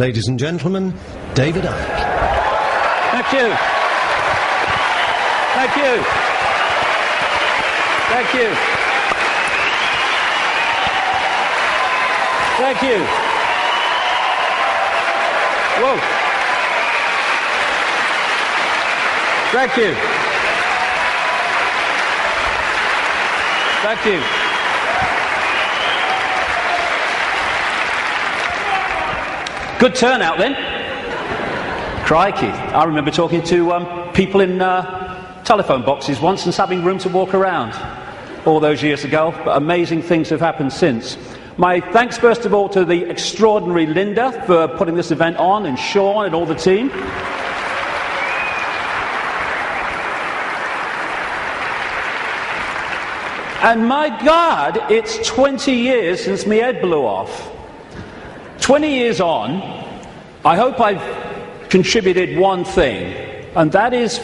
Ladies and gentlemen, David Icke. Thank you. Thank you. Thank you. Thank you. Whoa. Thank you. Thank you. Good turnout then. Crikey. I remember talking to people in telephone boxes once and having room to walk around all those years ago, but amazing things have happened since. My thanks first of all to the extraordinary Linda for putting this event on, and Sean and all the team. And my God, it's 20 years since my head blew off. 20 years on, I hope I've contributed one thing, and that is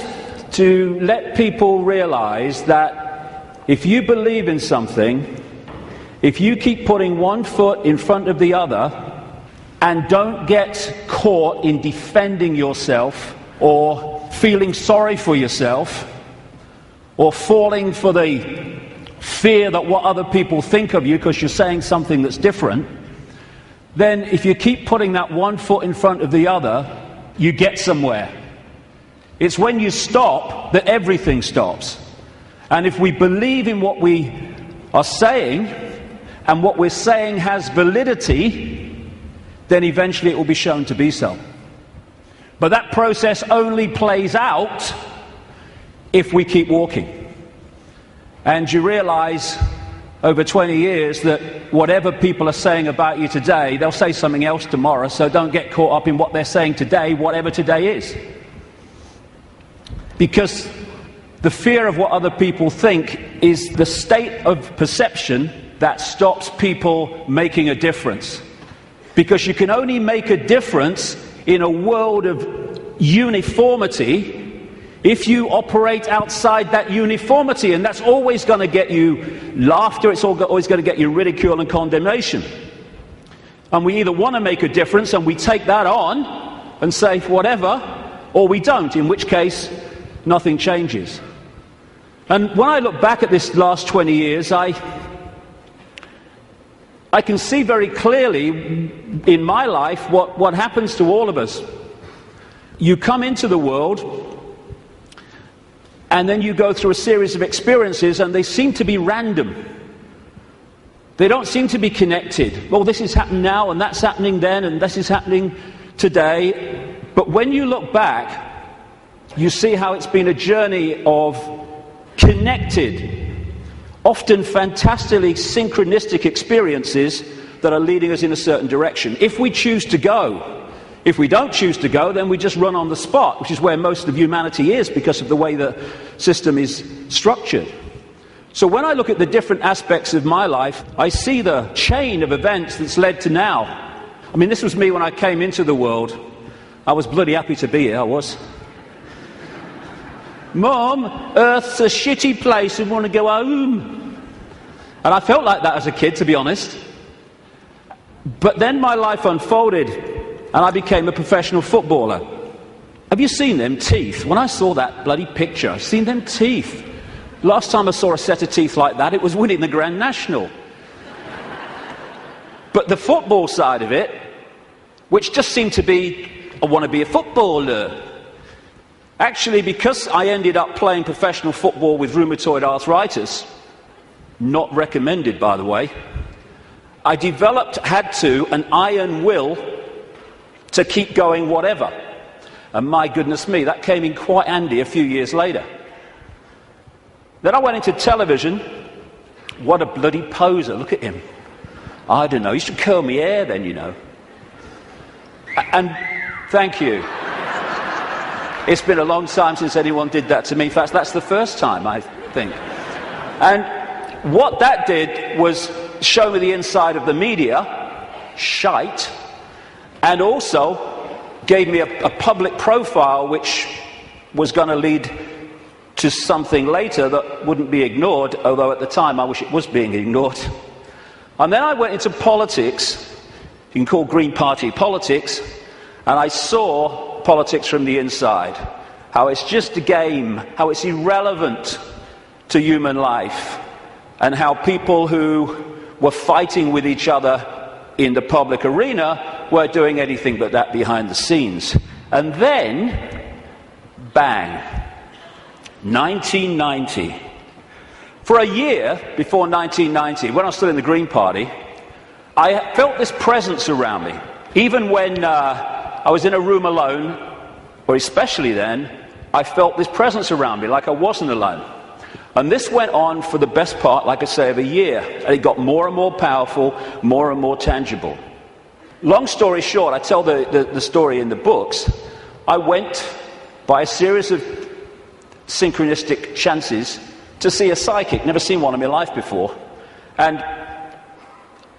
to let people realize that if you believe in something, if you keep putting one foot in front of the other and don't get caught in defending yourself or feeling sorry for yourself or falling for the fear that what other people think of you because you're saying something that's different, then if you keep putting that one foot in front of the other, you get somewhere. It's when you stop that everything stops. And if we believe in what we are saying, and what we're saying has validity, then eventually it will be shown to be so. But that process only plays out if we keep walking. And you realize over 20 years that whatever people are saying about you today, they'll say something else tomorrow, so don't get caught up in what they're saying today, whatever today is. Because the fear of what other people think is the state of perception that stops people making a difference. Because you can only make a difference in a world of uniformity if you operate outside that uniformity, and that's always going to get you laughter, it's always going to get you ridicule and condemnation. And we either want to make a difference and we take that on and say whatever, or we don't, in which case nothing changes. And when I look back at this last 20 years, I can see very clearly in my life what happens to all of us. You come into the world, and then you go through a series of experiences, and they seem to be random. They don't seem to be connected. Well, this is happening now, and that's happening then, and this is happening today. But when you look back, you see how it's been a journey of connected, often fantastically synchronistic experiences that are leading us in a certain direction. If we choose to go. If we don't choose to go, then we just run on the spot, which is where most of humanity is because of the way the system is structured. So when I look at the different aspects of my life, I see the chain of events that's led to now. I mean, this was me when I came into the world. I was bloody happy to be here, I was. Mum, Earth's a shitty place, I want to go home. And I felt like that as a kid, to be honest. But then my life unfolded, and I became a professional footballer. Have you seen them teeth? When I saw that bloody picture, I've seen them teeth. Last time I saw a set of teeth like that, it was winning the Grand National. But the football side of it, which just seemed to be, I want to be a footballer. Actually, because I ended up playing professional football with rheumatoid arthritis, not recommended by the way, I had an iron will to keep going whatever. And my goodness me, that came in quite handy a few years later. Then I went into television. What a bloody poser, look at him. I don't know, you should curl my hair then, you know. And thank you. It's been a long time since anyone did that to me. In fact, that's the first time, I think. And what that did was show me the inside of the media, shite, and also gave me a public profile which was going to lead to something later that wouldn't be ignored, although at the time I wish it was being ignored. And then I went into politics, you can call Green Party politics, And I saw politics from the inside, how it's just a game, how it's irrelevant to human life, and how people who were fighting with each other in the public arena weren't doing anything but that behind the scenes. And then, bang, 1990. For a year before 1990, when I was still in the Green Party, I felt this presence around me. Even when I was in a room alone, or especially then, I felt this presence around me, like I wasn't alone. And this went on for the best part, like I say, of a year. And it got more and more powerful, more and more tangible. Long story short, I tell the story in the books. I went by a series of synchronistic chances to see a psychic. Never seen one in my life before. And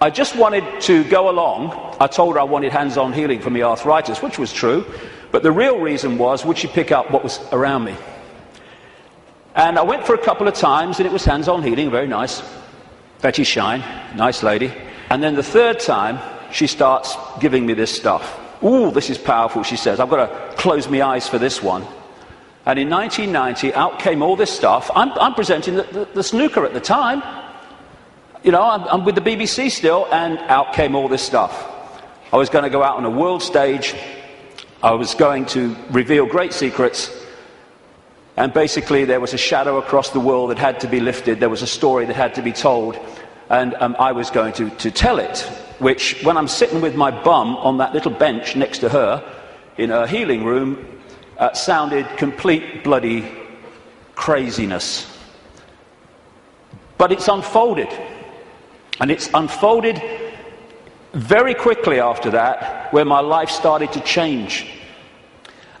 I just wanted to go along. I told her I wanted hands-on healing for my arthritis, which was true. But the real reason was, would she pick up what was around me? And I went for a couple of times, and it was hands-on healing, very nice. Betty Shine, nice lady. And then the third time, she starts giving me this stuff. Ooh, this is powerful, she says. I've got to close my eyes for this one. And in 1990, out came all this stuff. I'm presenting the snooker at the time. You know, I'm with the BBC still, and out came all this stuff. I was going to go out on a world stage. I was going to reveal great secrets. And basically, there was a shadow across the world that had to be lifted. There was a story that had to be told. And I was going to tell it. Which, when I'm sitting with my bum on that little bench next to her in her healing room, sounded complete bloody craziness. But it's unfolded. And it's unfolded very quickly after that, where my life started to change.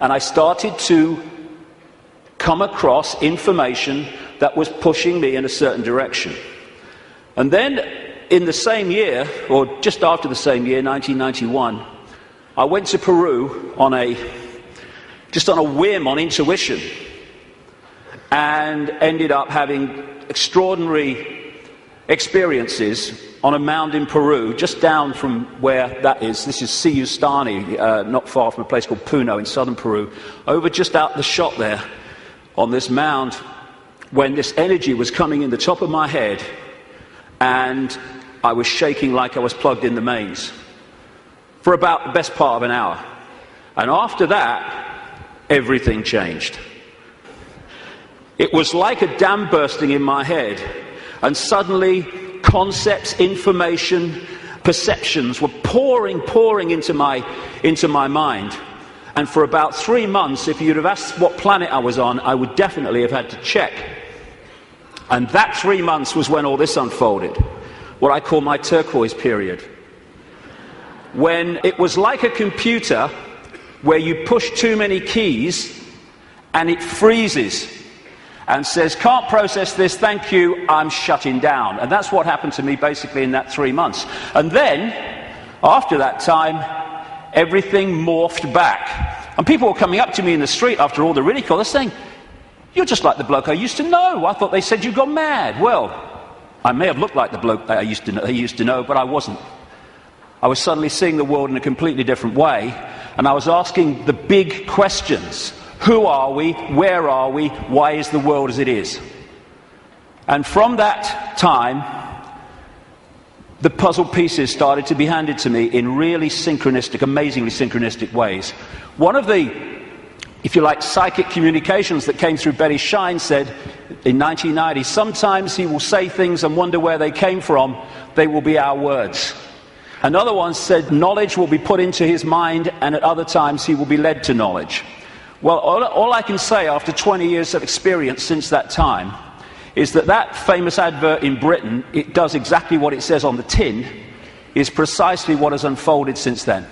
And I started to come across information that was pushing me in a certain direction. And then, in the same year, or just after the same year, 1991, I went to Peru just on a whim, on intuition, and ended up having extraordinary experiences on a mound in Peru, just down from where that is. This is Siyustani, not far from a place called Puno in southern Peru, over just out the shot there, on this mound, when this energy was coming in the top of my head, and I was shaking like I was plugged in the mains, for about the best part of an hour. And after that, everything changed. It was like a dam bursting in my head, and suddenly concepts, information, perceptions were pouring into my mind. And for about 3 months, if you'd have asked what planet I was on, I would definitely have had to check. And that 3 months was when all this unfolded, what I call my turquoise period. When it was like a computer where you push too many keys and it freezes and says, can't process this, thank you, I'm shutting down. And that's what happened to me basically in that 3 months. And then, after that time, everything morphed back. And people were coming up to me in the street after all the ridicule, they're saying, you're just like the bloke I used to know. I thought they said you got mad. Well, I may have looked like the bloke that I used to know, but I wasn't. I was suddenly seeing the world in a completely different way, and I was asking the big questions. Who are we? Where are we? Why is the world as it is? And from that time, the puzzle pieces started to be handed to me in really synchronistic, amazingly synchronistic ways. One of the, if you like, psychic communications that came through Betty Shine said in 1990, sometimes he will say things and wonder where they came from. They will be our words. Another one said knowledge will be put into his mind, and at other times he will be led to knowledge. Well, all I can say after 20 years of experience since that time is that famous advert in Britain, it does exactly what it says on the tin, is precisely what has unfolded since then.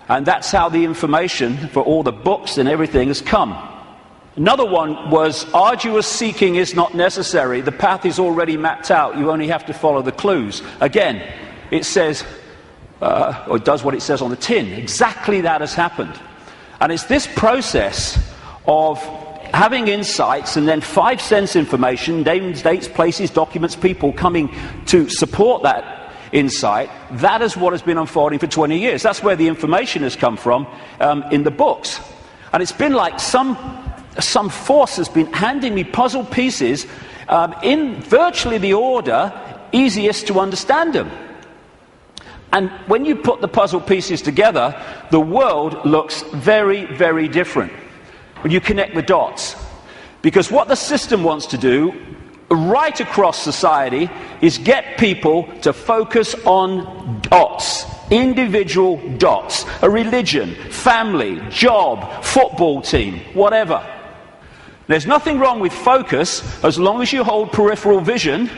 And that's how the information for all the books and everything has come. Another one was, arduous seeking is not necessary. The path is already mapped out. You only have to follow the clues. Again, it says, or it does what it says on the tin. Exactly that has happened. And it's this process of having insights and then 5 sense information, names, dates, places, documents, people coming to support that insight, that is what has been unfolding for 20 years. That's where the information has come from in the books. And it's been like some force has been handing me puzzle pieces in virtually the order easiest to understand them. And when you put the puzzle pieces together, the world looks very, very different when you connect the dots. Because what the system wants to do right across society is get people to focus on dots, individual dots, a religion, family, job, football team, whatever. There's nothing wrong with focus as long as you hold peripheral vision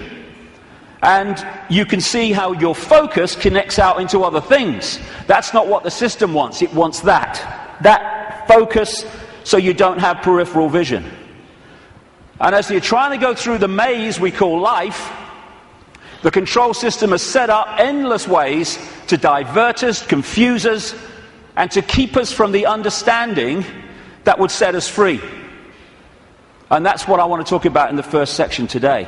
and you can see how your focus connects out into other things. That's not what the system wants. It wants that focus so you don't have peripheral vision. And as you're trying to go through the maze we call life, the control system has set up endless ways to divert us, confuse us, and to keep us from the understanding that would set us free. And that's what I want to talk about in the first section today.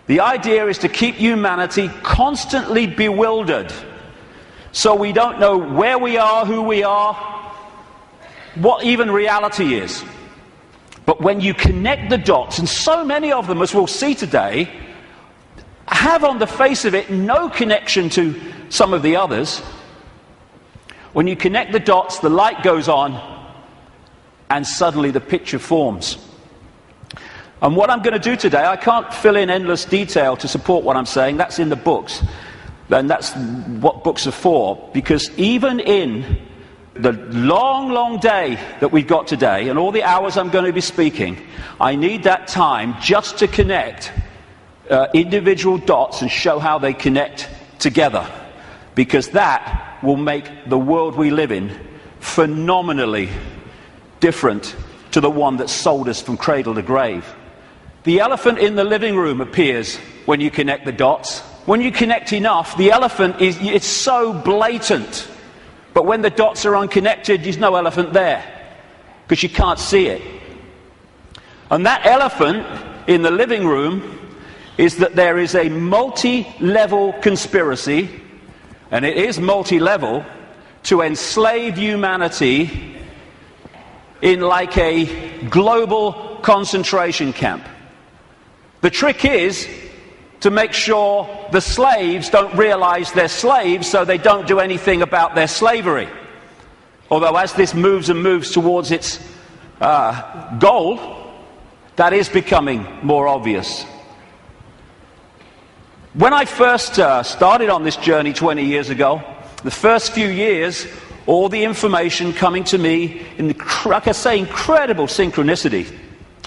The idea is to keep humanity constantly bewildered, so we don't know where we are, who we are, what even reality is. But when you connect the dots, and so many of them, as we'll see today, have on the face of it no connection to some of the others, when you connect the dots, the light goes on, and suddenly the picture forms. And what I'm going to do today, I can't fill in endless detail to support what I'm saying. That's in the books. And that's what books are for. Because even in the long, long day that we've got today, and all the hours I'm going to be speaking, I need that time just to connect individual dots and show how they connect together. Because that will make the world we live in phenomenally different to the one that sold us from cradle to grave. The elephant in the living room appears when you connect the dots. When you connect enough, the elephant it's so blatant. But when the dots are unconnected, there's no elephant there, because you can't see it. And that elephant in the living room is that there is a multi-level conspiracy, and it is multi-level, to enslave humanity in like a global concentration camp. The trick is to make sure the slaves don't realize they're slaves, so they don't do anything about their slavery. Although as this moves and moves towards its goal, that is becoming more obvious. When I first started on this journey 20 years ago, the first few years, all the information coming to me in like I say, incredible synchronicity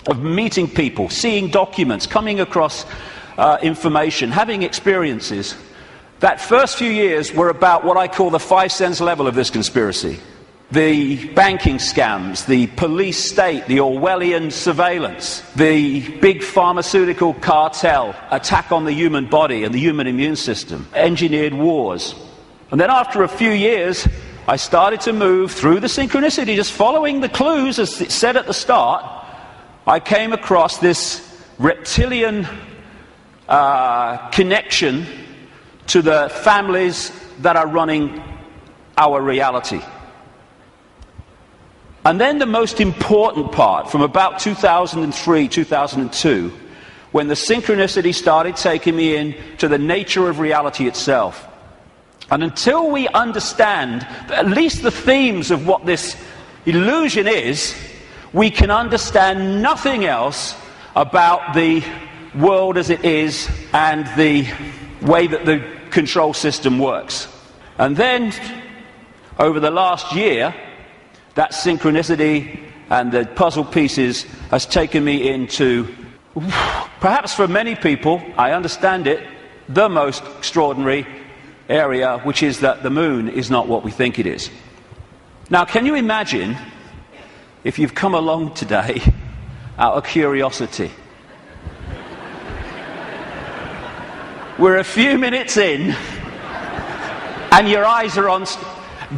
of meeting people, seeing documents, coming across information, having experiences. That first few years were about what I call the 5 sense level of this conspiracy. The banking scams, the police state, the Orwellian surveillance, the big pharmaceutical cartel, attack on the human body and the human immune system, engineered wars. And then after a few years, I started to move through the synchronicity, just following the clues as it said at the start. I came across this reptilian connection to the families that are running our reality. And then the most important part, from about 2003, 2002, when the synchronicity started taking me in to the nature of reality itself. And until we understand at least the themes of what this illusion is, we can understand nothing else about the world as it is and the way that the control system works. And then, over the last year, that synchronicity and the puzzle pieces has taken me into, perhaps for many people, I understand it, the most extraordinary area, which is that the moon is not what we think it is. Now, can you imagine if you've come along today out of curiosity? We're a few minutes in, and your eyes are on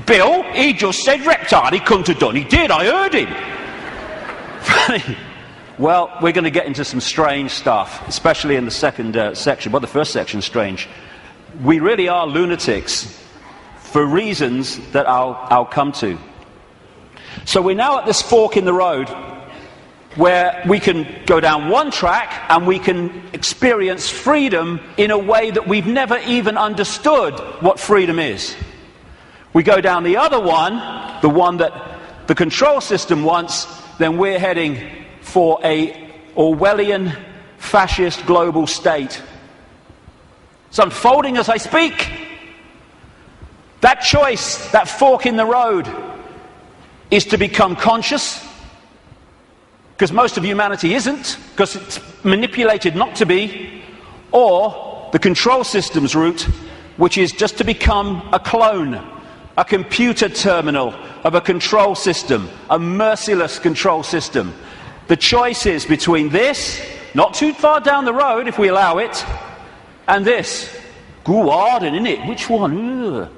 Bill. He just said reptile. He couldn't have done. He did. I heard him. Well, we're going to get into some strange stuff, especially in the second section. Well, the first section's strange. we really are lunatics for reasons that I'll come to. So we're now at this fork in the road where we can go down one track and we can experience freedom in a way that we've never even understood what freedom is. We go down the other one, the one that the control system wants, then we're heading for a Orwellian fascist global state. It's unfolding as I speak. That choice, that fork in the road, is to become conscious, because most of humanity isn't, because it's manipulated not to be, or the control system's route, which is just to become a clone, a computer terminal of a control system, a merciless control system. The choice is between this, not too far down the road if we allow it, and this. Go hard, isn't it? Which one? Ugh.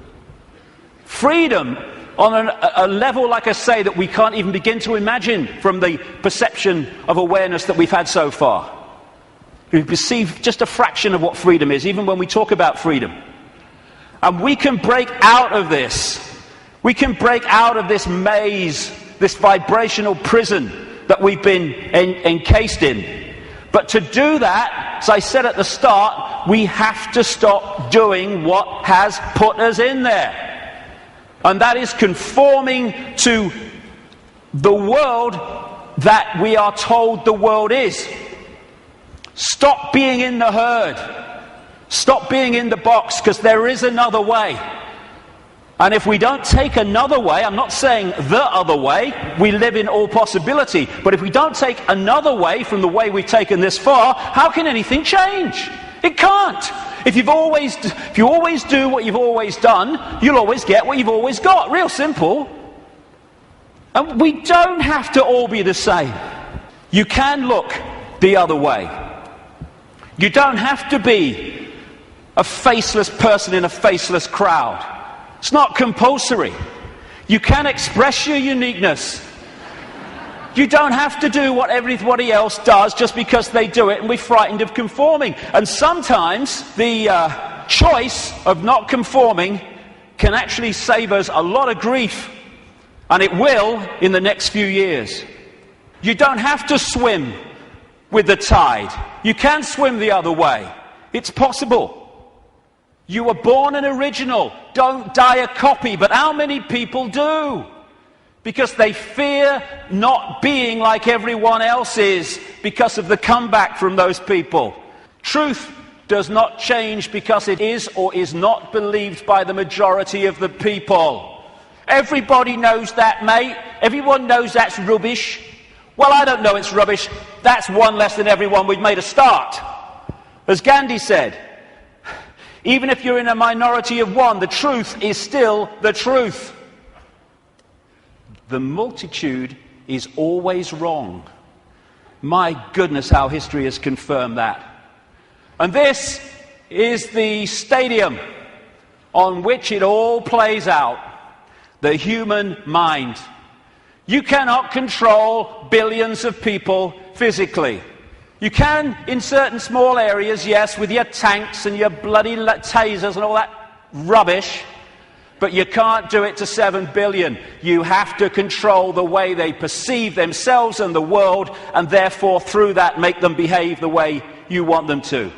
Freedom on a level, like I say, that we can't even begin to imagine from the perception of awareness that we've had so far. We perceive just a fraction of what freedom is, even when we talk about freedom. And we can break out of this. We can break out of this maze, this vibrational prison that we've been encased in. But to do that, as I said at the start, we have to stop doing what has put us in there. And that is conforming to the world that we are told the world is. Stop being in the herd. Stop being in the box, because there is another way. And if we don't take another way, I'm not saying the other way, we live in all possibility, but if we don't take another way from the way we've taken this far, how can anything change? It can't. If you always do what you've always done, you'll always get what you've always got. Real simple. And we don't have to all be the same. You can look the other way. You don't have to be a faceless person in a faceless crowd. It's not compulsory. You can express your uniqueness. You don't have to do what everybody else does just because they do it and we're frightened of conforming. And sometimes the choice of not conforming can actually save us a lot of grief. And it will in the next few years. You don't have to swim with the tide. You can swim the other way. It's possible. You were born an original. Don't die a copy. But how many people do? Because they fear not being like everyone else is because of the comeback from those people. Truth does not change because it is or is not believed by the majority of the people. Everybody knows that, mate. Everyone knows that's rubbish. Well, I don't know it's rubbish. That's one less than everyone. We've made a start. As Gandhi said, even if you're in a minority of one, the truth is still the truth. The multitude is always wrong. My goodness, how history has confirmed that. And this is the stadium on which it all plays out. The human mind. You cannot control billions of people physically. You can in certain small areas, yes, with your tanks and your bloody tasers and all that rubbish. But you can't do it to 7 billion. You have to control the way they perceive themselves and the world, and therefore through that make them behave the way you want them to.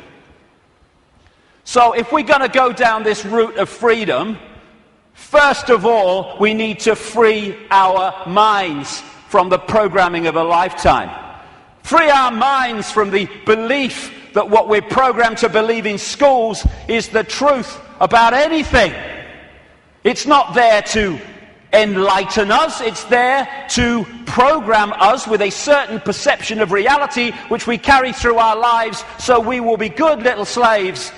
So if we're going to go down this route of freedom, first of all, we need to free our minds from the programming of a lifetime. Free our minds from the belief that what we're programmed to believe in schools is the truth about anything. It's not there to enlighten us, it's there to program us with a certain perception of reality which we carry through our lives, so we will be good little slaves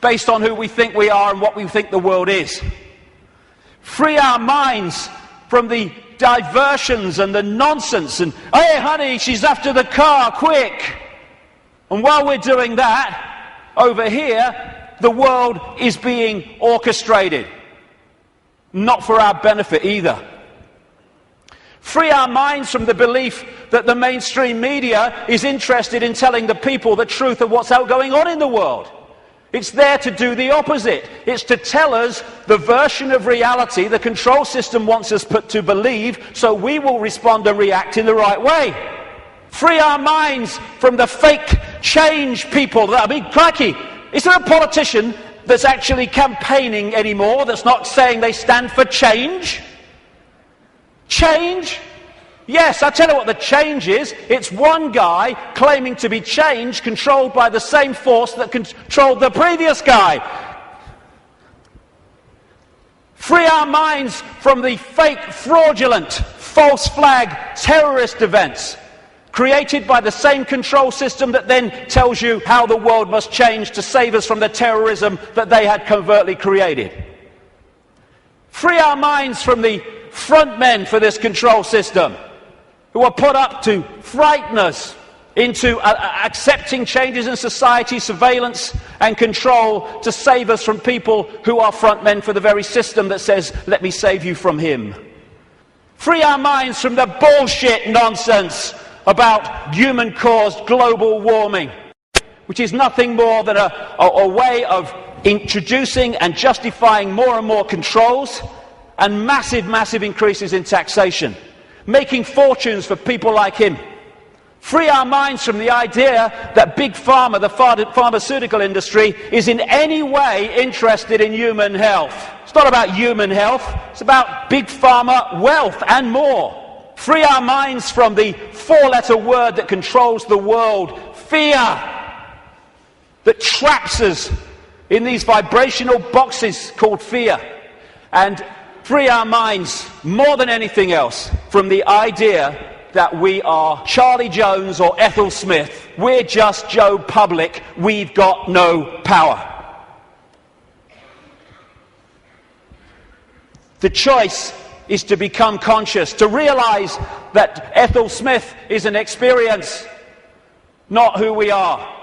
based on who we think we are and what we think the world is. Free our minds from the diversions and the nonsense and, hey honey, she's after the car, quick! And while we're doing that, over here, the world is being orchestrated. Not for our benefit either. Free our minds from the belief that the mainstream media is interested in telling the people the truth of what's going on in the world. It's there to do the opposite. It's to tell us the version of reality the control system wants us to believe, so we will respond and react in the right way. Free our minds from the fake change people. I mean, crikey, is there a politician that's actually campaigning anymore that's not saying they stand for change? Change? Yes, I'll tell you what the change is. It's one guy claiming to be change, controlled by the same force that controlled the previous guy. Free our minds from the fake, fraudulent, false flag terrorist events created by the same control system that then tells you how the world must change to save us from the terrorism that they had covertly created. Free our minds from the front men for this control system, who are put up to frighten us into accepting changes in society, surveillance and control to save us from people who are front men for the very system that says, let me save you from him. Free our minds from the bullshit nonsense about human-caused global warming, which is nothing more than a way of introducing and justifying more and more controls and massive increases in taxation, making fortunes for people like him. Free our minds from the idea that Big Pharma, the pharmaceutical industry, is in any way interested in human health. It's not about human health, it's about Big Pharma wealth and more. Free our minds from the four-letter word that controls the world, fear, that traps us in these vibrational boxes called fear. And free our minds, more than anything else, from the idea that we are Charlie Jones or Ethel Smith. We're just Joe Public. We've got no power. The choice is to become conscious, to realize that Ethel Smith is an experience, not who we are,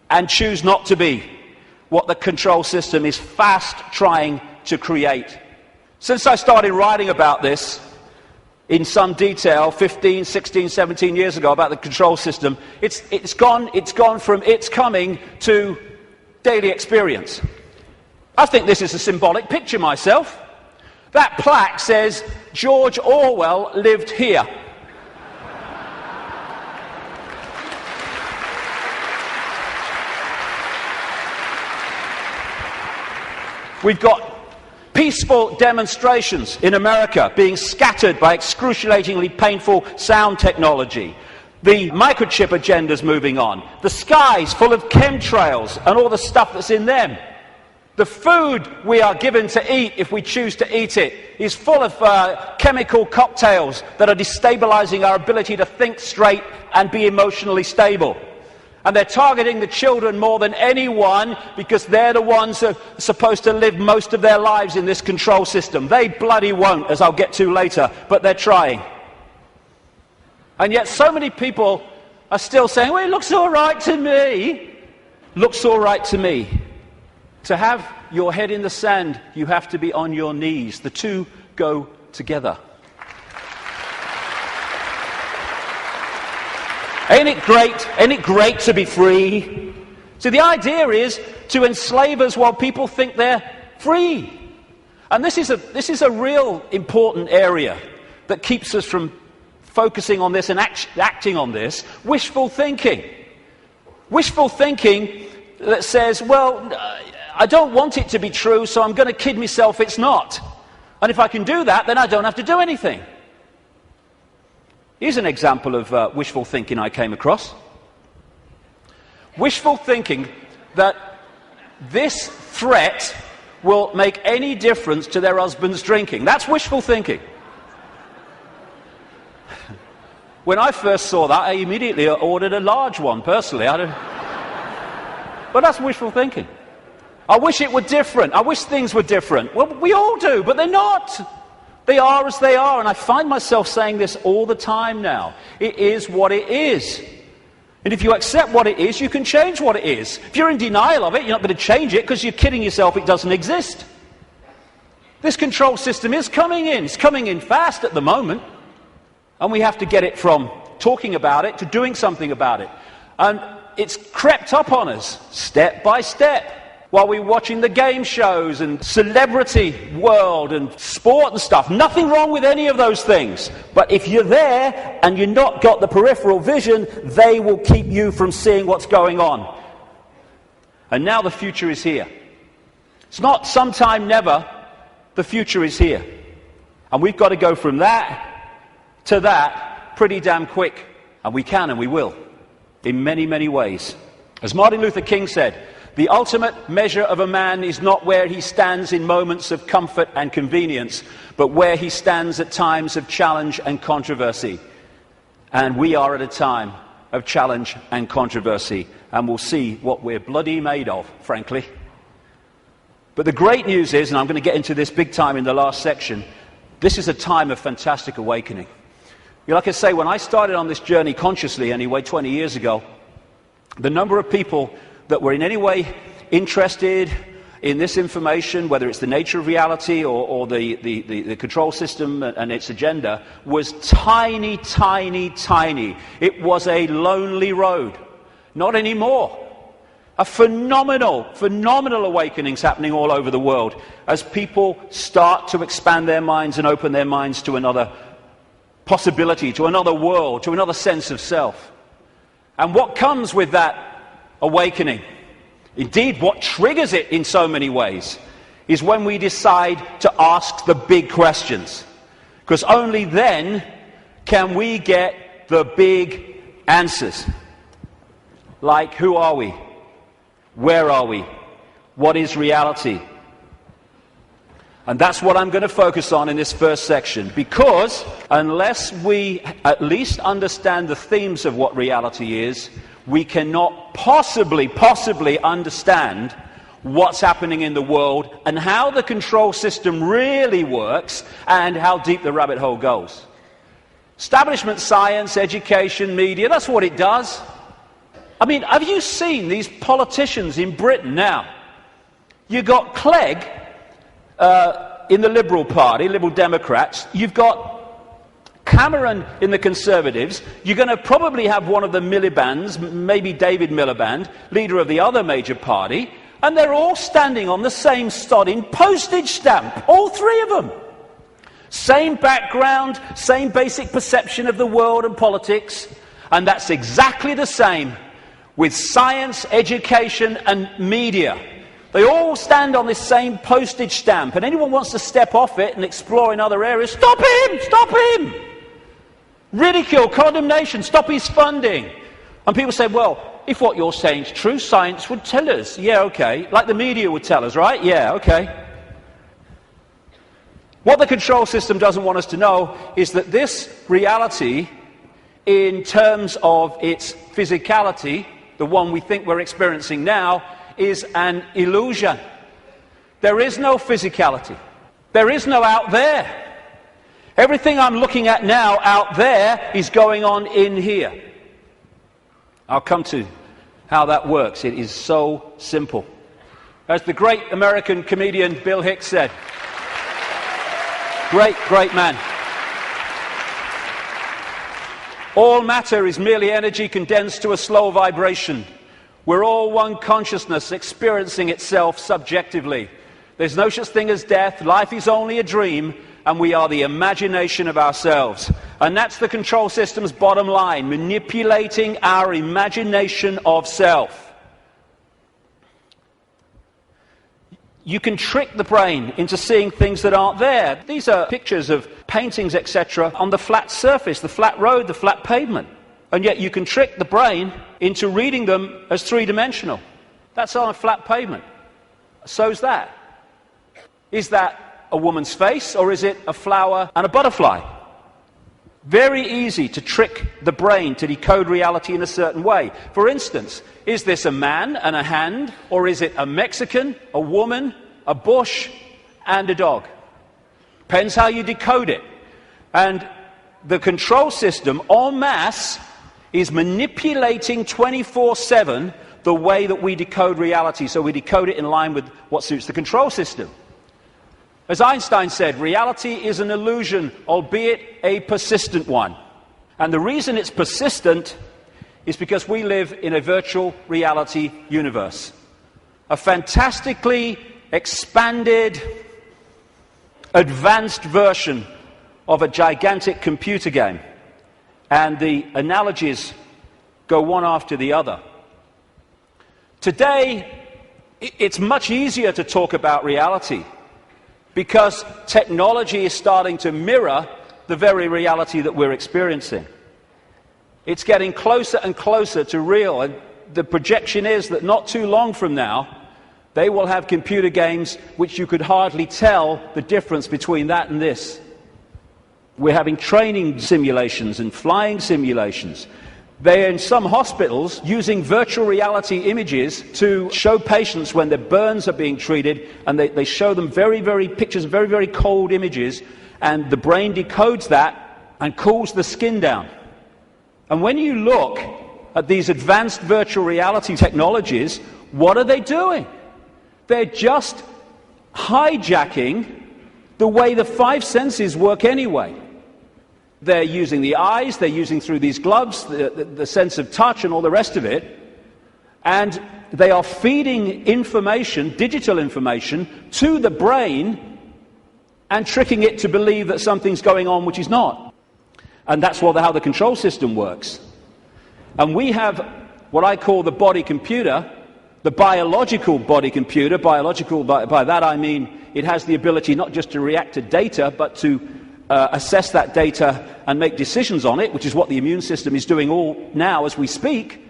and choose not to be what the control system is fast trying to create. Since I started writing about this in some detail 15, 16, 17 years ago about the control system, it's gone from it's coming to daily experience. I think this is a symbolic picture myself. That plaque says, George Orwell lived here. We've got peaceful demonstrations in America being scattered by excruciatingly painful sound technology. The microchip agenda's moving on. The sky's full of chemtrails and all the stuff that's in them. The food we are given to eat, if we choose to eat it, is full of chemical cocktails that are destabilizing our ability to think straight and be emotionally stable. And they're targeting the children more than anyone because they're the ones who are supposed to live most of their lives in this control system. They bloody won't, as I'll get to later, but they're trying. And yet so many people are still saying, well, it looks all right to me. Looks all right to me. To have your head in the sand, you have to be on your knees. The two go together. Ain't it great? Ain't it great to be free? So the idea is to enslave us while people think they're free. And this is a real important area that keeps us from focusing on this and acting on this. Wishful thinking. Wishful thinking that says, well, I don't want it to be true, so I'm going to kid myself it's not. And if I can do that, then I don't have to do anything. Here's an example of wishful thinking I came across. Wishful thinking that this threat will make any difference to their husband's drinking. That's wishful thinking. When I first saw that, I immediately ordered a large one, personally. But that's wishful thinking. I wish it were different. I wish things were different. Well, we all do, but they're not. They are as they are, and I find myself saying this all the time now. It is what it is. And if you accept what it is, you can change what it is. If you're in denial of it, you're not going to change it because you're kidding yourself it doesn't exist. This control system is coming in. It's coming in fast at the moment. And we have to get it from talking about it to doing something about it. And it's crept up on us, step by step, while we're watching the game shows and celebrity world and sport and stuff. Nothing wrong with any of those things. But if you're there and you've not got the peripheral vision, they will keep you from seeing what's going on. And now the future is here. It's not sometime never. The future is here. And we've got to go from that to that pretty damn quick. And we can and we will. In many, many ways. As Martin Luther King said, the ultimate measure of a man is not where he stands in moments of comfort and convenience, but where he stands at times of challenge and controversy. And we are at a time of challenge and controversy, and we'll see what we're bloody made of, frankly. But the great news is, and I'm going to get into this big time in the last section, this is a time of fantastic awakening. Like I say, when I started on this journey consciously anyway, 20 years ago, the number of people that were in any way interested in this information, whether it's the nature of reality or the control system and its agenda, was tiny, tiny, tiny. It was a lonely road. Not anymore. A phenomenal awakenings happening all over the world as people start to expand their minds and open their minds to another possibility, to another world, to another sense of self. And what comes with that awakening, indeed what triggers it in so many ways, is when we decide to ask the big questions. Because only then can we get the big answers. Like, who are we? Where are we? What is reality? And that's what I'm going to focus on in this first section, because unless we at least understand the themes of what reality is, we cannot possibly understand what's happening in the world and how the control system really works and how deep the rabbit hole goes. Establishment science, education, media, that's what it does. I mean, have you seen these politicians in Britain now? You got Clegg in the Liberal Party, Liberal Democrats. You've got Cameron in the Conservatives. You're going to probably have one of the Miliband's, maybe David Miliband, leader of the other major party, and they're all standing on the same sodding postage stamp, all three of them. Same background, same basic perception of the world and politics, and that's exactly the same with science, education, and media. They all stand on this same postage stamp, and anyone wants to step off it and explore in other areas, stop him! Stop him! Ridicule, condemnation, stop his funding. And people say, well, if what you're saying is true, science would tell us. Yeah, okay. Like the media would tell us, right? Yeah, okay. What the control system doesn't want us to know is that this reality, in terms of its physicality, the one we think we're experiencing now, is an illusion. There is no physicality. There is no out there. Everything I'm looking at now out there is going on in here. I'll come to how that works. It is so simple. As the great American comedian Bill Hicks said, great man. All matter is merely energy condensed to a slow vibration. We're all one consciousness experiencing itself subjectively. There's no such thing as death. Life is only a dream, and we are the imagination of ourselves. And that's the control system's bottom line, manipulating our imagination of self. You can trick the brain into seeing things that aren't there. These are pictures of paintings, etc., on the flat surface, the flat road, the flat pavement. And yet you can trick the brain into reading them as three-dimensional. That's on a flat pavement. So's that. Is that a woman's face, or is it a flower and a butterfly? Very easy to trick the brain to decode reality in a certain way. For instance, is this a man and a hand, or is it a Mexican, a woman, a bush, and a dog? Depends how you decode it. And the control system, en masse, is manipulating 24/7 the way that we decode reality, so we decode it in line with what suits the control system. As Einstein said, reality is an illusion, albeit a persistent one. And the reason it's persistent is because we live in a virtual reality universe. A fantastically expanded, advanced version of a gigantic computer game. And the analogies go one after the other. Today, it's much easier to talk about reality because technology is starting to mirror the very reality that we're experiencing. It's getting closer and closer to real, and the projection is that not too long from now, they will have computer games which you could hardly tell the difference between that and this. We're having training simulations and flying simulations. They're in some hospitals using virtual reality images to show patients when their burns are being treated, and they show them pictures of very cold images, and the brain decodes that and cools the skin down. And when you look at these advanced virtual reality technologies, what are they doing? They're just hijacking the way the five senses work anyway. They're using the eyes, they're using through these gloves, the sense of touch and all the rest of it, and they are feeding information, digital information, to the brain and tricking it to believe that something's going on which is not. And that's how the control system works. And we have what I call the body computer, the biological body computer. Biological, by that I mean it has the ability not just to react to data, but to assess that data and make decisions on it, which is what the immune system is doing all now as we speak.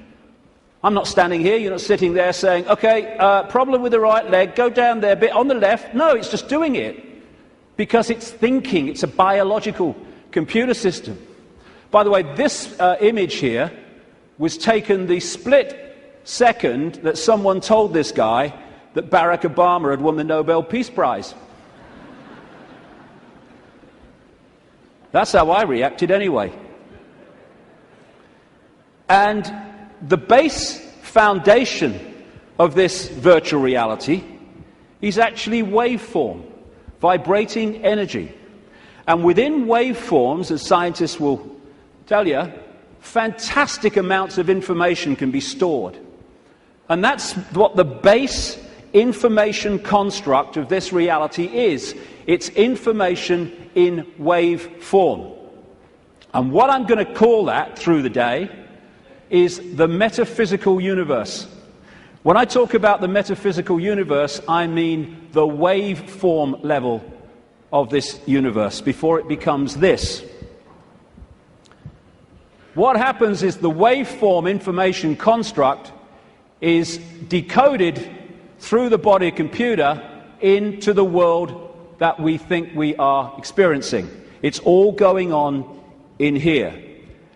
I'm not standing here, you're not sitting there saying, okay, problem with the right leg, go down there a bit on the left. No, it's just doing it because it's thinking. It's a biological computer system. By the way, this image here was taken the split second that someone told this guy that Barack Obama had won the Nobel Peace Prize. That's how I reacted anyway. And the base foundation of this virtual reality is actually waveform, vibrating energy. And within waveforms, as scientists will tell you, fantastic amounts of information can be stored. And that's what the base information construct of this reality is. It's information in wave form. And what I'm going to call that through the day is the metaphysical universe. When I talk about the metaphysical universe, I mean the waveform level of this universe before it becomes this. What happens is the waveform information construct is decoded through the body computer into the world that we think we are experiencing. It's all going on in here.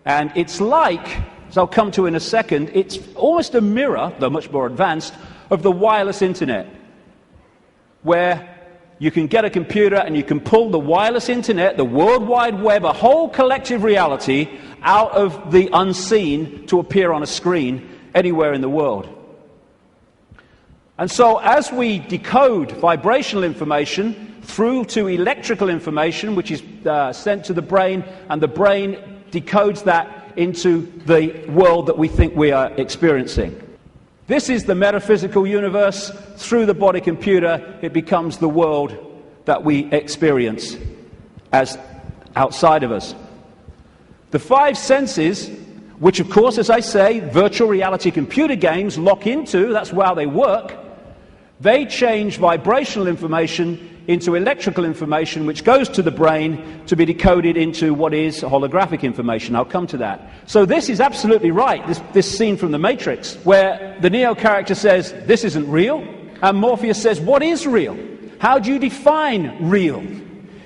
And it's like, as I'll come to in a second, it's almost a mirror, though much more advanced, of the wireless internet, where you can get a computer and you can pull the wireless internet, the World Wide Web, a whole collective reality out of the unseen to appear on a screen anywhere in the world. And so as we decode vibrational information through to electrical information, which is sent to the brain, and the brain decodes that into the world that we think we are experiencing. This is the metaphysical universe. Through the body computer, it becomes the world that we experience as outside of us. The five senses, which of course, as I say, virtual reality computer games lock into, that's how they work, they change vibrational information into electrical information, which goes to the brain to be decoded into what is holographic information. I'll come to that. So this is absolutely right, this scene from The Matrix, where the Neo character says, this isn't real, and Morpheus says, what is real? How do you define real?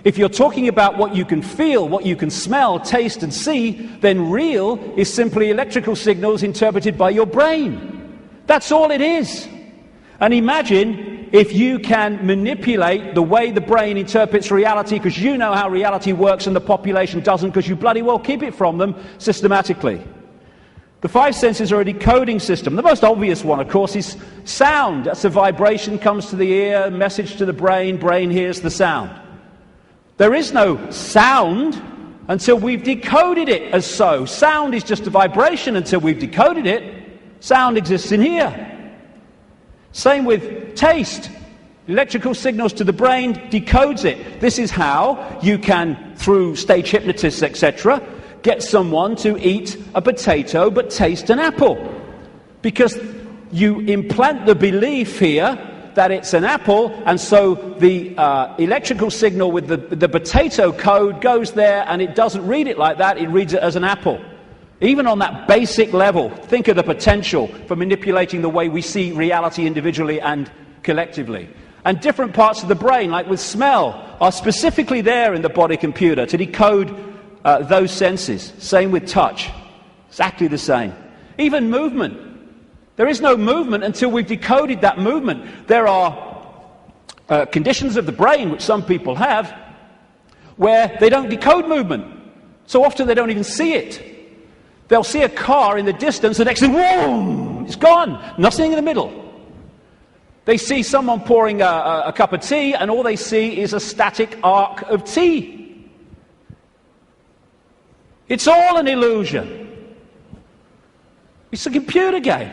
If you're talking about what you can feel, what you can smell, taste, and see, then real is simply electrical signals interpreted by your brain. That's all it is. And imagine if you can manipulate the way the brain interprets reality, because you know how reality works and the population doesn't, because you bloody well keep it from them systematically. The five senses are a decoding system. The most obvious one, of course, is sound. That's a vibration, comes to the ear, message to the brain, brain hears the sound. There is no sound until we've decoded it as so. Sound is just a vibration until we've decoded it. Sound exists in here. Same with taste. Electrical signals to the brain decodes it. This is how you can, through stage hypnotists, etc., get someone to eat a potato but taste an apple. Because you implant the belief here that it's an apple, and so the electrical signal with the potato code goes there, and it doesn't read it like that, it reads it as an apple. Even on that basic level, think of the potential for manipulating the way we see reality individually and collectively. And different parts of the brain, like with smell, are specifically there in the body computer to decode those senses. Same with touch. Exactly the same. Even movement. There is no movement until we've decoded that movement. There are conditions of the brain, which some people have, where they don't decode movement. So often they don't even see it. They'll see a car in the distance, the next thing, whoom, it's gone. Nothing in the middle. They see someone pouring a cup of tea, and all they see is a static arc of tea. It's all an illusion. It's a computer game.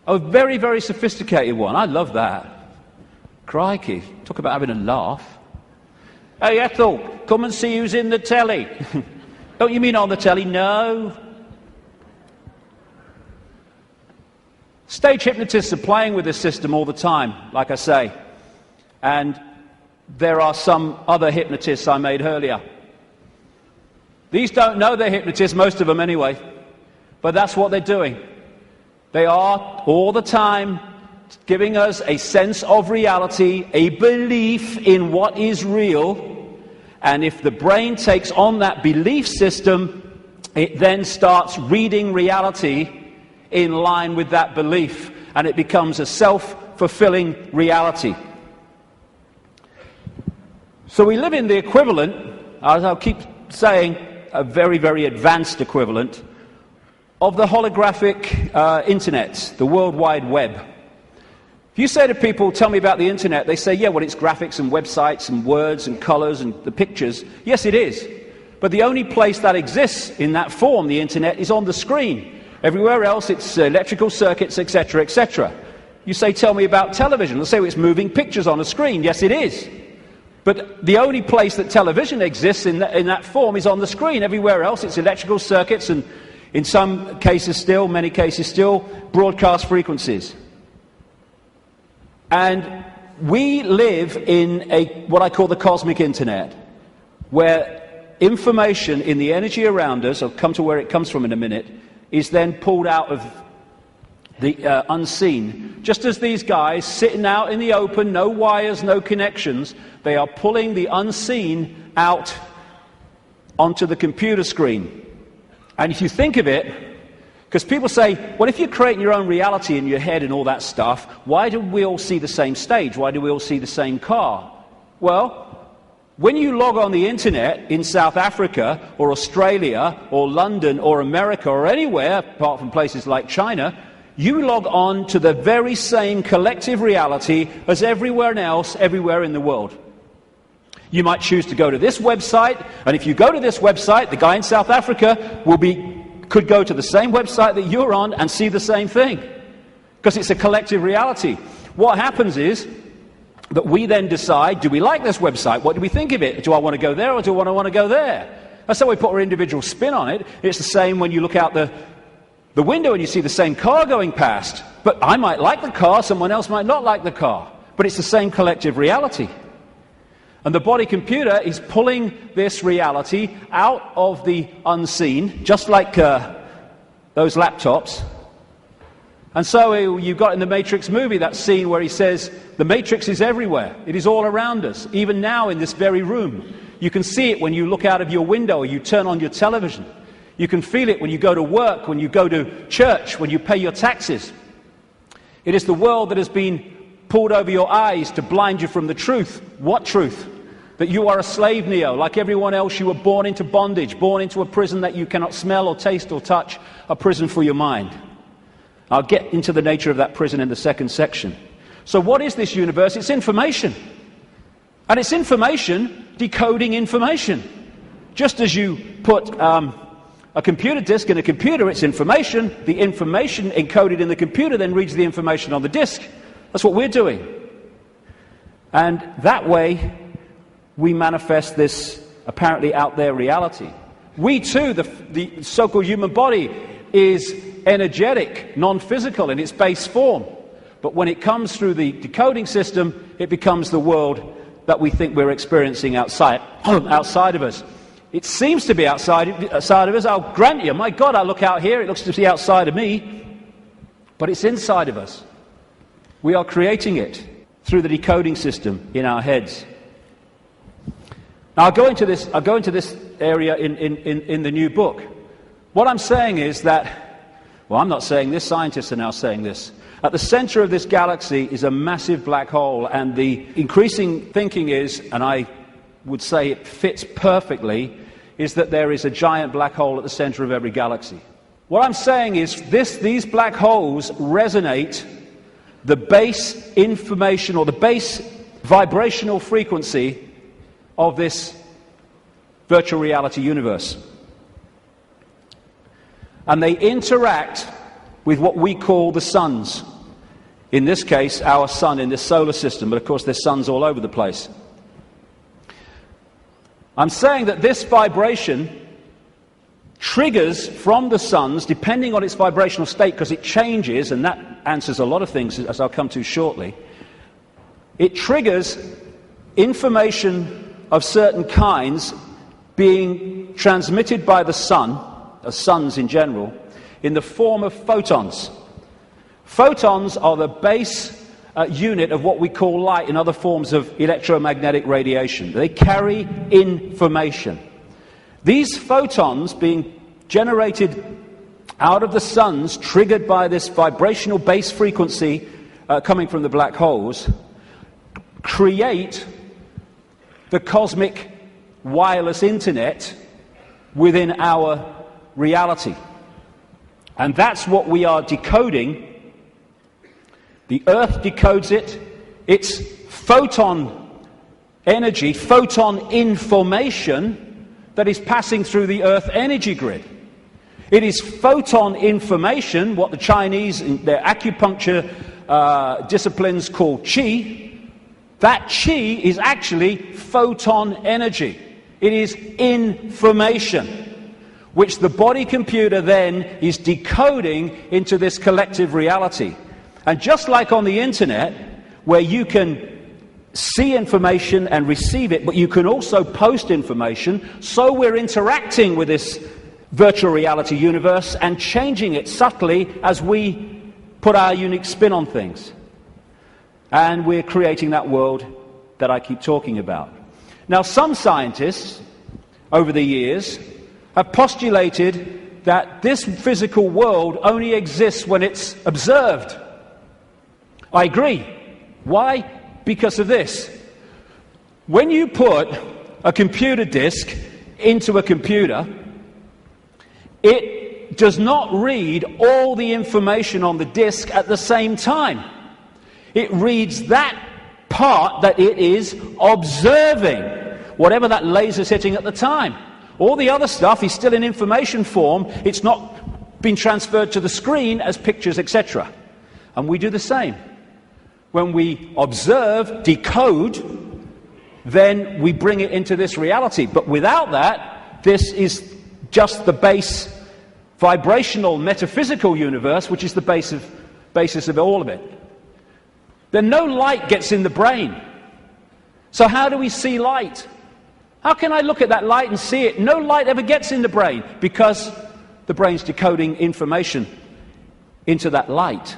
A very, very sophisticated one. I love that. Crikey, talk about having a laugh. Hey, Ethel, come and see who's in the telly. Don't you mean on the telly? No. Stage hypnotists are playing with this system all the time, like I say. And there are some other hypnotists I made earlier. These don't know they're hypnotists, most of them anyway. But that's what they're doing. They are, all the time, giving us a sense of reality, a belief in what is real. And if the brain takes on that belief system, it then starts reading reality in line with that belief, and it becomes a self-fulfilling reality. So we live in the equivalent, as I'll keep saying, a very, very advanced equivalent of the holographic internet, the World Wide Web. If you say to people, tell me about the internet, they say, yeah, well, it's graphics and websites and words and colors and the pictures. Yes, it is. But the only place that exists in that form, the internet, is on the screen. Everywhere else, it's electrical circuits, etc., etc. You say, tell me about television. They'll say, well, it's moving pictures on a screen. Yes, it is. But the only place that television exists in that form is on the screen. Everywhere else, it's electrical circuits and, in some cases still, many cases still, broadcast frequencies. And we live in what I call the cosmic internet, where information in the energy around us, I'll come to where it comes from in a minute, is then pulled out of the unseen. Just as these guys sitting out in the open, no wires, no connections, they are pulling the unseen out onto the computer screen. And if you think of it, because people say, well, if you're creating your own reality in your head and all that stuff, why do we all see the same stage? Why do we all see the same car? Well, when you log on the internet in South Africa or Australia or London or America or anywhere, apart from places like China, you log on to the very same collective reality as everywhere else, everywhere in the world. You might choose to go to this website, and if you go to this website, the guy in South Africa could go to the same website that you're on and see the same thing, because it's a collective reality. What happens is that we then decide, do we like this website? What do we think of it? Do I want to go there or do I want to go there? That's how we put our individual spin on it. It's the same when you look out the window and you see the same car going past. But I might like the car, someone else might not like the car. But it's the same collective reality. And the body computer is pulling this reality out of the unseen, just like those laptops. And so you've got in the Matrix movie that scene where he says, the Matrix is everywhere. It is all around us, even now in this very room. You can see it when you look out of your window or you turn on your television. You can feel it when you go to work, when you go to church, when you pay your taxes. It is the world that has been pulled over your eyes to blind you from the truth. What truth? That you are a slave, Neo. Like everyone else, you were born into bondage, born into a prison that you cannot smell or taste or touch, a prison for your mind. I'll get into the nature of that prison in the second section. So what is this universe? It's information. And it's information decoding information. Just as you put a computer disk in a computer, it's information. The information encoded in the computer then reads the information on the disk. That's what we're doing. And that way, we manifest this apparently out there reality. We too, the so-called human body, is energetic, non-physical in its base form. But when it comes through the decoding system, it becomes the world that we think we're experiencing outside of us. It seems to be outside of us. I'll grant you, my God, I look out here, it looks to be outside of me. But it's inside of us. We are creating it through the decoding system in our heads. Now, I'll go into this area in the new book. What I'm saying is that, well, I'm not saying this, scientists are now saying this. At the center of this galaxy is a massive black hole, and the increasing thinking is, and I would say it fits perfectly, is that there is a giant black hole at the center of every galaxy. What I'm saying is these black holes resonate the base information or the base vibrational frequency of this virtual reality universe. And they interact with what we call the suns. In this case, our sun in this solar system, but of course there's suns all over the place. I'm saying that this vibration triggers from the suns, depending on its vibrational state, because it changes, and that answers a lot of things, as I'll come to shortly. It triggers information of certain kinds being transmitted by the sun, or suns in general, in the form of photons. Photons are the base unit of what we call light and other forms of electromagnetic radiation. They carry information. These photons being generated out of the suns, triggered by this vibrational base frequency coming from the black holes, create the cosmic wireless internet within our reality. And that's what we are decoding. The Earth decodes it. It's photon energy, photon information that is passing through the Earth energy grid. It is photon information, what the Chinese in their acupuncture disciplines call qi. That qi is actually photon energy. It is information, which the body computer then is decoding into this collective reality. And just like on the internet, where you can see information and receive it, but you can also post information, so we're interacting with this virtual reality universe and changing it subtly as we put our unique spin on things. And we're creating that world that I keep talking about. Now, some scientists, over the years, have postulated that this physical world only exists when it's observed. I agree. Why? Because of this. When you put a computer disk into a computer, it does not read all the information on the disk at the same time. It reads that part that it is observing, whatever that laser's hitting at the time. All the other stuff is still in information form. It's not been transferred to the screen as pictures, etc. And we do the same. When we observe, decode, then we bring it into this reality. But without that, this is just the base vibrational metaphysical universe, which is the basis of all of it. Then no light gets in the brain. So how do we see light? How can I look at that light and see it? No light ever gets in the brain because the brain's decoding information into that light.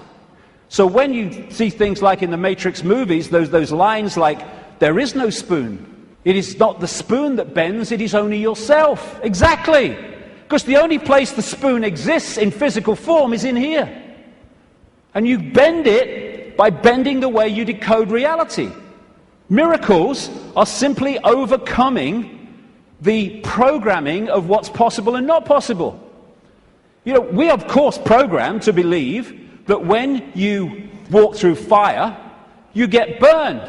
So when you see things like in the Matrix movies, those lines like, there is no spoon. It is not the spoon that bends, it is only yourself. Exactly. Because the only place the spoon exists in physical form is in here. And you bend it by bending the way you decode reality. Miracles are simply overcoming the programming of what's possible and not possible. You know, we are of course programmed to believe that when you walk through fire, you get burned.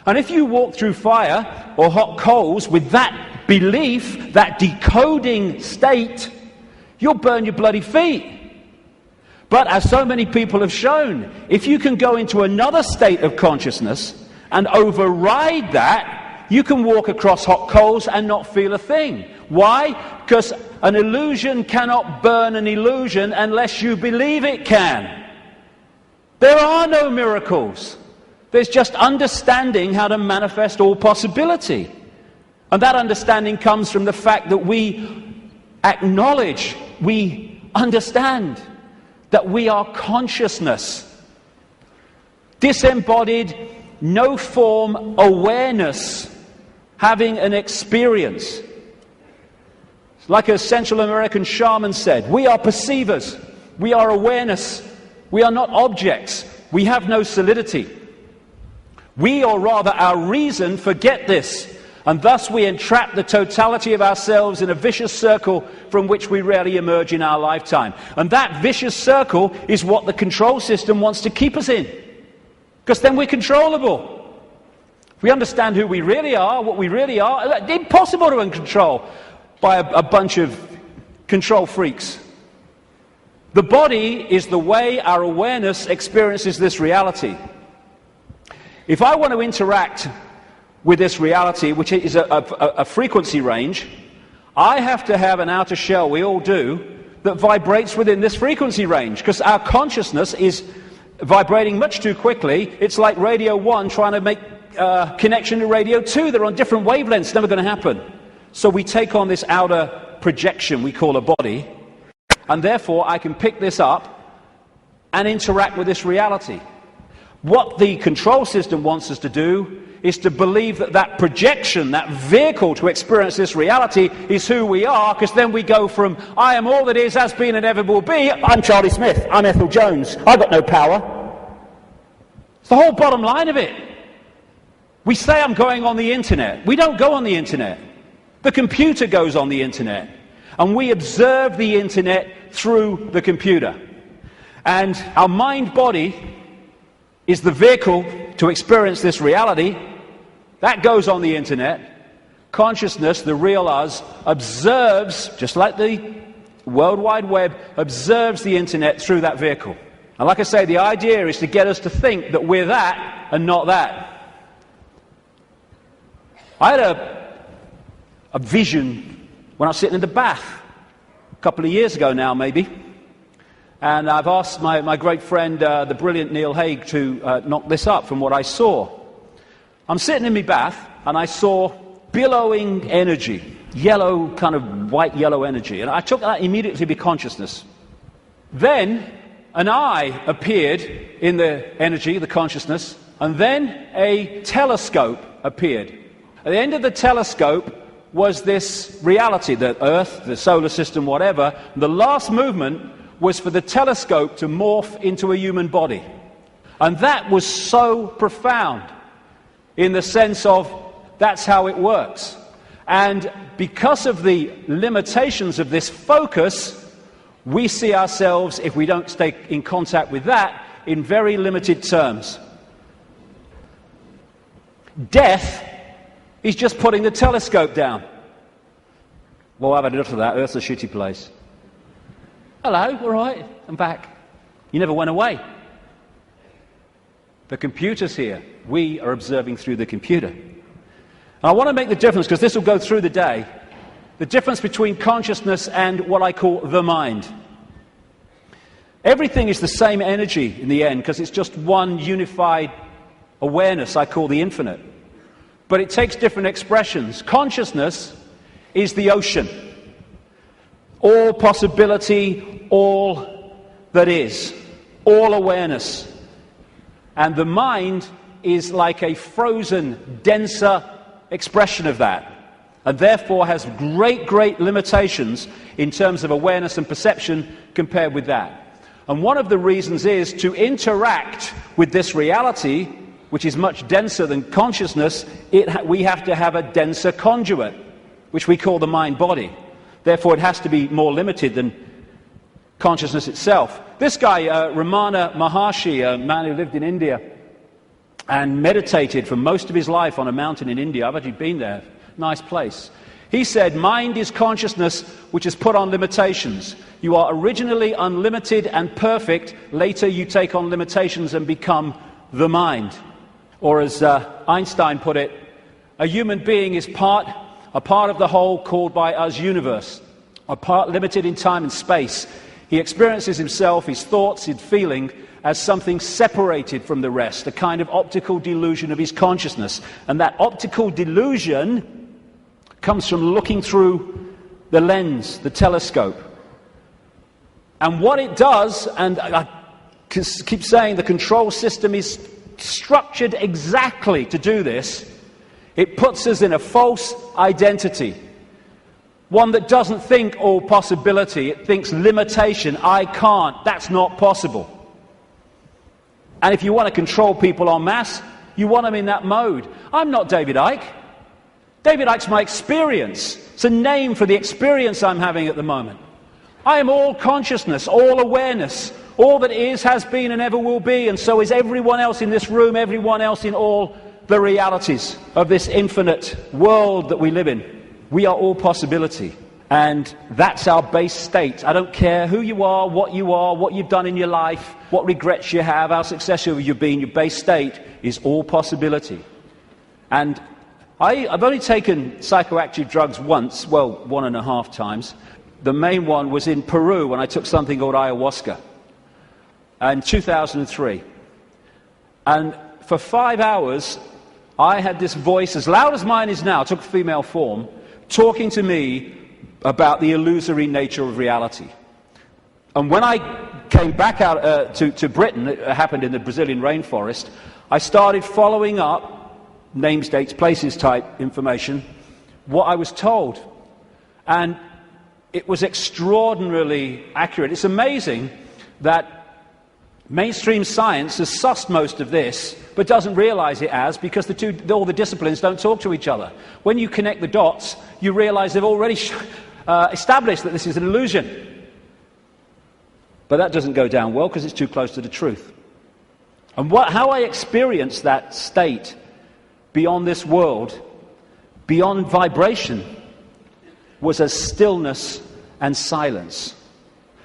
And if you walk through fire or hot coals with that belief, that decoding state, you'll burn your bloody feet. But as so many people have shown, if you can go into another state of consciousness and override that, you can walk across hot coals and not feel a thing. Why? Because an illusion cannot burn an illusion unless you believe it can. There are no miracles. There's just understanding how to manifest all possibility. And that understanding comes from the fact that we acknowledge, we understand that we are consciousness. Disembodied, no form awareness, having an experience. Like a Central American shaman said, we are perceivers, we are awareness, we are not objects, we have no solidity. We, or rather our reason, forget this, and thus we entrap the totality of ourselves in a vicious circle from which we rarely emerge in our lifetime. And that vicious circle is what the control system wants to keep us in, because then we're controllable. If we understand who we really are, what we really are, it's impossible to control by a bunch of control freaks. The body is the way our awareness experiences this reality. If I want to interact with this reality, which is a frequency range, I have to have an outer shell, we all do, that vibrates within this frequency range, because our consciousness is vibrating much too quickly. It's like Radio 1 trying to make connection to Radio 2. They're on different wavelengths. It's never going to happen. So we take on this outer projection we call a body, and therefore I can pick this up and interact with this reality. What the control system wants us to do is to believe that that projection, that vehicle to experience this reality, is who we are, because then we go from, I am all that is, has been, and ever will be, I'm Charlie Smith, I'm Ethel Jones, I've got no power. It's the whole bottom line of it. We say I'm going on the internet. We don't go on the internet. The computer goes on the internet. And we observe the internet through the computer. And our mind-body is the vehicle to experience this reality. That goes on the internet. Consciousness, the real us, observes, just like the World Wide Web, observes the internet through that vehicle. And like I say, the idea is to get us to think that we're that and not that. I had a vision when I was sitting in the bath a couple of years ago now, maybe. And I've asked my great friend, the brilliant Neil Haig, to knock this up from what I saw. I'm sitting in my bath, and I saw billowing energy, yellow, kind of white-yellow energy. And I took that immediately to be consciousness. Then an eye appeared in the energy, the consciousness, and then a telescope appeared. At the end of the telescope was this reality, the Earth, the solar system, whatever. The last movement was for the telescope to morph into a human body. And that was so profound in the sense of that's how it works. And because of the limitations of this focus, we see ourselves, if we don't stay in contact with that, in very limited terms. Death is just putting the telescope down. Well, I've had enough of that. Earth's a shitty place. Hello, all right, I'm back. You never went away. The computer's here. We are observing through the computer. And I want to make the difference, because this will go through the day, the difference between consciousness and what I call the mind. Everything is the same energy in the end, because it's just one unified awareness I call the infinite. But it takes different expressions. Consciousness is the ocean. All possibility, all that is, all awareness. And the mind is like a frozen, denser expression of that, and therefore has great, great limitations in terms of awareness and perception compared with that. And one of the reasons is to interact with this reality, which is much denser than consciousness, we have to have a denser conduit, which we call the mind-body. Therefore, it has to be more limited than consciousness itself. This guy, Ramana Maharshi, a man who lived in India and meditated for most of his life on a mountain in India. I've actually been there. Nice place. He said, mind is consciousness which is put on limitations. You are originally unlimited and perfect. Later you take on limitations and become the mind. Or as Einstein put it, a human being is a part of the whole called by us universe, a part limited in time and space. He experiences himself, his thoughts, his feeling, as something separated from the rest, a kind of optical delusion of his consciousness. And that optical delusion comes from looking through the lens, the telescope. And what it does, and I keep saying the control system is structured exactly to do this, it puts us in a false identity. One that doesn't think all possibility, it thinks limitation, I can't, that's not possible. And if you want to control people en masse, you want them in that mode. I'm not David Icke. David Icke's my experience. It's a name for the experience I'm having at the moment. I am all consciousness, all awareness. All that is, has been, and ever will be, and so is everyone else in this room, everyone else in all the realities of this infinite world that we live in. We are all possibility, and that's our base state. I don't care who you are, what you've done in your life, what regrets you have, how successful you've been. Your base state is all possibility. And I've only taken psychoactive drugs once, well, 1.5 times. The main one was in Peru when I took something called ayahuasca in 2003. And for 5 hours, I had this voice, as loud as mine is now, took a female form, talking to me about the illusory nature of reality. And when I came back out to Britain, it happened in the Brazilian rainforest, I started following up names, dates, places type information, what I was told. And it was extraordinarily accurate. It's amazing that mainstream science has sussed most of this, but doesn't realize it as, because all the disciplines don't talk to each other. When you connect the dots, you realize they've already established that this is an illusion. But that doesn't go down well because it's too close to the truth. And how I experienced that state beyond this world, beyond vibration, was as stillness and silence.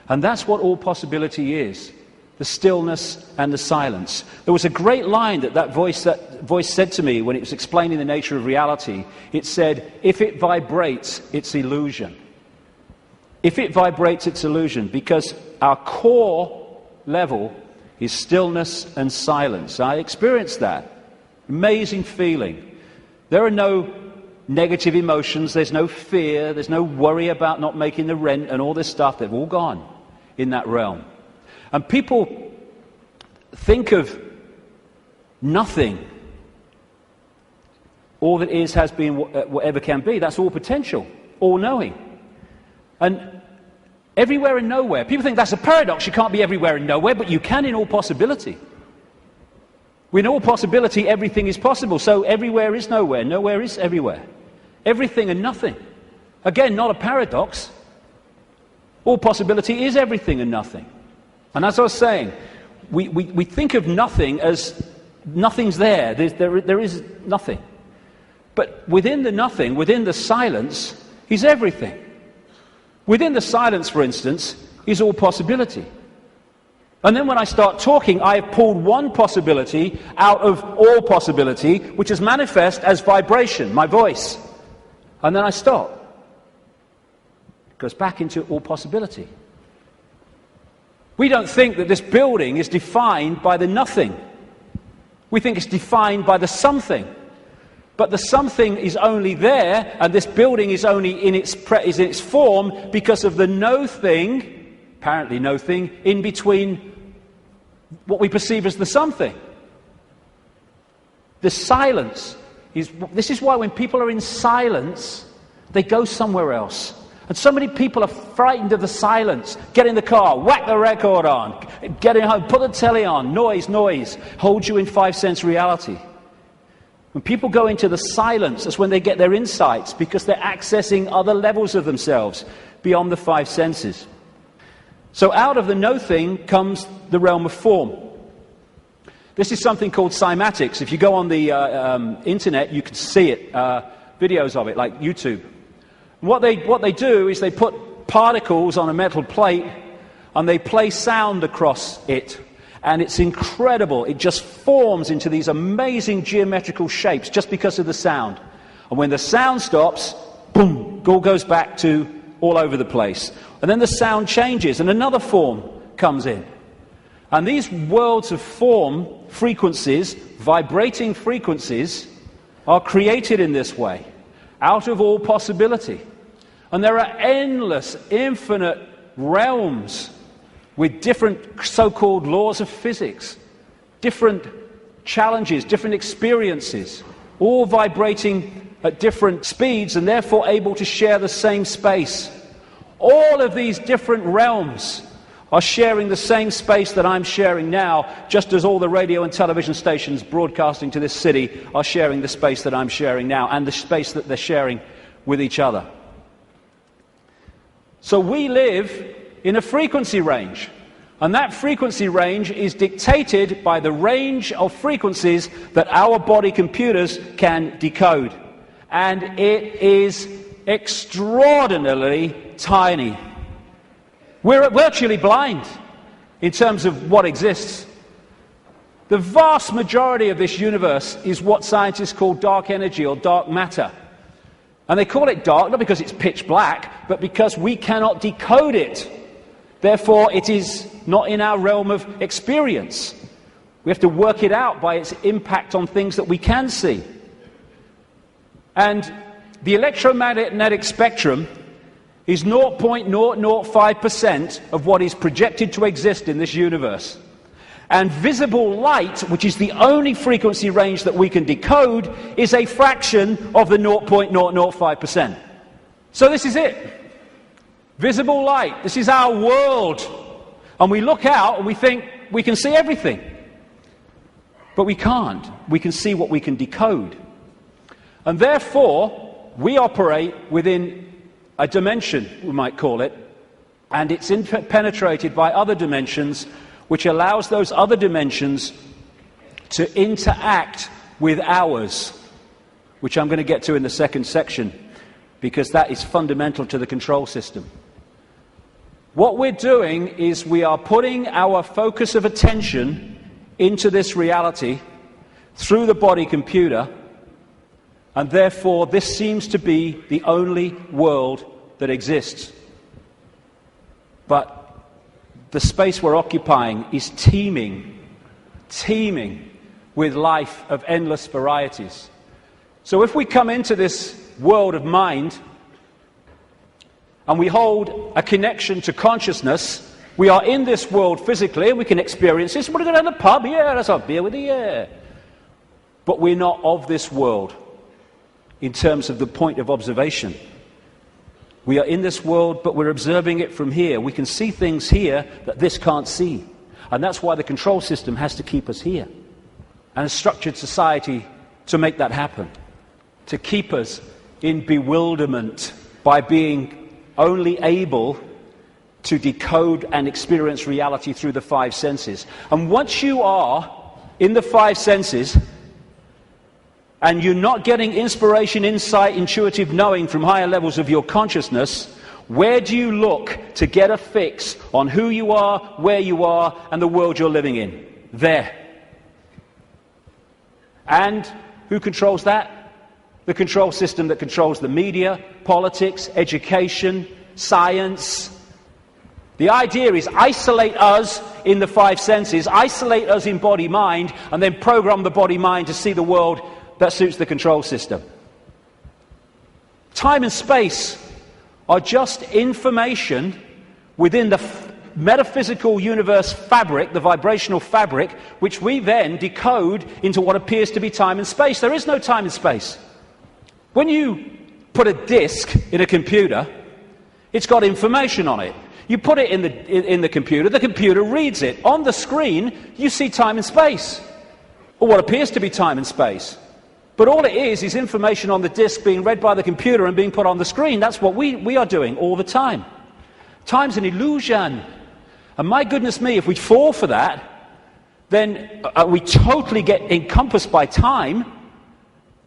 And that's what all possibility is, the stillness and the silence. There was a great line that voice said to me when it was explaining the nature of reality. It said, if it vibrates, it's illusion. If it vibrates, it's illusion, because our core level is stillness and silence. I experienced that. Amazing feeling. There are no negative emotions, there's no fear, there's no worry about not making the rent and all this stuff. They've all gone in that realm. And people think of nothing. All that is, has been, whatever can be. That's all potential, all knowing. And everywhere and nowhere. People think that's a paradox. You can't be everywhere and nowhere, but you can in all possibility. In all possibility, everything is possible. So everywhere is nowhere, nowhere is everywhere. Everything and nothing. Again, not a paradox. All possibility is everything and nothing. And as I was saying, we think of nothing as nothing's there. There is nothing. But within the nothing, within the silence, is everything. Within the silence, for instance, is all possibility. And then when I start talking, I have pulled one possibility out of all possibility, which is manifest as vibration, my voice. And then I stop. It goes back into all possibility. We don't think that this building is defined by the nothing. We think it's defined by the something. But the something is only there, and this building is only in its form because of the no thing, apparently no thing, in between what we perceive as the something. The silence this is why when people are in silence, they go somewhere else. And so many people are frightened of the silence. Get in the car, whack the record on, get in home, put the telly on, noise, hold you in 5 sense reality. When people go into the silence, that's when they get their insights, because they're accessing other levels of themselves beyond the 5 senses. So out of the no thing comes the realm of form. This is something called cymatics. If you go on the internet, you can see it, videos of it, like YouTube. What they do is they put particles on a metal plate and they play sound across it. And it's incredible. It just forms into these amazing geometrical shapes just because of the sound. And when the sound stops, boom, it all goes back to all over the place. And then the sound changes and another form comes in. And these worlds of form, frequencies, vibrating frequencies, are created in this way, out of all possibility. And there are endless, infinite realms with different so-called laws of physics, different challenges, different experiences, all vibrating at different speeds and therefore able to share the same space. All of these different realms are sharing the same space that I'm sharing now, just as all the radio and television stations broadcasting to this city are sharing the space that I'm sharing now and the space that they're sharing with each other. So we live in a frequency range, and that frequency range is dictated by the range of frequencies that our body computers can decode. And it is extraordinarily tiny. We're virtually blind in terms of what exists. The vast majority of this universe is what scientists call dark energy or dark matter. And they call it dark not because it's pitch black, but because we cannot decode it. Therefore, it is not in our realm of experience. We have to work it out by its impact on things that we can see. And the electromagnetic spectrum is 0.005% of what is projected to exist in this universe. And visible light, which is the only frequency range that we can decode, is a fraction of the 0.005%. So this is it. Visible light. This is our world. And we look out and we think we can see everything. But we can't. We can see what we can decode. And therefore, we operate within a dimension, we might call it, and it's penetrated by other dimensions, which allows those other dimensions to interact with ours, which I'm going to get to in the second section, because that is fundamental to the control system. What we're doing is we are putting our focus of attention into this reality through the body computer, and therefore this seems to be the only world that exists. But the space we're occupying is teeming with life of endless varieties. So if we come into this world of mind and we hold a connection to consciousness, we are in this world physically and we can experience this. We're going to go to the pub, yeah, let's have a beer with you, yeah. But we're not of this world in terms of the point of observation. We are in this world, but we're observing it from here. We can see things here that this can't see. And that's why the control system has to keep us here. And a structured society to make that happen. To keep us in bewilderment by being only able to decode and experience reality through the five senses. And once you are in the five senses, and you're not getting inspiration, insight, intuitive knowing from higher levels of your consciousness, where do you look to get a fix on who you are, where you are, and the world you're living in? There. And who controls that? The control system that controls the media, politics, education, science. The idea is isolate us in the five senses, isolate us in body-mind, and then program the body-mind to see the world that suits the control system. Time and space are just information within the metaphysical universe fabric, the vibrational fabric, which we then decode into what appears to be time and space. There is no time and space. When you put a disk in a computer, it's got information on it. You put it in the computer reads it. On the screen, you see time and space, or what appears to be time and space. But all it is information on the disk being read by the computer and being put on the screen. That's what we are doing all the time. Time's an illusion. And my goodness me, if we fall for that, then we totally get encompassed by time,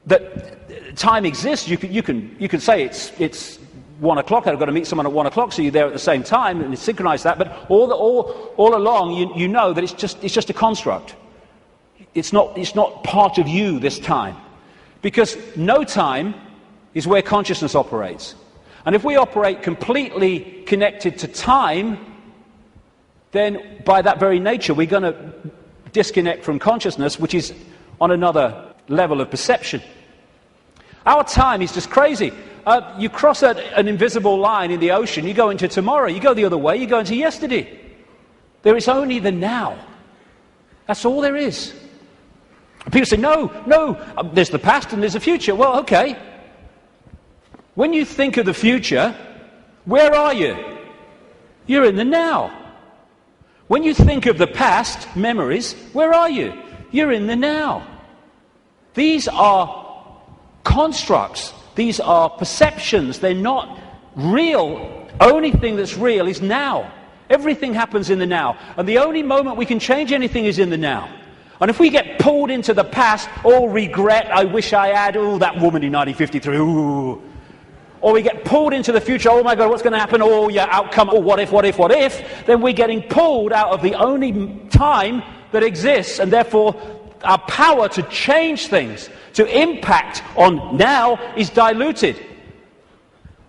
that time exists. You can say it's 1 o'clock, I've got to meet someone at 1 o'clock, so you're there at the same time, and synchronize that, but all along you know that it's just a construct. It's not part of you, this time. Because no time is where consciousness operates. And if we operate completely connected to time, then by that very nature we're going to disconnect from consciousness, which is on another level of perception. Our time is just crazy. You cross an invisible line in the ocean, you go into tomorrow, you go the other way, you go into yesterday. There is only the now. That's all there is. People say, no, there's the past and there's the future. Well, okay. When you think of the future, where are you? You're in the now. When you think of the past, memories, where are you? You're in the now. These are constructs. These are perceptions. They're not real. Only thing that's real is now. Everything happens in the now. And the only moment we can change anything is in the now. And if we get pulled into the past, all regret, I wish I had, that woman in 1953, or we get pulled into the future, oh my God, what's going to happen, outcome, what if, then we're getting pulled out of the only time that exists, and therefore our power to change things, to impact on now, is diluted.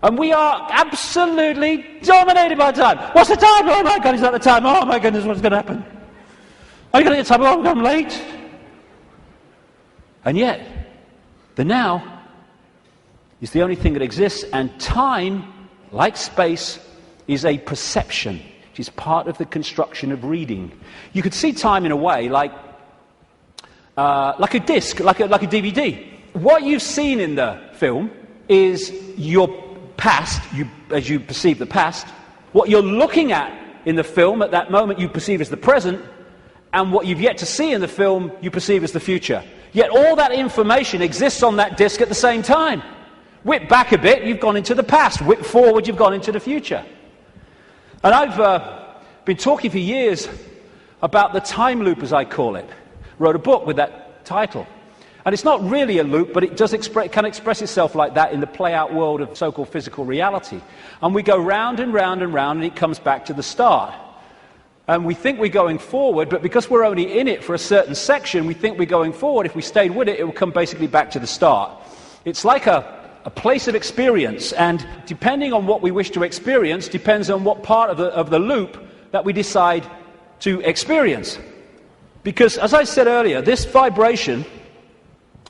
And we are absolutely dominated by time. What's the time? Oh my God, is that the time? Oh my goodness, what's going to happen? Are you going to get time? Oh, I'm late. And yet, the now is the only thing that exists, and time, like space, is a perception. It is part of the construction of reading. You could see time in a way like a disc, like a DVD. What you've seen in the film is your past, as you perceive the past. What you're looking at in the film at that moment you perceive as the present, and what you've yet to see in the film you perceive as the future. Yet all that information exists on that disc at the same time. Whip back a bit, you've gone into the past. Whip forward, you've gone into the future. And I've been talking for years about the time loop, as I call it. Wrote a book with that title. And it's not really a loop, but it does can express itself like that in the play-out world of so-called physical reality. And we go round and round and round, and it comes back to the start. And we think we're going forward, but because we're only in it for a certain section, we think we're going forward. If we stayed with it, it will come basically back to the start. It's like a place of experience, and depending on what we wish to experience, depends on what part of the loop that we decide to experience. Because, as I said earlier, this vibration,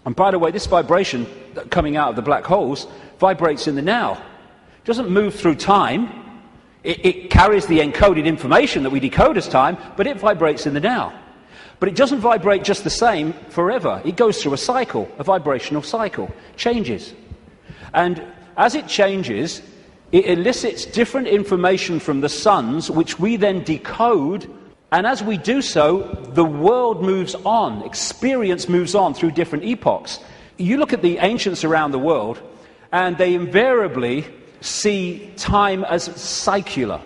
and by the way, this vibration coming out of the black holes vibrates in the now. It doesn't move through time. It carries the encoded information that we decode as time, but it vibrates in the now. But it doesn't vibrate just the same forever. It goes through a cycle, a vibrational cycle, changes. And as it changes, it elicits different information from the suns, which we then decode, and as we do so, the world moves on, experience moves on through different epochs. You look at the ancients around the world, and they invariably see time as secular.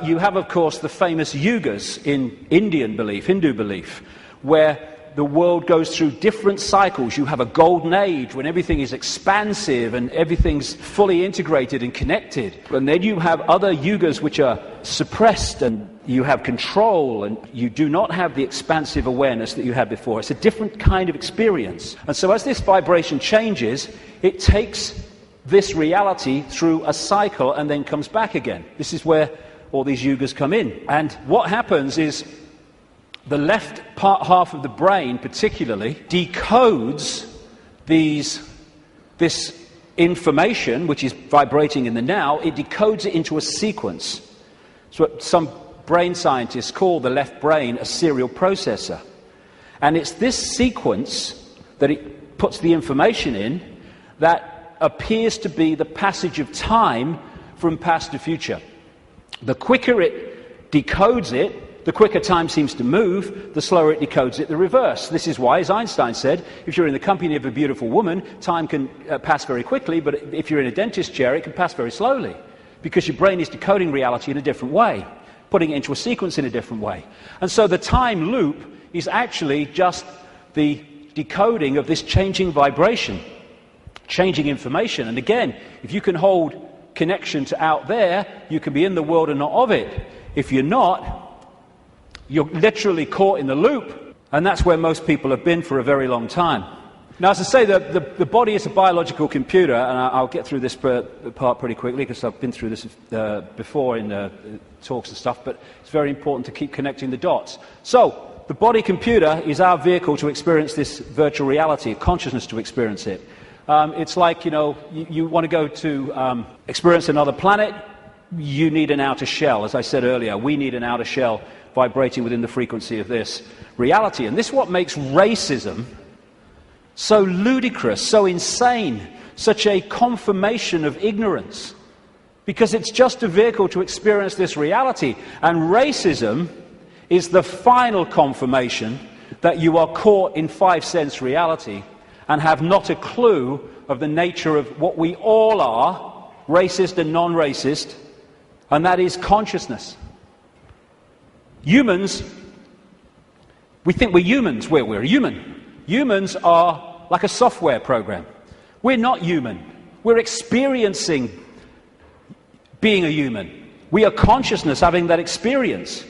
You have, of course, the famous yugas in Indian belief, Hindu belief, where the world goes through different cycles. You have a golden age when everything is expansive and everything's fully integrated and connected. And then you have other yugas which are suppressed, and you have control, and you do not have the expansive awareness that you had before. It's a different kind of experience. And so as this vibration changes, it takes this reality through a cycle and then comes back again. This is where all these yugas come in. And what happens is the left half of the brain particularly decodes this information, which is vibrating in the now. It decodes it into a sequence. It's what some brain scientists call the left brain a serial processor. And it's this sequence that it puts the information in that appears to be the passage of time from past to future. The quicker it decodes it, the quicker time seems to move, the slower it decodes it the reverse. This is why, as Einstein said, if you're in the company of a beautiful woman, time can pass very quickly, but if you're in a dentist chair, it can pass very slowly, because your brain is decoding reality in a different way, putting it into a sequence in a different way. And so the time loop is actually just the decoding of this changing vibration, changing information. And again, if you can hold connection to out there, you can be in the world and not of it. If you're not, you're literally caught in the loop, and that's where most people have been for a very long time. Now, as I say, the body is a biological computer, and I'll get through this part pretty quickly because I've been through this before in talks and stuff, but it's very important to keep connecting the dots. So, the body computer is our vehicle to experience this virtual reality, a consciousness to experience it. It's like, you want to go to experience another planet, you need an outer shell. As I said earlier, we need an outer shell vibrating within the frequency of this reality. And this is what makes racism so ludicrous, so insane, such a confirmation of ignorance. Because it's just a vehicle to experience this reality. And racism is the final confirmation that you are caught in five-sense reality and have not a clue of the nature of what we all are, racist and non-racist, and that is consciousness. Humans, we think we're humans. We're human. Humans are like a software program. We're not human. We're experiencing being a human. We are consciousness having that experience.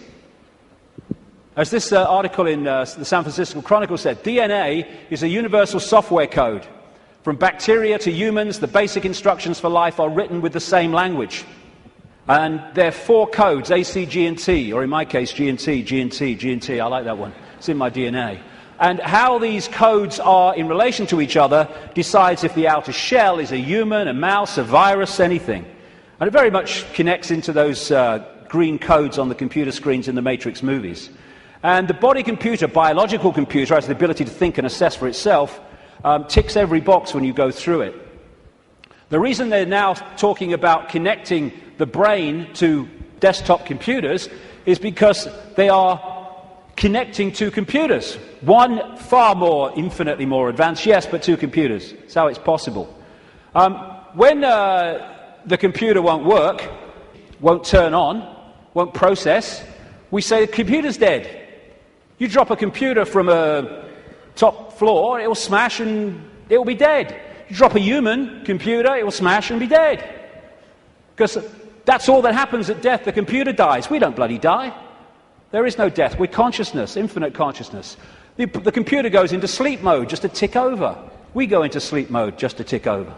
As this article in the San Francisco Chronicle said, DNA is a universal software code. From bacteria to humans, the basic instructions for life are written with the same language. And there are four codes, A, C, G, and T, or in my case, G and T, G and T, G and T. I like that one. It's in my DNA. And how these codes are in relation to each other decides if the outer shell is a human, a mouse, a virus, anything. And it very much connects into those green codes on the computer screens in the Matrix movies. And the body computer, biological computer, has the ability to think and assess for itself, ticks every box when you go through it. The reason they're now talking about connecting the brain to desktop computers is because they are connecting two computers. One far more, infinitely more advanced, yes, but two computers. That's how it's possible. When the computer won't work, won't turn on, won't process, we say the computer's dead. You drop a computer from a top floor, it will smash and it will be dead. You drop a human computer, it will smash and be dead. Because that's all that happens at death. The computer dies. We don't bloody die. There is no death. We're consciousness, infinite consciousness. The computer goes into sleep mode just to tick over. We go into sleep mode just to tick over.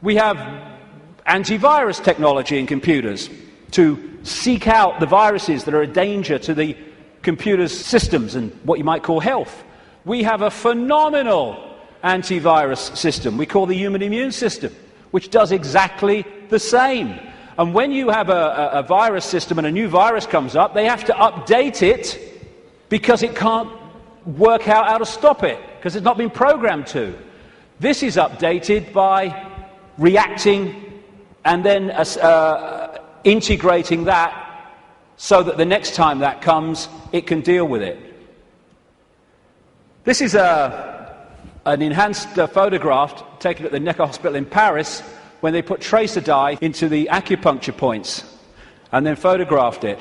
We have antivirus technology in computers to seek out the viruses that are a danger to the computer's systems and what you might call health. We have a phenomenal antivirus system we call the human immune system, which does exactly the same. And when you have a virus system and a new virus comes up, they have to update it because it can't work out how to stop it, because it's not been programmed to. This is updated by reacting and then integrating that so that the next time that comes, it can deal with it. This is an enhanced photograph taken at the Necker Hospital in Paris when they put tracer dye into the acupuncture points and then photographed it.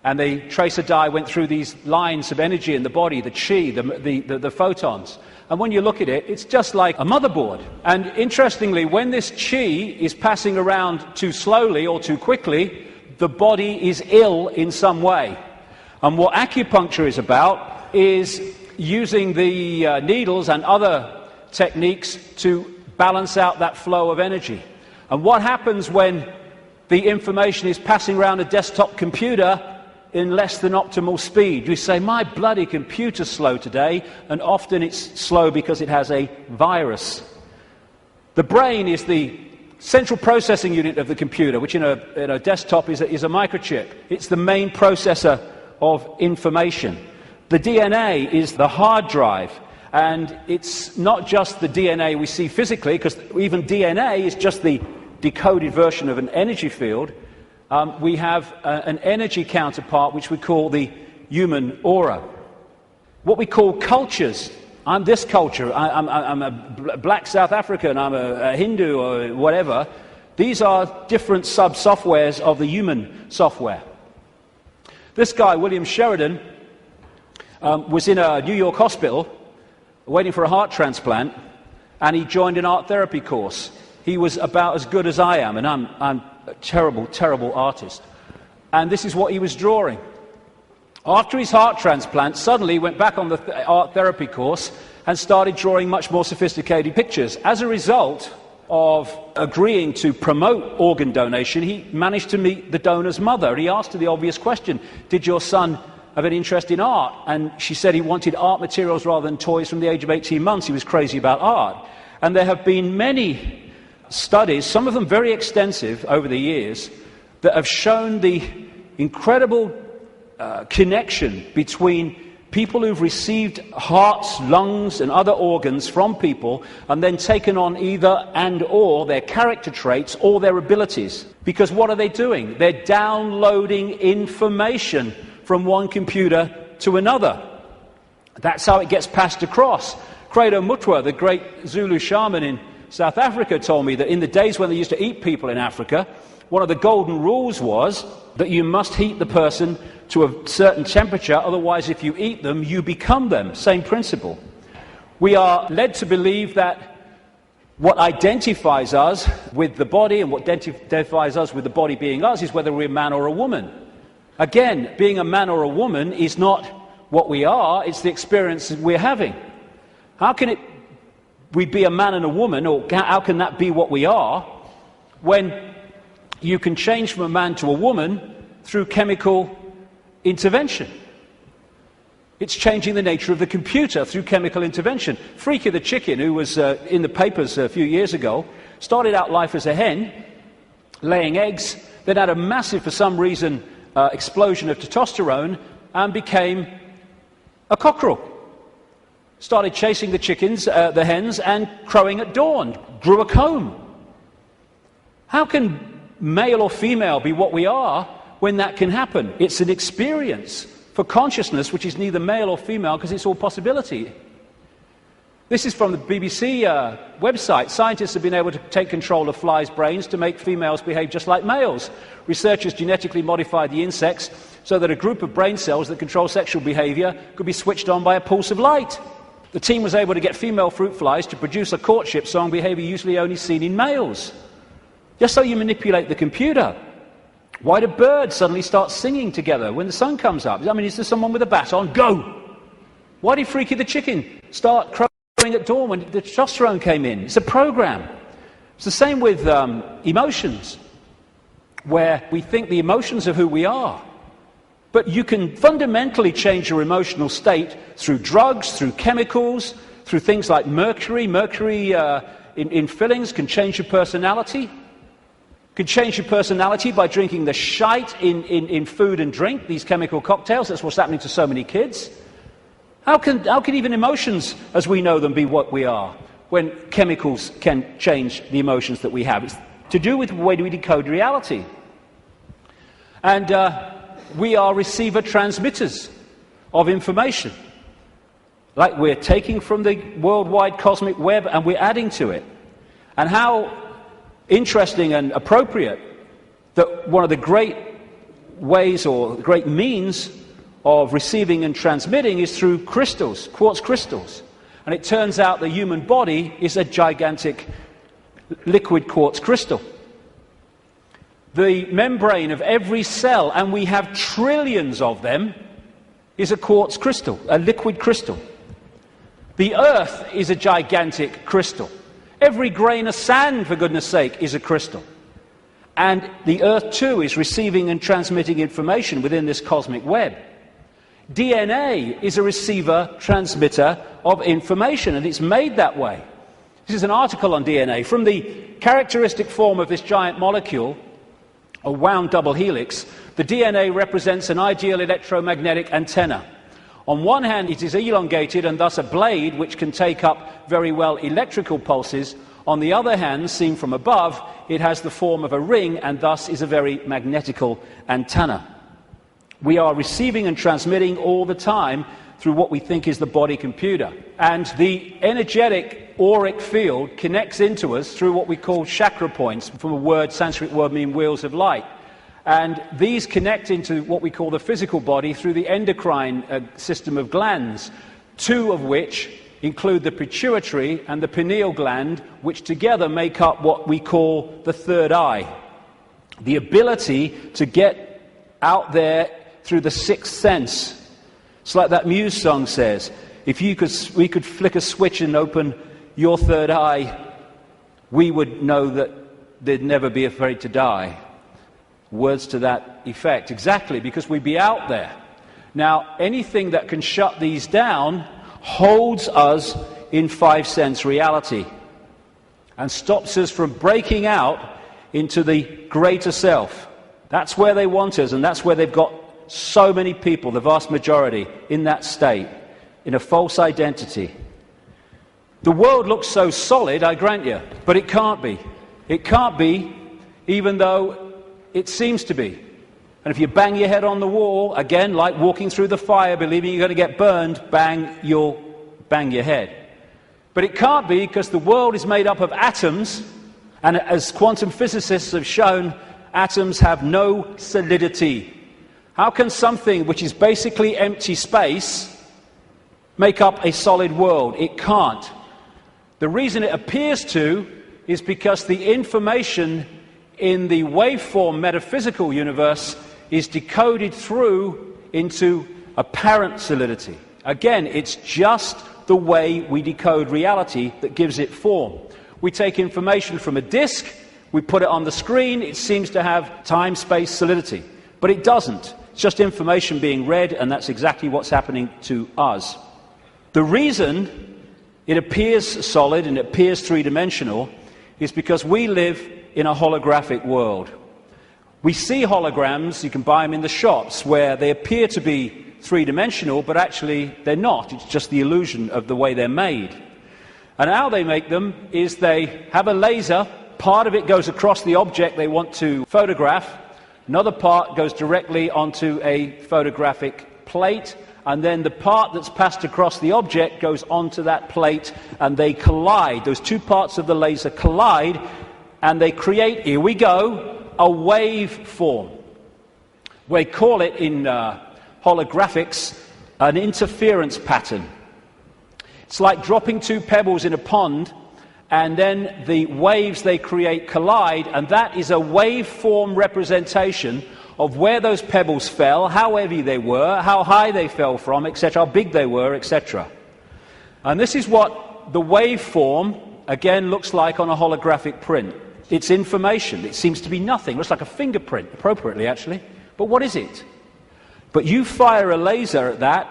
And the tracer dye went through these lines of energy in the body, the chi, the photons. And when you look at it, it's just like a motherboard. And interestingly, when this chi is passing around too slowly or too quickly, the body is ill in some way. And what acupuncture is about is using the needles and other techniques to balance out that flow of energy. And what happens when the information is passing around a desktop computer in less than optimal speed? You say, my bloody computer's slow today, and often it's slow because it has a virus. The brain is the central processing unit of the computer, which in a desktop is a microchip. It's the main processor of information. The DNA is the hard drive, and it's not just the DNA we see physically, because even DNA is just the decoded version of an energy field. We have an energy counterpart which we call the human aura. What we call cultures. I'm this culture, I'm a black South African, I'm a Hindu or whatever. These are different sub-softwares of the human software. This guy, William Sheridan, was in a New York hospital waiting for a heart transplant, and he joined an art therapy course. he was about as good as I am, and I'm a terrible, terrible artist. And this is what he was drawing. After his heart transplant, suddenly he went back on the art therapy course and started drawing much more sophisticated pictures. As a result of agreeing to promote organ donation, he managed to meet the donor's mother. He asked her the obvious question, did your son have an interest in art? And she said he wanted art materials rather than toys from the age of 18 months. He was crazy about art. And there have been many studies, some of them very extensive over the years, that have shown the incredible connection between people who've received hearts, lungs and other organs from people and then taken on either and or their character traits or their abilities. Because what are they doing? They're downloading information from one computer to another. That's how it gets passed across. Cradle Mutwa, the great Zulu shaman in South Africa, told me that in the days when they used to eat people in Africa, one of the golden rules was that you must heat the person to a certain temperature, otherwise if you eat them, you become them. Same principle. We are led to believe that what identifies us with the body and what identifies us with the body being us is whether we're a man or a woman. Again, being a man or a woman is not what we are, it's the experience we're having. How can we be a man and a woman, or how can that be what we are, when you can change from a man to a woman through chemical intervention? It's changing the nature of the computer through chemical intervention. Freaky the chicken, who was in the papers a few years ago, started out life as a hen, laying eggs, then had a massive, for some reason, explosion of testosterone, and became a cockerel. Started chasing the chickens, the hens, and crowing at dawn. Grew a comb. How can male or female be what we are when that can happen? It's an experience for consciousness which is neither male or female because it's all possibility. This is from the BBC website. Scientists have been able to take control of flies' brains to make females behave just like males. Researchers genetically modified the insects so that a group of brain cells that control sexual behavior could be switched on by a pulse of light. The team was able to get female fruit flies to produce a courtship song behavior usually only seen in males. Just so you manipulate the computer. Why do birds suddenly start singing together when the sun comes up? I mean, is there someone with a baton? Go! Why did Freaky the chicken start crowing at dawn when the testosterone came in? It's a program. It's the same with emotions, where we think the emotions of who we are. But you can fundamentally change your emotional state through drugs, through chemicals, through things like mercury. Mercury in fillings can change your personality. Can change your personality by drinking the shite in food and drink, these chemical cocktails. That's what's happening to so many kids. How can even emotions, as we know them, be what we are, when chemicals can change the emotions that we have? It's to do with the way we decode reality. And we are receiver-transmitters of information. Like we're taking from the worldwide cosmic web and we're adding to it. And how interesting and appropriate that one of the great ways or great means of receiving and transmitting is through crystals, quartz crystals. And it turns out the human body is a gigantic liquid quartz crystal. The membrane of every cell, and we have trillions of them, is a quartz crystal, a liquid crystal. The Earth is a gigantic crystal. Every grain of sand, for goodness sake, is a crystal. And the Earth, too, is receiving and transmitting information within this cosmic web. DNA is a receiver-transmitter of information, and it's made that way. This is an article on DNA. From the characteristic form of this giant molecule, a wound double helix, the DNA represents an ideal electromagnetic antenna. On one hand, it is elongated and thus a blade which can take up very well electrical pulses. On the other hand, seen from above, it has the form of a ring and thus is a very magnetical antenna. We are receiving and transmitting all the time through what we think is the body computer. And the energetic auric field connects into us through what we call chakra points, from a word, Sanskrit word meaning wheels of light. And these connect into what we call the physical body through the endocrine system of glands, two of which include the pituitary and the pineal gland, which together make up what we call the third eye. The ability to get out there through the sixth sense. It's like that Muse song says, if we could flick a switch and open your third eye, we would know that they'd never be afraid to die. Words to that effect. Exactly, because we'd be out there. Now, anything that can shut these down holds us in five-sense reality and stops us from breaking out into the greater self. That's where they want us, and that's where they've got so many people, the vast majority, in that state, in a false identity. The world looks so solid, I grant you, but it can't be. It can't be, even though it seems to be. And if you bang your head on the wall, again, like walking through the fire, believing you're going to get burned, you'll bang your head. But it can't be, because the world is made up of atoms, and as quantum physicists have shown, atoms have no solidity. How can something which is basically empty space make up a solid world? It can't. The reason it appears to is because the information in the waveform metaphysical universe is decoded through into apparent solidity. Again, it's just the way we decode reality that gives it form. We take information from a disk, we put it on the screen, it seems to have time-space solidity. But it doesn't. It's just information being read, and that's exactly what's happening to us. The reason it appears solid and it appears three-dimensional is because we live in a holographic world. We see holograms, you can buy them in the shops, where they appear to be three-dimensional, but actually they're not. It's just the illusion of the way they're made. And how they make them is they have a laser, part of it goes across the object they want to photograph, another part goes directly onto a photographic plate, and then the part that's passed across the object goes onto that plate, and they collide. Those two parts of the laser collide, and they create, here we go, a wave form. We call it in holographics an interference pattern. It's like dropping two pebbles in a pond, and then the waves they create collide, and that is a waveform representation of where those pebbles fell, how heavy they were, how high they fell from, etc., how big they were, etc. And this is what the waveform, again, looks like on a holographic print. It's information. It seems to be nothing. It looks like a fingerprint, appropriately, actually. But what is it? But you fire a laser at that,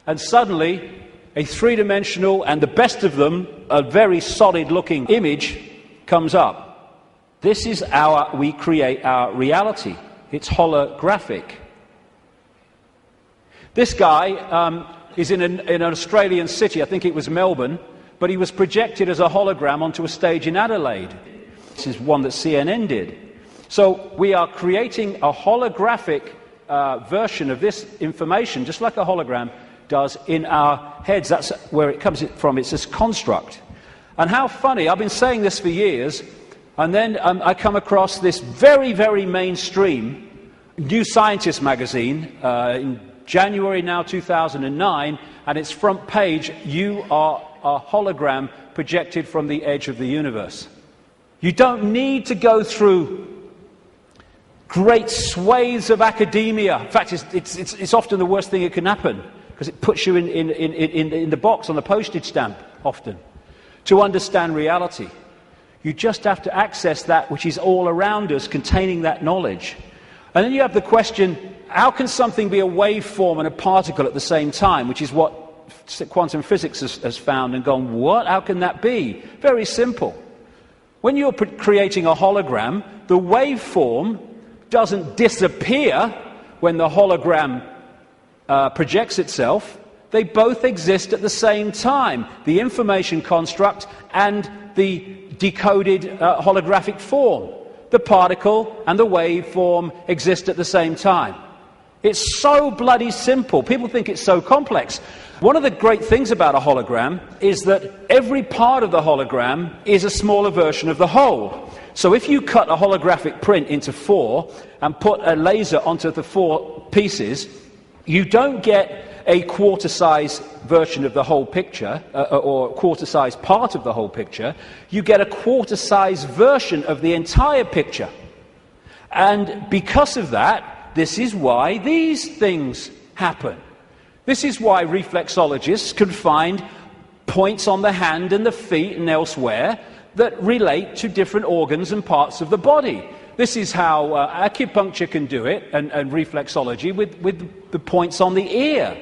and suddenly a three-dimensional, and the best of them, a very solid-looking image comes up. This is how we create our reality. It's holographic. This guy is in an Australian city, I think it was Melbourne, but he was projected as a hologram onto a stage in Adelaide. This is one that CNN did. So we are creating a holographic version of this information, just like a hologram does, in our heads. That's where it comes from. It's this construct. And how funny, I've been saying this for years, and then I come across this very, very mainstream New Scientist magazine in January now 2009, and its front page, you are a hologram projected from the edge of the universe. You don't need to go through great swathes of academia. In fact, it's often the worst thing that can happen, because it puts you in the box on the postage stamp, often, to understand reality. You just have to access that which is all around us, containing that knowledge. And then you have the question, how can something be a waveform and a particle at the same time, which is what quantum physics has found and gone, what? How can that be? Very simple. When you're creating a hologram, the waveform doesn't disappear when the hologram projects itself. They both exist at the same time, the information construct and the decoded holographic form. The particle and the waveform exist at the same time. It's so bloody simple. People think it's so complex. One of the great things about a hologram is that every part of the hologram is a smaller version of the whole. So if you cut a holographic print into four and put a laser onto the four pieces, you don't get a quarter-size version of the whole picture, or a quarter-size part of the whole picture. You get a quarter-size version of the entire picture. And because of that, this is why these things happen. This is why reflexologists can find points on the hand and the feet and elsewhere that relate to different organs and parts of the body. This is how acupuncture can do it, and reflexology with the points on the ear.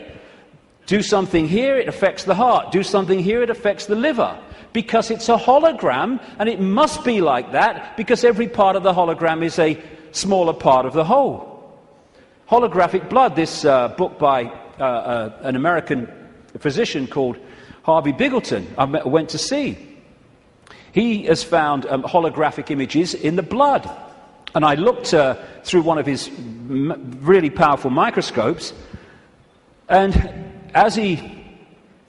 Do something here, it affects the heart. Do something here, it affects the liver. Because it's a hologram, and it must be like that, because every part of the hologram is a smaller part of the whole. Holographic blood, this book by an American physician called Harvey Biggleton, I went to see. He has found holographic images in the blood. And I looked through one of his really powerful microscopes, and as he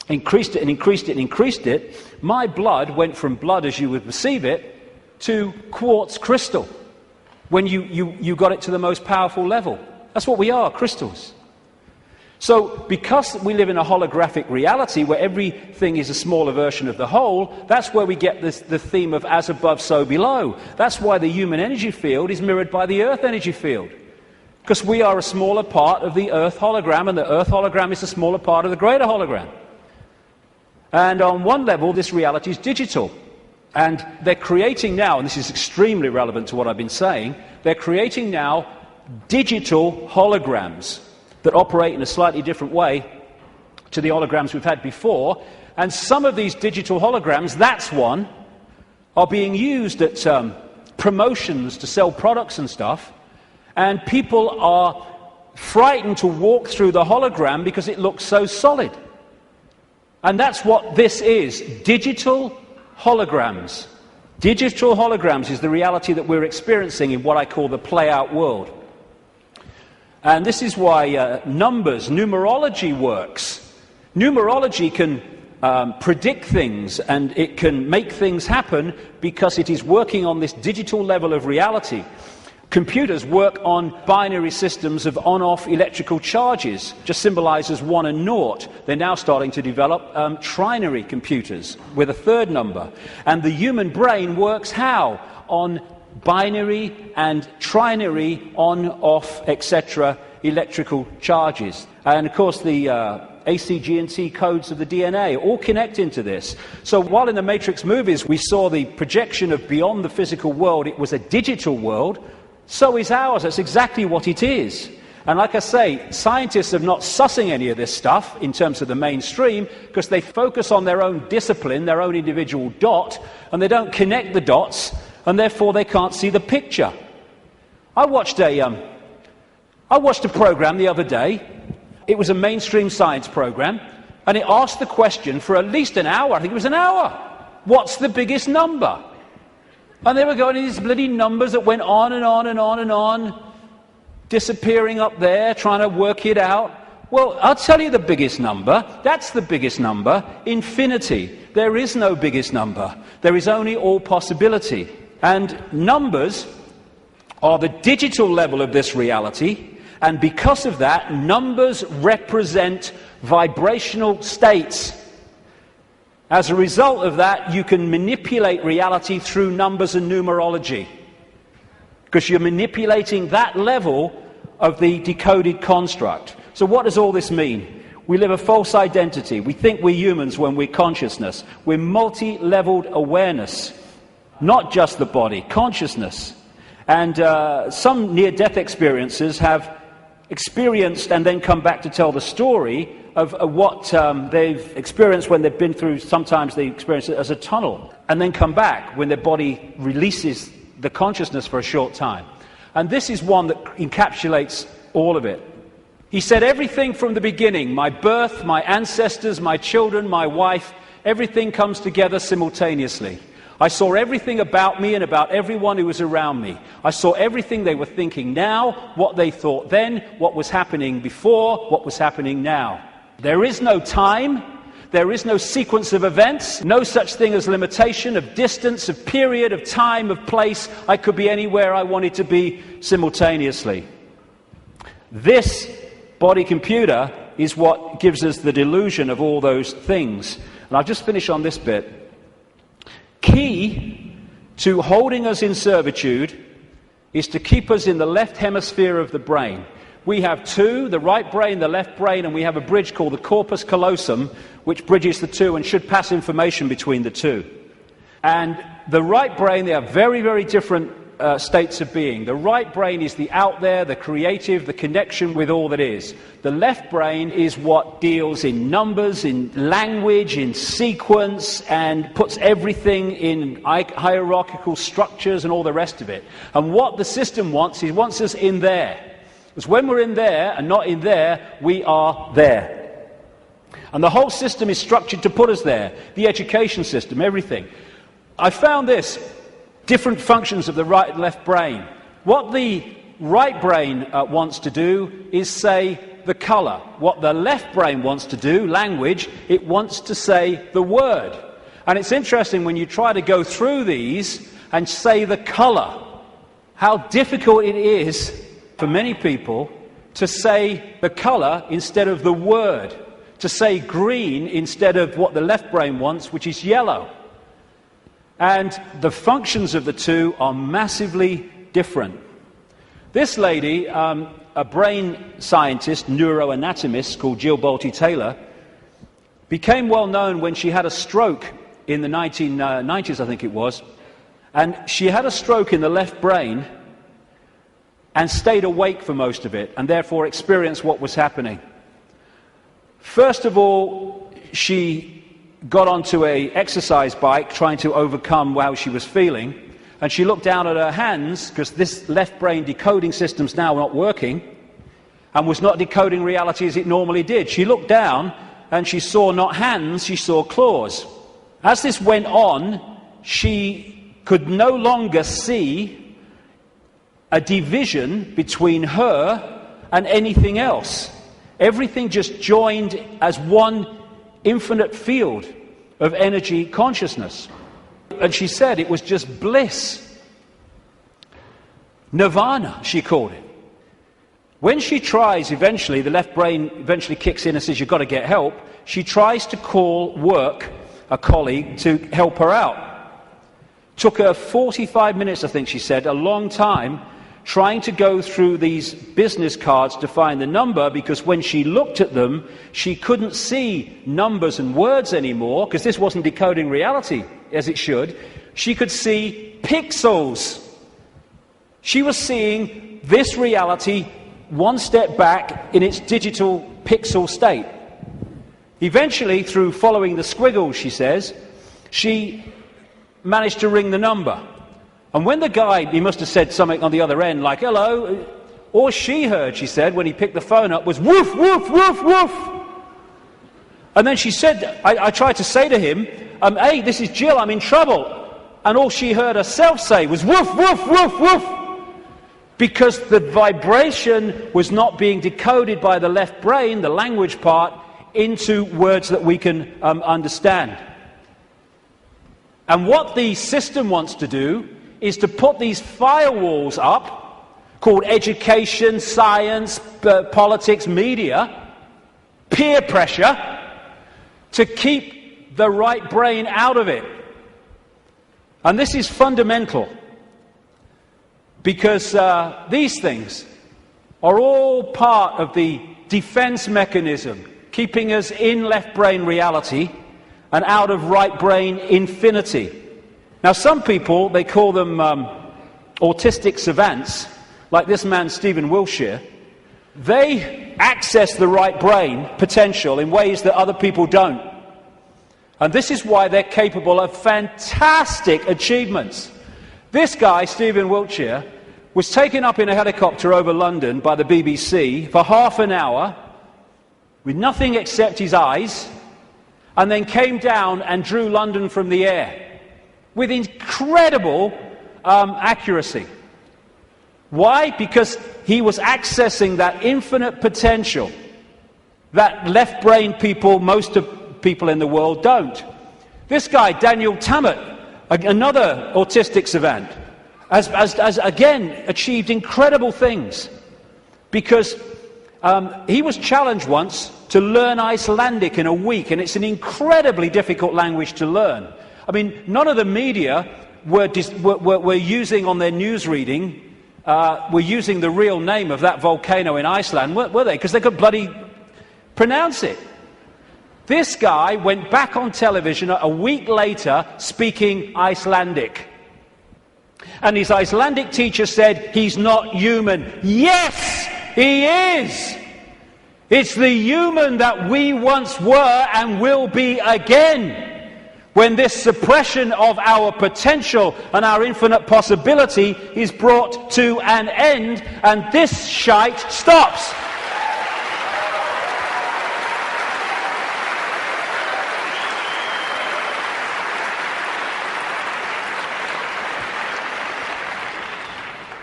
increased it and increased it and increased it, my blood went from blood as you would perceive it to quartz crystal when you got it to the most powerful level. That's what we are, crystals. So because we live in a holographic reality where everything is a smaller version of the whole, that's where we get the theme of as above, so below. That's why the human energy field is mirrored by the Earth energy field. Because we are a smaller part of the Earth hologram, and the Earth hologram is a smaller part of the greater hologram. And on one level, this reality is digital. And they're creating now, and this is extremely relevant to what I've been saying, they're creating now digital holograms that operate in a slightly different way to the holograms we've had before. And some of these digital holograms, that's one, are being used at promotions to sell products and stuff. And people are frightened to walk through the hologram because it looks so solid. And that's what this is, digital holograms. Digital holograms is the reality that we're experiencing in what I call the play-out world. And this is why numerology works. Numerology can predict things, and it can make things happen because it is working on this digital level of reality. Computers work on binary systems of on-off electrical charges, just symbolized as 1 and 0. They're now starting to develop trinary computers with a third number. And the human brain works how? On binary and trinary on-off, etc. electrical charges. And of course the A, C, G and T codes of the DNA all connect into this. So while in the Matrix movies we saw the projection of beyond the physical world, it was a digital world, so is ours. That's exactly what it is. And like I say, scientists are not sussing any of this stuff in terms of the mainstream because they focus on their own discipline, their own individual dot, and they don't connect the dots, and therefore they can't see the picture. I watched a program the other day. It was a mainstream science program, and it asked the question for at least an hour. I think it was an hour. What's the biggest number? And they were going in these bloody numbers that went on and on and on and on, disappearing up there, trying to work it out. Well, I'll tell you the biggest number. That's the biggest number. Infinity. There is no biggest number. There is only all possibility. And numbers are the digital level of this reality. And because of that, numbers represent vibrational states. As a result of that, you can manipulate reality through numbers and numerology. Because you're manipulating that level of the decoded construct. So what does all this mean? We live a false identity. We think we're humans when we're consciousness. We're multi-leveled awareness. Not just the body, consciousness. And some near-death experiences have experienced and then come back to tell the story of what they've experienced when they've been through, sometimes they experience it as a tunnel, and then come back when their body releases the consciousness for a short time. And this is one that encapsulates all of it. He said everything from the beginning, my birth, my ancestors, my children, my wife, everything comes together simultaneously. I saw everything about me and about everyone who was around me. I saw everything they were thinking now, what they thought then, what was happening before, what was happening now. There is no time, there is no sequence of events, no such thing as limitation of distance, of period, of time, of place. I could be anywhere I wanted to be simultaneously. This body computer is what gives us the delusion of all those things. And I'll just finish on this bit. Key to holding us in servitude is to keep us in the left hemisphere of the brain. We have two, the right brain, the left brain, and we have a bridge called the corpus callosum, which bridges the two and should pass information between the two. And the right brain, they are very, very different states of being. The right brain is the out there, the creative, the connection with all that is. The left brain is what deals in numbers, in language, in sequence, and puts everything in hierarchical structures and all the rest of it. And what the system wants, it wants us in there. Because when we're in there and not in there, we are there. And the whole system is structured to put us there. The education system, everything. I found this. Different functions of the right and left brain. What the right brain wants to do is say the colour. What the left brain wants to do, language, it wants to say the word. And it's interesting when you try to go through these and say the colour, how difficult it is for many people to say the colour instead of the word, to say green instead of what the left brain wants, which is yellow. And the functions of the two are massively different. This lady, a brain scientist, neuroanatomist called Jill Bolte Taylor, became well known when she had a stroke in the 1990s, I think it was. And she had a stroke in the left brain and stayed awake for most of it, and therefore experienced what was happening. First of all, she got onto an exercise bike trying to overcome how she was feeling, and she looked down at her hands, because this left brain decoding system's now not working, and was not decoding reality as it normally did. She looked down, and she saw not hands, she saw claws. As this went on, she could no longer see a division between her and anything else. Everything just joined as one infinite field of energy consciousness. And she said it was just bliss. Nirvana, she called it. When she tries eventually, the left brain eventually kicks in and says, you've got to get help. She tries to call work, a colleague, to help her out. Took her 45 minutes, I think she said, a long time, trying to go through these business cards to find the number, because when she looked at them, she couldn't see numbers and words anymore, because this wasn't decoding reality as it should. She could see pixels. She was seeing this reality one step back in its digital pixel state. Eventually, through following the squiggles, she says, she managed to ring the number. And when the guy, he must have said something on the other end, like, hello, all she heard, she said, when he picked the phone up, was woof, woof, woof, woof. And then she said, I tried to say to him, hey, this is Jill, I'm in trouble. And all she heard herself say was woof, woof, woof, woof. Because the vibration was not being decoded by the left brain, the language part, into words that we can understand. And what the system wants to do is to put these firewalls up, called education, science, politics, media, peer pressure, to keep the right brain out of it. And this is fundamental, because these things are all part of the defense mechanism, keeping us in left brain reality and out of right brain infinity. Now, some people, they call them autistic savants, like this man, Stephen Wiltshire. They access the right brain potential in ways that other people don't. And this is why they're capable of fantastic achievements. This guy, Stephen Wiltshire, was taken up in a helicopter over London by the BBC for half an hour with nothing except his eyes, and then came down and drew London from the air with incredible accuracy. Why? Because he was accessing that infinite potential that left brain people, most of people in the world, don't. This guy, Daniel Tammet, another autistic savant, has again achieved incredible things, because He was challenged once to learn Icelandic in a week, and it's an incredibly difficult language to learn. I mean, none of the media were using on their news reading, were using the real name of that volcano in Iceland, were they? Because they could bloody pronounce it. This guy went back on television a week later speaking Icelandic. And his Icelandic teacher said, he's not human. Yes, he is! It's the human that we once were and will be again. When this suppression of our potential and our infinite possibility is brought to an end, and this shite stops.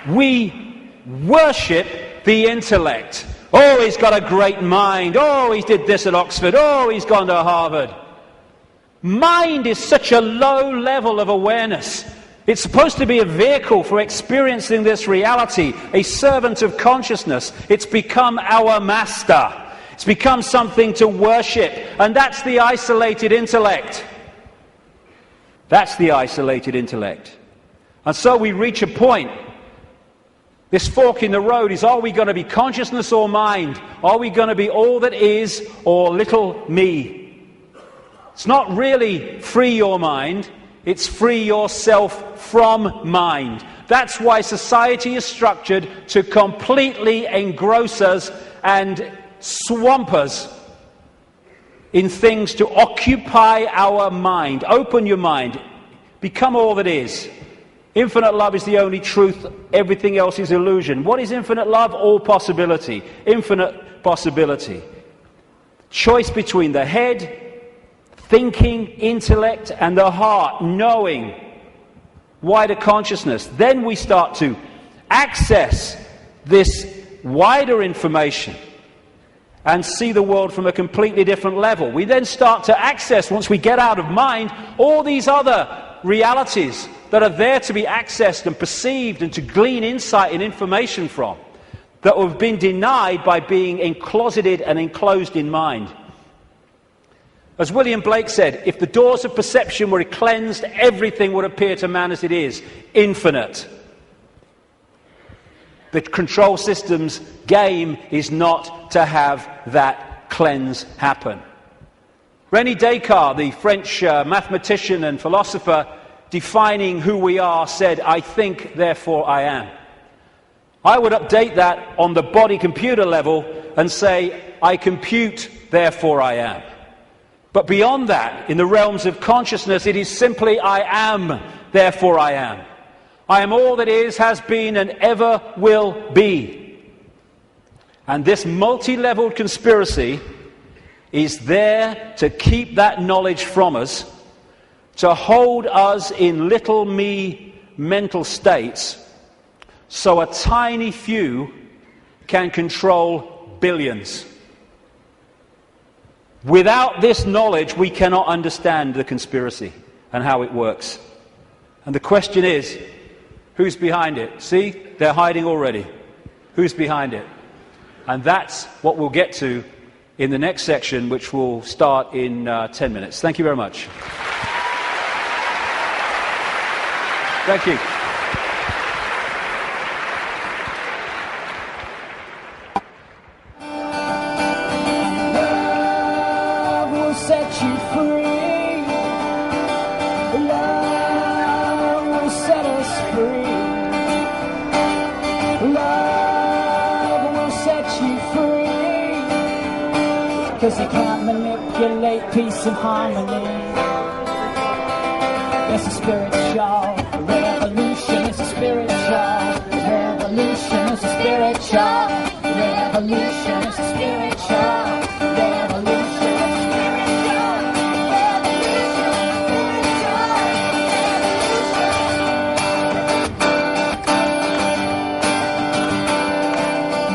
We worship the intellect. Oh, he's got a great mind. Oh, he did this at Oxford. Oh, he's gone to Harvard. Mind is such a low level of awareness. It's supposed to be a vehicle for experiencing this reality, a servant of consciousness. It's become our master. It's become something to worship. And that's the isolated intellect. That's the isolated intellect. And so we reach a point. This fork in the road is, are we going to be consciousness or mind? Are we going to be all that is or little me? It's not really free your mind, it's free yourself from mind. That's why society is structured to completely engross us and swamp us in things to occupy our mind. Open your mind, become all that is. Infinite love is the only truth, everything else is illusion. What is infinite love? All possibility, infinite possibility. Choice between the head, thinking, intellect, and the heart, knowing, wider consciousness. Then we start to access this wider information and see the world from a completely different level. We then start to access, once we get out of mind, all these other realities that are there to be accessed and perceived and to glean insight and information from, that have been denied by being encloseted and enclosed in mind. As William Blake said, if the doors of perception were cleansed, everything would appear to man as it is, infinite. The control system's game is not to have that cleanse happen. René Descartes, the French mathematician and philosopher, defining who we are, said, I think, therefore I am. I would update that on the body computer level and say, I compute, therefore I am. But beyond that, in the realms of consciousness, it is simply I am, therefore I am. I am all that is, has been, and ever will be. And this multi-leveled conspiracy is there to keep that knowledge from us, to hold us in little me mental states, so a tiny few can control billions. Without this knowledge, we cannot understand the conspiracy and how it works. And the question is, who's behind it? See, they're hiding already. Who's behind it? And that's what we'll get to in the next section, which will start in 10 minutes. Thank you very much. Thank you. Love will set you free. Love will set us free. Love will set you free. 'Cause you can't manipulate peace and harmony. It's a spiritual revolution. It's a spiritual revolution. It's a spiritual revolution. It's a spiritual revolution.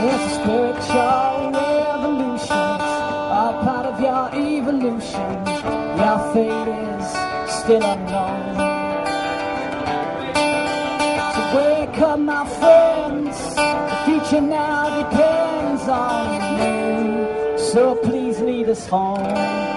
It's a spiritual revolution. All part of your evolution. Your fate is still unknown. So wake up, my friends. The future now depends on you. so please lead us home.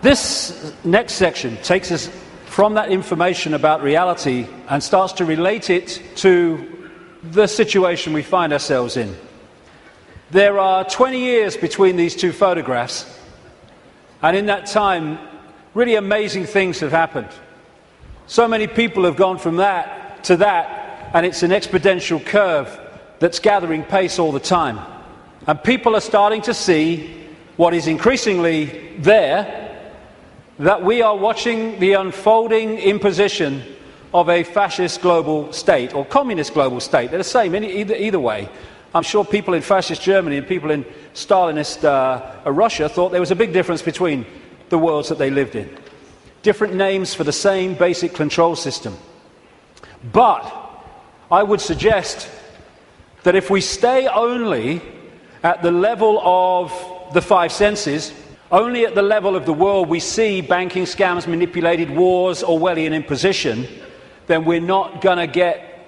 This next section takes us from that information about reality and starts to relate it to the situation we find ourselves in. There are 20 years between these two photographs, and in that time, really amazing things have happened. So many people have gone from that to that, and it's an exponential curve that's gathering pace all the time. And people are starting to see what is increasingly there, that we are watching the unfolding imposition of a fascist global state, or communist global state. They're the same either way. I'm sure people in fascist Germany and people in Stalinist Russia thought there was a big difference between the worlds that they lived in. Different names for the same basic control system. But I would suggest that if we stay only at the level of the five senses, only at the level of the world we see banking scams, manipulated wars, Orwellian imposition, then we're not going to get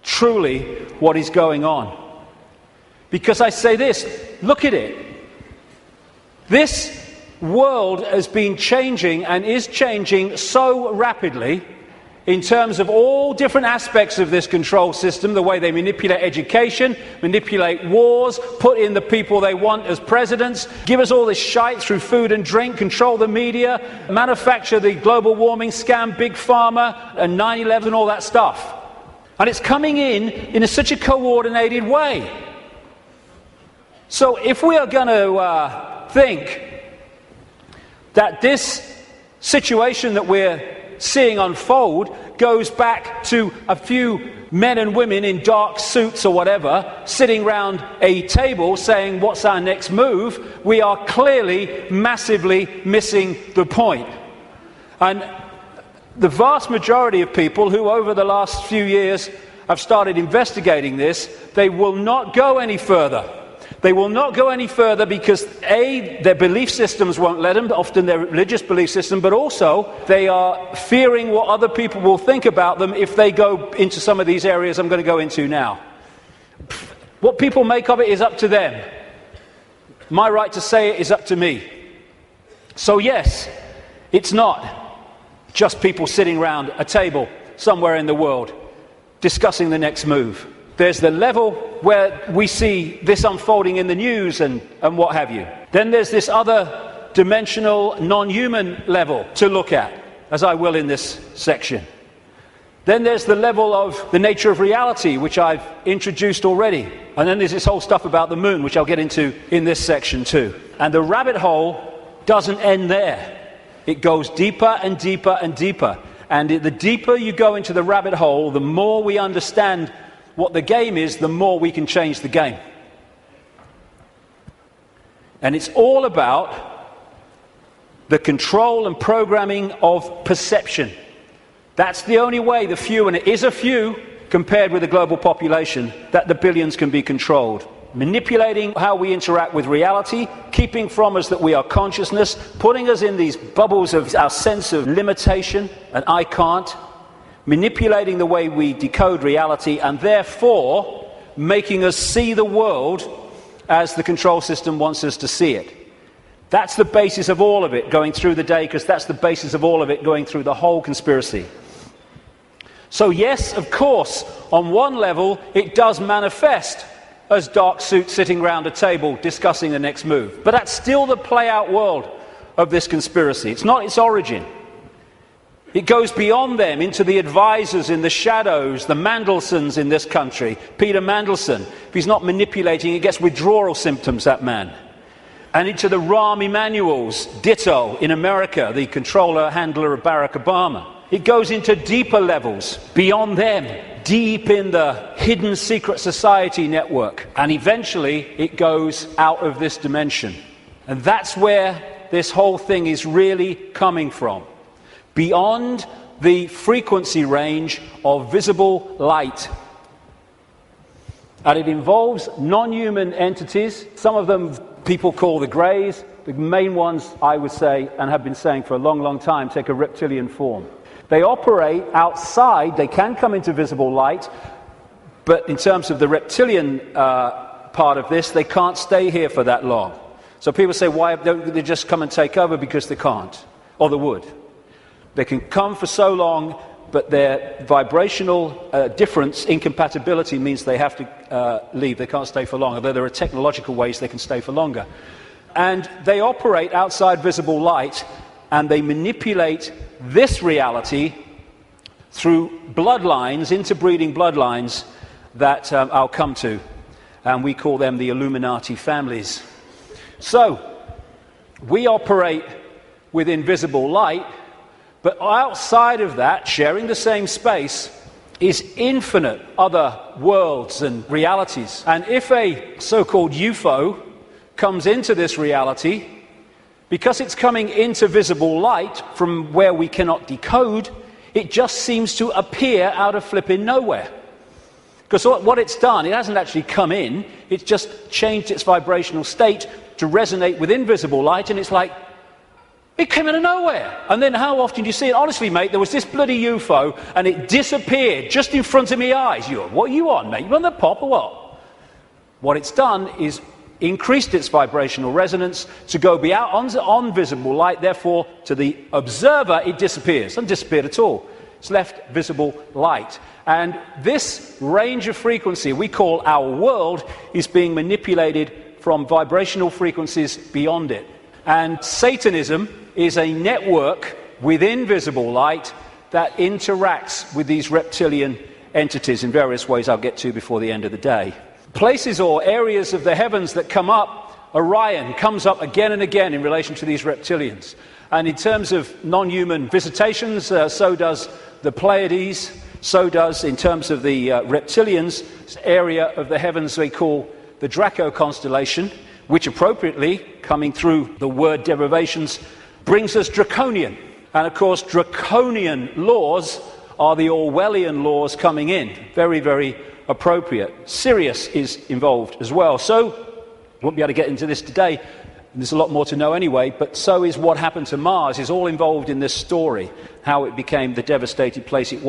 truly what is going on. Because I say this, look at it. This world has been changing and is changing so rapidly in terms of all different aspects of this control system, the way they manipulate education, manipulate wars, put in the people they want as presidents, give us all this shite through food and drink, control the media, manufacture the global warming scam, big pharma, and 9/11 and all that stuff. And it's coming in such a coordinated way. So if we are going to think that this situation that we're seeing unfold goes back to a few men and women in dark suits or whatever sitting round a table saying what's our next move, we are clearly massively missing the point. And the vast majority of people who over the last few years have started investigating this, they will not go any further. They will not go any further because A, their belief systems won't let them, often their religious belief system, but also they are fearing what other people will think about them if they go into some of these areas I'm going to go into now. What people make of it is up to them. My right to say it is up to me. So yes, it's not just people sitting around a table somewhere in the world discussing the next move. There's the level where we see this unfolding in the news and what have you. Then there's this other dimensional, non-human level to look at, as I will in this section. Then there's the level of the nature of reality, which I've introduced already. And then there's this whole stuff about the moon, which I'll get into in this section too. And the rabbit hole doesn't end there. It goes deeper and deeper and deeper. And the deeper you go into the rabbit hole, the more we understand what the game is, the more we can change the game. And it's all about the control and programming of perception. That's the only way the few, and it is a few compared with the global population, that the billions can be controlled. Manipulating how we interact with reality, keeping from us that we are consciousness, putting us in these bubbles of our sense of limitation and I can't, manipulating the way we decode reality, and therefore making us see the world as the control system wants us to see it. That's the basis of all of it going through the day, because that's the basis of all of it going through the whole conspiracy. So yes, of course, on one level it does manifest as dark suits sitting around a table discussing the next move. But that's still the play-out world of this conspiracy. It's not its origin. It goes beyond them into the advisors in the shadows, the Mandelsons in this country. Peter Mandelson, if he's not manipulating, he gets withdrawal symptoms, that man. And into the Rahm Emanuels, ditto, in America, the controller, handler of Barack Obama. It goes into deeper levels, beyond them, deep in the hidden secret society network. And eventually, it goes out of this dimension. And that's where this whole thing is really coming from. Beyond the frequency range of visible light. And it involves non-human entities. Some of them people call the greys. The main ones, I would say, and have been saying for a long, long time, take a reptilian form. They operate outside. They can come into visible light. But in terms of the reptilian part of this, they can't stay here for that long. So people say, why don't they just come and take over? Because they can't. Or they would. They can come for so long, but their vibrational difference, incompatibility, means they have to leave. They can't stay for long, although there are technological ways they can stay for longer. And they operate outside visible light, and they manipulate this reality through bloodlines, interbreeding bloodlines, that I'll come to. And we call them the Illuminati families. So, we operate with invisible light, but outside of that, sharing the same space, is infinite other worlds and realities. And if a so-called UFO comes into this reality, because it's coming into visible light from where we cannot decode, it just seems to appear out of flipping nowhere. Because what it's done, it hasn't actually come in, it's just changed its vibrational state to resonate with invisible light, and it's like, it came out of nowhere. And then how often do you see it? Honestly, mate, there was this bloody UFO, and it disappeared just in front of my eyes. What are you on, mate? You on the pop or what? What it's done is increased its vibrational resonance to go beyond on visible light. Therefore, to the observer, it disappears. It hasn't disappeared at all. It's left visible light. And this range of frequency we call our world is being manipulated from vibrational frequencies beyond it. And Satanism is a network within visible light that interacts with these reptilian entities in various ways I'll get to before the end of the day. Places or areas of the heavens that come up, Orion comes up again and again in relation to these reptilians. And in terms of non-human visitations, so does the Pleiades, so does, in terms of the reptilians, area of the heavens they call the Draco constellation, which appropriately, coming through the word derivations, brings us draconian. And of course, draconian laws are the Orwellian laws coming in. Very, very appropriate. Sirius is involved as well. So, I won't be able to get into this today. There's a lot more to know anyway, but so is what happened to Mars, is all involved in this story, how it became the devastated place it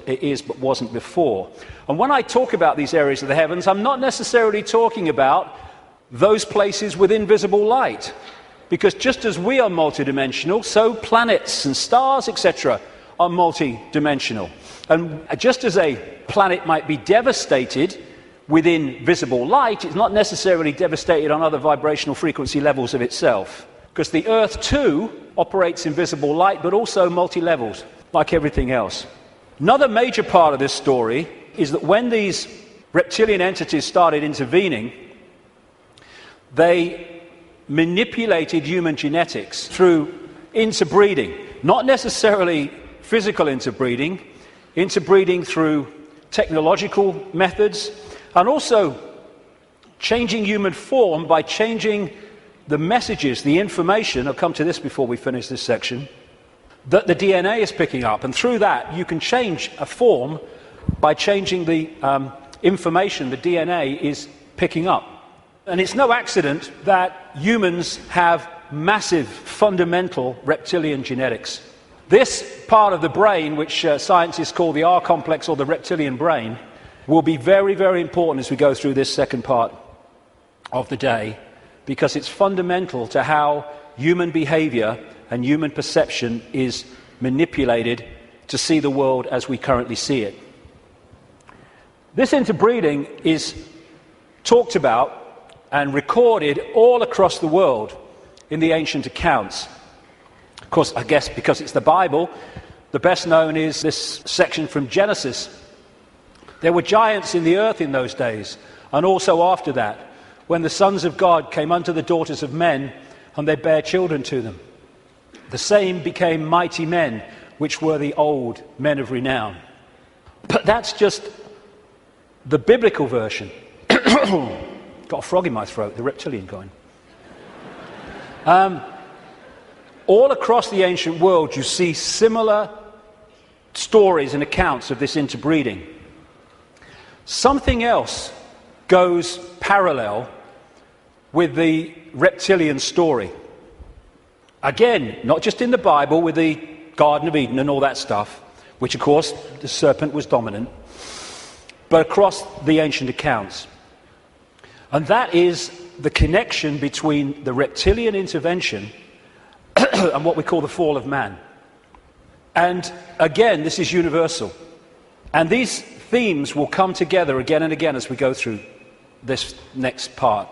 is but wasn't before. And when I talk about these areas of the heavens, I'm not necessarily talking about those places with invisible light. Because just as we are multidimensional, so planets and stars, etc., are multidimensional. And just as a planet might be devastated within visible light, it's not necessarily devastated on other vibrational frequency levels of itself. Because the Earth, too, operates in visible light, but also multi-levels, like everything else. Another major part of this story is that when these reptilian entities started intervening, they manipulated human genetics through interbreeding. Not necessarily physical interbreeding, interbreeding through technological methods, and also changing human form by changing the messages, the information, I'll come to this before we finish this section, that the DNA is picking up. And through that, you can change a form by changing the information the DNA is picking up. And it's no accident that humans have massive, fundamental reptilian genetics. This part of the brain, which scientists call the R complex or the reptilian brain, will be very, very important as we go through this second part of the day, because it's fundamental to how human behavior and human perception is manipulated to see the world as we currently see it. This interbreeding is talked about and recorded all across the world in the ancient accounts. Of course, I guess because it's the Bible, the best known is this section from Genesis. There were giants in the earth in those days, and also after that, when the sons of God came unto the daughters of men, and they bare children to them. The same became mighty men, which were the old men of renown. But that's just the biblical version. Got a frog in my throat, the reptilian going. All across the ancient world, you see similar stories and accounts of this interbreeding. Something else goes parallel with the reptilian story. Again, not just in the Bible with the Garden of Eden and all that stuff, which of course the serpent was dominant, but across the ancient accounts. And that is the connection between the reptilian intervention and what we call the fall of man. And again, this is universal. And these themes will come together again and again as we go through this next part.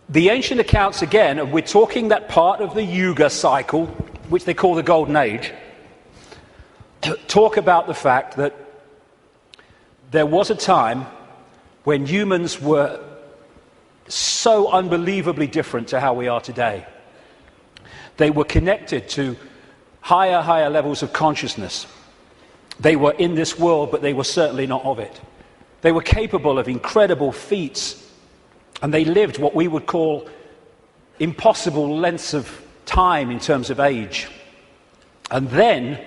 The ancient accounts, again, and we're talking that part of the Yuga cycle, which they call the Golden Age, talk about the fact that there was a time when humans were so unbelievably different to how we are today. They were connected to higher levels of consciousness. They were in this world, but they were certainly not of it. They were capable of incredible feats, and they lived what we would call impossible lengths of time in terms of age. And then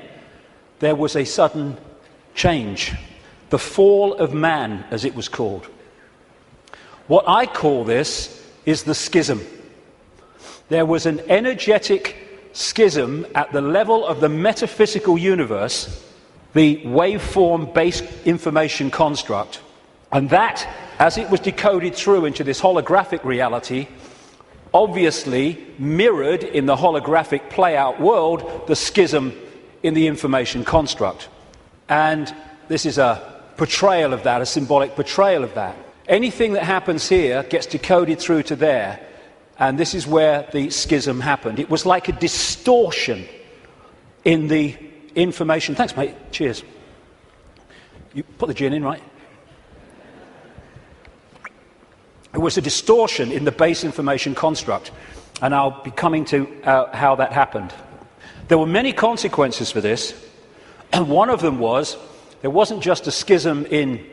there was a sudden change, the fall of man, as it was called. What I call this is the schism. There was an energetic schism at the level of the metaphysical universe, the waveform-based information construct, and that, as it was decoded through into this holographic reality, obviously mirrored in the holographic play-out world the schism in the information construct. And this is a portrayal of that, a symbolic portrayal of that. Anything that happens here gets decoded through to there, and this is where the schism happened. It was like a distortion in the information. Thanks, mate. Cheers. You put the gin in, right? It was a distortion in the base information construct, and I'll be coming to how that happened. There were many consequences for this, and one of them was there wasn't just a schism in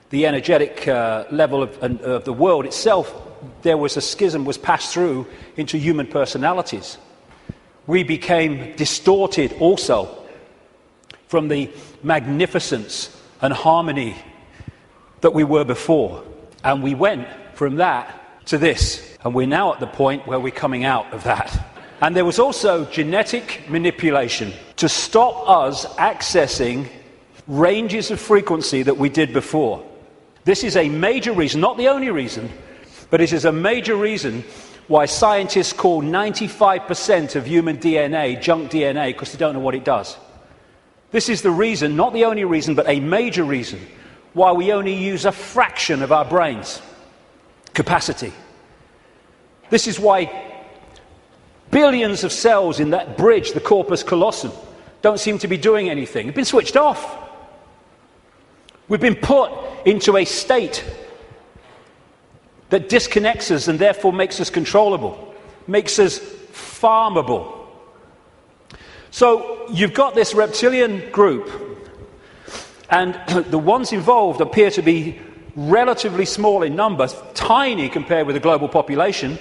the energetic level of the world itself. There was a schism was passed through into human personalities. We became distorted also from the magnificence and harmony that we were before. And we went from that to this. And we're now at the point where we're coming out of that. And there was also genetic manipulation to stop us accessing ranges of frequency that we did before. This is a major reason, not the only reason, but it is a major reason why scientists call 95% of human DNA junk DNA, because they don't know what it does. This is the reason, not the only reason, but a major reason why we only use a fraction of our brain's capacity. This is why billions of cells in that bridge, the corpus callosum, don't seem to be doing anything. They've been switched off. We've been put into a state that disconnects us and therefore makes us controllable, makes us farmable. So you've got this reptilian group, and the ones involved appear to be relatively small in number, tiny compared with the global population,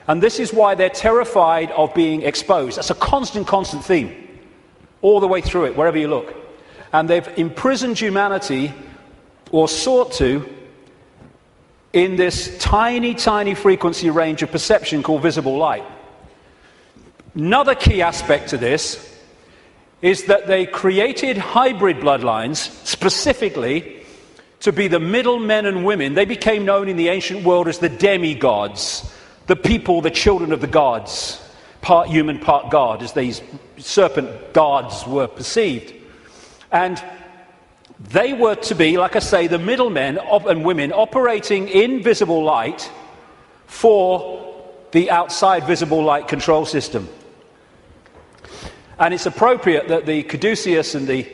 and this is why they're terrified of being exposed. That's a constant theme, all the way through it, wherever you look. And they've imprisoned humanity, or sought to, in this tiny frequency range of perception called visible light. Another key aspect to this is that they created hybrid bloodlines specifically to be the middle men and women. They became known in the ancient world as the demigods, the people, the children of the gods, part human, part god, as these serpent gods were perceived. And They were to be, like I say, the middlemen and women operating in visible light for the outside visible light control system. And it's appropriate that the caduceus, and the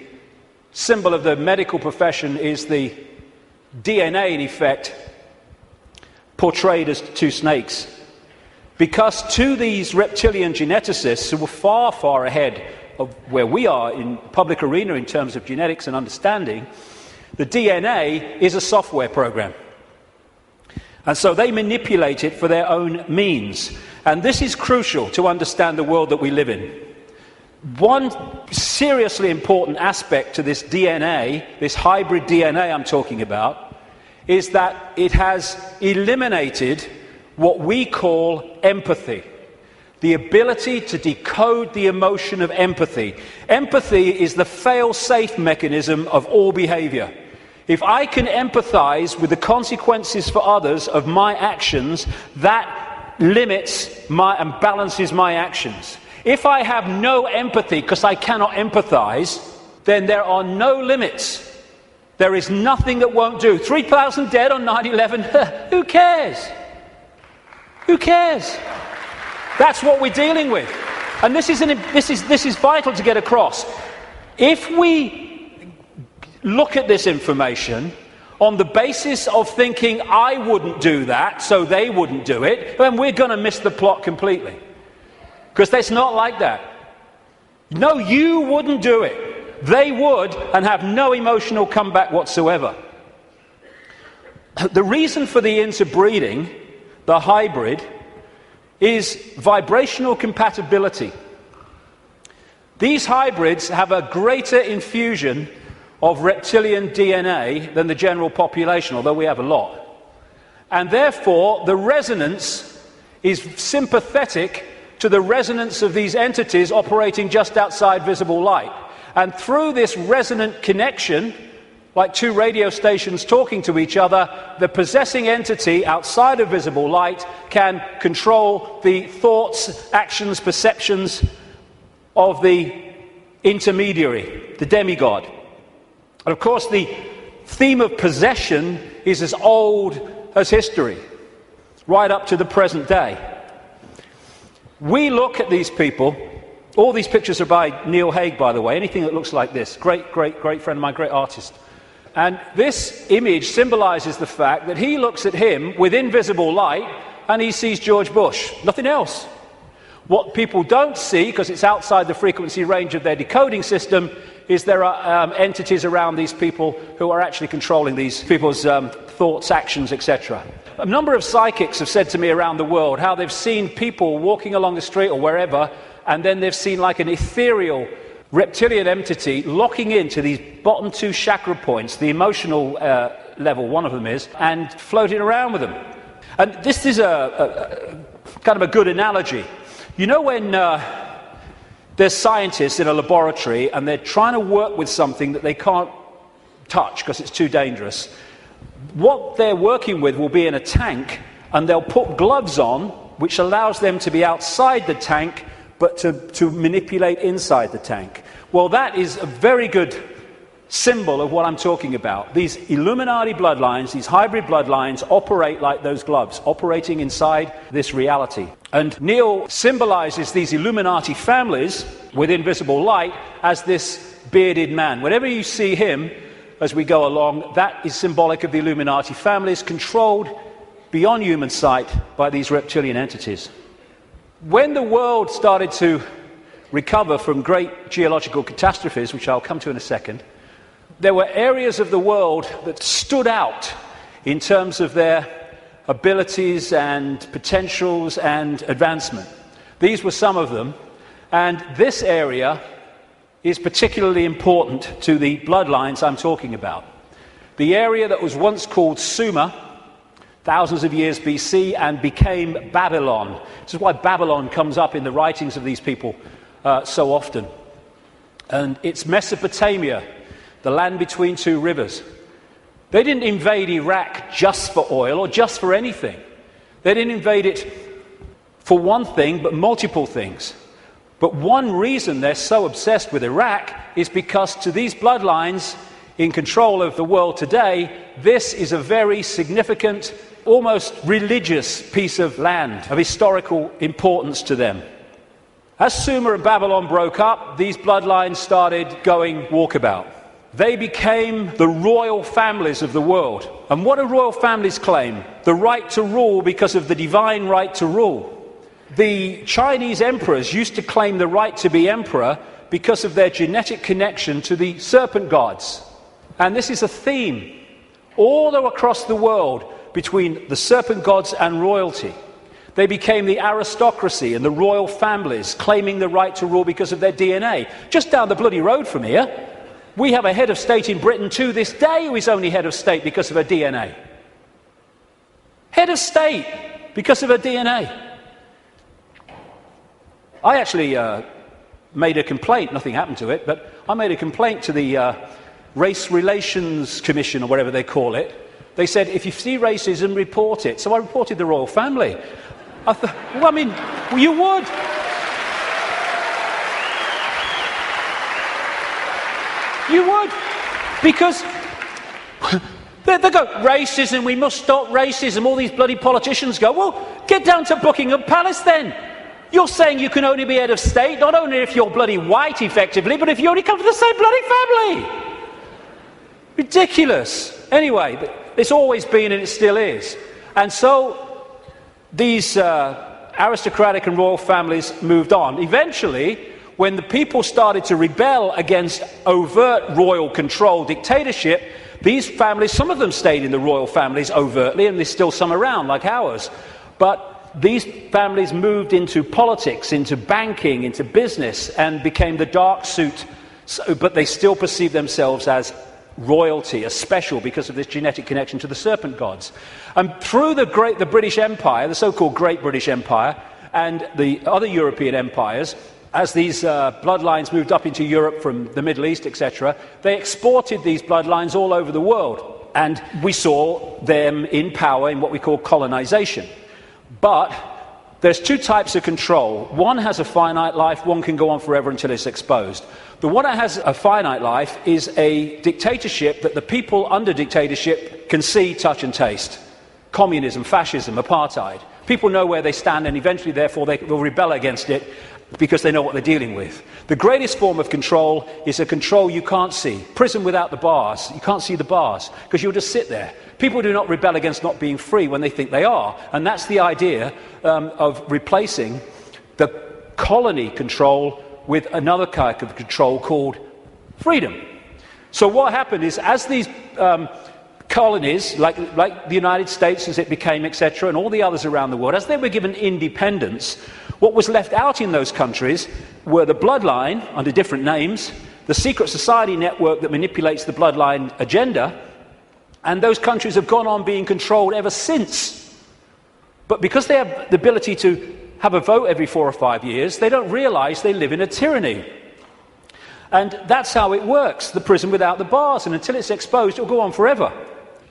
symbol of the medical profession is the DNA, in effect, portrayed as two snakes. Because to these reptilian geneticists, who were far, far ahead of where we are in public arena in terms of genetics and understanding, the DNA is a software program. And so they manipulate it for their own means. And this is crucial to understand the world that we live in. One seriously important aspect to this DNA, this hybrid DNA I'm talking about, is that it has eliminated what we call empathy. The ability to decode the emotion of empathy. Empathy is the fail-safe mechanism of all behavior. If I can empathize with the consequences for others of my actions, that limits and balances my actions. If I have no empathy because I cannot empathize, then there are no limits. There is nothing that won't do. 3,000 dead on 9/11, who cares? Who cares? That's what we're dealing with. And this is vital to get across. If we look at this information on the basis of thinking I wouldn't do that, so they wouldn't do it, then we're going to miss the plot completely. Because it's not like that. No, you wouldn't do it. They would, and have no emotional comeback whatsoever. The reason for the interbreeding, the hybrid, is vibrational compatibility. These hybrids have a greater infusion of reptilian DNA than the general population, although we have a lot. And therefore, the resonance is sympathetic to the resonance of these entities operating just outside visible light. And through this resonant connection, like two radio stations talking to each other, the possessing entity outside of visible light can control the thoughts, actions, perceptions of the intermediary, the demigod. And of course, the theme of possession is as old as history, right up to the present day. We look at these people. All these pictures are by Neil Haig, by the way. Anything that looks like this. Great friend of mine, great artist. And this image symbolizes the fact that he looks at him with invisible light and he sees George Bush. Nothing else. What people don't see, because it's outside the frequency range of their decoding system, is there are entities around these people who are actually controlling these people's thoughts, actions, etc. A number of psychics have said to me around the world how they've seen people walking along the street or wherever, and then they've seen like an ethereal reptilian entity locking into these bottom two chakra points, the emotional level, one of them is, and floating around with them. And this is a kind of a good analogy. You know when there's scientists in a laboratory and they're trying to work with something that they can't touch because it's too dangerous, what they're working with will be in a tank, and they'll put gloves on which allows them to be outside the tank but to manipulate inside the tank. Well, that is a very good symbol of what I'm talking about. These Illuminati bloodlines, these hybrid bloodlines, operate like those gloves, operating inside this reality. And Neil symbolizes these Illuminati families with invisible light as this bearded man. Whenever you see him as we go along, that is symbolic of the Illuminati families controlled beyond human sight by these reptilian entities. When the world started to recover from great geological catastrophes, which I'll come to in a second, there were areas of the world that stood out in terms of their abilities and potentials and advancement. These were some of them, and this area is particularly important to the bloodlines I'm talking about. The area that was once called Sumer, thousands of years BC, and became Babylon. This is why Babylon comes up in the writings of these people so often. And it's Mesopotamia, the land between two rivers. They didn't invade Iraq just for oil or just for anything. They didn't invade it for one thing, but multiple things. But one reason they're so obsessed with Iraq is because to these bloodlines, in control of the world today, this is a very significant, almost religious piece of land, of historical importance to them. As Sumer and Babylon broke up, these bloodlines started going walkabout. They became the royal families of the world. And what do royal families claim? The right to rule because of the divine right to rule. The Chinese emperors used to claim the right to be emperor because of their genetic connection to the serpent gods. And this is a theme all across the world between the serpent gods and royalty. They became the aristocracy and the royal families, claiming the right to rule because of their DNA. Just down the bloody road from here, we have a head of state in Britain to this day who is only head of state because of her DNA. Head of state because of her DNA. I actually made a complaint, nothing happened to it, but I made a complaint to the Race Relations Commission, or whatever they call it. They said, if you see racism, report it. So I reported the royal family. I thought, well, I mean, you would. You would. Because they go, racism, we must stop racism. All these bloody politicians go, well, get down to Buckingham Palace then. You're saying you can only be head of state, not only if you're bloody white, effectively, but if you only come from the same bloody family. Ridiculous. Anyway, it's always been and it still is. And so these aristocratic and royal families moved on. Eventually, when the people started to rebel against overt royal control, dictatorship, these families, some of them stayed in the royal families overtly, and there's still some around, like ours. But these families moved into politics, into banking, into business, and became the dark suit, but they still perceive themselves as royalty, as special because of this genetic connection to the serpent gods. And through the British Empire, the so-called Great British Empire, and the other European empires, as these bloodlines moved up into Europe from the Middle East, etc., they exported these bloodlines all over the world. And we saw them in power in what we call colonization. But there's two types of control. One has a finite life, one can go on forever until it's exposed. The one that has a finite life is a dictatorship that the people under dictatorship can see, touch and taste. Communism, fascism, apartheid. People know where they stand, and eventually, therefore, they will rebel against it because they know what they're dealing with. The greatest form of control is a control you can't see. Prison without the bars. You can't see the bars because you'll just sit there. People do not rebel against not being free when they think they are. And that's the idea of replacing the colony control with another kind of control called freedom. So what happened is, as these colonies, like the United States as it became, etc., and all the others around the world, as they were given independence, what was left out in those countries were the bloodline, under different names, the secret society network that manipulates the bloodline agenda, and those countries have gone on being controlled ever since. But because they have the ability to have a vote every 4 or 5 years, they don't realize they live in a tyranny. And that's how it works, the prison without the bars, and until it's exposed, it'll go on forever.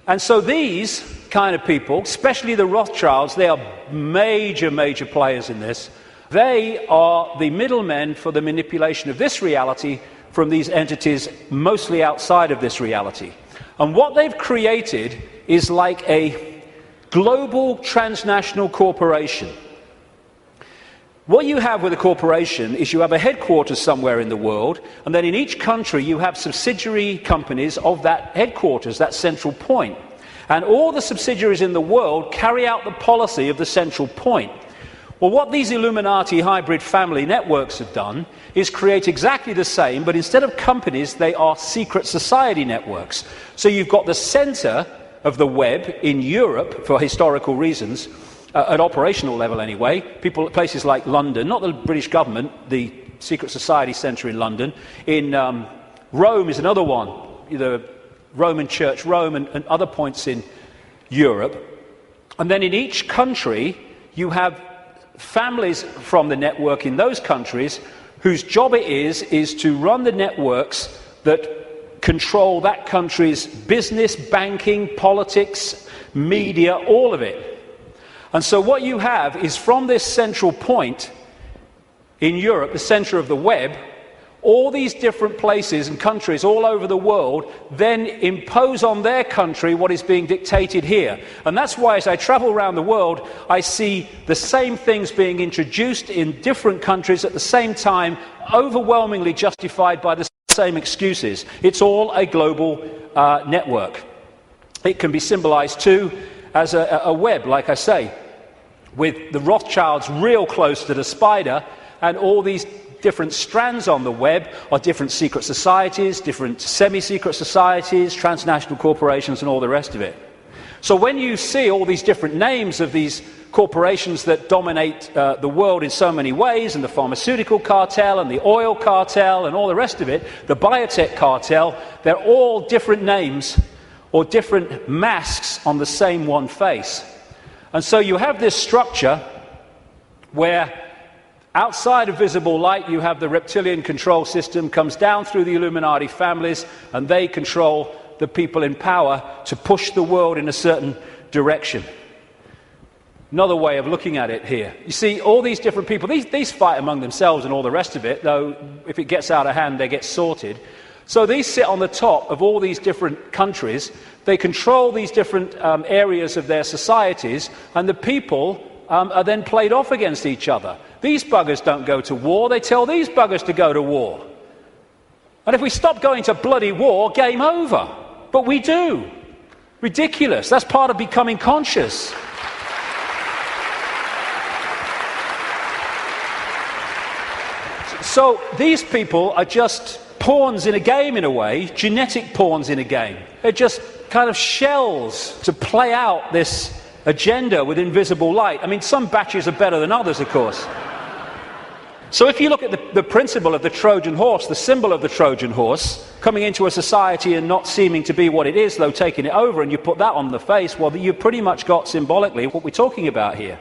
And so these kind of people, especially the Rothschilds, they are major, major players in this. They are the middlemen for the manipulation of this reality from these entities mostly outside of this reality. And what they've created is like a global transnational corporation. What you have with a corporation is you have a headquarters somewhere in the world, and then in each country you have subsidiary companies of that headquarters, that central point. And all the subsidiaries in the world carry out the policy of the central point. Well, what these Illuminati hybrid family networks have done is create exactly the same, but instead of companies, they are secret society networks. So you've got the center of the web in Europe, for historical reasons, at operational level anyway, places like London, not the British government, the secret society centre in London. In Rome is another one, the Roman Church, Rome, and other points in Europe. And then in each country, you have families from the network in those countries whose job it is to run the networks that control that country's business, banking, politics, media, all of it. And so what you have is, from this central point in Europe, the centre of the web, all these different places and countries all over the world then impose on their country what is being dictated here. And that's why as I travel around the world, I see the same things being introduced in different countries at the same time, overwhelmingly justified by the same excuses. It's all a global network. It can be symbolized too as a web, like I say, with the Rothschilds real close to the spider, and all these different strands on the web are different secret societies, different semi-secret societies, transnational corporations, and all the rest of it. So when you see all these different names of these corporations that dominate the world in so many ways, and the pharmaceutical cartel and the oil cartel and all the rest of it, the biotech cartel, they're all different names or different masks on the same one face. And so you have this structure where outside of visible light you have the reptilian control system, comes down through the Illuminati families, and they control the people in power to push the world in a certain direction. Another way of looking at it here. You see, all these different people, these fight among themselves and all the rest of it, though if it gets out of hand, they get sorted. So these sit on the top of all these different countries. They control these different areas of their societies, and the people are then played off against each other. These buggers don't go to war, they tell these buggers to go to war. And if we stop going to bloody war, game over. But we do. Ridiculous. That's part of becoming conscious. So these people are just pawns in a game, in a way, genetic pawns in a game. They're just kind of shells to play out this agenda with invisible light. I mean, some batches are better than others, of course. So if you look at the principle of the Trojan horse, the symbol of the Trojan horse, coming into a society and not seeming to be what it is, though taking it over, and you put that on the face, well, you've pretty much got symbolically what we're talking about here.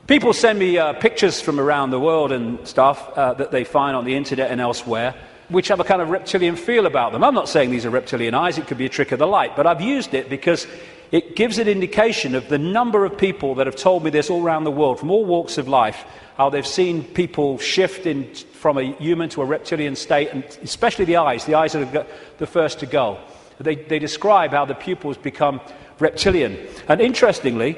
People send me pictures from around the world and stuff that they find on the internet and elsewhere, which have a kind of reptilian feel about them. I'm not saying these are reptilian eyes, it could be a trick of the light, but I've used it because it gives an indication of the number of people that have told me this all around the world, from all walks of life, how they've seen people shift from a human to a reptilian state, and especially the eyes are the first to go. They describe how the pupils become reptilian. And interestingly,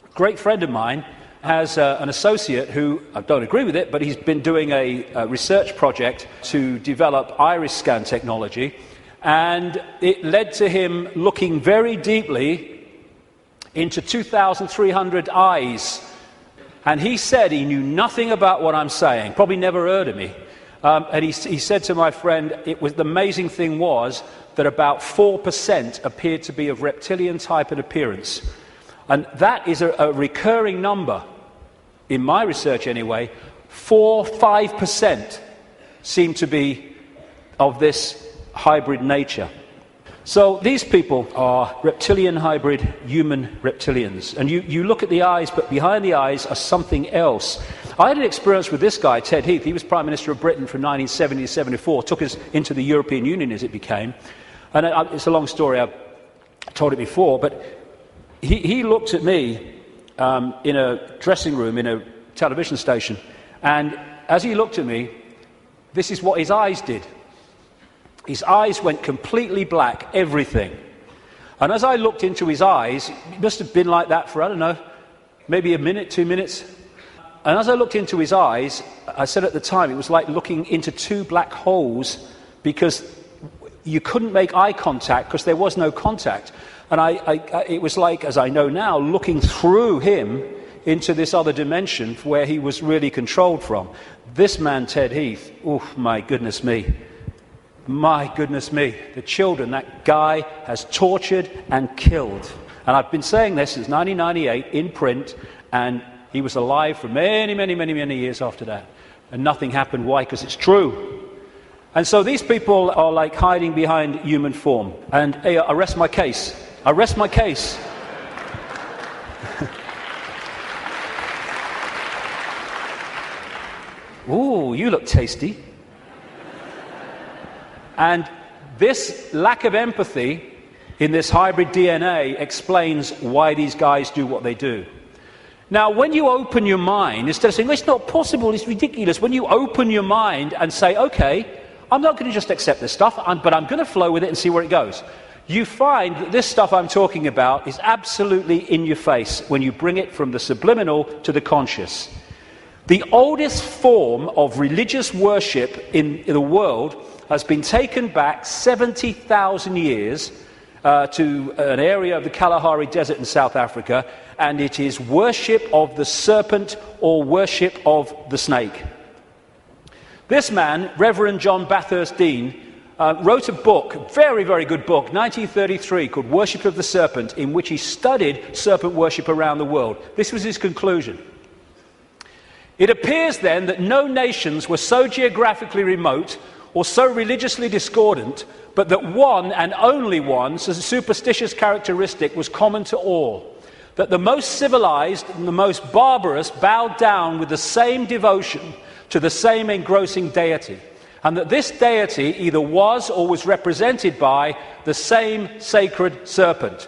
a great friend of mine has an associate who, I don't agree with it, but he's been doing a research project to develop iris scan technology, and it led to him looking very deeply into 2,300 eyes. And he said he knew nothing about what I'm saying, probably never heard of me. And he said to my friend, the amazing thing was that about 4% appeared to be of reptilian type and appearance. And that is a recurring number, in my research anyway. 5% seem to be of this hybrid nature. So these people are reptilian hybrid human reptilians. And you look at the eyes, but behind the eyes are something else. I had an experience with this guy, Ted Heath. He was Prime Minister of Britain from 1970 to 74, took us into the European Union as it became. And it's a long story, I've told it before, but he looked at me in a dressing room in a television station, and as he looked at me, this is what his eyes did. His eyes went completely black, everything. And as I looked into his eyes, it must have been like that for, I don't know, maybe a minute, 2 minutes. And as I looked into his eyes, I said at the time, it was like looking into two black holes, because you couldn't make eye contact because there was no contact. And it was like, as I know now, looking through him into this other dimension where he was really controlled from. This man, Ted Heath, oh my goodness me. My goodness me, the children that guy has tortured and killed. And I've been saying this since 1998 in print, and he was alive for many, many, many, many years after that. And nothing happened. Why? Because it's true. And so these people are like hiding behind human form. And hey, I rest my case. I rest my case. Ooh, you look tasty. And this lack of empathy in this hybrid DNA explains why these guys do what they do. Now, when you open your mind, instead of saying, well, it's not possible, it's ridiculous, when you open your mind and say, okay, I'm not going to just accept this stuff, but I'm going to flow with it and see where it goes, you find that this stuff I'm talking about is absolutely in your face when you bring it from the subliminal to the conscious. The oldest form of religious worship in the world has been taken back 70,000 years to an area of the Kalahari Desert in South Africa, and it is worship of the serpent or worship of the snake. This man, Reverend John Bathurst Dean, wrote a book, a very, very good book, 1933, called Worship of the Serpent, in which he studied serpent worship around the world. This was his conclusion. It appears then that no nations were so geographically remote or so religiously discordant, but that one and only one superstitious characteristic was common to all, that the most civilized and the most barbarous bowed down with the same devotion to the same engrossing deity, and that this deity either was or was represented by the same sacred serpent.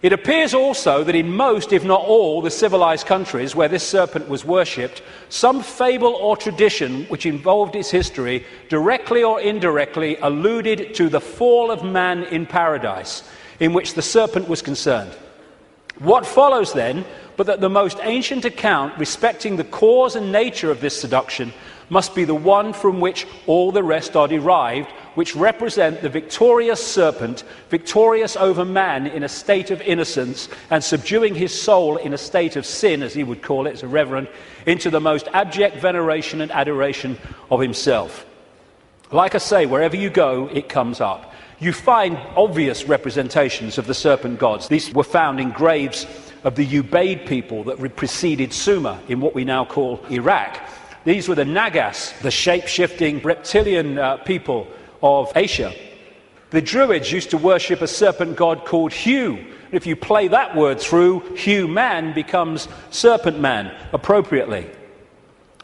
It appears also that in most, if not all, the civilized countries where this serpent was worshipped, some fable or tradition which involved its history, directly or indirectly, alluded to the fall of man in paradise, in which the serpent was concerned. What follows then, but that the most ancient account respecting the cause and nature of this seduction must be the one from which all the rest are derived, which represent the victorious serpent, victorious over man in a state of innocence and subduing his soul in a state of sin, as he would call it as a reverend, into the most abject veneration and adoration of himself. Like I say, wherever you go, it comes up. You find obvious representations of the serpent gods. These were found in graves of the Ubaid people that preceded Sumer in what we now call Iraq. These were the Nagas, the shape-shifting reptilian people of Asia. The Druids used to worship a serpent god called Hu. If you play that word through, Hu man becomes serpent man, appropriately.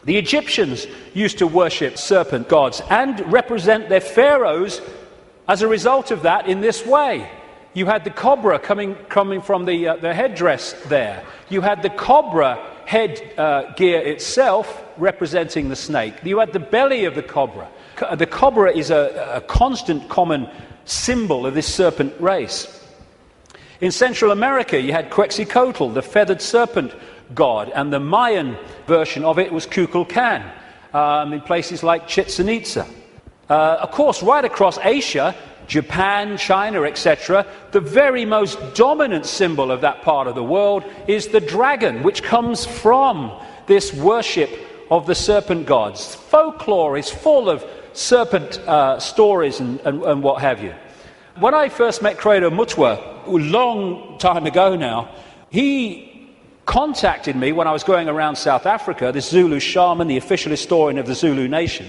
The Egyptians used to worship serpent gods and represent their pharaohs as a result of that in this way. You had the cobra coming from the headdress there. You had the cobra head gear itself representing the snake. You had the belly of the cobra. The cobra is a constant common symbol of this serpent race. In Central America, you had Quetzalcoatl, the feathered serpent god, and the Mayan version of it was Kukulkan in places like Chichen Itza. Of course, right across Asia, Japan, China, etc., the very most dominant symbol of that part of the world is the dragon, which comes from this worship of the serpent gods. Folklore is full of serpent stories and what have you. When I first met Credo Mutwa, a long time ago now, he contacted me when I was going around South Africa, this Zulu shaman, the official historian of the Zulu nation,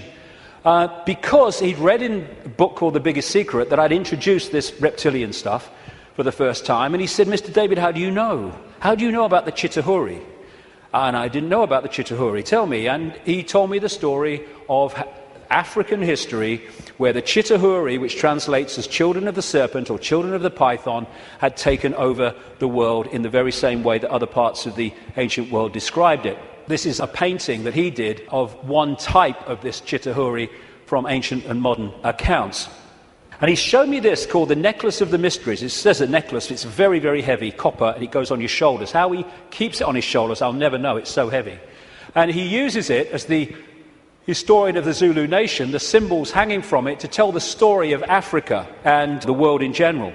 because he'd read in a book called The Biggest Secret that I'd introduced this reptilian stuff for the first time, and he said, Mr. David, how do you know? How do you know about the Chitahuri? And I didn't know about the Chitahuri. Tell me. And he told me the story of African history where the Chitahuri, which translates as children of the serpent or children of the python, had taken over the world in the very same way that other parts of the ancient world described it. This is a painting that he did of one type of this Chitahuri from ancient and modern accounts. And he showed me this called the Necklace of the Mysteries. It says a necklace, it's very, very heavy, copper, and it goes on your shoulders. How he keeps it on his shoulders, I'll never know, it's so heavy. And he uses it as the historian of the Zulu nation, the symbols hanging from it, to tell the story of Africa and the world in general.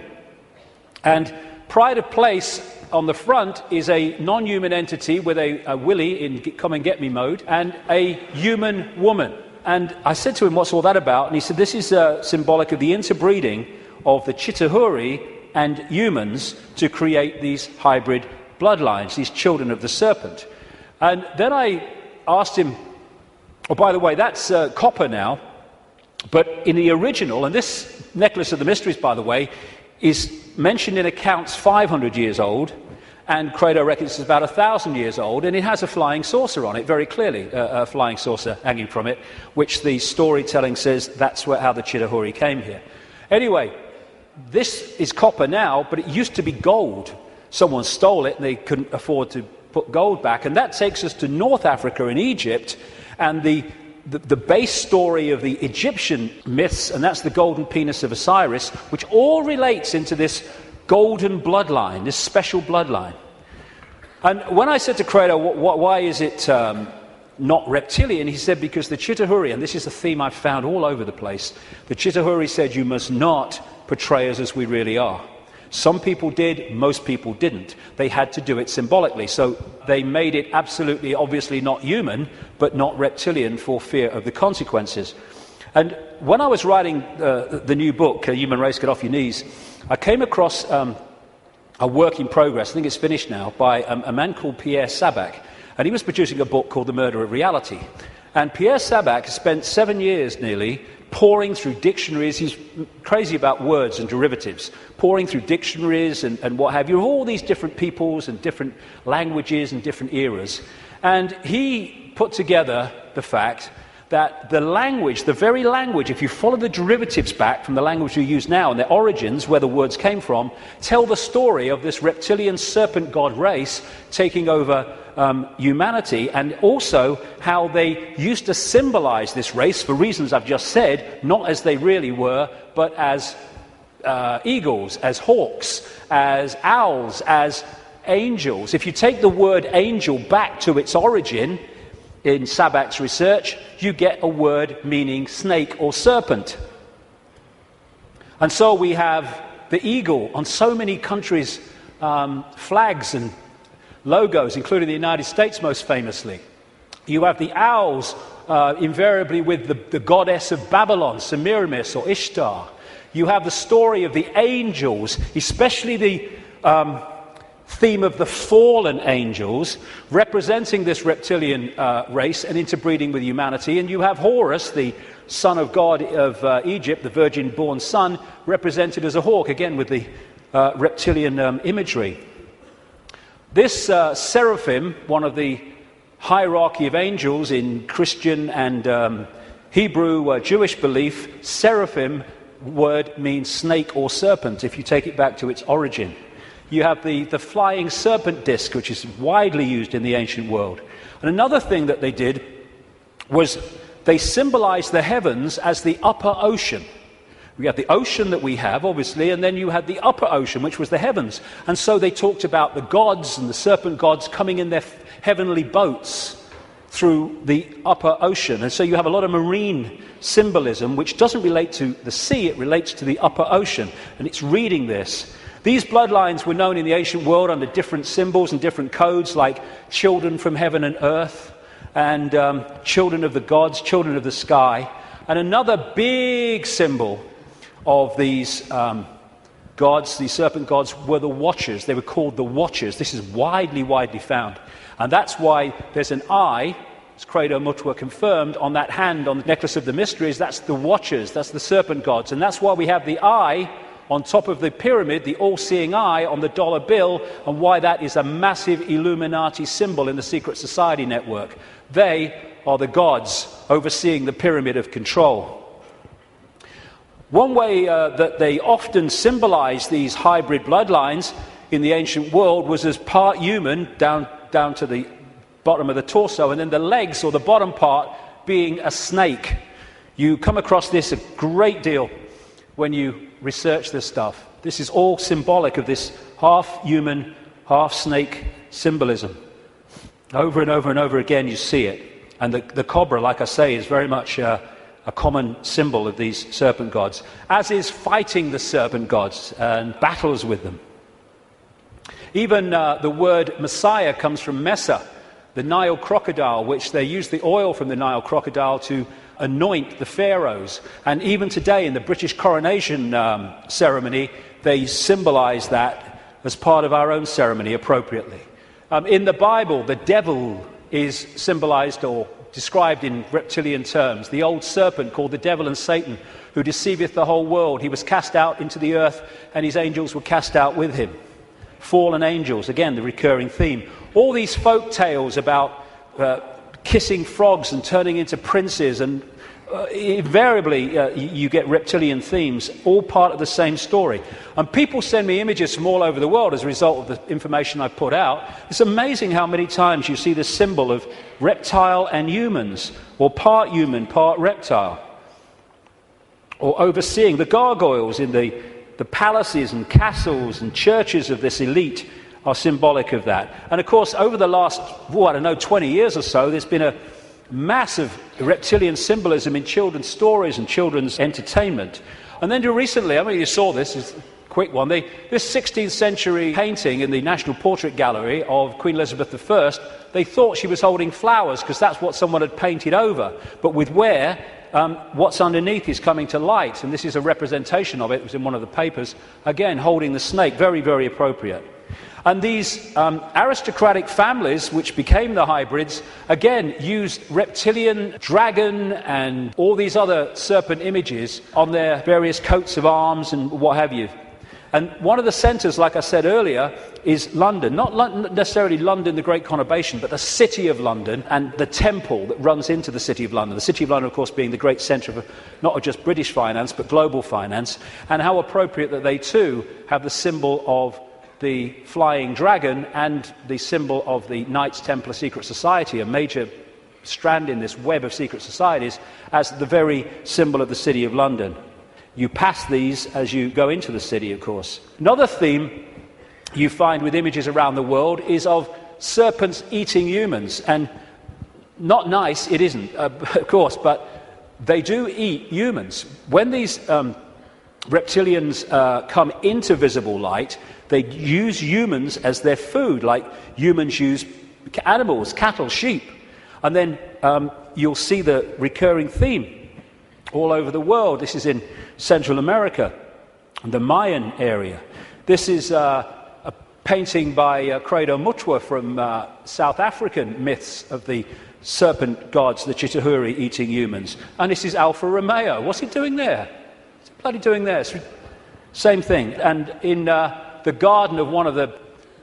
And pride of place on the front is a non-human entity with a willy in come and get me mode and a human woman. And I said to him, what's all that about? And he said, this is symbolic of the interbreeding of the Chitahuri and humans to create these hybrid bloodlines, these children of the serpent. And then I asked him, oh, by the way, that's copper now, but in the original, and this Necklace of the Mysteries, by the way, is mentioned in accounts 500 years old, and Credo reckons it's about 1,000 years old, and it has a flying saucer on it, very clearly, a flying saucer hanging from it, which the storytelling says that's how the Chitahuri came here. Anyway, this is copper now, but it used to be gold. Someone stole it, and they couldn't afford to put gold back. And that takes us to North Africa in Egypt, and the base story of the Egyptian myths, and that's the golden penis of Osiris, which all relates into this golden bloodline, this special bloodline. And when I said to Cradle, why is it not reptilian, he said, because the Chitahuri, and this is a theme I've found all over the place, the Chitahuri said you must not portray us as we really are. Some people did, most people didn't. They had to do it symbolically, so they made it absolutely, obviously not human, but not reptilian for fear of the consequences. And when I was writing the new book, Human Race, Get Off Your Knees, I came across a work in progress, I think it's finished now, by a man called Pierre Sabac, and he was producing a book called The Murder of Reality. And Pierre Sabac spent 7 years nearly pouring through dictionaries. He's crazy about words and derivatives, pouring through dictionaries and what have you, of all these different peoples and different languages and different eras. And he put together the fact that the language, the very language, if you follow the derivatives back from the language we use now and their origins, where the words came from, tell the story of this reptilian serpent god race taking over humanity, and also how they used to symbolize this race for reasons I've just said, not as they really were, but as eagles, as hawks, as owls, as angels. If you take the word angel back to its origin in Sabac's research, you get a word meaning snake or serpent. And so we have the eagle on so many countries' flags and logos, including the United States most famously. You have the owls, invariably with the goddess of Babylon, Semiramis or Ishtar. You have the story of the angels, especially the theme of the fallen angels, representing this reptilian race and interbreeding with humanity. And you have Horus, the son of God of Egypt, the virgin-born son, represented as a hawk, again with the reptilian imagery. This seraphim, one of the hierarchy of angels in Christian and Hebrew Jewish belief, seraphim word means snake or serpent if you take it back to its origin. You have the flying serpent disc, which is widely used in the ancient world. And another thing that they did was they symbolized the heavens as the upper ocean. We have the ocean that we have, obviously, and then you had the upper ocean, which was the heavens. And so they talked about the gods and the serpent gods coming in their heavenly boats through the upper ocean. And so you have a lot of marine symbolism, which doesn't relate to the sea, it relates to the upper ocean. And it's reading this. These bloodlines were known in the ancient world under different symbols and different codes, like children from heaven and earth, and children of the gods, children of the sky. And another big symbol of these gods, these serpent gods, were the Watchers. They were called the Watchers. This is widely found. And that's why there's an eye, as Credo Mutwa confirmed, on that hand, on the necklace of the mysteries. That's the Watchers, that's the serpent gods. And that's why we have the eye on top of the pyramid, the all-seeing eye on the dollar bill, and why that is a massive Illuminati symbol in the secret society network. They are the gods overseeing the pyramid of control. One way that they often symbolized these hybrid bloodlines in the ancient world was as part human, down to the bottom of the torso, and then the legs or the bottom part being a snake. You come across this a great deal when you research this stuff. This is all symbolic of this half-human, half-snake symbolism. Over and over and over again you see it. And the cobra, like I say, is very much a common symbol of these serpent gods, as is fighting the serpent gods and battles with them. Even the word Messiah comes from Messa, the Nile crocodile, which they used the oil from the Nile crocodile to anoint the pharaohs. And even today in the British coronation ceremony, they symbolize that as part of our own ceremony appropriately. In the Bible, the devil is symbolized or described in reptilian terms. The old serpent called the devil and Satan, who deceiveth the whole world. He was cast out into the earth, and his angels were cast out with him. Fallen angels, again, the recurring theme. All these folk tales about kissing frogs and turning into princes and invariably you get reptilian themes, all part of the same story. And people send me images from all over the world as a result of the information I put out. It's amazing how many times you see this symbol of reptile and humans, or part human, part reptile. Or overseeing the gargoyles in the palaces and castles and churches of this elite are symbolic of that. And of course, over the last, 20 years or so, there's been a massive reptilian symbolism in children's stories and children's entertainment. And then recently, you saw this, is a quick one, this 16th century painting in the National Portrait Gallery of Queen Elizabeth I, they thought she was holding flowers because that's what someone had painted over. But with where what's underneath is coming to light, and this is a representation of it. It was in one of the papers, again holding the snake, very, very appropriate. And these aristocratic families, which became the hybrids, again used reptilian, dragon, and all these other serpent images on their various coats of arms and what have you. And one of the centres, like I said earlier, is London. Not necessarily London, the Great Conurbation, but the City of London and the temple that runs into the City of London. The City of London, of course, being the great centre of not just British finance, but global finance. And how appropriate that they, too, have the symbol of the flying dragon and the symbol of the Knights Templar Secret Society, a major strand in this web of secret societies, as the very symbol of the City of London. You pass these as you go into the city, of course. Another theme you find with images around the world is of serpents eating humans. And not nice, it isn't, of course, but they do eat humans. When these reptilians come into visible light, they use humans as their food, like humans use animals, cattle, sheep. And then you'll see the recurring theme all over the world. This is in Central America, the Mayan area. This is a painting by Cradle Mutwa from South African myths of the serpent gods, the Chitauri, eating humans. And this is Alfa Romeo. What's he doing there? What's he bloody doing there? Same thing. And in the garden of one of the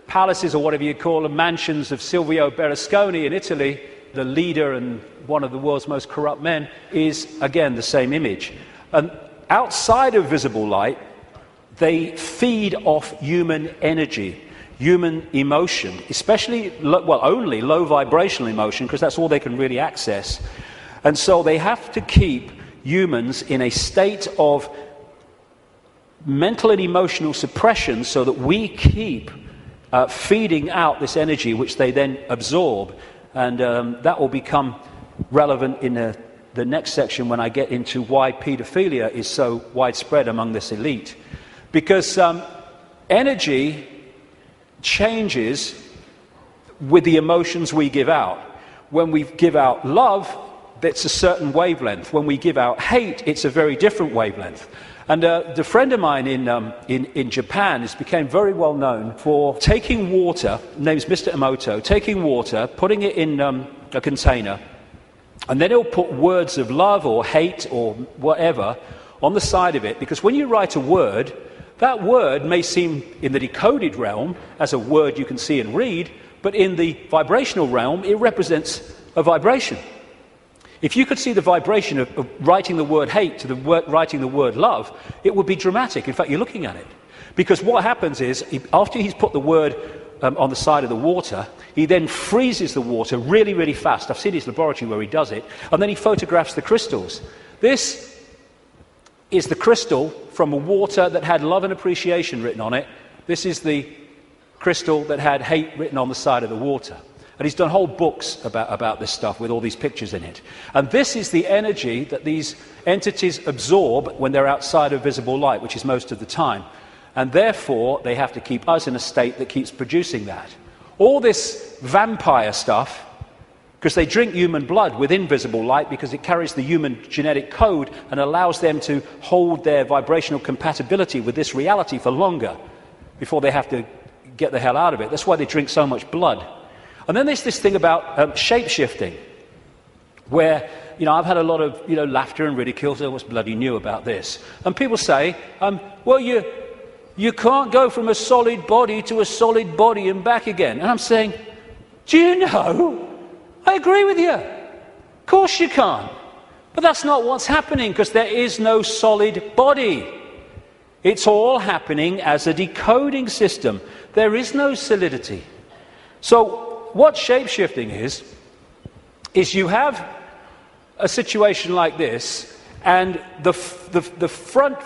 palaces, or whatever you call them, mansions of Silvio Berlusconi in Italy, the leader and one of the world's most corrupt men, is again the same image. And outside of visible light, they feed off human energy, human emotion, especially, only low vibrational emotion, because that's all they can really access. And so they have to keep humans in a state of mental and emotional suppression so that we keep feeding out this energy, which they then absorb. And that will become relevant in the next section when I get into why paedophilia is so widespread among this elite. Because energy changes with the emotions we give out. When we give out love, it's a certain wavelength. When we give out hate, it's a very different wavelength. And the friend of mine in Japan has become very well known for taking water, name's Mr. Emoto, taking water, putting it in a container, and then he'll put words of love or hate or whatever on the side of it, because when you write a word, that word may seem in the decoded realm as a word you can see and read, but in the vibrational realm, it represents a vibration. If you could see the vibration of writing the word hate to writing the word love, it would be dramatic. In fact, you're looking at it. Because what happens is, after he's put the word on the side of the water, he then freezes the water really, really fast. I've seen his laboratory where he does it. And then he photographs the crystals. This is the crystal from a water that had love and appreciation written on it. This is the crystal that had hate written on the side of the water. And he's done whole books about this stuff with all these pictures in it. And this is the energy that these entities absorb when they're outside of visible light, which is most of the time. And therefore, they have to keep us in a state that keeps producing that. All this vampire stuff, because they drink human blood with invisible light because it carries the human genetic code and allows them to hold their vibrational compatibility with this reality for longer before they have to get the hell out of it. That's why they drink so much blood. And then there's this thing about shape-shifting, where, I've had a lot of, laughter and ridicule, so what's bloody new about this? And people say, well, you can't go from a solid body to a solid body and back again. And I'm saying, do you know? I agree with you. Of course you can't. But that's not what's happening, because there is no solid body. It's all happening as a decoding system. There is no solidity. So what shape-shifting is you have a situation like this, and the front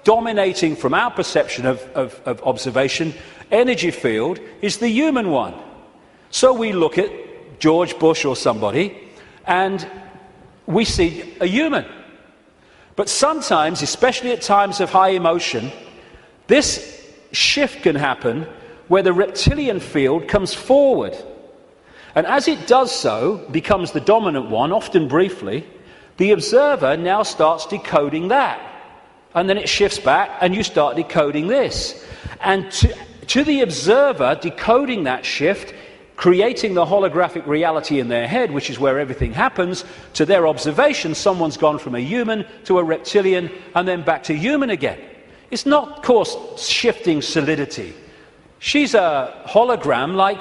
dominating from our perception of observation energy field is the human one. So we look at George Bush or somebody, and we see a human. But sometimes, especially at times of high emotion, this shift can happen where the reptilian field comes forward. And as it does so, becomes the dominant one, often briefly, the observer now starts decoding that. And then it shifts back, and you start decoding this. And to the observer, decoding that shift, creating the holographic reality in their head, which is where everything happens, to their observation, someone's gone from a human to a reptilian and then back to human again. It's not, of course, shifting solidity. She's a hologram like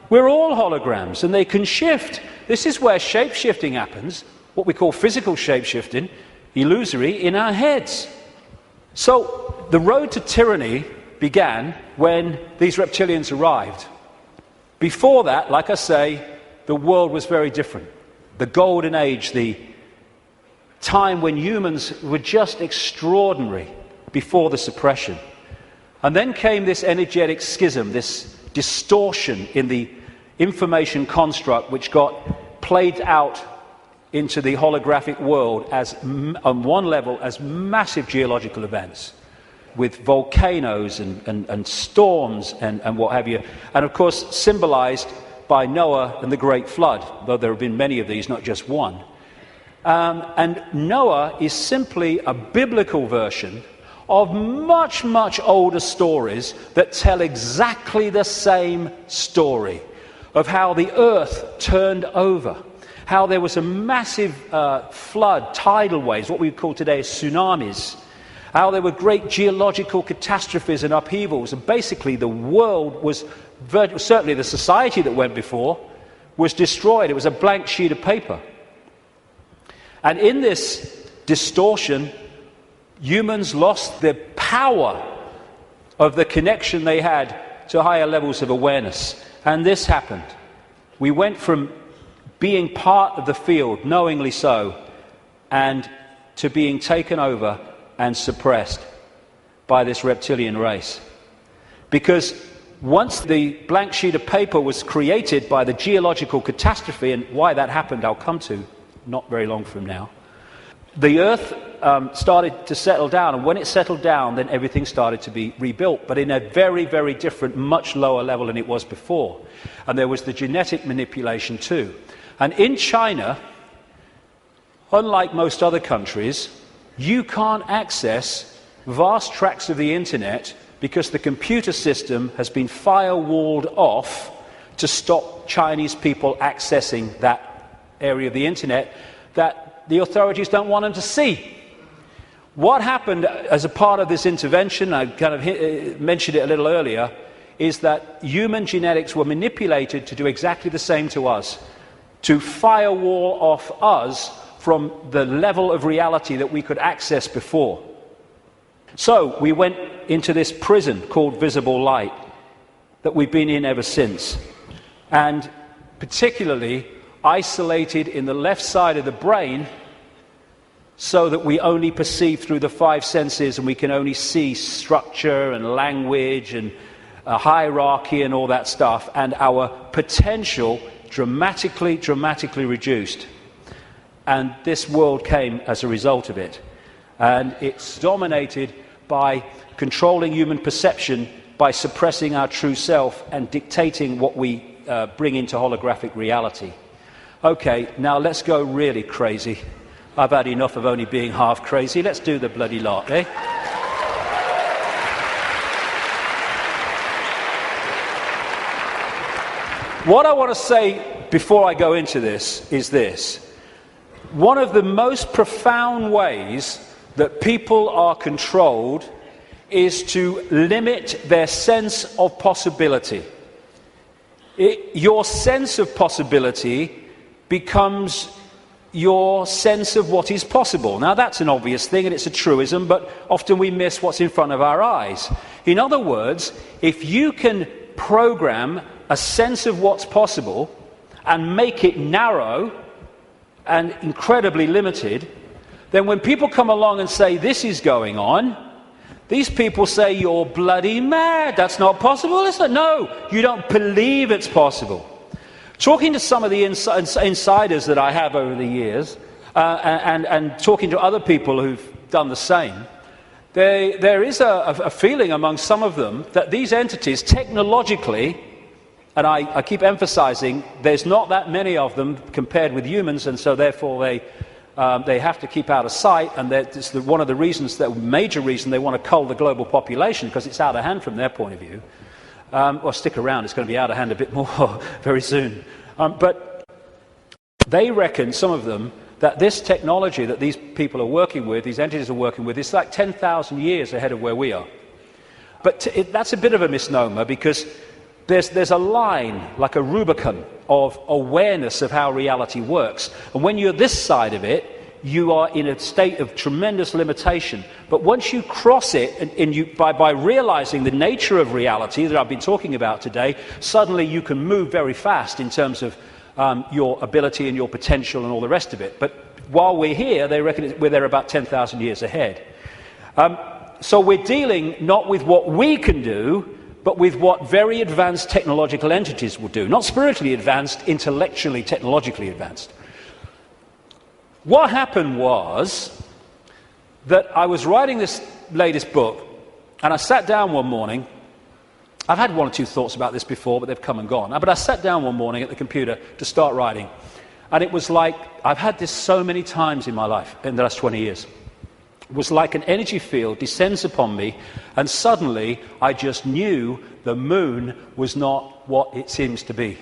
we're all holograms, and they can shift. This is where shape-shifting happens, what we call physical shape-shifting, illusory, in our heads. So the road to tyranny began when these reptilians arrived. Before that, like I say, the world was very different. The golden age, the time when humans were just extraordinary before the suppression. And then came this energetic schism, this distortion in the information construct, which got played out into the holographic world as, on one level, as massive geological events, with volcanoes and storms and what have you, and of course symbolized by Noah and the Great Flood, though there have been many of these, not just one. And Noah is simply a biblical version of much, much older stories that tell exactly the same story of how the earth turned over, how there was a massive flood, tidal waves, what we call today tsunamis, how there were great geological catastrophes and upheavals, and basically the world was, certainly the society that went before, was destroyed. It was a blank sheet of paper. And in this distortion, humans lost the power of the connection they had to higher levels of awareness. And this happened. We went from being part of the field, knowingly so, and to being taken over and suppressed by this reptilian race. Because once the blank sheet of paper was created by the geological catastrophe, and why that happened I'll come to not very long from now, the earth started to settle down, and when it settled down, then everything started to be rebuilt, but in a very, very different, much lower level than it was before. And there was the genetic manipulation too. And in China, unlike most other countries, you can't access vast tracts of the internet because the computer system has been firewalled off to stop Chinese people accessing that area of the internet that the authorities don't want them to see. What happened as a part of this intervention, I kind of mentioned it a little earlier, is that human genetics were manipulated to do exactly the same to us, to firewall off us from the level of reality that we could access before. So we went into this prison called visible light that we've been in ever since, and particularly isolated in the left side of the brain so that we only perceive through the five senses, and we can only see structure and language and a hierarchy and all that stuff, and our potential dramatically reduced. And this world came as a result of it. And it's dominated by controlling human perception, by suppressing our true self and dictating what we bring into holographic reality. Okay, now let's go really crazy. I've had enough of only being half crazy. Let's do the bloody lot, eh? What I want to say before I go into this is this. One of the most profound ways that people are controlled is to limit their sense of possibility. Your sense of possibility becomes your sense of what is possible. Now, that's an obvious thing, and it's a truism, but often we miss what's in front of our eyes. In other words, if you can program a sense of what's possible and make it narrow and incredibly limited, then when people come along and say, this is going on, these people say, you're bloody mad, that's not possible, is it? No, you don't believe it's possible. Talking to some of the insiders that I have over the years, and talking to other people who've done the same, there is a feeling among some of them that these entities technologically, and I keep emphasizing there's not that many of them compared with humans, and so therefore they have to keep out of sight, and it's one of the reasons, the major reason they want to cull the global population, because it's out of hand from their point of view. Well, stick around, it's going to be out of hand a bit more very soon. But they reckon, some of them, that this technology that these people are working with, these entities are working with, is like 10,000 years ahead of where we are. But that's a bit of a misnomer, because there's a line, like a Rubicon, of awareness of how reality works. And when you're this side of it, you are in a state of tremendous limitation. But once you cross it, and by realizing the nature of reality that I've been talking about today, suddenly you can move very fast in terms of your ability and your potential and all the rest of it. But while we're here, they reckon we're there about 10,000 years ahead. So we're dealing not with what we can do, but with what very advanced technological entities will do. Not spiritually advanced, intellectually, technologically advanced. What happened was that I was writing this latest book, and I sat down one morning. I've had one or two thoughts about this before, but they've come and gone. But I sat down one morning at the computer to start writing, and it was like, I've had this so many times in my life, in the last 20 years. It was like an energy field descends upon me, and suddenly I just knew the moon was not what it seems to be.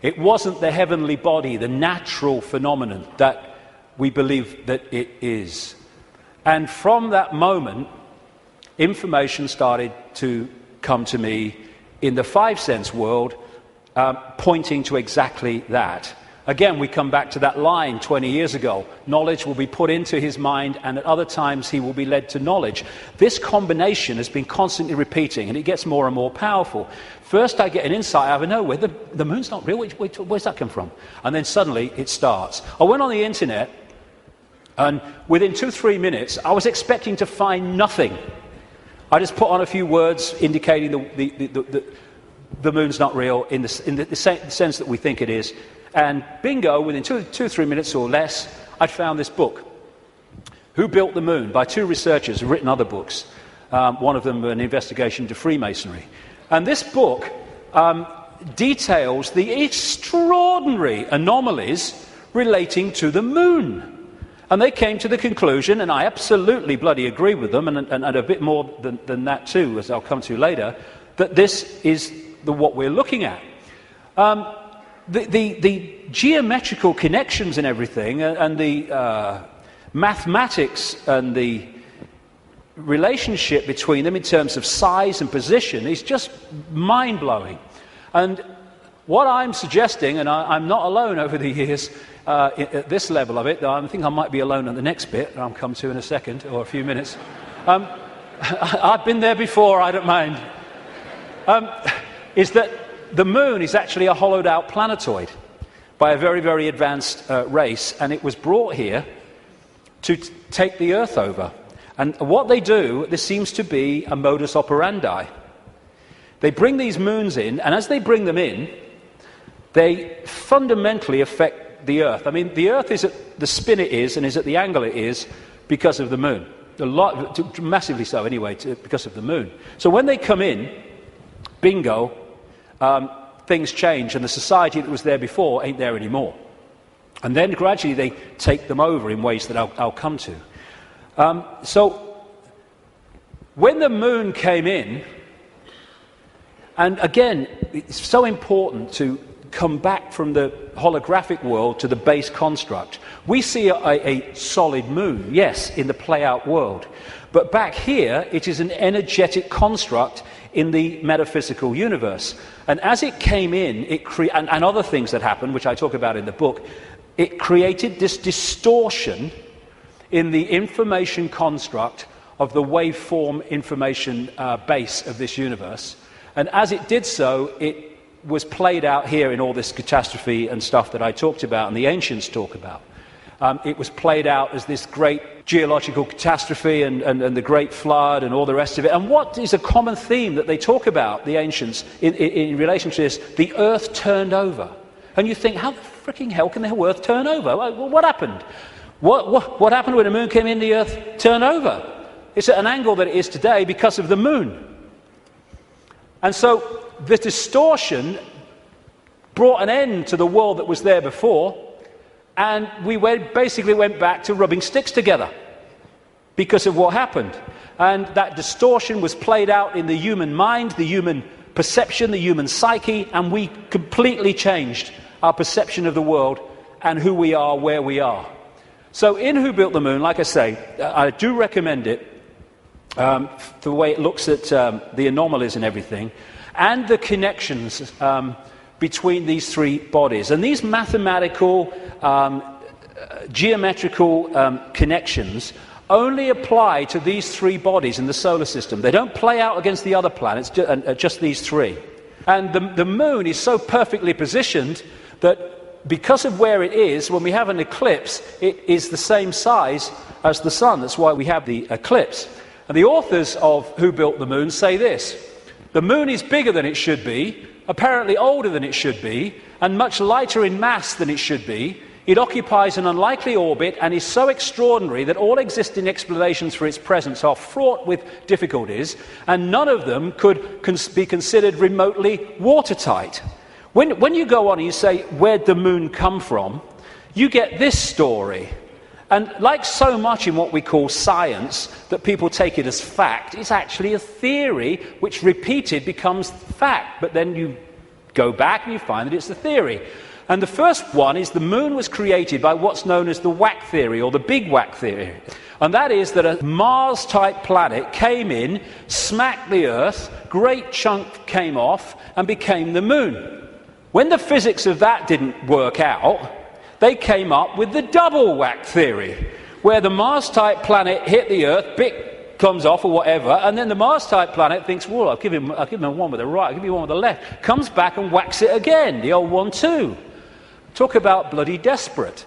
It wasn't the heavenly body, the natural phenomenon that we believe that it is. And from that moment, information started to come to me in the five-sense world, pointing to exactly that. Again, we come back to that line 20 years ago. Knowledge will be put into his mind, and at other times he will be led to knowledge. This combination has been constantly repeating, and it gets more and more powerful. First I get an insight out of nowhere. The moon's not real. Where's that come from? And then suddenly it starts. I went on the internet, and within 2-3 minutes, I was expecting to find nothing. I just put on a few words indicating the moon's not real in the sense that we think it is. And bingo, within 2-3 minutes or less, I'd found this book, Who Built the Moon, by two researchers who've written other books. One of them an investigation into Freemasonry. And this book details the extraordinary anomalies relating to the moon. And they came to the conclusion, and I absolutely bloody agree with them, and a bit more than that too, as I'll come to later, that this is what we're looking at. The geometrical connections and everything, and the mathematics and the relationship between them in terms of size and position is just mind-blowing. And what I'm suggesting, and I'm not alone over the years at this level of it, I think I might be alone at the next bit, I'll come to in a second or a few minutes. I've been there before, I don't mind. Is that the moon is actually a hollowed out planetoid by a very, very advanced race, and it was brought here to take the Earth over. And what they do, this seems to be a modus operandi. They bring these moons in, and as they bring them in, they fundamentally affect the Earth. I mean, the Earth is at the spin it is, and is at the angle it is because of the moon. Massively so anyway, because of the moon. So when they come in, bingo, things change, and the society that was there before ain't there anymore. And then gradually they take them over in ways that I'll come to. So when the moon came in, and again, it's so important to come back from the holographic world to the base construct. We see a solid moon, yes, in the play-out world. But back here, it is an energetic construct in the metaphysical universe. And as it came in, and other things that happened, which I talk about in the book, it created this distortion in the information construct of the waveform information base of this universe. And as it did so, it was played out here in all this catastrophe and stuff that I talked about and the ancients talk about. It was played out as this great geological catastrophe and the great flood and all the rest of it. And what is a common theme that they talk about, the ancients, in relation to this? The earth turned over. And you think, how the freaking hell can the earth turn over? Well, what happened? What happened when the moon came in, the earth turned over? It's at an angle that it is today because of the moon. And so the distortion brought an end to the world that was there before, and we basically went back to rubbing sticks together because of what happened. And that distortion was played out in the human mind, the human perception, the human psyche, and we completely changed our perception of the world and who we are, where we are. So in Who Built the Moon, like I say, I do recommend it, the way it looks at the anomalies and everything, and the connections between these three bodies. And these mathematical, geometrical connections only apply to these three bodies in the solar system. They don't play out against the other planets, just these three. And the moon is so perfectly positioned that because of where it is, when we have an eclipse, it is the same size as the sun. That's why we have the eclipse. And the authors of Who Built the Moon say this: the moon is bigger than it should be, apparently older than it should be, and much lighter in mass than it should be. It occupies an unlikely orbit and is so extraordinary that all existing explanations for its presence are fraught with difficulties, and none of them could be considered remotely watertight. When you go on and you say, where'd the moon come from, you get this story. And like so much in what we call science, that people take it as fact, it's actually a theory which repeated becomes fact. But then you go back and you find that it's a theory. And the first one is the moon was created by what's known as the whack theory, or the big whack theory. And that is that a Mars-type planet came in, smacked the Earth, great chunk came off, and became the moon. When the physics of that didn't work out, they came up with the double whack theory, where the Mars-type planet hit the Earth, bit comes off or whatever, and then the Mars-type planet thinks, well, I'll give him one with the right, I'll give you one with the left, comes back and whacks it again, the old 1-2. Talk about bloody desperate.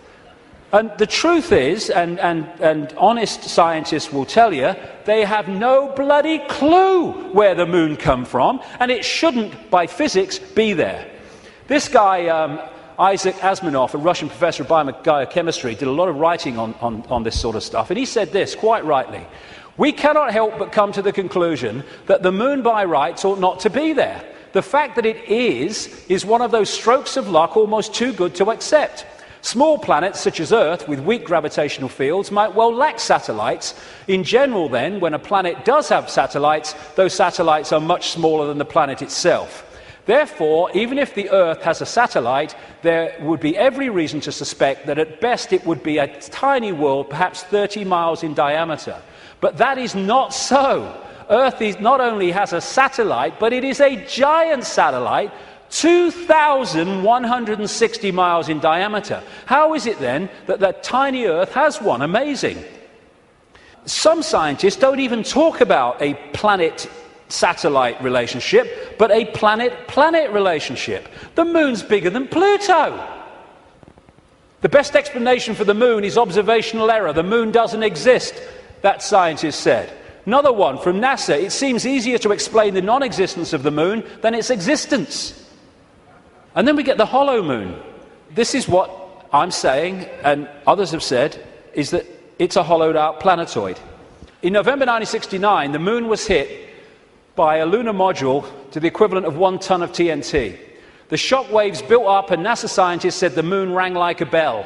And the truth is, and honest scientists will tell you, they have no bloody clue where the moon come from, and it shouldn't, by physics, be there. This guy, Isaac Asimov, a Russian professor of biochemistry, did a lot of writing on this sort of stuff, and he said this, quite rightly: we cannot help but come to the conclusion that the moon by rights ought not to be there. The fact that it is one of those strokes of luck almost too good to accept. Small planets such as Earth with weak gravitational fields might well lack satellites. In general then, when a planet does have satellites, those satellites are much smaller than the planet itself. Therefore, even if the Earth has a satellite, there would be every reason to suspect that at best it would be a tiny world, perhaps 30 miles in diameter. But that is not so. Earth not only has a satellite, but it is a giant satellite, 2,160 miles in diameter. How is it then that that tiny Earth has one? Amazing. Some scientists don't even talk about a planet-satellite relationship, but a planet-planet relationship. The moon's bigger than Pluto. The best explanation for the moon is observational error. The moon doesn't exist, that scientist said. Another one from NASA: it seems easier to explain the non-existence of the moon than its existence. And then we get the hollow moon. This is what I'm saying, and others have said, is that it's a hollowed out planetoid. In November 1969, the moon was hit by a lunar module to the equivalent of 1 ton of TNT. The shock waves built up, and NASA scientists said the moon rang like a bell.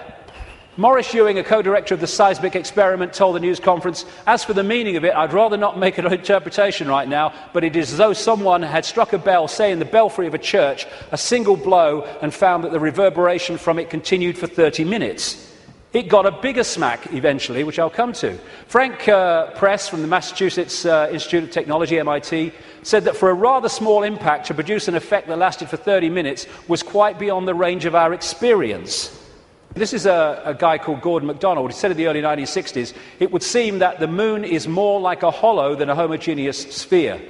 Maurice Ewing, a co-director of the seismic experiment, told the news conference, as for the meaning of it, I'd rather not make an interpretation right now, but it is as though someone had struck a bell, say in the belfry of a church, a single blow, and found that the reverberation from it continued for 30 minutes. It got a bigger smack eventually, which I'll come to. Frank Press from the Massachusetts Institute of Technology, MIT, said that for a rather small impact to produce an effect that lasted for 30 minutes was quite beyond the range of our experience. This is a guy called Gordon MacDonald. He said in the early 1960s, it would seem that the moon is more like a hollow than a homogeneous sphere.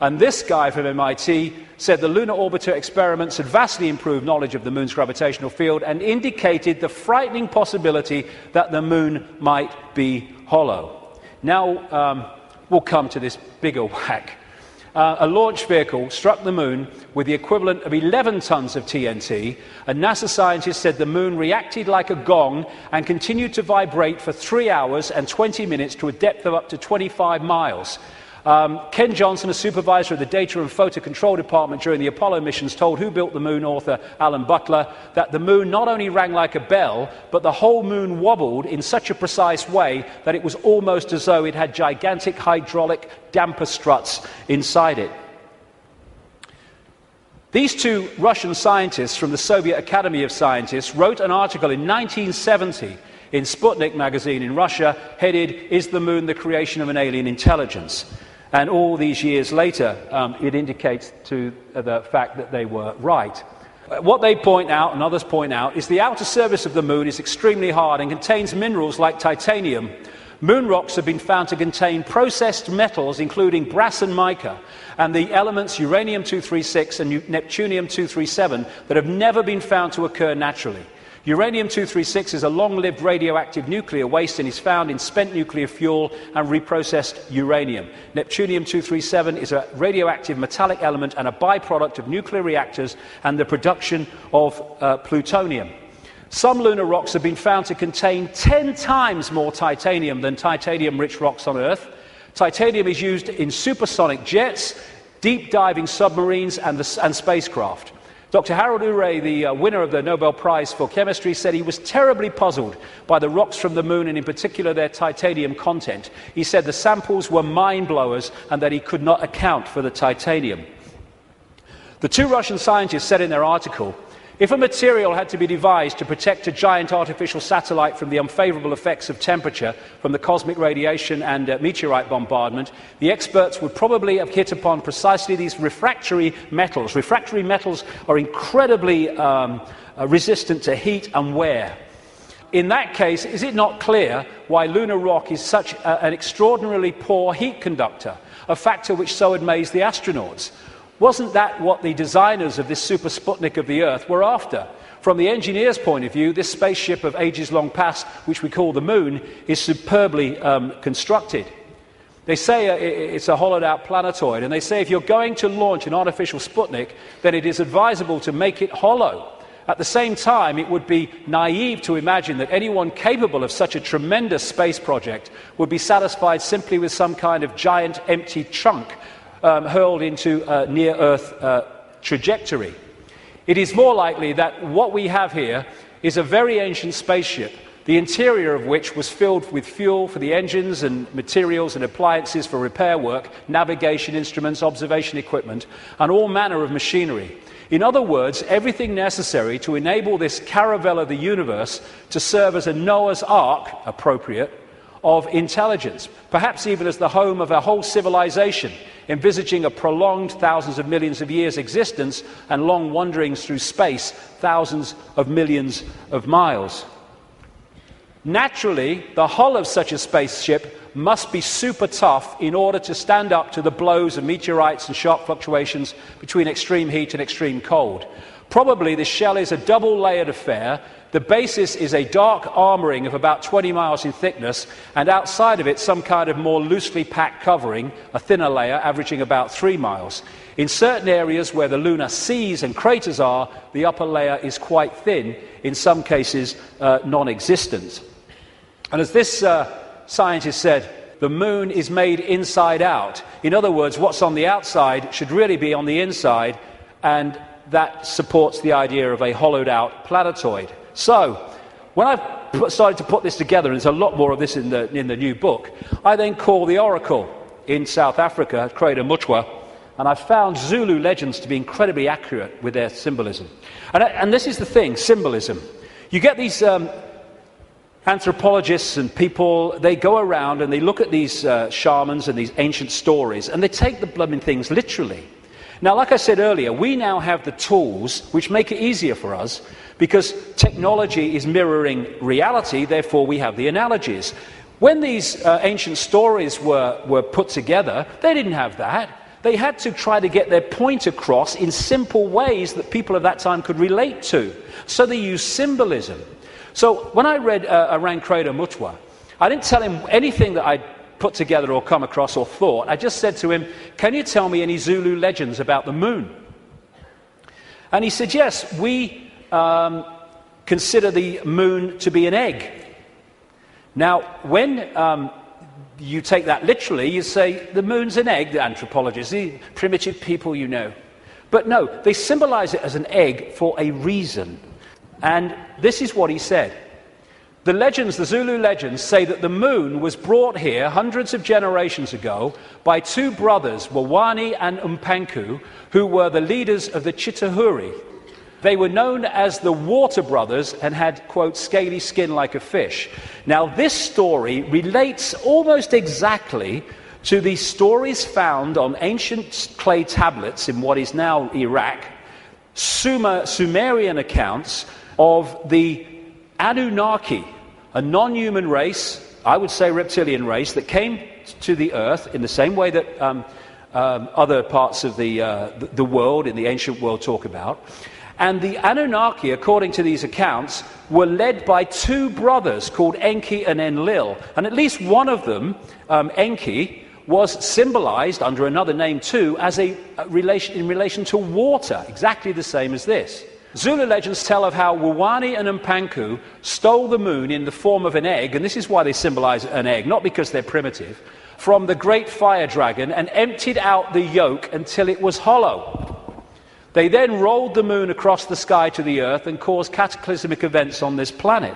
And this guy from MIT said the lunar orbiter experiments had vastly improved knowledge of the moon's gravitational field and indicated the frightening possibility that the moon might be hollow. Now we'll come to this bigger whack. A launch vehicle struck the moon with the equivalent of 11 tons of TNT, and NASA scientists said the moon reacted like a gong and continued to vibrate for 3 hours and 20 minutes to a depth of up to 25 miles. Ken Johnson, a supervisor of the Data and Photo Control Department during the Apollo missions, told Who Built the Moon author Alan Butler that the moon not only rang like a bell, but the whole moon wobbled in such a precise way that it was almost as though it had gigantic hydraulic damper struts inside it. These two Russian scientists from the Soviet Academy of Scientists wrote an article in 1970 in Sputnik magazine in Russia, headed, "Is the Moon the Creation of an Alien Intelligence?" And all these years later, it indicates to the fact that they were right. What they point out, and others point out, is the outer surface of the Moon is extremely hard and contains minerals like titanium. Moon rocks have been found to contain processed metals, including brass and mica, and the elements uranium-236 and neptunium-237 that have never been found to occur naturally. Uranium-236 is a long-lived radioactive nuclear waste and is found in spent nuclear fuel and reprocessed uranium. Neptunium-237 is a radioactive metallic element and a byproduct of nuclear reactors and the production of plutonium. Some lunar rocks have been found to contain 10 times more titanium than titanium-rich rocks on Earth. Titanium is used in supersonic jets, deep-diving submarines and spacecraft. Dr. Harold Urey, the winner of the Nobel Prize for Chemistry, said he was terribly puzzled by the rocks from the moon and in particular their titanium content. He said the samples were mind-blowers and that he could not account for the titanium. The two Russian scientists said in their article, if a material had to be devised to protect a giant artificial satellite from the unfavorable effects of temperature, from the cosmic radiation and meteorite bombardment, the experts would probably have hit upon precisely these refractory metals. Refractory metals are incredibly resistant to heat and wear. In that case, is it not clear why lunar rock is such an extraordinarily poor heat conductor, a factor which so amazed the astronauts? Wasn't that what the designers of this super Sputnik of the Earth were after? From the engineer's point of view, this spaceship of ages long past, which we call the Moon, is superbly constructed. They say it's a hollowed-out planetoid, and they say if you're going to launch an artificial Sputnik, then it is advisable to make it hollow. At the same time, it would be naive to imagine that anyone capable of such a tremendous space project would be satisfied simply with some kind of giant empty chunk hurled into a near-Earth trajectory. It is more likely that what we have here is a very ancient spaceship, the interior of which was filled with fuel for the engines and materials and appliances for repair work, navigation instruments, observation equipment, and all manner of machinery. In other words, everything necessary to enable this caravel of the universe to serve as a Noah's Ark, appropriate, of intelligence, perhaps even as the home of a whole civilization, envisaging a prolonged thousands of millions of years existence and long wanderings through space, thousands of millions of miles. Naturally, the hull of such a spaceship must be super tough in order to stand up to the blows of meteorites and sharp fluctuations between extreme heat and extreme cold. Probably the shell is a double-layered affair. The basis is a dark armouring of about 20 miles in thickness, and outside of it some kind of more loosely packed covering, a thinner layer averaging about 3 miles. In certain areas where the lunar seas and craters are, the upper layer is quite thin, in some cases non-existent. And as this scientist said, the moon is made inside out. In other words, what's on the outside should really be on the inside, and that supports the idea of a hollowed-out planetoid. So, when I started to put this together, and there's a lot more of this in the new book, I then called the oracle in South Africa, Cradle Mutwa, and I found Zulu legends to be incredibly accurate with their symbolism. And this is the thing, symbolism. You get these anthropologists and people, they go around and they look at these shamans and these ancient stories, and they take the blooming things literally. Now, like I said earlier, we now have the tools which make it easier for us, because technology is mirroring reality, therefore we have the analogies. When these ancient stories were put together, they didn't have that. They had to try to get their point across in simple ways that people of that time could relate to. So they used symbolism. So when I read Arangkreda Mutwa, I didn't tell him anything that I'd put together or come across or thought. I just said to him, can you tell me any Zulu legends about the moon? And he said, yes, we consider the moon to be an egg. Now, when you take that literally, you say, the moon's an egg, the anthropologists, the primitive people you know. But no, they symbolize it as an egg for a reason. And this is what he said. The legends, the Zulu legends, say that the moon was brought here hundreds of generations ago by two brothers, Wawani and Umpanku, who were the leaders of the Chitahuri. They were known as the Water Brothers and had, quote, scaly skin like a fish. Now, this story relates almost exactly to the stories found on ancient clay tablets in what is now Iraq, Sumerian accounts of the Anunnaki, a non-human race, I would say reptilian race, that came to the earth in the same way that other parts of the world, in the ancient world, talk about. And the Anunnaki, according to these accounts, were led by two brothers called Enki and Enlil. And at least one of them, Enki, was symbolized under another name too as in relation to water, exactly the same as this. Zulu legends tell of how Wawani and Umpanku stole the moon in the form of an egg, and this is why they symbolize an egg, not because they're primitive, from the great fire dragon and emptied out the yolk until it was hollow. They then rolled the moon across the sky to the earth and caused cataclysmic events on this planet.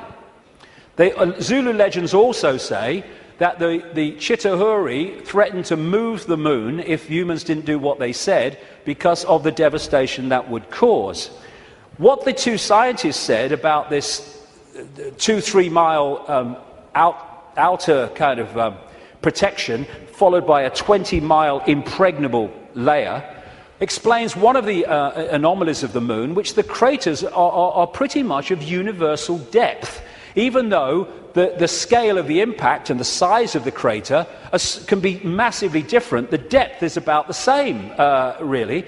Zulu legends also say that the Chitahuri threatened to move the moon if humans didn't do what they said because of the devastation that would cause. What the two scientists said about this 2-3 mile outer kind of protection, followed by a 20-mile impregnable layer, explains one of the anomalies of the moon, which the craters are pretty much of universal depth, even though the scale of the impact and the size of the crater can be massively different. The depth is about the same, really,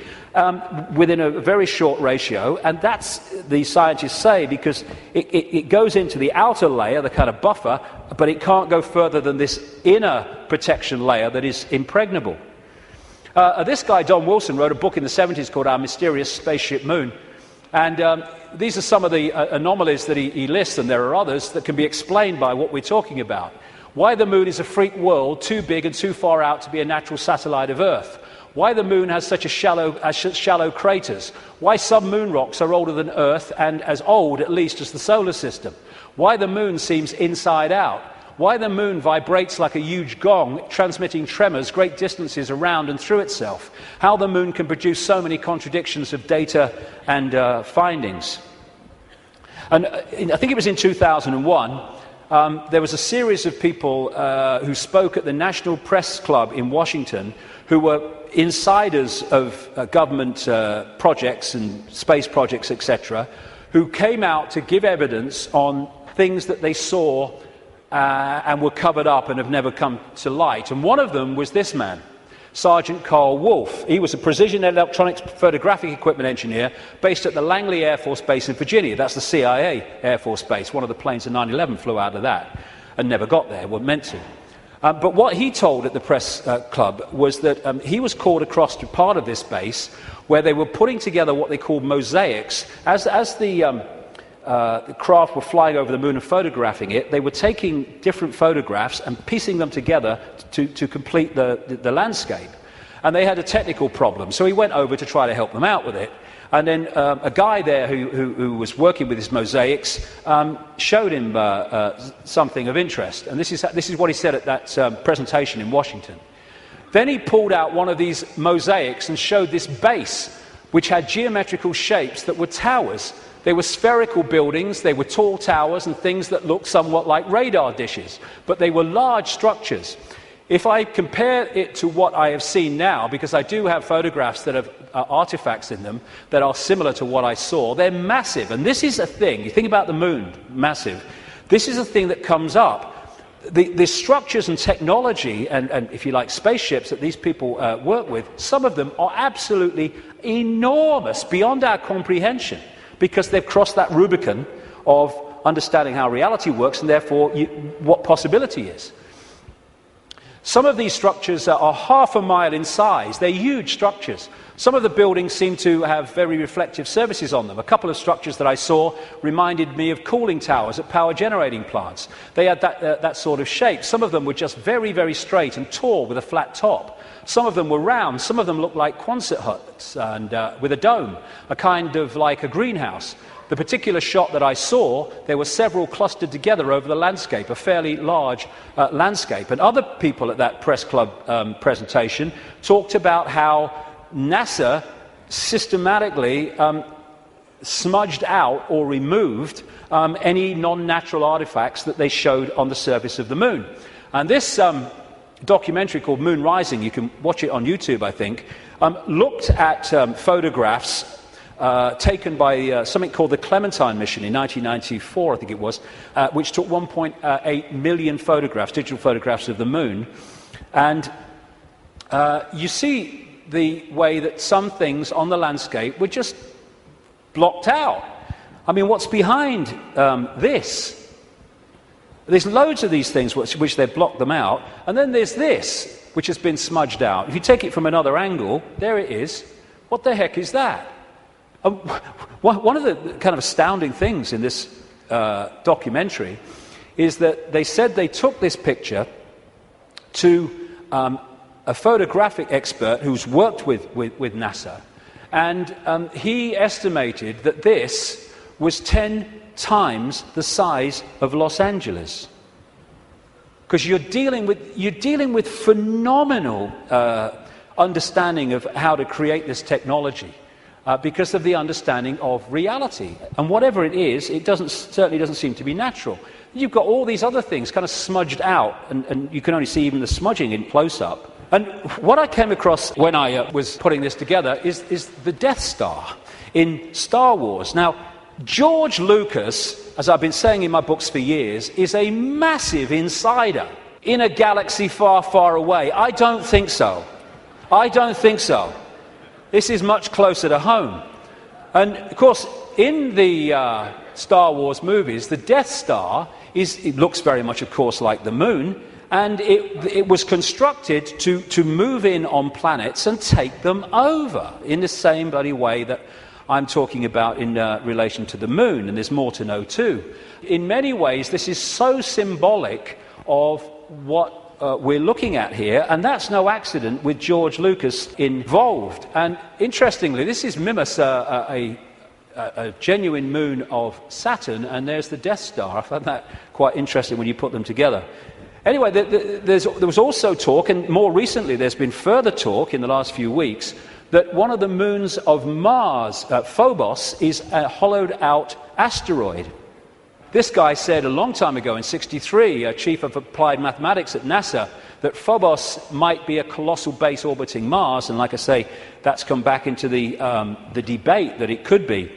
within a very short ratio, and that's, the scientists say, because it goes into the outer layer, the kind of buffer, but it can't go further than this inner protection layer that is impregnable. This guy, Don Wilson, wrote a book in the 70s called Our Mysterious Spaceship Moon, and these are some of the anomalies that he lists, and there are others that can be explained by what we're talking about. Why the moon is a freak world, too big and too far out to be a natural satellite of Earth. Why the moon has such shallow craters. Why some moon rocks are older than Earth and as old, at least, as the solar system. Why the moon seems inside out. Why the moon vibrates like a huge gong, transmitting tremors great distances around and through itself. How the moon can produce so many contradictions of data and findings. And I think it was in 2001, there was a series of people who spoke at the National Press Club in Washington, who were insiders of government projects and space projects, etc., who came out to give evidence on things that they saw and were covered up and have never come to light. And one of them was this man, Sergeant Carl Wolfe. He was a precision electronics photographic equipment engineer based at the Langley Air Force Base in Virginia. That's the CIA Air Force Base. One of the planes in 9/11 flew out of that and never got there, weren't meant to. But what he told at the press club was that he was called across to part of this base where they were putting together what they called mosaics. As the craft were flying over the moon and photographing it, they were taking different photographs and piecing them together to complete the landscape. And they had a technical problem, so he went over to try to help them out with it. And then a guy there who was working with his mosaics showed him something of interest. And this is what he said at that presentation in Washington. Then he pulled out one of these mosaics and showed this base, which had geometrical shapes that were towers. They were spherical buildings, they were tall towers and things that looked somewhat like radar dishes, but they were large structures. If I compare it to what I have seen now, because I do have photographs that have artifacts in them that are similar to what I saw, they're massive. And this is a thing, you think about the moon, massive. This is a thing that comes up. The structures and technology, and if you like, spaceships that these people work with, some of them are absolutely enormous, beyond our comprehension, because they've crossed that Rubicon of understanding how reality works and therefore what possibility is. Some of these structures are half a mile in size. They're huge structures. Some of the buildings seem to have very reflective surfaces on them. A couple of structures that I saw reminded me of cooling towers at power generating plants. They had that sort of shape. Some of them were just very, very straight and tall with a flat top. Some of them were round. Some of them looked like Quonset huts and with a dome, a kind of like a greenhouse. The particular shot that I saw, there were several clustered together over the landscape, a fairly large landscape. And other people at that press club presentation talked about how NASA systematically smudged out or removed any non-natural artifacts that they showed on the surface of the moon. And this documentary called Moon Rising, you can watch it on YouTube, I think, looked at photographs taken by something called the Clementine mission in 1994, I think it was, which took 1.8 million photographs, digital photographs of the moon. And you see the way that some things on the landscape were just blocked out. I mean, what's behind this? There's loads of these things which they've blocked them out, and then there's this, which has been smudged out. If you take it from another angle, there it is. What the heck is that? One of the kind of astounding things in this documentary is that they said they took this picture to a photographic expert who's worked with NASA, and he estimated that this was 10 times the size of Los Angeles. Because you're dealing with phenomenal understanding of how to create this technology. Because of the understanding of reality. And whatever it is, it certainly doesn't seem to be natural. You've got all these other things kind of smudged out, and you can only see even the smudging in close-up. And what I came across when I was putting this together is the Death Star in Star Wars. Now, George Lucas, as I've been saying in my books for years, is a massive insider in a galaxy far, far away. I don't think so. I don't think so. This is much closer to home. And, of course, in the Star Wars movies, the Death Star it looks very much, of course, like the moon, and it was constructed to move in on planets and take them over in the same bloody way that I'm talking about in relation to the moon, and there's more to know too. In many ways, this is so symbolic of what we're looking at here, and that's no accident with George Lucas involved. And interestingly, this is Mimas, a genuine moon of Saturn, and there's the Death Star. I found that quite interesting when you put them together. Anyway, there was also talk, and more recently there's been further talk in the last few weeks, that one of the moons of Mars, Phobos, is a hollowed-out asteroid. This guy said a long time ago in '63, chief of applied mathematics at NASA, that Phobos might be a colossal base orbiting Mars, and like I say, that's come back into the debate that it could be.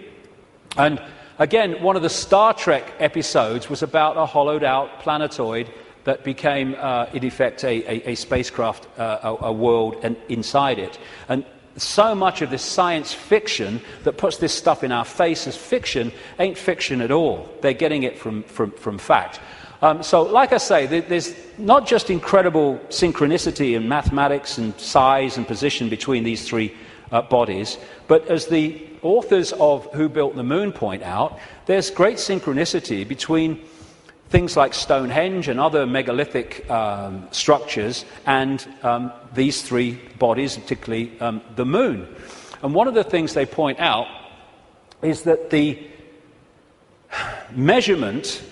And again, one of the Star Trek episodes was about a hollowed-out planetoid that became, in effect, a spacecraft, a world, and inside it. And so much of this science fiction that puts this stuff in our face as fiction ain't fiction at all. They're getting it from fact. So, like I say, there's not just incredible synchronicity in mathematics and size and position between these three bodies, but as the authors of Who Built the Moon point out, there's great synchronicity between things like Stonehenge and other megalithic structures and these three bodies, particularly the moon. And one of the things they point out is that the measurement,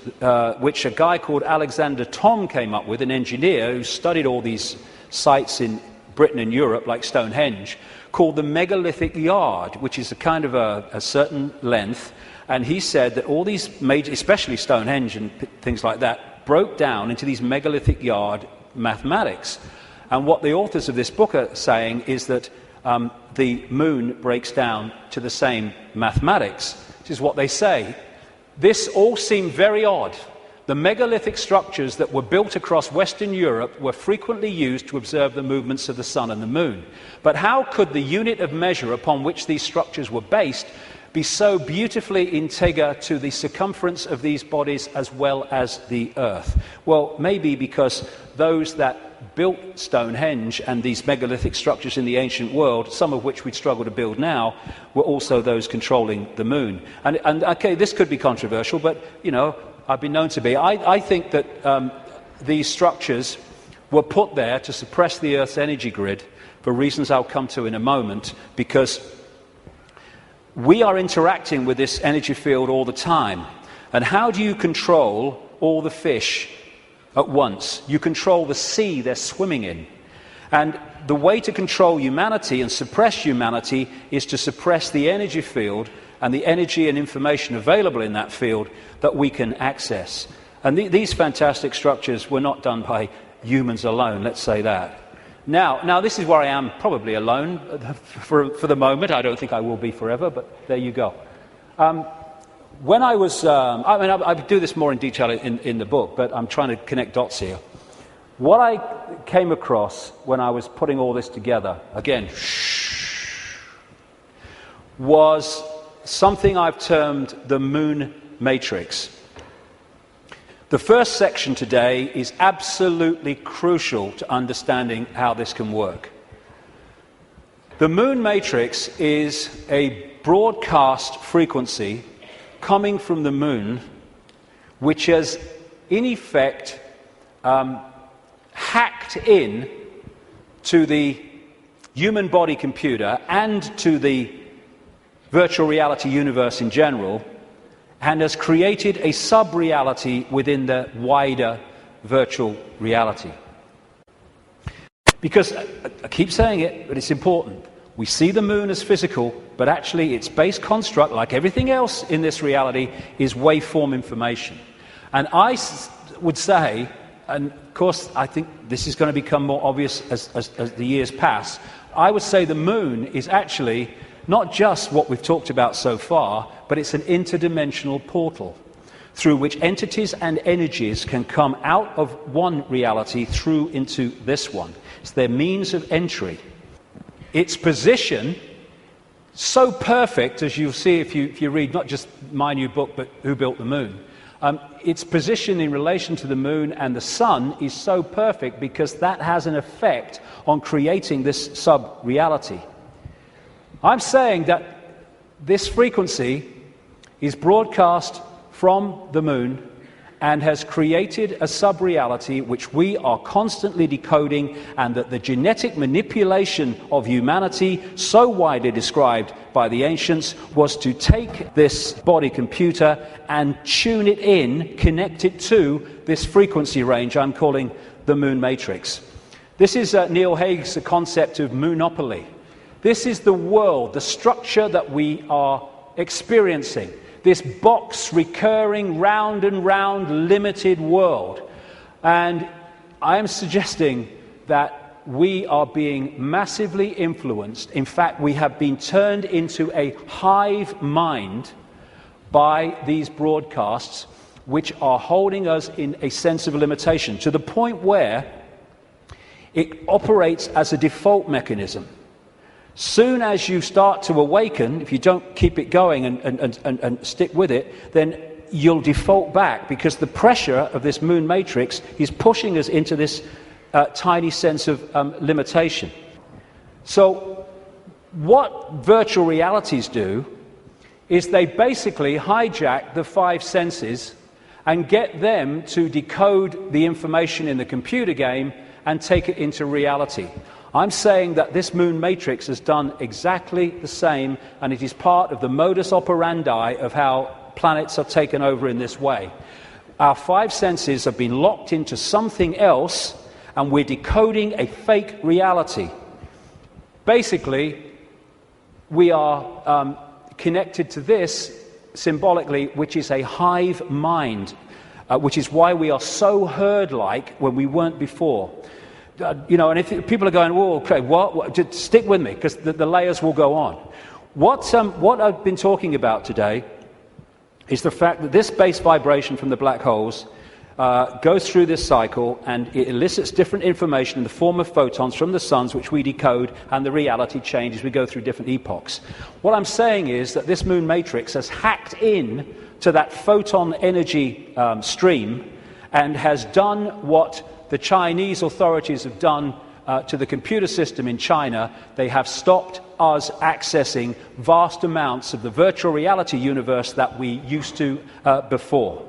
which a guy called Alexander Thom came up with, an engineer who studied all these sites in Britain and Europe, like Stonehenge, called the megalithic yard, which is a kind of a certain length. And he said that all these major, especially Stonehenge and things like that, broke down into these megalithic yard mathematics. And what the authors of this book are saying is that the moon breaks down to the same mathematics. This is what they say. This all seemed very odd. The megalithic structures that were built across Western Europe were frequently used to observe the movements of the sun and the moon. But how could the unit of measure upon which these structures were based be so beautifully integer to the circumference of these bodies as well as the Earth? Well, maybe because those that built Stonehenge and these megalithic structures in the ancient world, some of which we'd struggle to build now, were also those controlling the moon. And okay, this could be controversial, but, you know, I've been known to be. I think that these structures were put there to suppress the Earth's energy grid for reasons I'll come to in a moment, because we are interacting with this energy field all the time. And how do you control all the fish at once? You control the sea they're swimming in. And the way to control humanity and suppress humanity is to suppress the energy field and the energy and information available in that field that we can access. And these fantastic structures were not done by humans alone, let's say that. Now this is where I am probably alone for the moment. I don't think I will be forever, but there you go. When I was, I do this more in detail in the book, but I'm trying to connect dots here. What I came across when I was putting all this together, again, was something I've termed the moon matrix. The first section today is absolutely crucial to understanding how this can work. The moon matrix is a broadcast frequency coming from the moon, which has, in effect, hacked in to the human body computer and to the virtual reality universe in general, and has created a sub-reality within the wider virtual reality. Because, I keep saying it, but it's important, we see the moon as physical, but actually its base construct, like everything else in this reality, is waveform information. And I would say, and of course I think this is going to become more obvious as the years pass, I would say the moon is actually not just what we've talked about so far, but it's an interdimensional portal through which entities and energies can come out of one reality through into this one. It's their means of entry. Its position, so perfect, as you'll see if you read not just my new book, but Who Built the Moon, its position in relation to the moon and the sun is so perfect because that has an effect on creating this sub-reality. I'm saying that this frequency is broadcast from the moon and has created a sub-reality which we are constantly decoding, and that the genetic manipulation of humanity, so widely described by the ancients, was to take this body computer and tune it in, connect it to this frequency range I'm calling the moon matrix. This is Neil Haig's concept of moonopoly. This is the world, the structure that we are experiencing. This box, recurring, round and round, limited world. And I am suggesting that we are being massively influenced. In fact, we have been turned into a hive mind by these broadcasts, which are holding us in a sense of limitation, to the point where it operates as a default mechanism. Soon as you start to awaken, if you don't keep it going and stick with it, then you'll default back, because the pressure of this moon matrix is pushing us into this tiny sense of limitation. So what virtual realities do is they basically hijack the five senses and get them to decode the information in the computer game and take it into reality. I'm saying that this moon matrix has done exactly the same, and it is part of the modus operandi of how planets are taken over in this way. Our five senses have been locked into something else, and we're decoding a fake reality. Basically, we are connected to this symbolically, which is a hive mind. which is why we are so herd-like when we weren't before. And if people are going, "Whoa, okay, what?" Just stick with me, because the layers will go on. What I've been talking about today is the fact that this base vibration from the black holes goes through this cycle, and it elicits different information in the form of photons from the suns, which we decode, and the reality changes as we go through different epochs. What I'm saying is that this moon matrix has hacked in to that photon energy stream and has done what the Chinese authorities have done to the computer system in China. They have stopped us accessing vast amounts of the virtual reality universe that we used to before.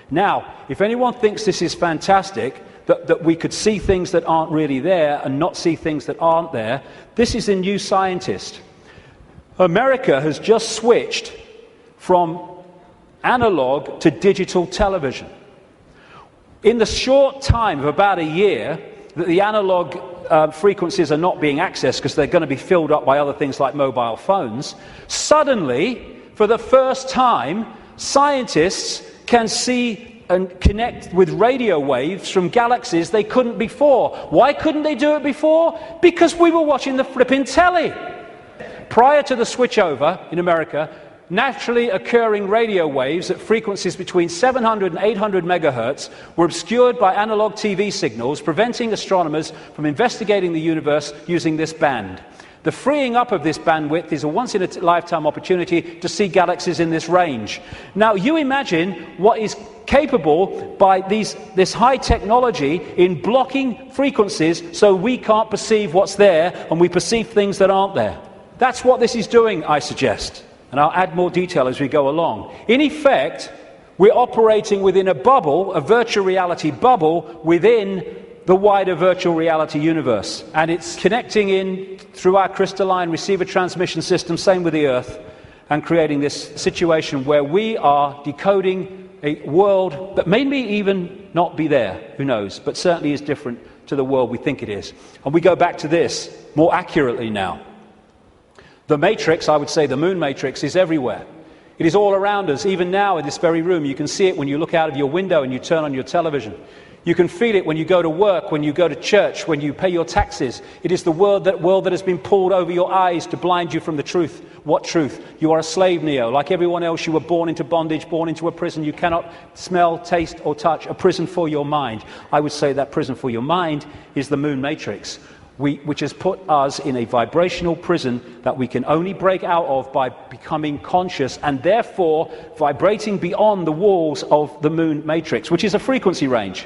Now, if anyone thinks this is fantastic, that we could see things that aren't really there and not see things that aren't there, this is a New Scientist. America has just switched from analog to digital television. In the short time of about a year that the analog frequencies are not being accessed because they're going to be filled up by other things like mobile phones, suddenly, for the first time, scientists can see and connect with radio waves from galaxies they couldn't before. Why couldn't they do it before? Because we were watching the flipping telly. Prior to the switchover in America, naturally occurring radio waves at frequencies between 700 and 800 megahertz were obscured by analog TV signals, preventing astronomers from investigating the universe using this band. The freeing up of this bandwidth is a once-in-a-lifetime opportunity to see galaxies in this range. Now, you imagine what is capable by this high technology in blocking frequencies so we can't perceive what's there and we perceive things that aren't there. That's what this is doing, I suggest. And I'll add more detail as we go along. In effect, we're operating within a bubble, a virtual reality bubble, within the wider virtual reality universe. And it's connecting in through our crystalline receiver transmission system, same with the Earth, and creating this situation where we are decoding a world that may even not be there, who knows, but certainly is different to the world we think it is. And we go back to this more accurately now. The matrix, I would say the moon matrix, is everywhere. It is all around us, even now in this very room. You can see it when you look out of your window and you turn on your television. You can feel it when you go to work, when you go to church, when you pay your taxes. It is the world that has been pulled over your eyes to blind you from the truth. What truth? You are a slave, Neo. Like everyone else, you were born into bondage, born into a prison. You cannot smell, taste, or touch. A prison for your mind. I would say that prison for your mind is the moon matrix, which has put us in a vibrational prison that we can only break out of by becoming conscious and therefore vibrating beyond the walls of the moon matrix, which is a frequency range.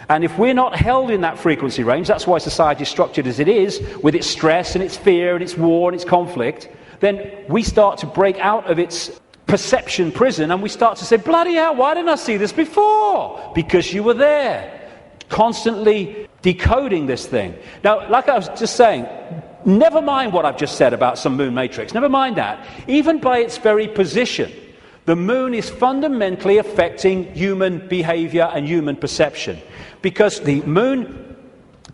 And if we're not held in that frequency range, that's why society is structured as it is, with its stress and its fear and its war and its conflict, then we start to break out of its perception prison and we start to say, bloody hell, why didn't I see this before? Because you were there, constantly decoding this thing. Now, like I was just saying, never mind what I've just said about some moon matrix, never mind that. Even by its very position, the moon is fundamentally affecting human behavior and human perception. Because the moon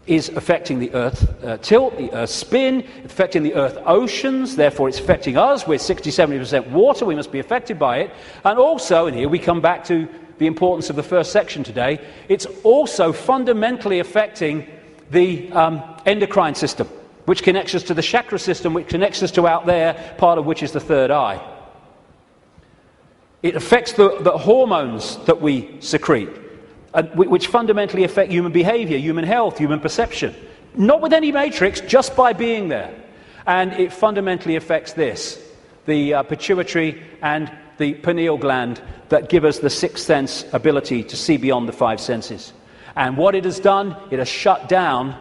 is affecting the Earth tilt, the Earth spin, affecting the Earth oceans, therefore it's affecting us. We're 60-70% water, we must be affected by it. And also, and here we come back to the importance of the first section today, it's also fundamentally affecting the endocrine system, which connects us to the chakra system, which connects us to out there, part of which is the third eye. It affects the hormones that we secrete, which fundamentally affect human behavior, human health, human perception. Not with any matrix, just by being there. And it fundamentally affects this, the pituitary and the pineal gland that give us the sixth sense ability to see beyond the five senses. And what it has done, it has shut down,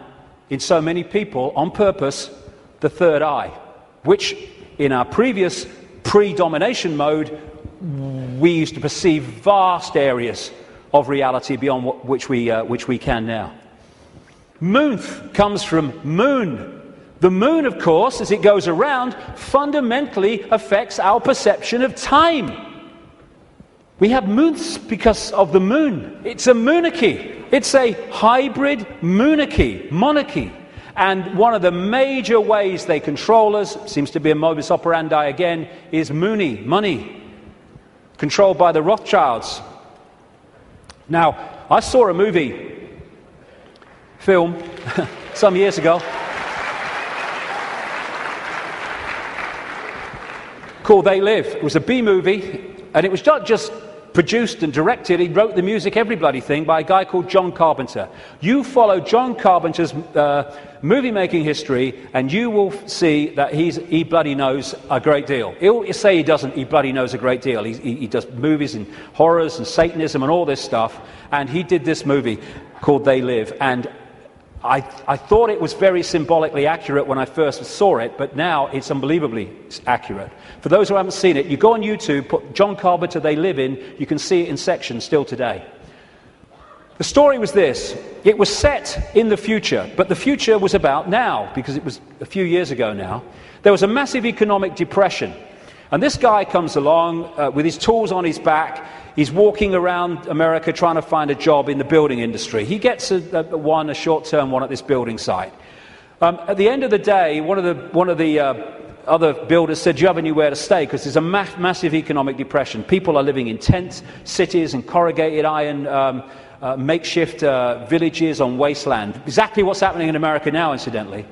in so many people, on purpose, the third eye, which in our previous pre-domination mode, we used to perceive vast areas of reality beyond which we can now. Moonth comes from moon. The moon, of course, as it goes around, fundamentally affects our perception of time. We have moonths because of the moon. It's a monarchy. It's a hybrid monarchy. And one of the major ways they control us, seems to be a modus operandi again, is money. Controlled by the Rothschilds. Now, I saw a film some years ago called They Live. It was a B-movie, and it was not just produced and directed, he wrote the music, every bloody thing, by a guy called John Carpenter. You follow John Carpenter's movie-making history, and you will see that he bloody knows a great deal. He'll say he doesn't, he bloody knows a great deal. He does movies and horrors and Satanism and all this stuff, and he did this movie called They Live, and I thought it was very symbolically accurate when I first saw it, but now it's unbelievably accurate. For those who haven't seen it, you go on YouTube, put John Carpenter They Live in, you can see it in sections still today. The story was this: it was set in the future, but the future was about now, because it was a few years ago now. There was a massive economic depression, and this guy comes along with his tools on his back. He's walking around America trying to find a job in the building industry. He gets a short-term one at this building site. At the end of the day, one of the other builders said, "Do you have anywhere to stay?" Because there's a massive economic depression. People are living in tent cities and corrugated iron makeshift villages on wasteland. Exactly what's happening in America now, incidentally.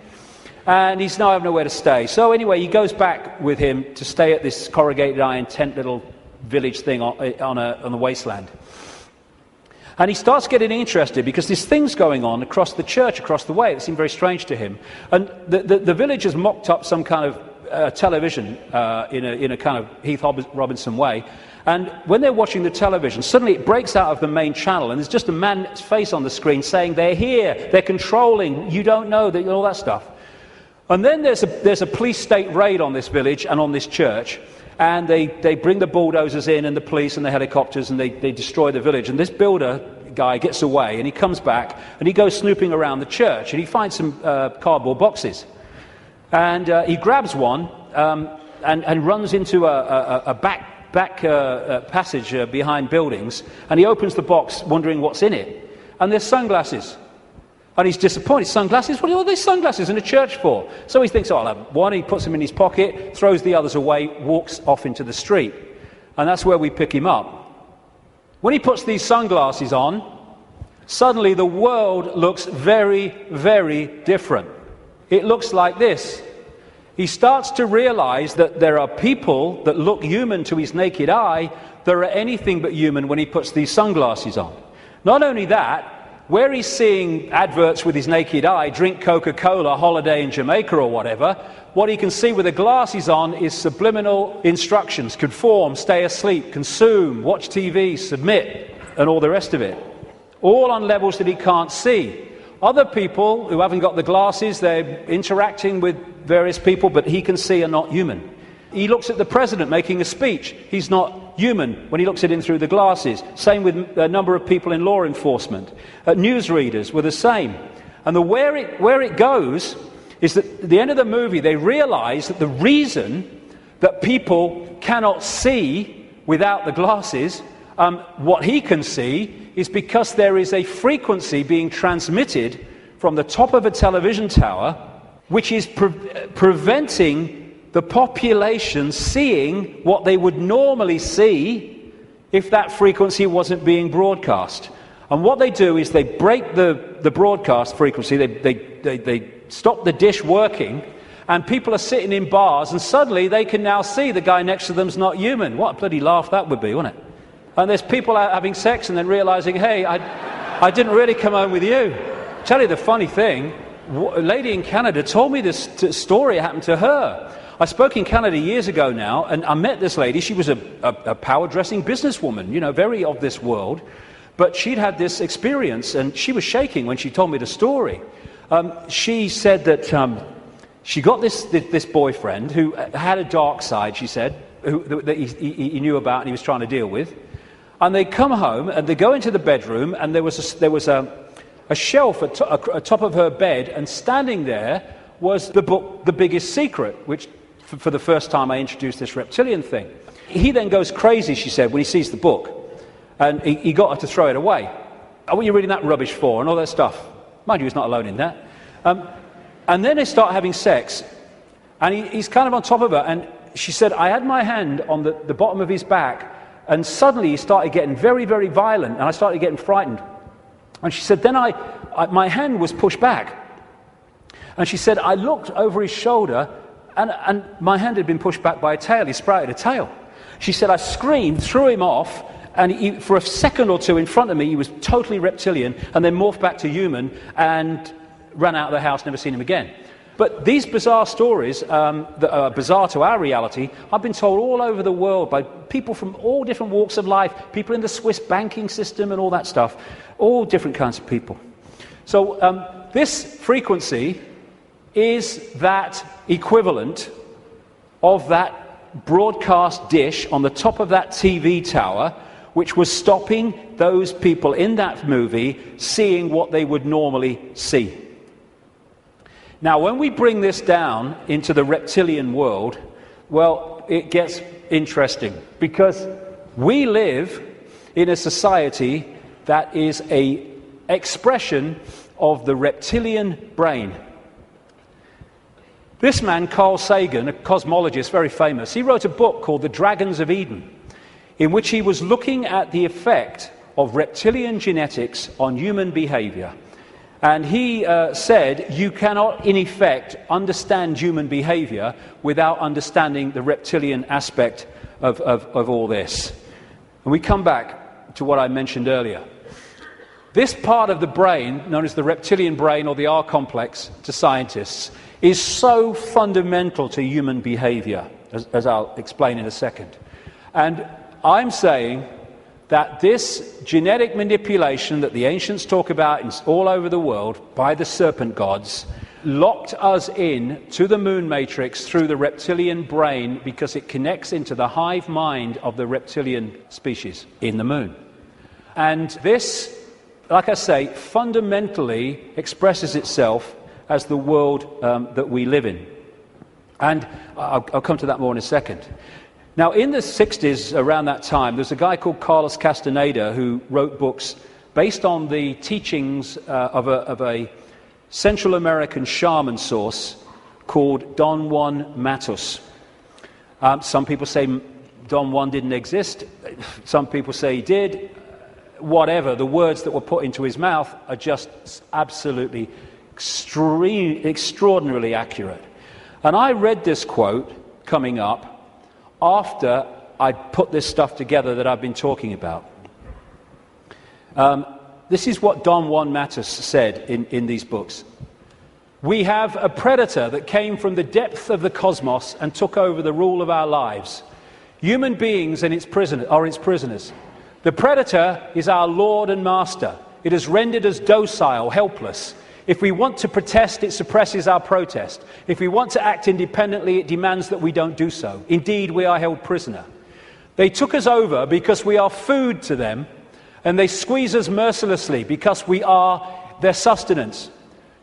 And he's now having nowhere to stay. So anyway, he goes back with him to stay at this corrugated iron tent little village thing on the wasteland. And he starts getting interested because there's things going on across the church, across the way, that seem very strange to him. And the villagers mocked up some kind of television in a kind of Heath Robinson way. And when they're watching the television, suddenly it breaks out of the main channel, and there's just a man's face on the screen saying, "They're here, they're controlling, you don't know," all that stuff. And then there's a police state raid on this village and on this church. And they bring the bulldozers in and the police and the helicopters, and they destroy the village. And this builder guy gets away, and he comes back, and he goes snooping around the church, and he finds some cardboard boxes. And he grabs one and runs into a back passage behind buildings, and he opens the box wondering what's in it. And there's sunglasses. And he's disappointed. Sunglasses? What are all these sunglasses in a church for? So he thinks, I'll have one. He puts them in his pocket, throws the others away, walks off into the street. And that's where we pick him up. When he puts these sunglasses on, suddenly the world looks very, very different. It looks like this. He starts to realize that there are people that look human to his naked eye that are anything but human when he puts these sunglasses on. Not only that, where he's seeing adverts with his naked eye, drink Coca-Cola, holiday in Jamaica or whatever, what he can see with the glasses on is subliminal instructions: conform, stay asleep, consume, watch TV, submit, and all the rest of it. All on levels that he can't see. Other people who haven't got the glasses, they're interacting with various people, but he can see are not human. He looks at the president making a speech. He's not human when he looks at him through the glasses. Same with a number of people in law enforcement. Newsreaders were the same. And where it goes is that at the end of the movie, they realize that the reason that people cannot see without the glasses, what he can see, is because there is a frequency being transmitted from the top of a television tower, which is preventing the population seeing what they would normally see if that frequency wasn't being broadcast. And what they do is they break the broadcast frequency, they stop the dish working, and people are sitting in bars, and suddenly they can now see the guy next to them's not human. What a bloody laugh that would be, wouldn't it? And there's people out having sex and then realizing, hey, I didn't really come home with you. Tell you the funny thing, a lady in Canada told me this story happened to her. I spoke in Canada years ago now, and I met this lady. She was a power-dressing businesswoman, very of this world. But she'd had this experience, and she was shaking when she told me the story. She said that she got this boyfriend who had a dark side, she said, that he knew about and he was trying to deal with. And they come home, and they go into the bedroom, and there was a shelf at top of her bed, and standing there was the book, The Biggest Secret, which for the first time I introduced this reptilian thing. He then goes crazy, she said, when he sees the book. And he got her to throw it away. Oh, what are you reading that rubbish for? And all that stuff. Mind you, he's not alone in that. And then they start having sex. And he's kind of on top of her. And she said, I had my hand on the bottom of his back. And suddenly he started getting very, very violent, and I started getting frightened. And she said, then my hand was pushed back. And she said, I looked over his shoulder, and my hand had been pushed back by a tail. He sprouted a tail. She said, I screamed, threw him off, and for a second or two in front of me, he was totally reptilian, and then morphed back to human, and ran out of the house, never seen him again. But these bizarre stories that are bizarre to our reality, I've been told all over the world by people from all different walks of life, people in the Swiss banking system and all that stuff, all different kinds of people. So this frequency is that equivalent of that broadcast dish on the top of that TV tower, which was stopping those people in that movie seeing what they would normally see. Now, when we bring this down into the reptilian world, well, it gets interesting, because we live in a society that is an expression of the reptilian brain. This man, Carl Sagan, a cosmologist, very famous, he wrote a book called The Dragons of Eden, in which he was looking at the effect of reptilian genetics on human behavior. And he said, you cannot, in effect, understand human behavior without understanding the reptilian aspect of all this. And we come back to what I mentioned earlier. This part of the brain, known as the reptilian brain or the R complex to scientists, is so fundamental to human behavior, as I'll explain in a second. And I'm saying that this genetic manipulation that the ancients talk about all over the world by the serpent gods locked us in to the moon matrix through the reptilian brain, because it connects into the hive mind of the reptilian species in the moon. And this, like I say, fundamentally expresses itself as the world that we live in. And I'll come to that more in a second. Now, in the 60s, around that time, there's a guy called Carlos Castaneda who wrote books based on the teachings of a Central American shaman source called Don Juan Matus. Some people say Don Juan didn't exist. Some people say he did. Whatever, the words that were put into his mouth are just absolutely extraordinarily accurate. And I read this quote coming up after I'd put this stuff together that I've been talking about. This is what Don Juan Matus said in these books. We have a predator that came from the depth of the cosmos and took over the rule of our lives. Human beings and its prisoners. The predator is our lord and master. It has rendered us docile, helpless. If we want to protest, it suppresses our protest. If we want to act independently, it demands that we don't do so. Indeed, we are held prisoner. They took us over because we are food to them, and they squeeze us mercilessly because we are their sustenance.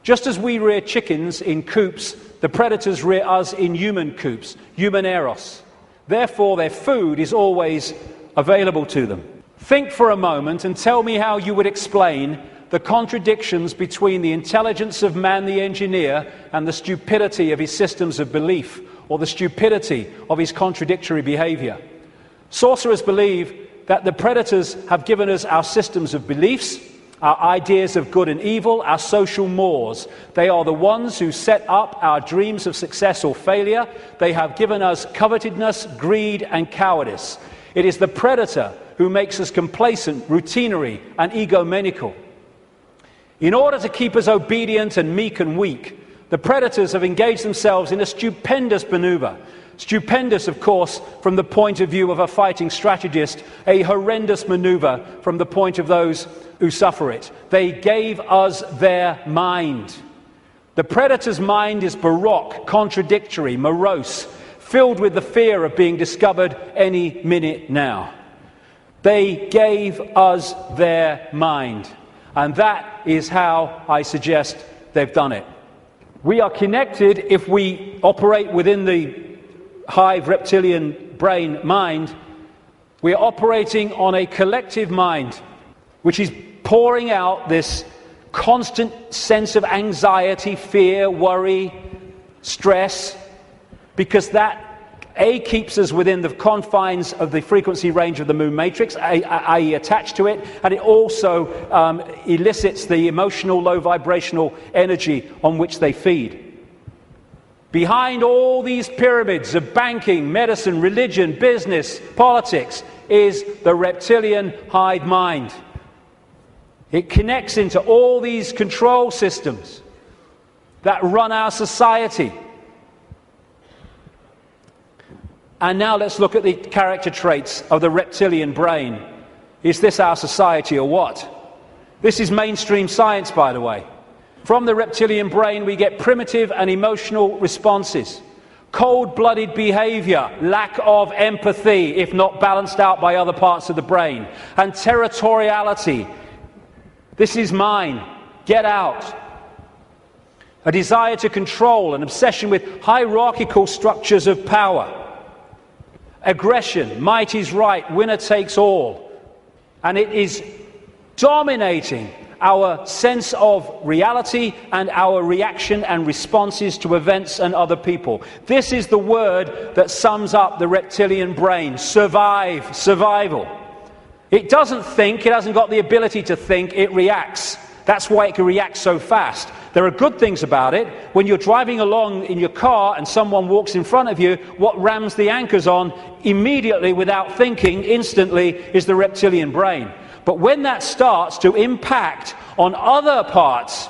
Just as we rear chickens in coops, the predators rear us in human coops, human eros. Therefore, their food is always available to them. Think for a moment and tell me how you would explain the contradictions between the intelligence of man the engineer and the stupidity of his systems of belief, or the stupidity of his contradictory behavior. Sorcerers believe that the predators have given us our systems of beliefs, our ideas of good and evil, our social mores. They are the ones who set up our dreams of success or failure. They have given us covetousness, greed, and cowardice. It is the predator who makes us complacent, routinary, and egomaniacal. In order to keep us obedient and meek and weak, the predators have engaged themselves in a stupendous maneuver. Stupendous, of course, from the point of view of a fighting strategist, a horrendous maneuver from the point of those who suffer it. They gave us their mind. The predator's mind is baroque, contradictory, morose, filled with the fear of being discovered any minute now. They gave us their mind. And that is how I suggest they've done it. We are connected if we operate within the hive reptilian brain mind. We are operating on a collective mind, which is pouring out this constant sense of anxiety, fear, worry, stress, because that A keeps us within the confines of the frequency range of the moon matrix, i.e. attached to it, and it also elicits the emotional low vibrational energy on which they feed. Behind all these pyramids of banking, medicine, religion, business, politics is the reptilian hive mind. It connects into all these control systems that run our society. And now let's look at the character traits of the reptilian brain. Is this our society or what? This is mainstream science, by the way. From the reptilian brain, we get primitive and emotional responses, cold-blooded behavior, lack of empathy, if not balanced out by other parts of the brain, and territoriality. This is mine. Get out. A desire to control, an obsession with hierarchical structures of power. Aggression, might is right, winner takes all. And it is dominating our sense of reality and our reaction and responses to events and other people. This is the word that sums up the reptilian brain. Survive, survival. It doesn't think, it hasn't got the ability to think, it reacts. That's why it can react so fast. There are good things about it. When you're driving along in your car and someone walks in front of you, what rams the anchors on immediately without thinking, instantly, is the reptilian brain. But when that starts to impact on other parts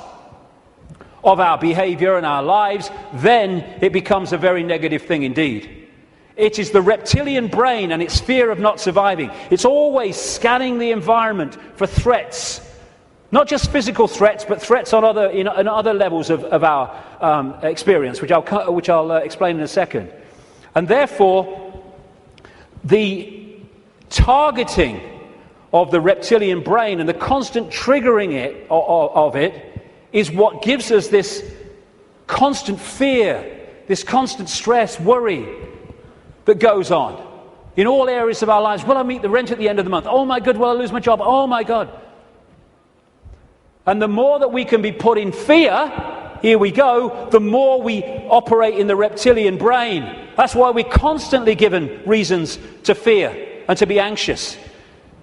of our behavior and our lives, then it becomes a very negative thing indeed. It is the reptilian brain and its fear of not surviving. It's always scanning the environment for threats. Not just physical threats, but threats on other levels of our experience, which I'll explain in a second. And therefore, the targeting of the reptilian brain and the constant triggering of it is what gives us this constant fear, this constant stress, worry that goes on in all areas of our lives. Will I meet the rent at the end of the month? Oh my God, will I lose my job? Oh my God. And the more that we can be put in fear, here we go, the more we operate in the reptilian brain. That's why we're constantly given reasons to fear and to be anxious.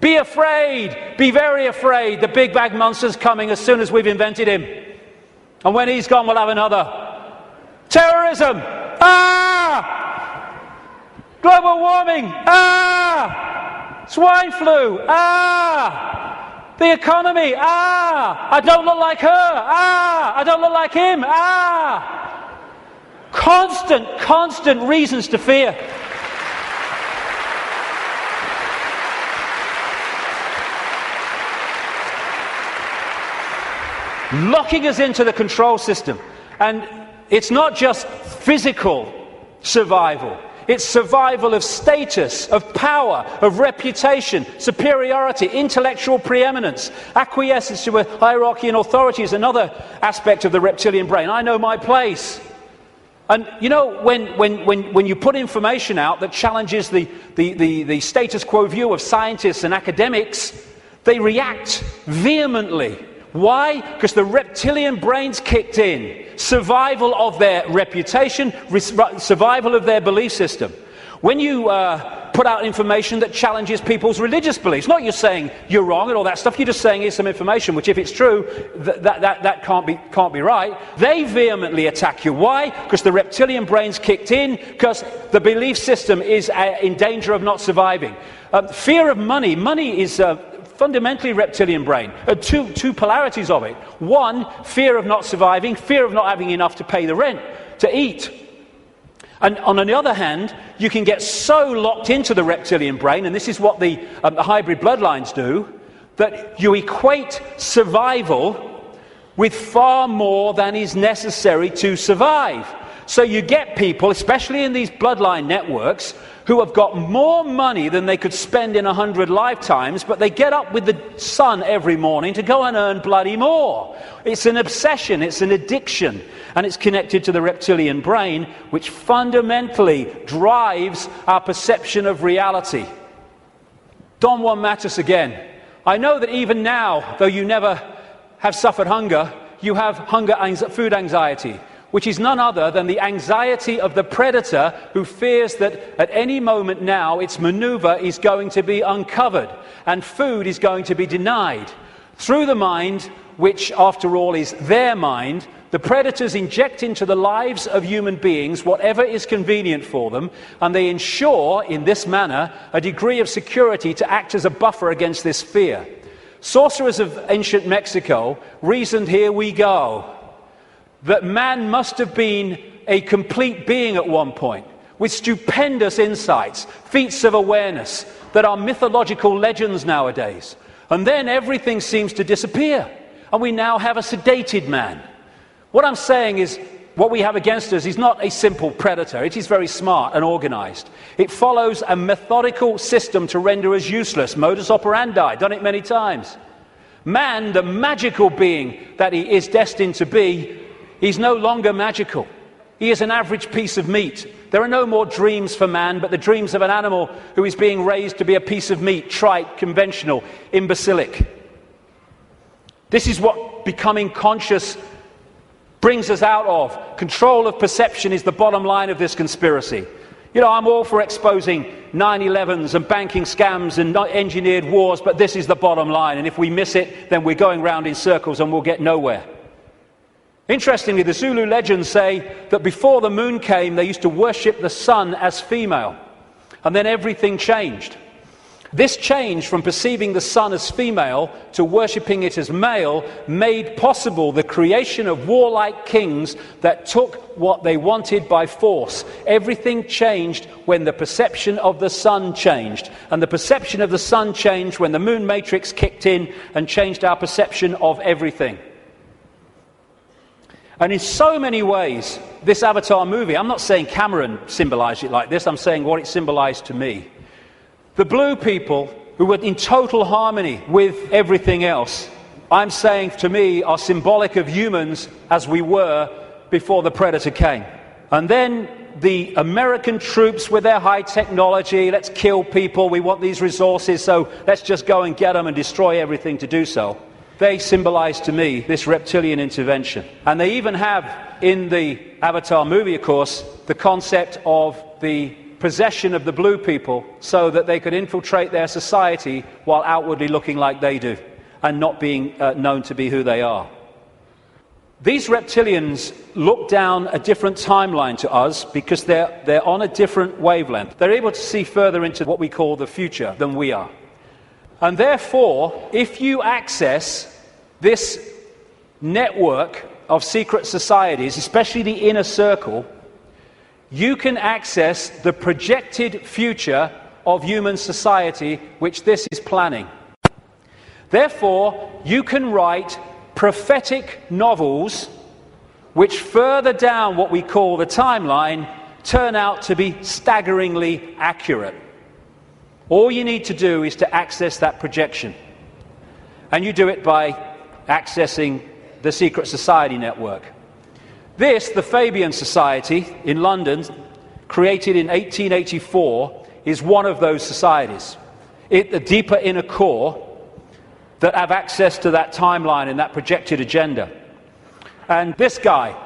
Be afraid, be very afraid. The big bag monster's coming as soon as we've invented him. And when he's gone, we'll have another. Terrorism! Ah! Global warming! Ah! Swine flu! Ah! The economy! Ah! I don't look like her! Ah! I don't look like him! Ah! Constant reasons to fear. Locking us into the control system. And it's not just physical survival. It's survival of status, of power, of reputation, superiority, intellectual preeminence. Acquiescence to a hierarchy and authority is another aspect of the reptilian brain. I know my place. And you know, when you put information out that challenges the status quo view of scientists and academics, they react vehemently. Why? Because the reptilian brain's kicked in. Survival of their reputation, survival of their belief system. When you put out information that challenges people's religious beliefs, not you're saying you're wrong and all that stuff, you're just saying here's some information, which if it's true, that can't be right. They vehemently attack you. Why? Because the reptilian brain's kicked in, because the belief system is in danger of not surviving. Fear of money. Money is fundamentally reptilian brain. Two polarities of it. One, fear of not surviving, fear of not having enough to pay the rent, to eat. And on the other hand, you can get so locked into the reptilian brain, and this is what the hybrid bloodlines do, that you equate survival with far more than is necessary to survive. So you get people, especially in these bloodline networks, who have got more money than they could spend in 100 lifetimes, but they get up with the sun every morning to go and earn bloody more. It's an obsession, it's an addiction, and it's connected to the reptilian brain, which fundamentally drives our perception of reality. Don Juan Matus again. I know that even now, though you never have suffered hunger, you have food anxiety. which is none other than the anxiety of the predator who fears that at any moment now its maneuver is going to be uncovered and food is going to be denied. Through the mind, which after all is their mind, the predators inject into the lives of human beings whatever is convenient for them, and they ensure in this manner a degree of security to act as a buffer against this fear. Sorcerers of ancient Mexico reasoned, here we go, that man must have been a complete being at one point, with stupendous insights, feats of awareness that are mythological legends nowadays. And then everything seems to disappear, and we now have a sedated man. What I'm saying is, what we have against us is not a simple predator. It is very smart and organized. It follows a methodical system to render us useless. Modus operandi, done it many times. Man, the magical being that he is destined to be, he's no longer magical. He is an average piece of meat. There are no more dreams for man, but the dreams of an animal who is being raised to be a piece of meat, trite, conventional, imbecilic. This is what becoming conscious brings us out of. Control of perception is the bottom line of this conspiracy. You know, I'm all for exposing 9/11s and banking scams and engineered wars, but this is the bottom line, and if we miss it, then we're going round in circles and we'll get nowhere. Interestingly, the Zulu legends say that before the moon came, they used to worship the sun as female, and then everything changed. This change from perceiving the sun as female to worshipping it as male made possible the creation of warlike kings that took what they wanted by force. Everything changed when the perception of the sun changed, and the perception of the sun changed when the moon matrix kicked in and changed our perception of everything. And in so many ways, this Avatar movie, I'm not saying Cameron symbolized it like this, I'm saying what it symbolized to me. The blue people, who were in total harmony with everything else, I'm saying to me, are symbolic of humans as we were before the predator came. And then the American troops with their high technology, let's kill people, we want these resources, so let's just go and get them and destroy everything to do so. They symbolize to me this reptilian intervention. And they even have, in the Avatar movie, of course, the concept of the possession of the blue people so that they could infiltrate their society while outwardly looking like they do and not being known to be who they are. These reptilians look down a different timeline to us because they're on a different wavelength. They're able to see further into what we call the future than we are. And therefore, if you access this network of secret societies, especially the inner circle, you can access the projected future of human society which this is planning. Therefore, you can write prophetic novels which further down what we call the timeline turn out to be staggeringly accurate. All you need to do is to access that projection. And you do it by accessing the secret society network. This, the Fabian Society in London, created in 1884, is one of those societies. The deeper inner core that have access to that timeline and that projected agenda. And this guy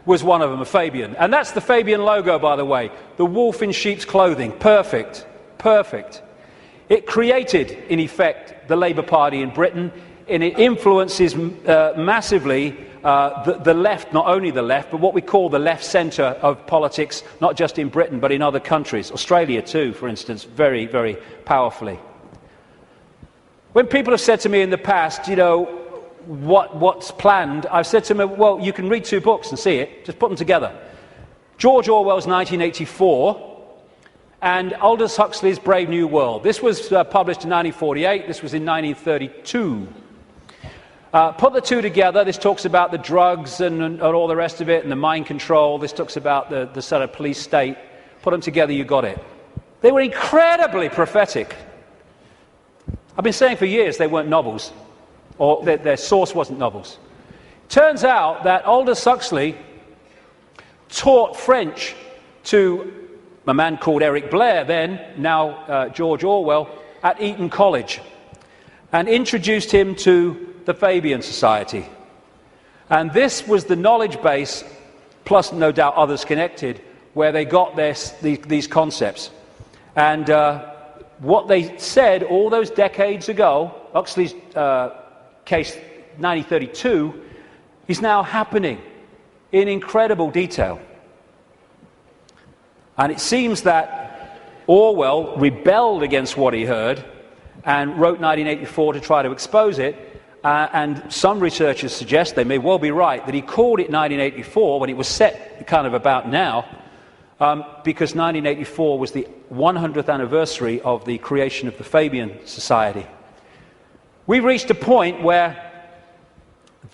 was one of them, a Fabian. And that's the Fabian logo, by the way. The wolf in sheep's clothing. Perfect. Perfect. It created, in effect, the Labour Party in Britain, and it influences massively the left, not only the left, but what we call the left centre of politics, not just in Britain, but in other countries. Australia too, for instance, very, very powerfully. When people have said to me in the past, you know, what's planned, I've said to them, well, you can read two books and see it, just put them together. George Orwell's 1984 and Aldous Huxley's Brave New World. This was published in 1948, this was in 1932. Put the two together. This talks about the drugs and all the rest of it, and the mind control. This talks about the sort of police state. Put them together, you got it. They were incredibly prophetic. I've been saying for years they weren't novels, or their source wasn't novels. Turns out that Aldous Huxley taught French to a man called Eric Blair then, now George Orwell, at Eton College, and introduced him to the Fabian Society. And this was the knowledge base plus no doubt others connected, where they got these concepts. And what they said all those decades ago, Huxley's case 1932, is now happening in incredible detail. And it seems that Orwell rebelled against what he heard and wrote 1984 to try to expose it. And some researchers suggest, they may well be right, that he called it 1984 when it was set kind of about now, because 1984 was the 100th anniversary of the creation of the Fabian Society. We've reached a point where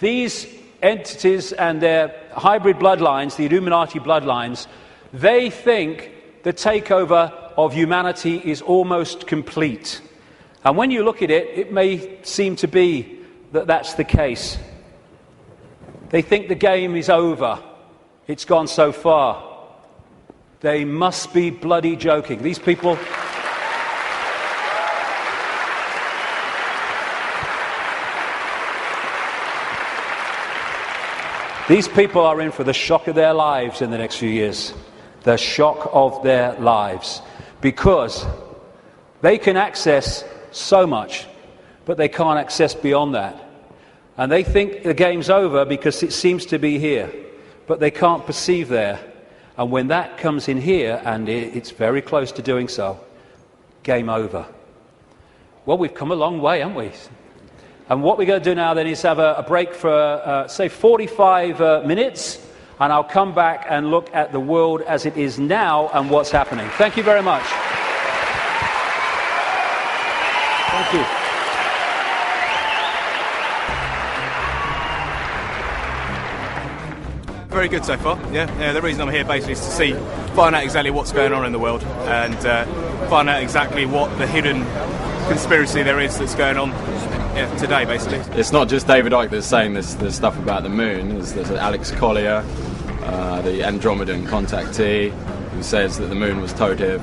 these entities and their hybrid bloodlines, the Illuminati bloodlines, they think the takeover of humanity is almost complete. And when you look at it, it may seem to be that that's the case. They think the game is over. It's gone so far. They must be bloody joking. These people... These people are in for the shock of their lives in the next few years. The shock of their lives. Because they can access so much, but they can't access beyond that. And they think the game's over because it seems to be here, but they can't perceive there. And when that comes in here, and it's very close to doing so, game over. Well, we've come a long way, haven't we? And what we're going to do now then is have a break for, say, 45 minutes, and I'll come back and look at the world as it is now and what's happening. Thank you very much. Thank you. Very good so far, yeah. The reason I'm here basically is to find out exactly what's going on in the world and find out exactly what the hidden conspiracy there is that's going on today, basically. It's not just David Icke that's saying this stuff about the moon. There's Alex Collier, the Andromedan contactee, who says that the moon was towed here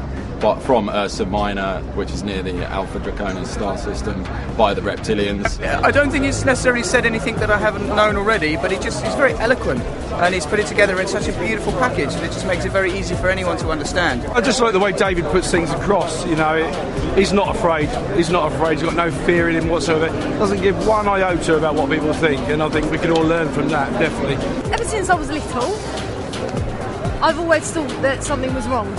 from Ursa Minor, which is near the Alpha Draconis star system, by the reptilians. Yeah, I don't think he's necessarily said anything that I haven't known already, but he's very eloquent, and he's put it together in such a beautiful package that it just makes it very easy for anyone to understand. I just like the way David puts things across, you know. He's not afraid, he's got no fear in him whatsoever. Doesn't give one iota about what people think, and I think we can all learn from that, definitely. Ever since I was little, I've always thought that something was wrong.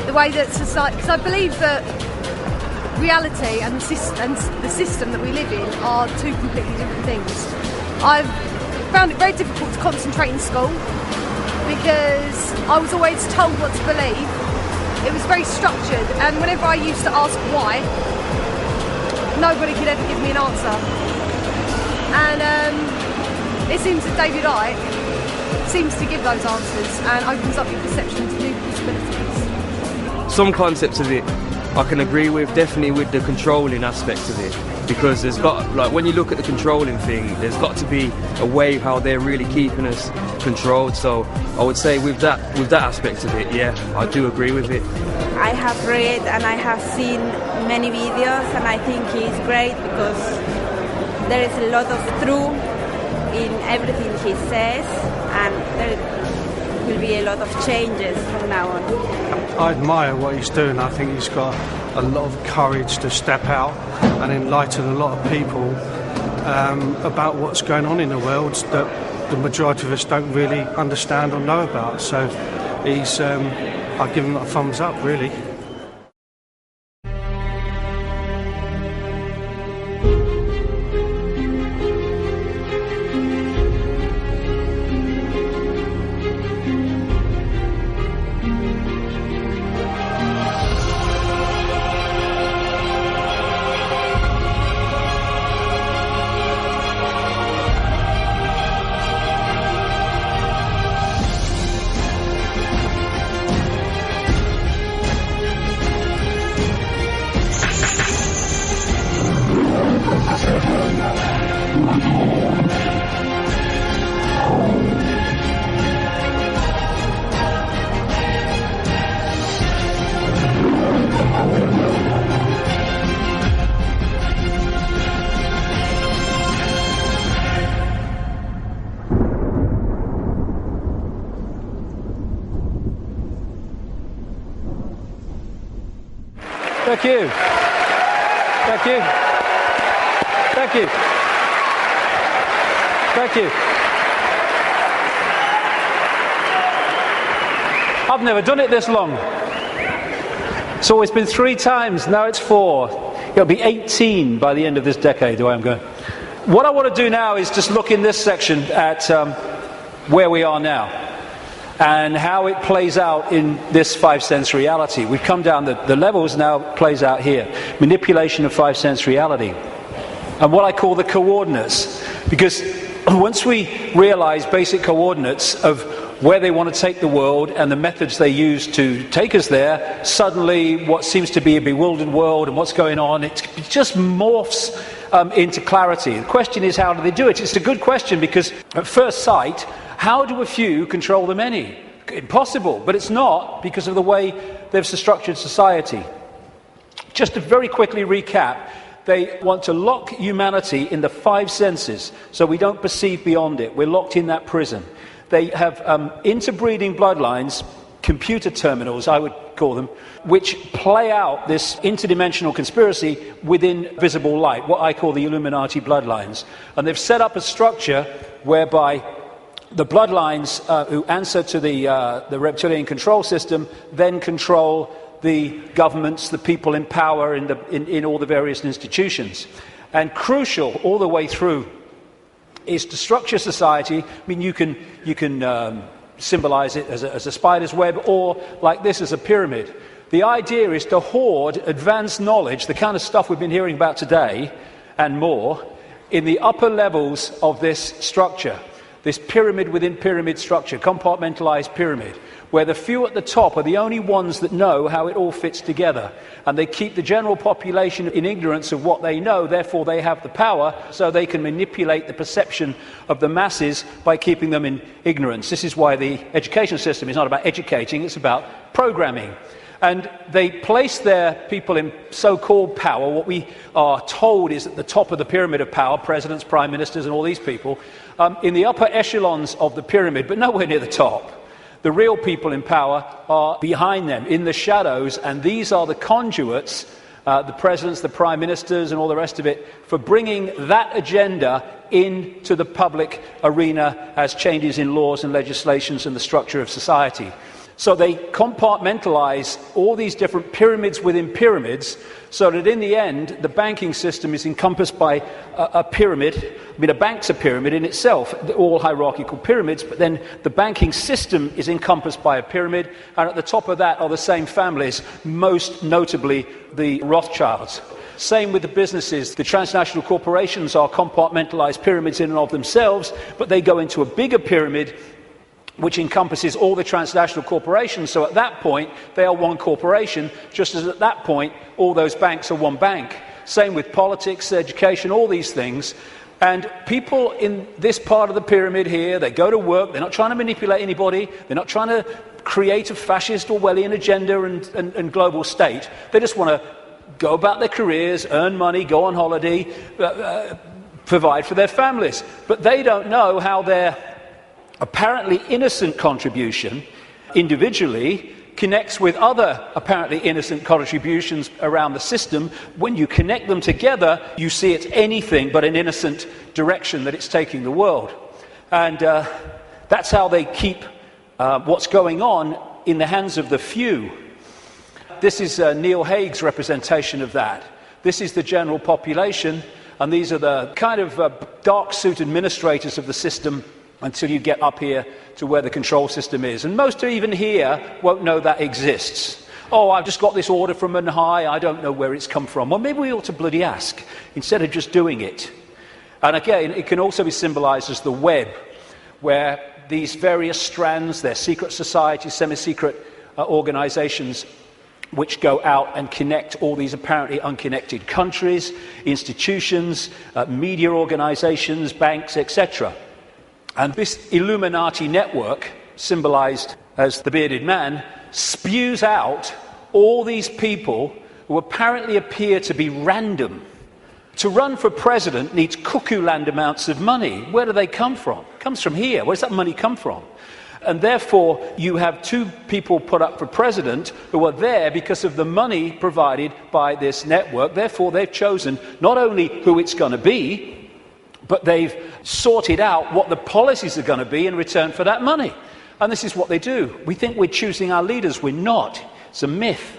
The way that society, because I believe that reality and the system that we live in are two completely different things. I've found it very difficult to concentrate in school because I was always told what to believe. It was very structured, and whenever I used to ask why, nobody could ever give me an answer. And it seems that David Icke seems to give those answers and opens up your perception to new possibilities. Some concepts of it I can agree with, definitely with the controlling aspect of it, because there's got, like, when you look at the controlling thing, there's got to be a way how they're really keeping us controlled. So I would say with that aspect of it, yeah, I do agree with it. I have read and I have seen many videos, and I think he's great because there is a lot of truth in everything he says, and there will be a lot of changes from now on. I admire what he's doing. I think he's got a lot of courage to step out and enlighten a lot of people about what's going on in the world that the majority of us don't really understand or know about. So he's, I give him a thumbs up, really. Thank you. Thank you. Thank you. Thank you. I've never done it this long. It's always been 3 times, now it's 4. It'll be 18 by the end of this decade, the way I'm going. What I want to do now is just look in this section at where we are now and how it plays out in this 5-sense reality. We've come down the levels, now plays out here. Manipulation of 5-sense reality. And what I call the coordinates. Because once we realize basic coordinates of where they want to take the world and the methods they use to take us there, suddenly what seems to be a bewildered world and what's going on, it just morphs into clarity. The question is, how do they do it? It's a good question, because at first sight, how do a few control the many? Impossible, but it's not, because of the way they've structured society. Just to very quickly recap, they want to lock humanity in the 5 senses so we don't perceive beyond it. We're locked in that prison. They have interbreeding bloodlines, computer terminals, I would call them, which play out this interdimensional conspiracy within visible light, what I call the Illuminati bloodlines. And they've set up a structure whereby the bloodlines who answer to the reptilian control system then control the governments, the people in power in all the various institutions. And crucial all the way through is to structure society. I mean, you can symbolize it as a spider's web, or like this as a pyramid. The idea is to hoard advanced knowledge, the kind of stuff we've been hearing about today and more, in the upper levels of this structure, this pyramid within pyramid structure, compartmentalized pyramid, where the few at the top are the only ones that know how it all fits together. And they keep the general population in ignorance of what they know, therefore they have the power, so they can manipulate the perception of the masses by keeping them in ignorance. This is why the education system is not about educating, it's about programming. And they place their people in so-called power. What we are told is at the top of the pyramid of power, presidents, prime ministers, and all these people, in the upper echelons of the pyramid, but nowhere near the top. The real people in power are behind them, in the shadows, and these are the conduits, the presidents, the prime ministers, and all the rest of it, for bringing that agenda into the public arena as changes in laws and legislations and the structure of society. So they compartmentalize all these different pyramids within pyramids, so that in the end, the banking system is encompassed by a pyramid. I mean, a bank's a pyramid in itself, all hierarchical pyramids, but then the banking system is encompassed by a pyramid, and at the top of that are the same families, most notably the Rothschilds. Same with the businesses. The transnational corporations are compartmentalized pyramids in and of themselves, but they go into a bigger pyramid which encompasses all the transnational corporations. So at that point, they are one corporation, just as at that point, all those banks are one bank. Same with politics, education, all these things. And people in this part of the pyramid here, they go to work, they're not trying to manipulate anybody, they're not trying to create a fascist Orwellian agenda and global state. They just want to go about their careers, earn money, go on holiday, provide for their families. But they don't know how their apparently innocent contribution individually connects with other apparently innocent contributions around the system. When you connect them together, you see it's anything but an innocent direction that it's taking the world. And that's how they keep what's going on in the hands of the few. This is Neil Haig's representation of that. This is the general population, and these are the kind of dark-suit administrators of the system until you get up here to where the control system is. And most even here won't know that exists. Oh, I've just got this order from on high, I don't know where it's come from. Well, maybe we ought to bloody ask, instead of just doing it. And again, it can also be symbolized as the web, where these various strands, they're secret societies, semi-secret organizations, which go out and connect all these apparently unconnected countries, institutions, media organizations, banks, etc. And this Illuminati network, symbolized as the bearded man, spews out all these people who apparently appear to be random. To run for president needs cuckoo land amounts of money. Where do they come from? It comes from here. Where does that money come from? And therefore, you have two people put up for president who are there because of the money provided by this network. Therefore, they've chosen not only who it's going to be, but they've sorted out what the policies are going to be in return for that money. And this is what they do. We think we're choosing our leaders. We're not. It's a myth.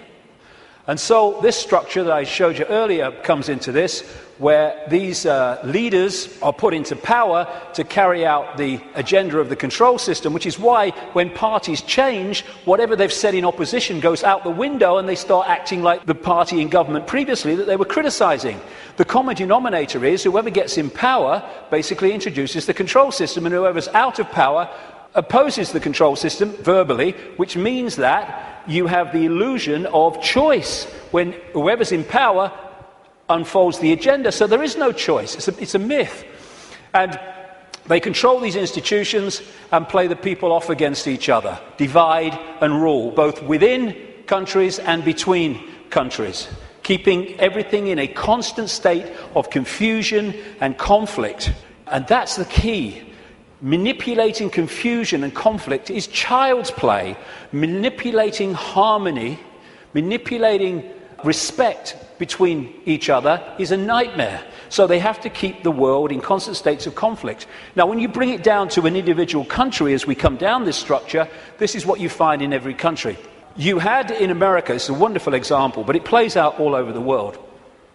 And so this structure that I showed you earlier comes into this, where these leaders are put into power to carry out the agenda of the control system, which is why when parties change, whatever they've said in opposition goes out the window and they start acting like the party in government previously that they were criticising. The common denominator is whoever gets in power basically introduces the control system, and whoever's out of power opposes the control system verbally, which means that you have the illusion of choice when whoever's in power unfolds the agenda. So there is no choice. It's a myth. And they control these institutions and play the people off against each other, divide and rule, both within countries and between countries, keeping everything in a constant state of confusion and conflict. And that's the key. Manipulating confusion and conflict is child's play. Manipulating harmony, manipulating respect between each other is a nightmare. So they have to keep the world in constant states of conflict. Now, when you bring it down to an individual country, as we come down this structure, this is what you find in every country. You had in America, it's a wonderful example, but it plays out all over the world.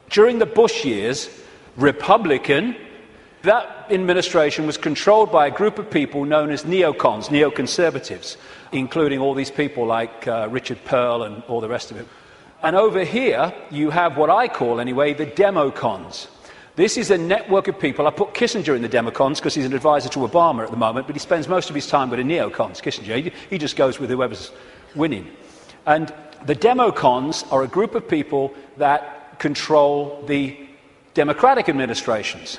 During the Bush years, Republican, that administration was controlled by a group of people known as neocons, neoconservatives, including all these people like Richard Pearl and all the rest of it. And over here, you have what I call, anyway, the democons. This is a network of people. I put Kissinger in the democons because he's an advisor to Obama at the moment, but he spends most of his time with the neocons, Kissinger. He just goes with whoever's winning. And the democons are a group of people that control the democratic administrations.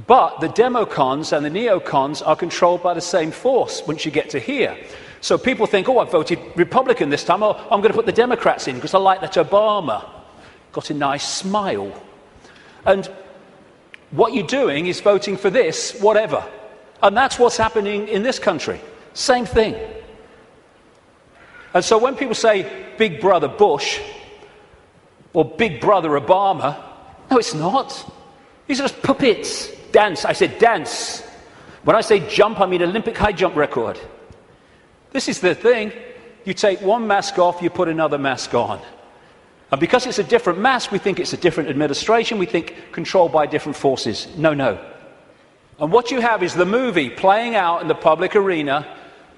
But the democons and the neocons are controlled by the same force once you get to here. So people think, oh, I voted Republican this time. Oh, I'm going to put the Democrats in because I like that Obama. Got a nice smile. And what you're doing is voting for this, whatever. And that's what's happening in this country. Same thing. And so when people say Big Brother Bush or Big Brother Obama, no, it's not. These are just puppets. Dance. I said dance. When I say jump, I mean Olympic high jump record. This is the thing. You take one mask off, you put another mask on. And because it's a different mask, we think it's a different administration. We think controlled by different forces. No, no. And what you have is the movie playing out in the public arena,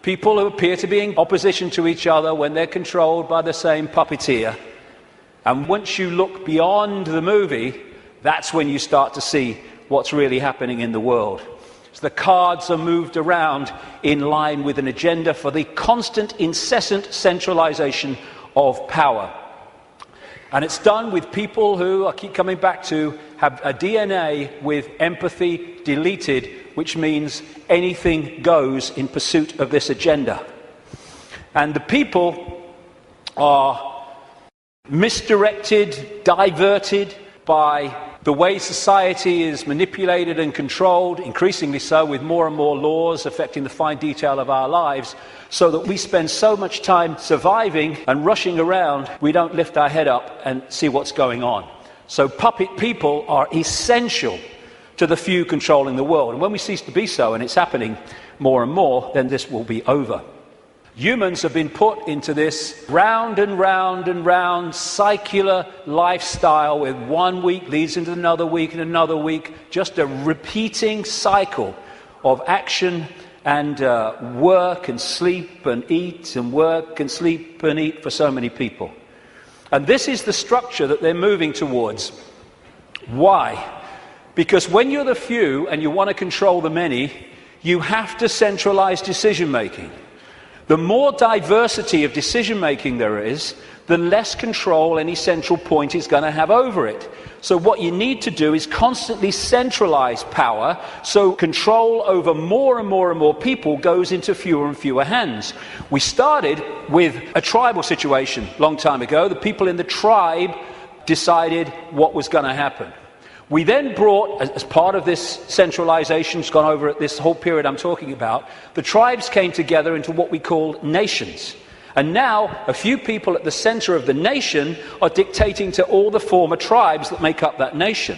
people who appear to be in opposition to each other when they're controlled by the same puppeteer. And once you look beyond the movie, that's when you start to see what's really happening in the world. So the cards are moved around in line with an agenda for the constant, incessant centralization of power. And it's done with people who, I keep coming back to, have a DNA with empathy deleted, which means anything goes in pursuit of this agenda. And the people are misdirected, diverted by the way society is manipulated and controlled, increasingly so with more and more laws affecting the fine detail of our lives, so that we spend so much time surviving and rushing around, we don't lift our head up and see what's going on. So puppet people are essential to the few controlling the world. And when we cease to be so, and it's happening more and more, then this will be over. Humans have been put into this round and round and round circular lifestyle where 1 week leads into another week and another week, just a repeating cycle of action and work and sleep and eat and work and sleep and eat for so many people. And this is the structure that they're moving towards. Why? Because when you're the few and you want to control the many, you have to centralize decision making. The more diversity of decision-making there is, the less control any central point is going to have over it. So what you need to do is constantly centralize power, so control over more and more and more people goes into fewer and fewer hands. We started with a tribal situation a long time ago. The people in the tribe decided what was going to happen. We then brought, as part of this centralization, it's gone over at this whole period I'm talking about, the tribes came together into what we call nations. And now, a few people at the center of the nation are dictating to all the former tribes that make up that nation.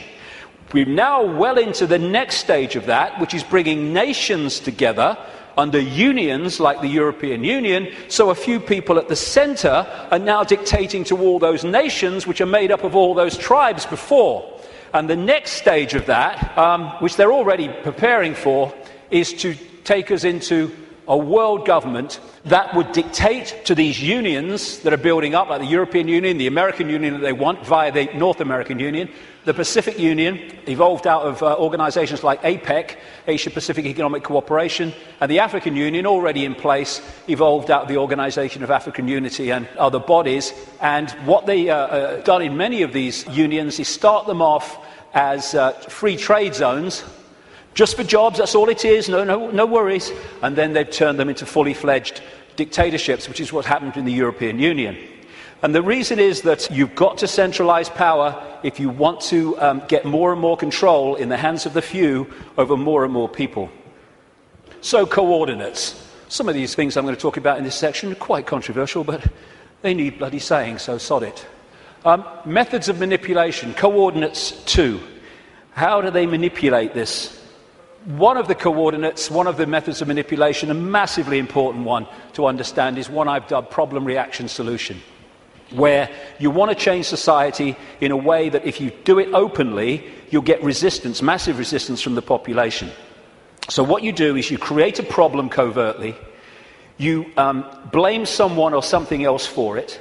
We're now well into the next stage of that, which is bringing nations together under unions like the European Union, so a few people at the center are now dictating to all those nations which are made up of all those tribes before. And the next stage of that, which they're already preparing for, is to take us into a world government that would dictate to these unions that are building up, like the European Union, the American Union that they want via the North American Union, the Pacific Union, evolved out of organizations like APEC, Asia-Pacific Economic Cooperation, and the African Union, already in place, evolved out of the Organization of African Unity and other bodies. And what they done in many of these unions is start them off as free trade zones, just for jobs, that's all it is, no worries. And then they've turned them into fully fledged dictatorships, which is what happened in the European Union. And the reason is that you've got to centralize power if you want to get more and more control in the hands of the few over more and more people. So coordinates. Some of these things I'm going to talk about in this section are quite controversial, but they need bloody saying, so sod it. Methods of manipulation. Coordinates 2. How do they manipulate this? One of the coordinates, one of the methods of manipulation, a massively important one to understand, is one I've dubbed problem, reaction, solution, where you want to change society in a way that if you do it openly, you'll get resistance, massive resistance from the population. So what you do is you create a problem covertly, you blame someone or something else for it,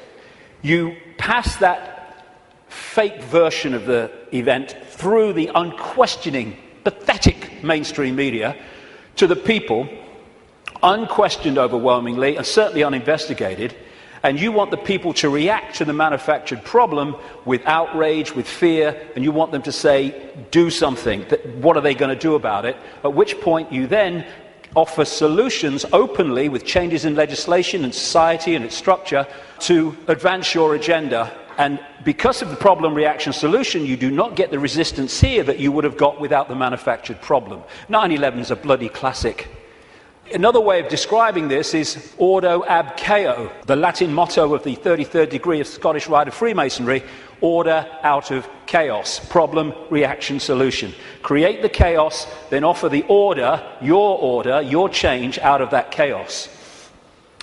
you pass that fake version of the event through the unquestioning, pathetic mainstream media to the people, unquestioned overwhelmingly and certainly uninvestigated, and you want the people to react to the manufactured problem with outrage, with fear, and you want them to say, do something. What are they going to do about it? At which point you then offer solutions openly with changes in legislation and society and its structure to advance your agenda. And because of the problem, reaction, solution, you do not get the resistance here that you would have got without the manufactured problem. 9/11 is a bloody classic. Another way of describing this is ordo ab chaos, the Latin motto of the 33rd degree of Scottish Rite of Freemasonry, order out of chaos, problem, reaction, solution. Create the chaos, then offer the order, your change out of that chaos.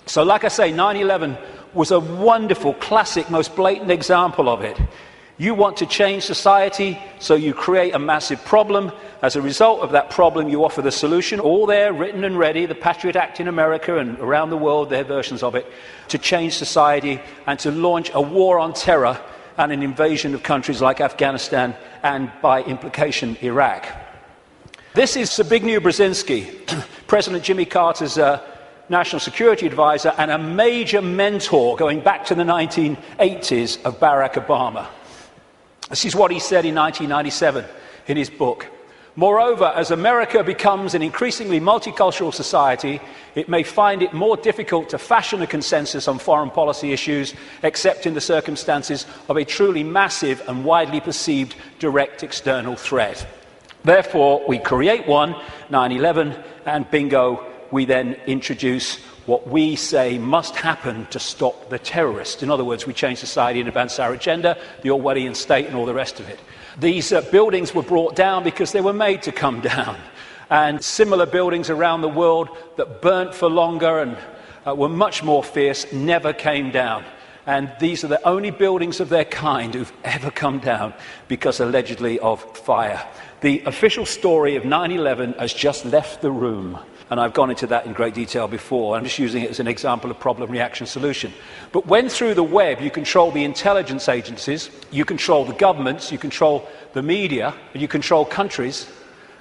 So like I say, 9/11 was a wonderful, classic, most blatant example of it. You want to change society, so you create a massive problem. As a result of that problem, you offer the solution, all there, written and ready, the Patriot Act in America and around the world, their versions of it, to change society and to launch a war on terror and an invasion of countries like Afghanistan and, by implication, Iraq. This is Zbigniew Brzezinski, President Jimmy Carter's National Security Advisor and a major mentor going back to the 1980s of Barack Obama. This is what he said in 1997 in his book. Moreover, as America becomes an increasingly multicultural society, it may find it more difficult to fashion a consensus on foreign policy issues, except in the circumstances of a truly massive and widely perceived direct external threat. Therefore, we create one, 9/11, and bingo, we then introduce what we say must happen to stop the terrorists. In other words, we change society and advance our agenda, the Orwellian state and all the rest of it. These buildings were brought down because they were made to come down. And similar buildings around the world that burnt for longer and were much more fierce never came down. And these are the only buildings of their kind who've ever come down because allegedly of fire. The official story of 9/11 has just left the room. And I've gone into that in great detail before. I'm just using it as an example of problem, reaction, solution. But when through the web you control the intelligence agencies, you control the governments, you control the media, and you control countries,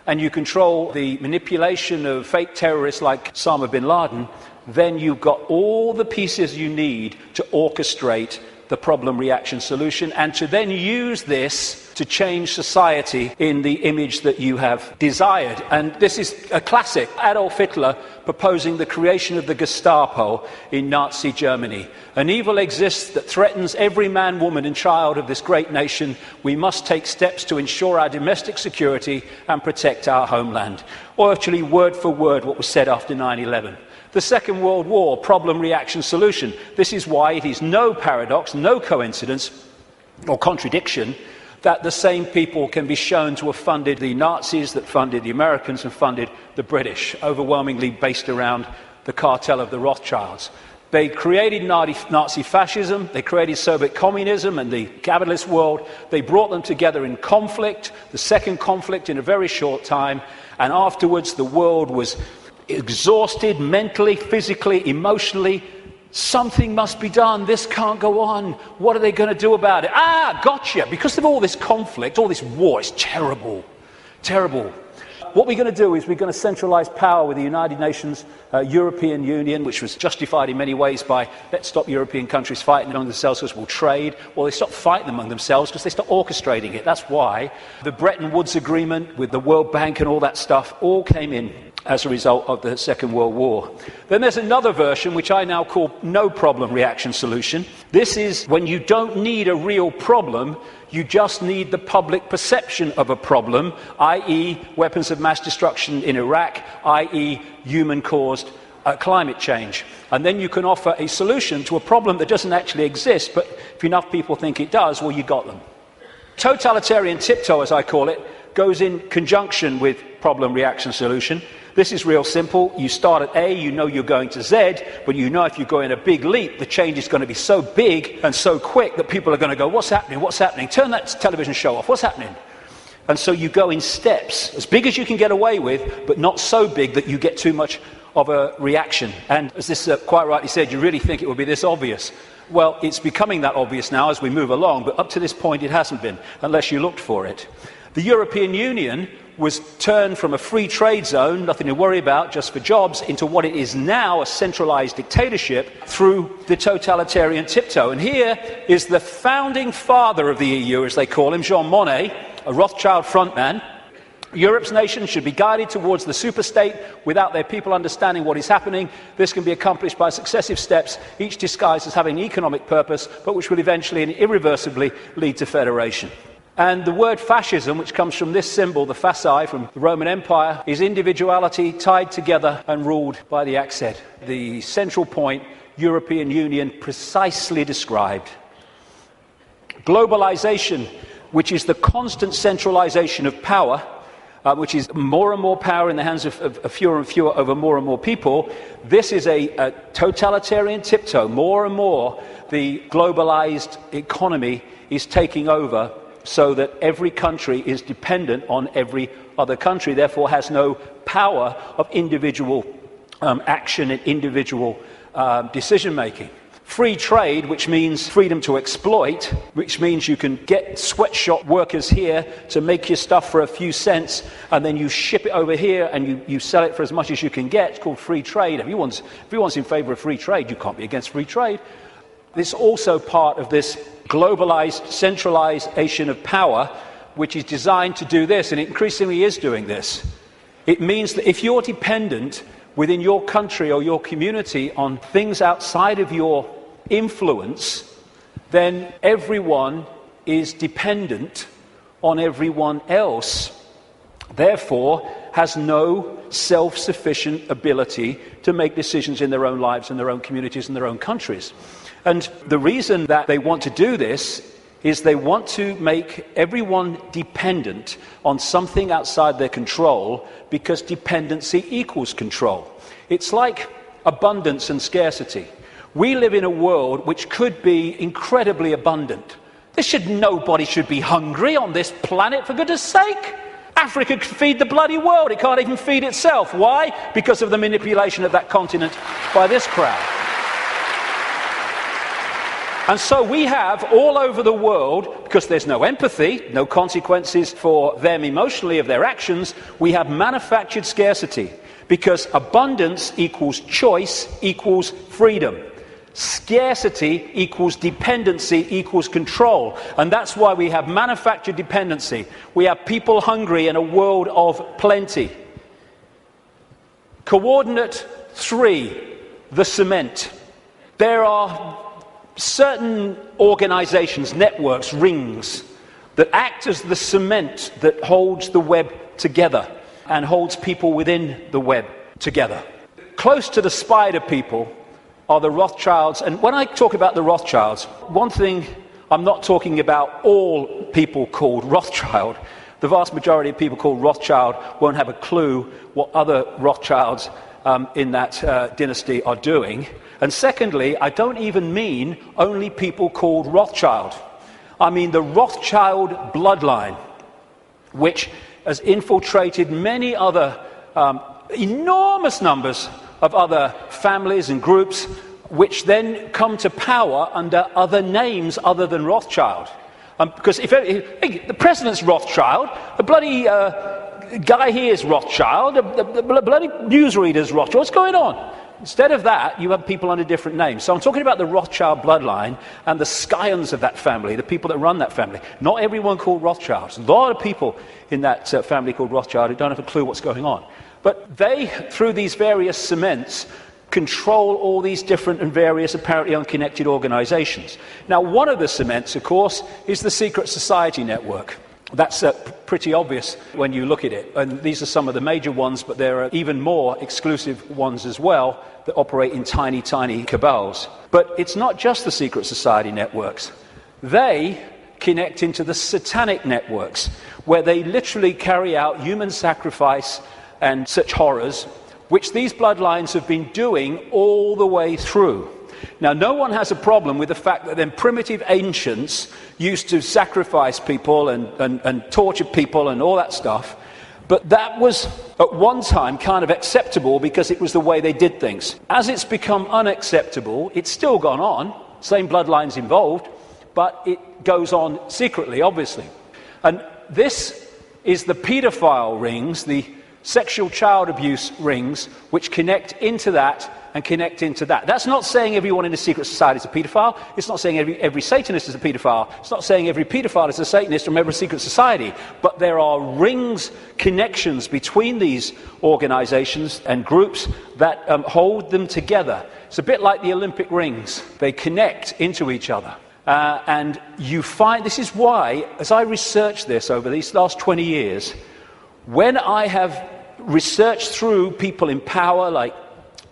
and you control the manipulation of fake terrorists like Osama bin Laden, then you've got all the pieces you need to orchestrate the problem, reaction, solution, and to then use this to change society in the image that you have desired. And this is a classic. Adolf Hitler proposing the creation of the Gestapo in Nazi Germany. An evil exists that threatens every man, woman and child of this great nation. We must take steps to ensure our domestic security and protect our homeland. Or actually, word for word, what was said after 9/11. The Second World War, problem, reaction, solution. This is why it is no paradox, no coincidence or contradiction that the same people can be shown to have funded the Nazis, that funded the Americans and funded the British, overwhelmingly based around the cartel of the Rothschilds. They created Nazi fascism, they created Soviet communism and the capitalist world. They brought them together in conflict, the second conflict in a very short time, and afterwards the world was exhausted mentally, physically, emotionally. Something must be done. This can't go on. What are they going to do about it? Gotcha. Because of all this conflict, all this war, it's terrible. Terrible. What we're going to do is we're going to centralize power with the United Nations, European Union, which was justified in many ways by let's stop European countries fighting among themselves because we'll trade. Well, they stopped fighting among themselves because they stopped orchestrating it. That's why the Bretton Woods Agreement with the World Bank and all that stuff all came in as a result of the Second World War. Then there's another version, which I now call no problem reaction solution. This is when you don't need a real problem, you just need the public perception of a problem, i.e. weapons of mass destruction in Iraq, i.e. human-caused climate change. And then you can offer a solution to a problem that doesn't actually exist, but if enough people think it does, well, you got them. Totalitarian tiptoe, as I call it, goes in conjunction with problem reaction solution. This is real simple. You start at A, you know you're going to Z, but you know if you go in a big leap, the change is going to be so big and so quick that people are going to go, what's happening? What's happening? Turn that television show off. What's happening? And so you go in steps, as big as you can get away with, but not so big that you get too much of a reaction. And as this quite rightly said, you really think it would be this obvious. Well, it's becoming that obvious now as we move along, but up to this point it hasn't been, unless you looked for it. The European Union was turned from a free trade zone, nothing to worry about, just for jobs, into what it is now, a centralized dictatorship, through the totalitarian tiptoe. And here is the founding father of the EU, as they call him, Jean Monnet, a Rothschild frontman. Europe's nations should be guided towards the superstate without their people understanding what is happening. This can be accomplished by successive steps, each disguised as having economic purpose, but which will eventually and irreversibly lead to federation. And the word fascism, which comes from this symbol, the fasci from the Roman Empire, is individuality tied together and ruled by the axe. The central point, European Union, precisely described. Globalization, which is the constant centralization of power, which is more and more power in the hands of fewer and fewer over more and more people. This is a totalitarian tiptoe. More and more, the globalized economy is taking over, so that every country is dependent on every other country, therefore has no power of individual action and individual decision-making. Free trade, which means freedom to exploit, which means you can get sweatshop workers here to make your stuff for a few cents, and then you ship it over here and you sell it for as much as you can get. It's called free trade. Everyone's in favour of free trade. You can't be against free trade. This is also part of this globalized centralization of power, which is designed to do this, and it increasingly is doing this. It means that if you're dependent within your country or your community on things outside of your influence, then everyone is dependent on everyone else, therefore has no self-sufficient ability to make decisions in their own lives and their own communities and their own countries. And the reason that they want to do this is they want to make everyone dependent on something outside their control, because dependency equals control. It's like abundance and scarcity. We live in a world which could be incredibly abundant. Nobody should be hungry on this planet, for goodness sake. Africa could feed the bloody world. It can't even feed itself. Why? Because of the manipulation of that continent by this crowd. And so we have all over the world, because there's no empathy, no consequences for them emotionally of their actions, we have manufactured scarcity, because abundance equals choice equals freedom. Scarcity equals dependency equals control. And that's why we have manufactured dependency. We have people hungry in a world of plenty. Coordinate 3, the cement. There are certain organizations, networks, rings, that act as the cement that holds the web together and holds people within the web together. Close to the spider people are the Rothschilds. And when I talk about the Rothschilds, one thing, I'm not talking about all people called Rothschild. The vast majority of people called Rothschild won't have a clue what other Rothschilds in that dynasty are doing. And secondly, I don't even mean only people called Rothschild. I mean the Rothschild bloodline, which has infiltrated many other enormous numbers of other families and groups, which then come to power under other names other than Rothschild. Because if the president's Rothschild, the bloody guy here is Rothschild, the bloody newsreader's Rothschild. What's going on? Instead of that, you have people under different names. So I'm talking about the Rothschild bloodline and the scions of that family, the people that run that family. Not everyone called Rothschilds. A lot of people in that family called Rothschild who don't have a clue what's going on. But they, through these various cements, control all these different and various apparently unconnected organizations. Now, one of the cements, of course, is the secret society network. That's pretty obvious when you look at it. And these are some of the major ones, but there are even more exclusive ones as well that operate in tiny, tiny cabals. But it's not just the secret society networks. They connect into the satanic networks, where they literally carry out human sacrifice and such horrors, which these bloodlines have been doing all the way through. Now, no one has a problem with the fact that then primitive ancients used to sacrifice people and torture people and all that stuff, but that was at one time kind of acceptable because it was the way they did things. As it's become unacceptable, it's still gone on, same bloodlines involved, but it goes on secretly, obviously. And this is the paedophile rings, the sexual child abuse rings, which connect into that and connect into that. That's not saying everyone in a secret society is a paedophile. It's not saying every Satanist is a paedophile. It's not saying every paedophile is a Satanist or a member of a secret society. But there are rings, connections between these organizations and groups that hold them together. It's a bit like the Olympic rings. They connect into each other. And you find, this is why, as I researched this over these last 20 years, when I have researched through people in power like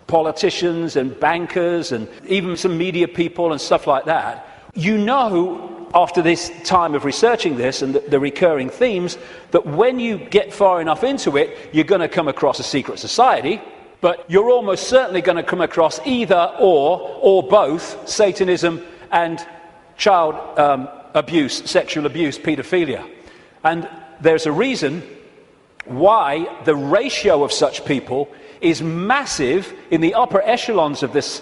politicians and bankers and even some media people and stuff like that, you know, after this time of researching this and the recurring themes, that when you get far enough into it, you're going to come across a secret society, but you're almost certainly going to come across either or both Satanism and child abuse, sexual abuse, paedophilia. And there's a reason why the ratio of such people is massive in the upper echelons of this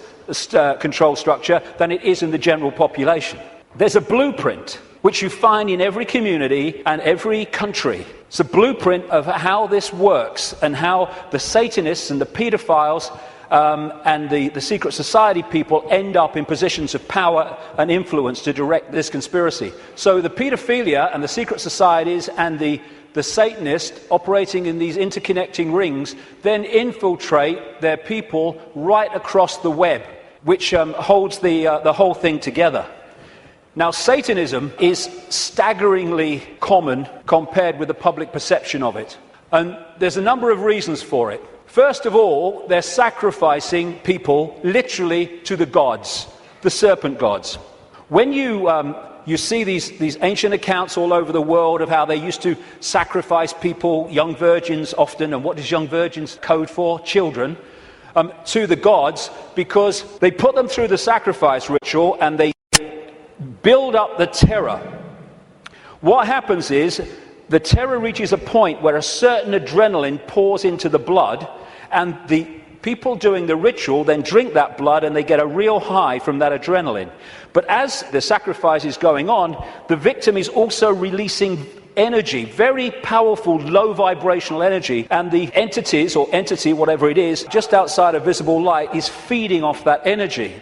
control structure than it is in the general population. There's a blueprint which you find in every community and every country. It's a blueprint of how this works and how the Satanists and the pedophiles and the secret society people end up in positions of power and influence to direct this conspiracy. So the pedophilia and the secret societies and the Satanists operating in these interconnecting rings then infiltrate their people right across the web, which holds the whole thing together. Now, Satanism is staggeringly common compared with the public perception of it. And there's a number of reasons for it. First of all, they're sacrificing people literally to the gods, the serpent gods. When you see these ancient accounts all over the world of how they used to sacrifice people, young virgins often, and what does young virgins code for? Children, to the gods, because they put them through the sacrifice ritual and they build up the terror. What happens is the terror reaches a point where a certain adrenaline pours into the blood, and the people doing the ritual then drink that blood and they get a real high from that adrenaline. But as the sacrifice is going on, the victim is also releasing energy, very powerful, low vibrational energy, and the entities, or entity, whatever it is, just outside of visible light is feeding off that energy.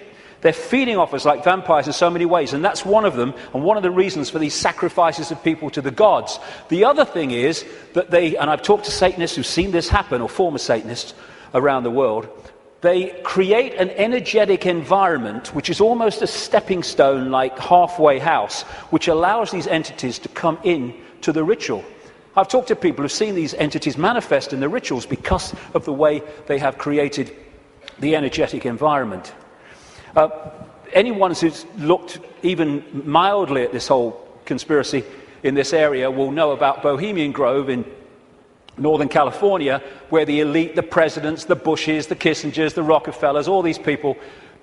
They're feeding off us like vampires in so many ways, and that's one of them, and one of the reasons for these sacrifices of people to the gods. The other thing is that and I've talked to Satanists who've seen this happen, or former Satanists around the world, they create an energetic environment which is almost a stepping stone, like halfway house, which allows these entities to come in to the ritual. I've talked to people who've seen these entities manifest in the rituals because of the way they have created the energetic environment. Anyone who's looked even mildly at this whole conspiracy in this area will know about Bohemian Grove in Northern California, where the elite, the presidents, the Bushes, the Kissingers, the Rockefellers, all these people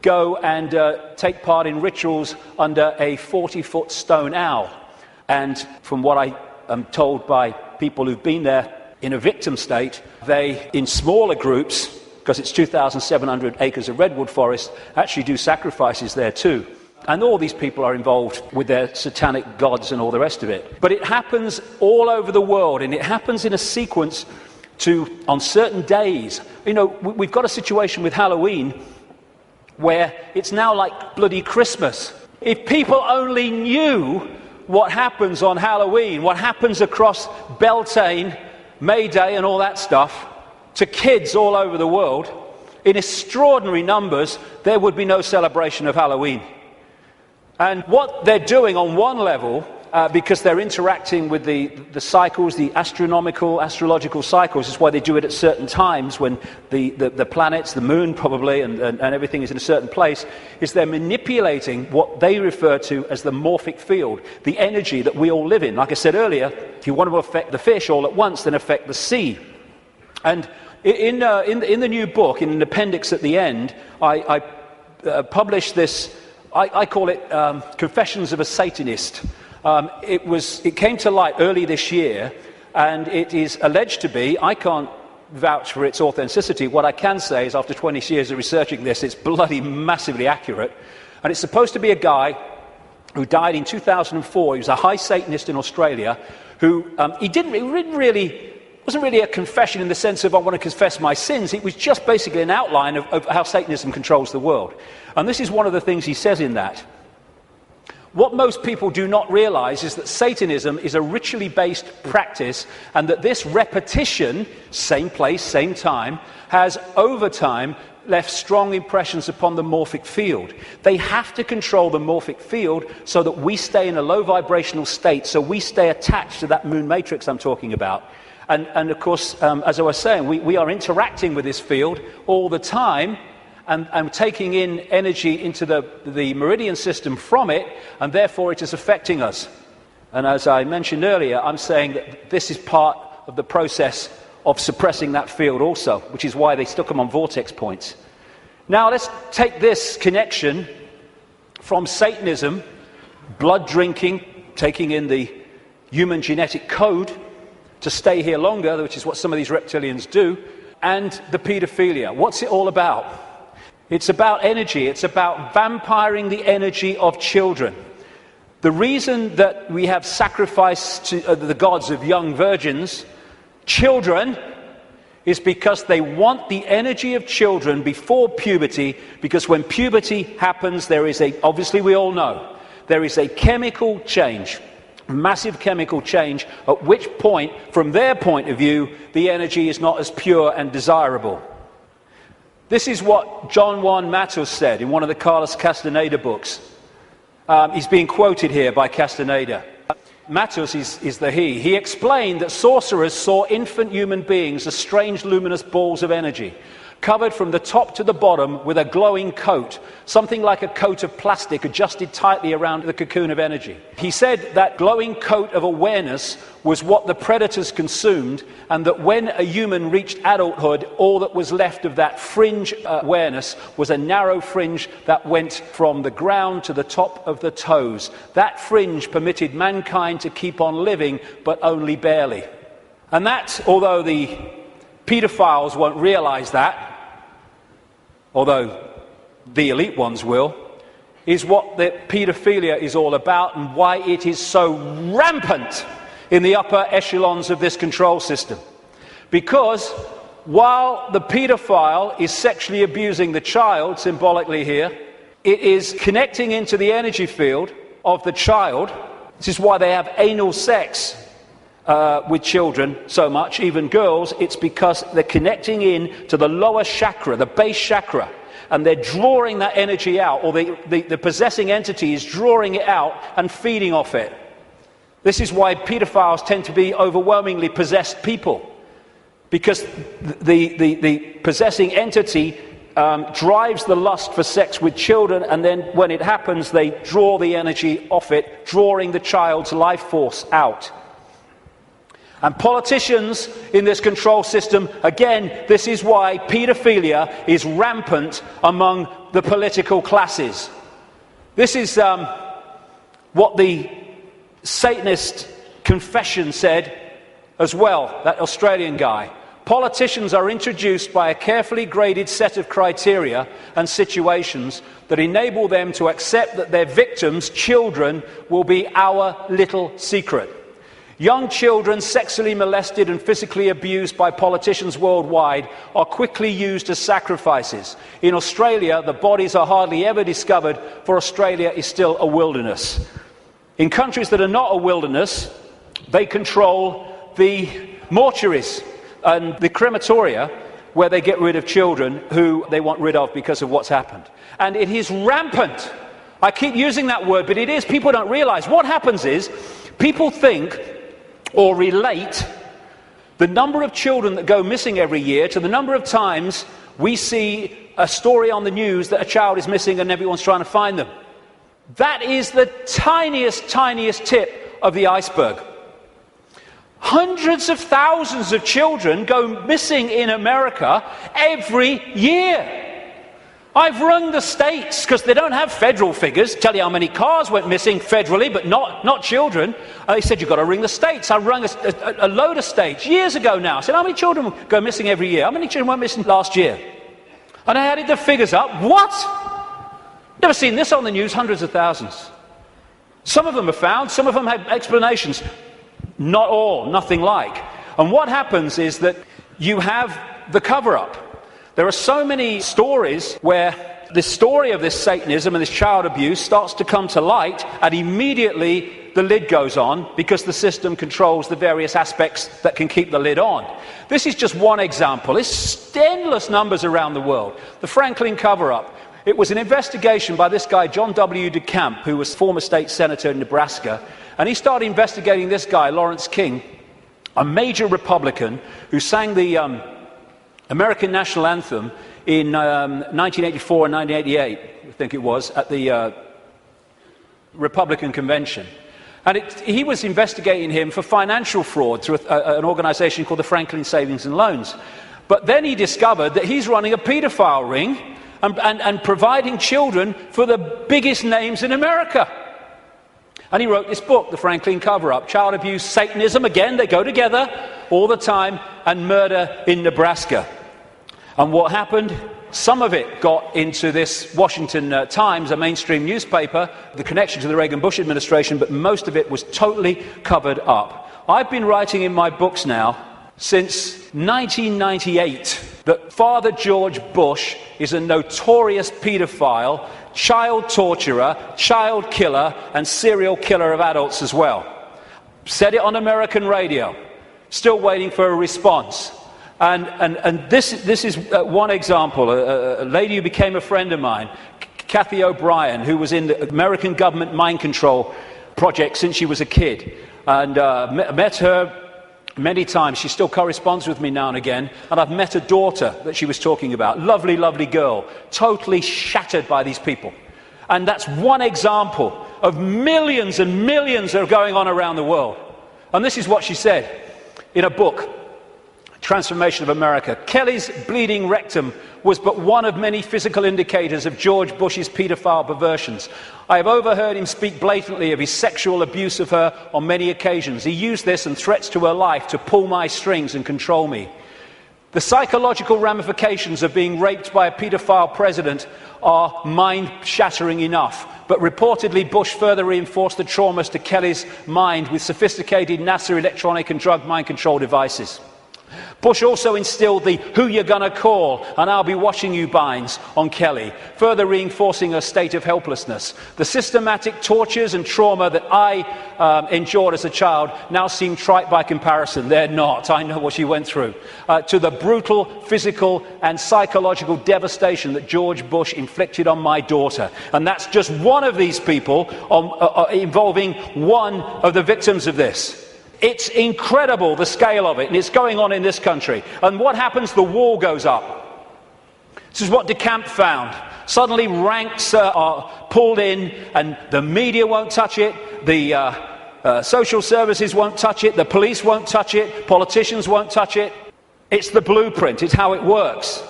go and take part in rituals under a 40-foot stone owl. And from what I am told by people who've been there in a victim state, they, in smaller groups, because it's 2,700 acres of redwood forest, actually do sacrifices there too. And all these people are involved with their satanic gods and all the rest of it. But it happens all over the world, and it happens in a sequence on certain days. You know, we've got a situation with Halloween where it's now like bloody Christmas. If people only knew what happens on Halloween, what happens across Beltane, May Day and all that stuff, to kids all over the world, in extraordinary numbers, there would be no celebration of Halloween. And what they're doing on one level, because they're interacting with the cycles, the astrological cycles, is why they do it at certain times when the planets, the moon probably, and everything is in a certain place, is they're manipulating what they refer to as the morphic field, the energy that we all live in. Like I said earlier, if you want to affect the fish all at once, then affect the sea. And in the new book, in an appendix at the end, I published this. I call it Confessions of a Satanist. It came to light early this year, and it is alleged to be, I can't vouch for its authenticity. What I can say is, after 20 years of researching this, it's bloody massively accurate. And it's supposed to be a guy who died in 2004. He was a high Satanist in Australia, who wasn't really a confession in the sense of I want to confess my sins. It was just basically an outline of how Satanism controls the world. And this is one of the things he says in that. What most people do not realize is that Satanism is a ritually based practice, and that this repetition, same place, same time, has over time left strong impressions upon the morphic field. They have to control the morphic field so that we stay in a low vibrational state, so we stay attached to that moon matrix I'm talking about. And of course, as I was saying, we are interacting with this field all the time, and taking in energy into the meridian system from it, and therefore it is affecting us. And as I mentioned earlier, I'm saying that this is part of the process of suppressing that field also, which is why they stuck them on vortex points. Now let's take this connection from Satanism, blood drinking, taking in the human genetic code to stay here longer, which is what some of these reptilians do, and the paedophilia. What's it all about? It's about energy. It's about vampiring the energy of children. The reason that we have sacrifice to the gods of young virgins, children, is because they want the energy of children before puberty, because when puberty happens, obviously we all know, there is a chemical change. Massive chemical change, at which point, from their point of view, the energy is not as pure and desirable. This is what John Juan Matos said in one of the Carlos Castaneda books. He's being quoted here by Castaneda. Matos is the he. He explained that sorcerers saw infant human beings as strange luminous balls of energy, covered from the top to the bottom with a glowing coat, something like a coat of plastic adjusted tightly around the cocoon of energy. He said that glowing coat of awareness was what the predators consumed, and that when a human reached adulthood, all that was left of that fringe awareness was a narrow fringe that went from the ground to the top of the toes. That fringe permitted mankind to keep on living, but only barely. And that, although the pedophiles won't realize that, although the elite ones will, is what the paedophilia is all about, and why it is so rampant in the upper echelons of this control system. Because while the paedophile is sexually abusing the child, symbolically here, It is connecting into the energy field of the child. This is why they have anal sex with children so much, even girls. It's because they're connecting in to the lower chakra, the base chakra, and they're drawing that energy out, or the possessing entity is drawing it out and feeding off it. This is why paedophiles tend to be overwhelmingly possessed people, because the possessing entity drives the lust for sex with children, and then when it happens, they draw the energy off it, drawing the child's life force out. And politicians in this control system, again, this is why paedophilia is rampant among the political classes. This is what the Satanist confession said as well, that Australian guy. Politicians are introduced by a carefully graded set of criteria and situations that enable them to accept that their victims, children, will be our little secret. Young children sexually molested and physically abused by politicians worldwide are quickly used as sacrifices. In Australia, the bodies are hardly ever discovered, for Australia is still a wilderness. In countries that are not a wilderness, they control the mortuaries and the crematoria, where they get rid of children who they want rid of because of what's happened. And it is rampant. I keep using that word, but it is. People don't realize. What happens is, people think or relate the number of children that go missing every year to the number of times we see a story on the news that a child is missing and everyone's trying to find them. That is the tiniest tip of the iceberg. Hundreds of thousands of children go missing in America every year. I've rung the states, because they don't have federal figures, tell you how many cars went missing federally, but not children. And they said, you've got to ring the states. I rung a load of states years ago now. I said, how many children go missing every year? How many children went missing last year? And I added the figures up. What? Never seen this on the news. Hundreds of thousands. Some of them are found. Some of them have explanations. Not all. Nothing like. And what happens is that you have the cover-up. There are so many stories where the story of this Satanism and this child abuse starts to come to light, and immediately the lid goes on, because the system controls the various aspects that can keep the lid on. This is just one example. There's endless numbers around the world. The Franklin cover-up. It was an investigation by this guy, John W. DeCamp, who was former state senator in Nebraska, and he started investigating this guy, Lawrence King, a major Republican who sang the American national anthem in 1984 and 1988, I think it was, at the Republican convention. And he was investigating him for financial fraud through an organization called the Franklin Savings and Loans. But then he discovered that he's running a paedophile ring and providing children for the biggest names in America. And he wrote this book, The Franklin Cover-Up, Child Abuse, Satanism, again, they go together all the time, and murder in Nebraska. And what happened? Some of it got into this Washington Times, a mainstream newspaper, the connection to the Reagan-Bush administration, but most of it was totally covered up. I've been writing in my books now since 1998 that Father George Bush is a notorious paedophile, child torturer, child killer, and serial killer of adults as well. Said it on American radio. Still waiting for a response. And this is one example. A lady who became a friend of mine, Kathy O'Brien, who was in the American government mind control project since she was a kid. And met her many times. She still corresponds with me now and again. And I've met a daughter that she was talking about. Lovely, lovely girl. Totally shattered by these people. And that's one example of millions and millions that are going on around the world. And this is what she said in a book, Transformation of America. Kelly's bleeding rectum was but one of many physical indicators of George Bush's paedophile perversions. I have overheard him speak blatantly of his sexual abuse of her on many occasions. He used this and threats to her life to pull my strings and control me. The psychological ramifications of being raped by a paedophile president are mind-shattering enough, but reportedly Bush further reinforced the traumas to Kelly's mind with sophisticated NASA electronic and drug mind control devices. Bush also instilled the "who you're gonna call and I'll be watching you" binds on Kelly, further reinforcing her state of helplessness. The systematic tortures and trauma that I endured as a child now seem trite by comparison. They're not. I know what she went through. To the brutal physical and psychological devastation that George Bush inflicted on my daughter. And that's just one of these people involving one of the victims of this. It's incredible, the scale of it, and it's going on in this country. And what happens? The wall goes up. This is what DeCamp found. Suddenly ranks are pulled in, and the media won't touch it, the social services won't touch it, the police won't touch it, politicians won't touch it. It's the blueprint, it's how it works.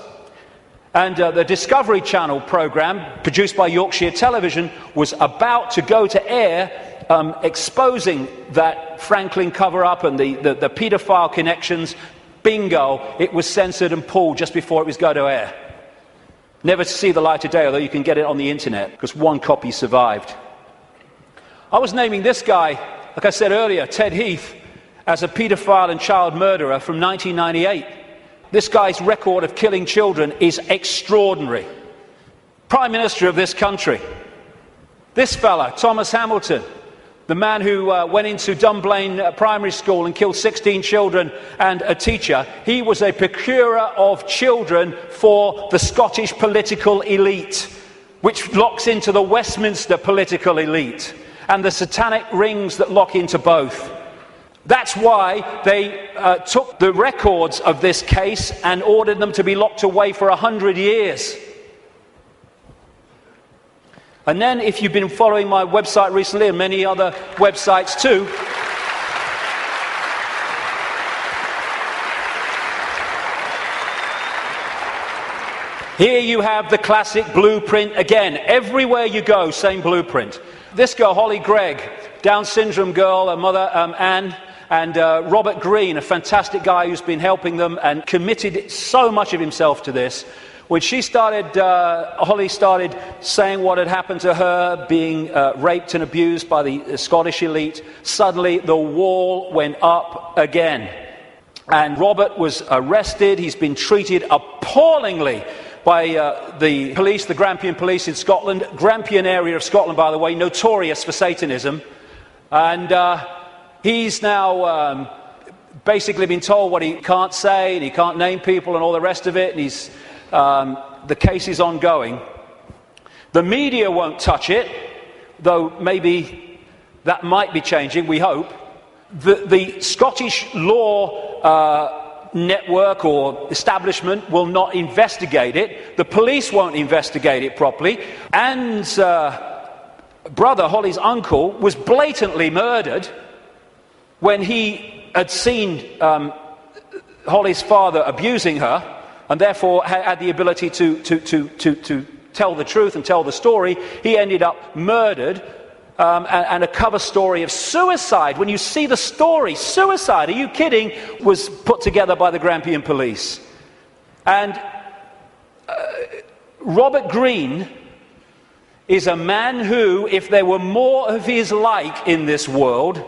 And the Discovery Channel programme, produced by Yorkshire Television, was about to go to air, exposing that Franklin cover-up and the paedophile connections. Bingo, it was censored and pulled just before it was going to air. Never to see the light of day, although you can get it on the internet, because one copy survived. I was naming this guy, like I said earlier, Ted Heath, as a paedophile and child murderer from 1998. This guy's record of killing children is extraordinary. Prime Minister of this country. This fella, Thomas Hamilton, the man who went into Dunblane Primary School and killed 16 children and a teacher, he was a procurer of children for the Scottish political elite, which locks into the Westminster political elite, and the satanic rings that lock into both. That's why they took the records of this case and ordered them to be locked away for 100 years. And then, if you've been following my website recently, and many other websites too, here you have the classic blueprint again. Everywhere you go, same blueprint. This girl, Holly Gregg, Down syndrome girl, her mother, Anne, and Robert Greene, a fantastic guy who's been helping them and committed so much of himself to this. When she started, Holly started saying what had happened to her, being raped and abused by the Scottish elite, suddenly the wall went up again. And Robert was arrested. He's been treated appallingly by the police, the Grampian police in Scotland. Grampian area of Scotland, by the way, notorious for Satanism. And he's now basically been told what he can't say, and he can't name people and all the rest of it, and he's... the case is ongoing. The media won't touch it, though maybe that might be changing, we hope. The Scottish law network or establishment will not investigate it. The police won't investigate it properly. Anne's brother, Holly's uncle, was blatantly murdered when he had seen Holly's father abusing her, and therefore had the ability to tell the truth and tell the story. He ended up murdered, and a cover story of suicide. When you see the story, suicide, are you kidding, was put together by the Grampian police. And Robert Greene is a man who, if there were more of his like in this world,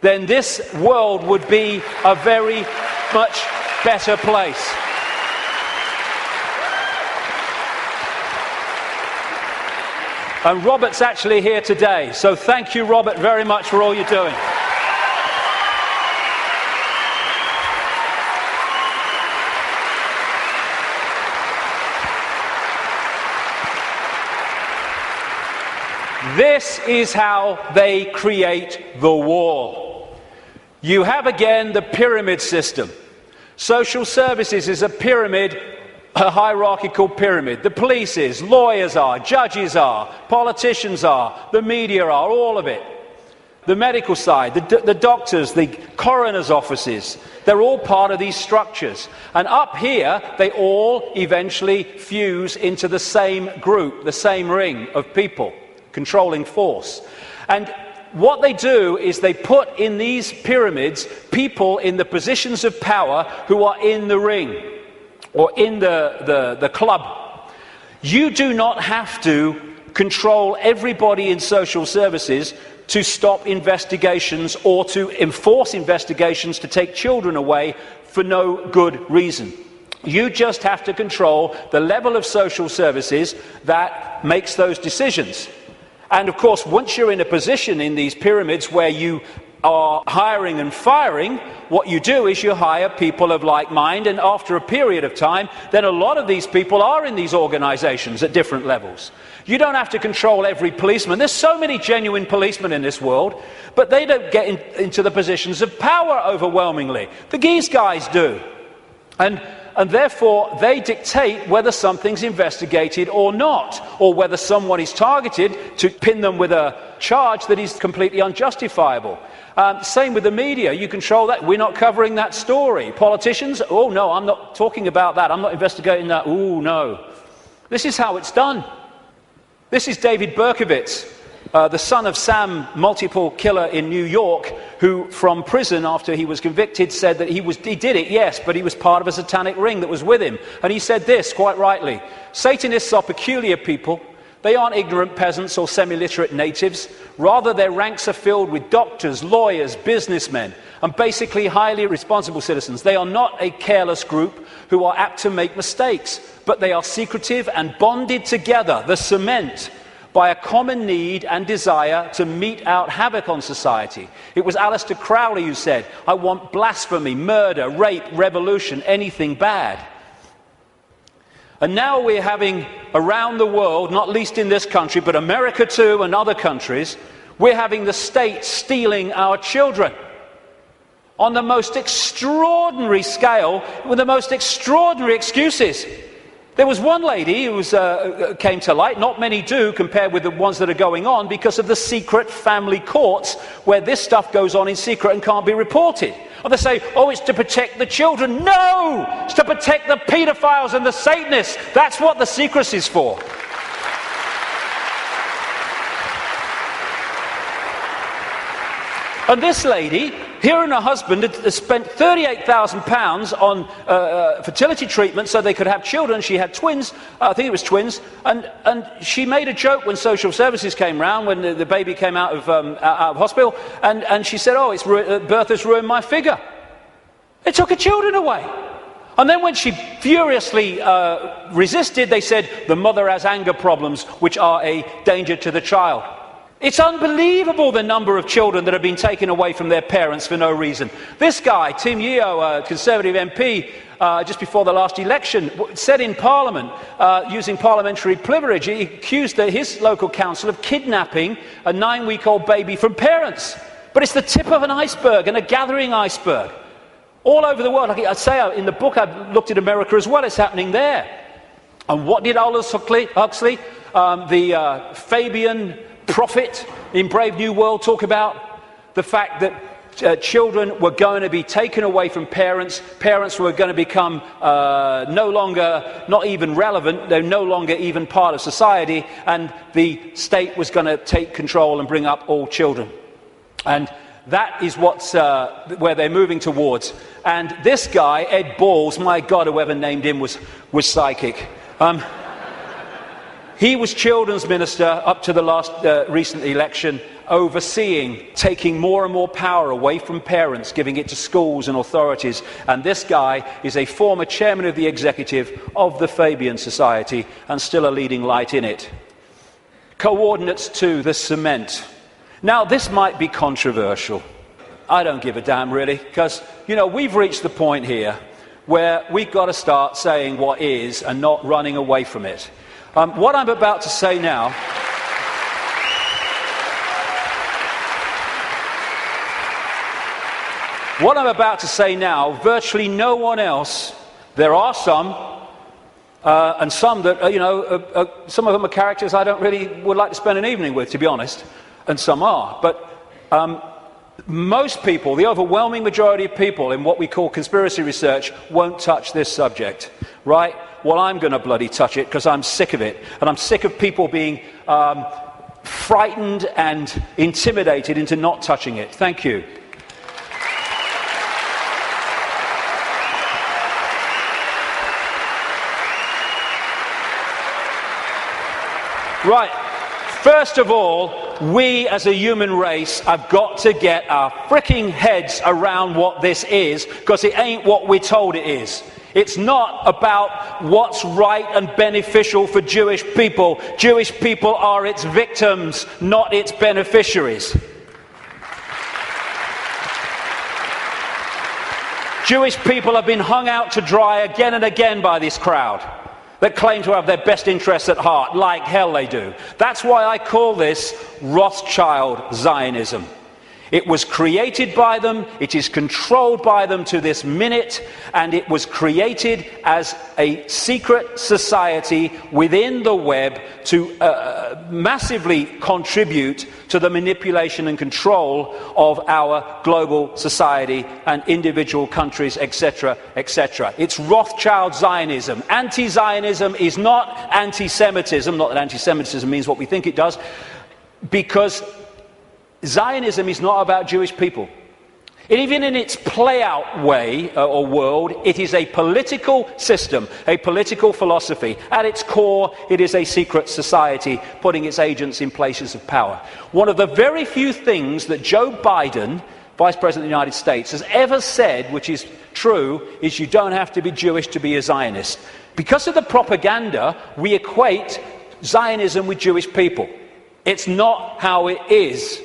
then this world would be a very much better place. And Robert's actually here today, so thank you, Robert, very much for all you're doing. This is how they create the wall. You have again the pyramid system. Social services is a pyramid, a hierarchical pyramid. The police is, lawyers are, judges are, politicians are, the media are, all of it. The medical side, the doctors, the coroner's offices, they're all part of these structures. And up here, they all eventually fuse into the same group, the same ring of people, controlling force. And what they do is they put in these pyramids people in the positions of power who are in the ring, or in the club. You do not have to control everybody in social services to stop investigations or to enforce investigations to take children away for no good reason. You just have to control the level of social services that makes those decisions. And of course, once you're in a position in these pyramids where you are hiring and firing, what you do is you hire people of like mind, and after a period of time, then a lot of these people are in these organizations at different levels. You don't have to control every policeman. There's so many genuine policemen in this world, but they don't get into the positions of power overwhelmingly. These guys do. And therefore, they dictate whether something's investigated or not, or whether someone is targeted to pin them with a charge that is completely unjustifiable. Same with the media. You control that. We're not covering that story. Politicians, oh no, I'm not talking about that. I'm not investigating that. Oh no. This is how it's done. This is David Berkowitz, the son of Sam, multiple killer in New York, who from prison after he was convicted said that he did it, yes, but he was part of a satanic ring that was with him. And he said this, quite rightly: Satanists are peculiar people. They aren't ignorant peasants or semi-literate natives. Rather, their ranks are filled with doctors, lawyers, businessmen, and basically highly responsible citizens. They are not a careless group who are apt to make mistakes, but they are secretive and bonded together, the cement, by a common need and desire to mete out havoc on society. It was Aleister Crowley who said, "I want blasphemy, murder, rape, revolution, anything bad." And now we're having, around the world, not least in this country, but America too and other countries, we're having the state stealing our children on the most extraordinary scale, with the most extraordinary excuses. There was one lady who came to light, not many do compared with the ones that are going on, because of the secret family courts where this stuff goes on in secret and can't be reported. And they say, oh, it's to protect the children. No! It's to protect the paedophiles and the Satanists. That's what the secrecy is for. And this lady, her and her husband had spent £38,000 on fertility treatment so they could have children. She had twins, I think it was twins, and she made a joke when social services came round, when the baby came out of hospital, and she said, oh, birth has ruined my figure. They took her children away. And then when she furiously resisted, they said, the mother has anger problems, which are a danger to the child. It's unbelievable the number of children that have been taken away from their parents for no reason. This guy, Tim Yeo, a Conservative MP, just before the last election, said in Parliament, using parliamentary privilege, he accused his local council of kidnapping a 9-week-old baby from parents. But it's the tip of an iceberg, and a gathering iceberg. All over the world, like I say in the book, I've looked at America as well, it's happening there. And what did Aldous Huxley, the Fabian prophet in Brave New World, talk about? The fact that children were going to be taken away from parents, parents were going to become no longer, not even relevant, they're no longer even part of society, and the state was going to take control and bring up all children. And that is where they're moving towards. And this guy, Ed Balls, my God, whoever named him was psychic. He was children's minister up to the last recent election, overseeing, taking more and more power away from parents, giving it to schools and authorities. And this guy is a former chairman of the executive of the Fabian Society and still a leading light in it. Coordinates to the cement. Now, this might be controversial. I don't give a damn, really, because, you know, we've reached the point here where we've got to start saying what is and not running away from it. What I'm about to say now virtually no one else, there are some, and some that, some of them are characters I don't really would like to spend an evening with, to be honest, and some are. But most people, the overwhelming majority of people in what we call conspiracy research, won't touch this subject, right? Well, I'm going to bloody touch it because I'm sick of it. And I'm sick of people being frightened and intimidated into not touching it. Thank you. Right. First of all, we as a human race have got to get our fricking heads around what this is, because it ain't what we're told it is. It's not about what's right and beneficial for Jewish people. Jewish people are its victims, not its beneficiaries. Jewish people have been hung out to dry again and again by this crowd that claim to have their best interests at heart, like hell they do. That's why I call this Rothschild Zionism. It was created by them, it is controlled by them to this minute, and it was created as a secret society within the web to massively contribute to the manipulation and control of our global society and individual countries, etc., etc. It's Rothschild Zionism. Anti-Zionism is not anti-Semitism, not that anti-Semitism means what we think it does, because Zionism is not about Jewish people. Even in its play-out way or world, it is a political system, a political philosophy. At its core, it is a secret society putting its agents in places of power. One of the very few things that Joe Biden, Vice President of the United States, has ever said, which is true, is you don't have to be Jewish to be a Zionist. Because of the propaganda, we equate Zionism with Jewish people. It's not how it is.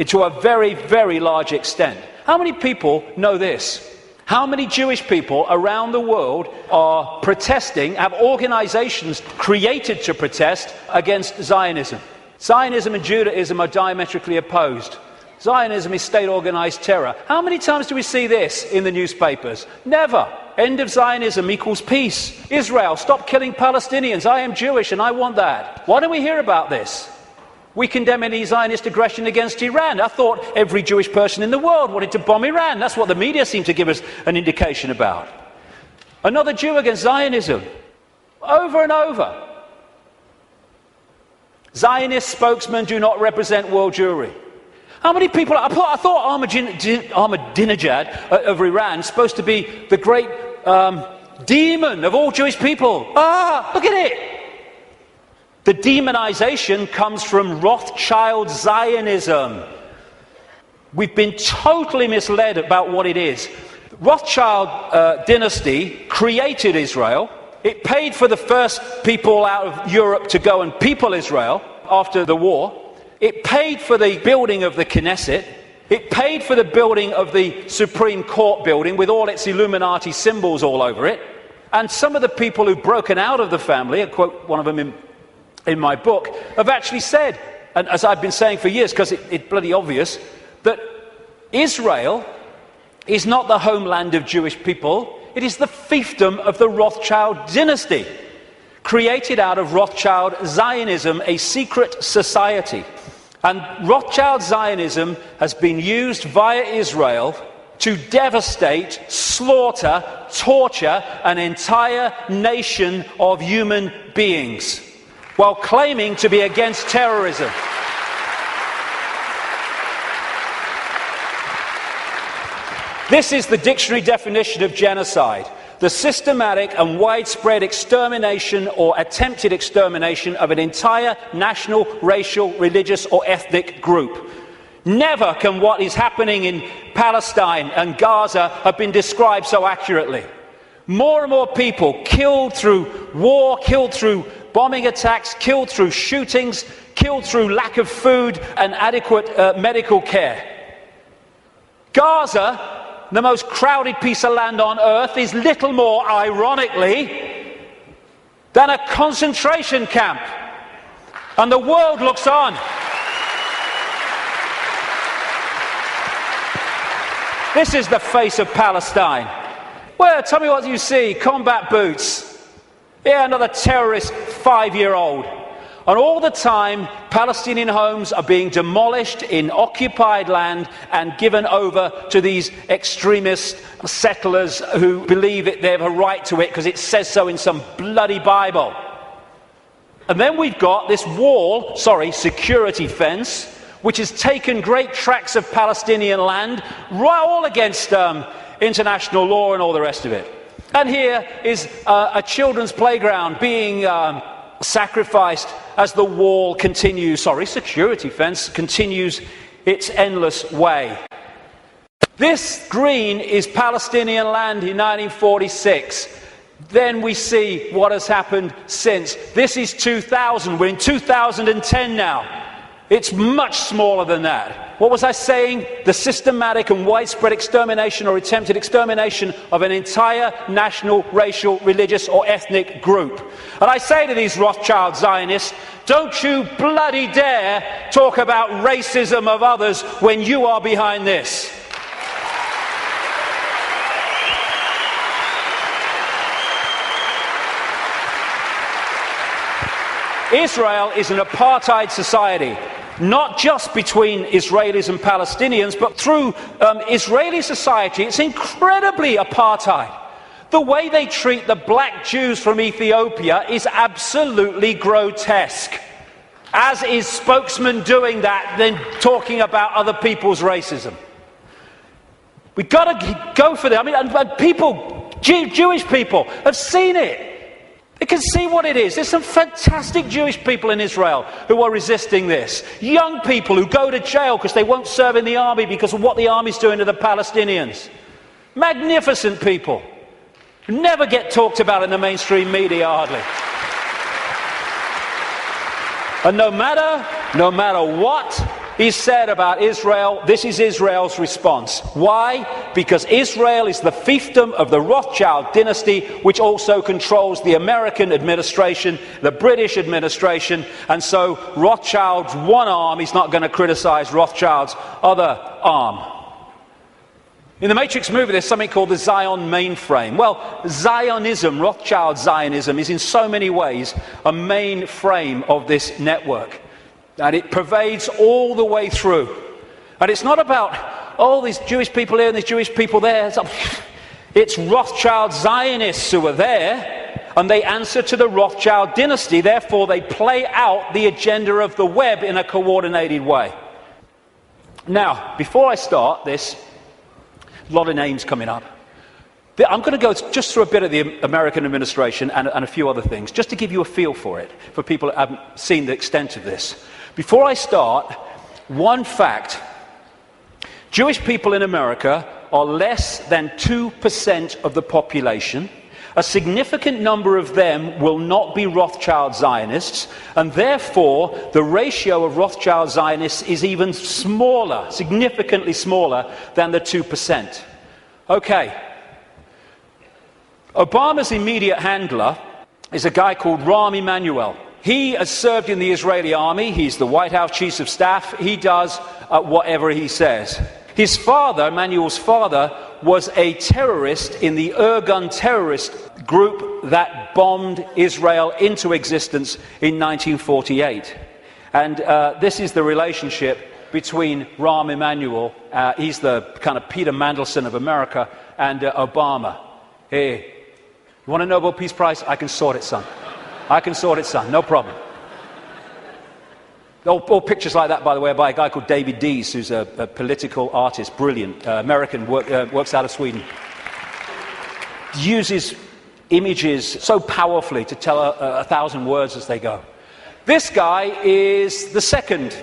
To a very, very large extent. How many people know this? How many Jewish people around the world are protesting, have organizations created to protest against Zionism? Zionism and Judaism are diametrically opposed. Zionism is state-organized terror. How many times do we see this in the newspapers? Never. End of Zionism equals peace. Israel, stop killing Palestinians. I am Jewish and I want that. Why don't we hear about this? We condemn any Zionist aggression against Iran. I thought every Jewish person in the world wanted to bomb Iran. That's what the media seem to give us an indication about. Another Jew against Zionism. Over and over. Zionist spokesmen do not represent world Jewry. How many people... I thought Ahmadinejad of Iran is supposed to be the great demon of all Jewish people. Look at it. The demonization comes from Rothschild Zionism. We've been totally misled about what it is. Rothschild dynasty created Israel. It paid for the first people out of Europe to go and people Israel after the war. It paid for the building of the Knesset. It paid for the building of the Supreme Court building with all its Illuminati symbols all over it. And some of the people who've broken out of the family, I quote one of them in my book, have actually said, and as I've been saying for years, because it's bloody obvious, that Israel is not the homeland of Jewish people, it is the fiefdom of the Rothschild dynasty, created out of Rothschild Zionism, a secret society. And Rothschild Zionism has been used via Israel to devastate, slaughter, torture an entire nation of human beings, while claiming to be against terrorism. This is the dictionary definition of genocide: the systematic and widespread extermination or attempted extermination of an entire national, racial, religious or ethnic group. Never can what is happening in Palestine and Gaza have been described so accurately. More and more people killed through war, killed through bombing attacks, killed through shootings, killed through lack of food and adequate medical care. Gaza, the most crowded piece of land on earth, is little more, ironically, than a concentration camp. And the world looks on. This is the face of Palestine. Well, tell me what you see. Combat boots. Yeah, another terrorist 5-year-old. And all the time, Palestinian homes are being demolished in occupied land and given over to these extremist settlers who believe they have a right to it because it says so in some bloody Bible. And then we've got this security fence, which has taken great tracts of Palestinian land, right, all against international law and all the rest of it. And here is a children's playground being sacrificed as the wall continues, security fence continues its endless way. This green is Palestinian land in 1946. Then we see what has happened since. This is 2000. We're in 2010 now. It's much smaller than that. What was I saying? The systematic and widespread extermination or attempted extermination of an entire national, racial, religious or ethnic group. And I say to these Rothschild Zionists, don't you bloody dare talk about racism of others when you are behind this. Israel is an apartheid society, not just between Israelis and Palestinians, but through Israeli society. It's incredibly apartheid. The way they treat the black Jews from Ethiopia is absolutely grotesque. As is spokesman doing that, then talking about other people's racism. We've got to go for that. I mean, and people, Jewish people, have seen it. They can see what it is. There's some fantastic Jewish people in Israel who are resisting this. Young people who go to jail because they won't serve in the army because of what the army's doing to the Palestinians. Magnificent people. Never get talked about in the mainstream media, hardly. And no matter what is said about Israel, this is Israel's response. Why? Because Israel is the fiefdom of the Rothschild dynasty, which also controls the American administration, the British administration, and so Rothschild's one arm is not going to criticize Rothschild's other arm. In the Matrix movie, there's something called the Zion mainframe. Well, Zionism, Rothschild Zionism, is in so many ways a mainframe of this network. And it pervades all the way through. And it's not about, oh, these Jewish people here and these Jewish people there. It's Rothschild Zionists who are there, and they answer to the Rothschild dynasty. Therefore, they play out the agenda of the web in a coordinated way. Now, before I start this, a lot of names coming up. I'm going to go just through a bit of the American administration and a few other things, just to give you a feel for it, for people that haven't seen the extent of this. Before I start, one fact. Jewish people in America are less than 2% of the population. A significant number of them will not be Rothschild Zionists, and therefore the ratio of Rothschild Zionists is even smaller, significantly smaller than the 2%. Okay. Obama's immediate handler is a guy called Rahm Emanuel. He has served in the Israeli army. He's the White House Chief of Staff. He does whatever he says. His father, Emanuel's father, was a terrorist in the Irgun terrorist group that bombed Israel into existence in 1948. And this is the relationship between Rahm Emanuel, he's the kind of Peter Mandelson of America, and Obama. Hey, you want a Nobel Peace Prize? I can sort it, son. I can sort it, son. No problem. All pictures like that, by the way, are by a guy called David Dees, who's a political artist, brilliant, American, works out of Sweden. Uses images so powerfully to tell 1,000 words as they go. This guy is the second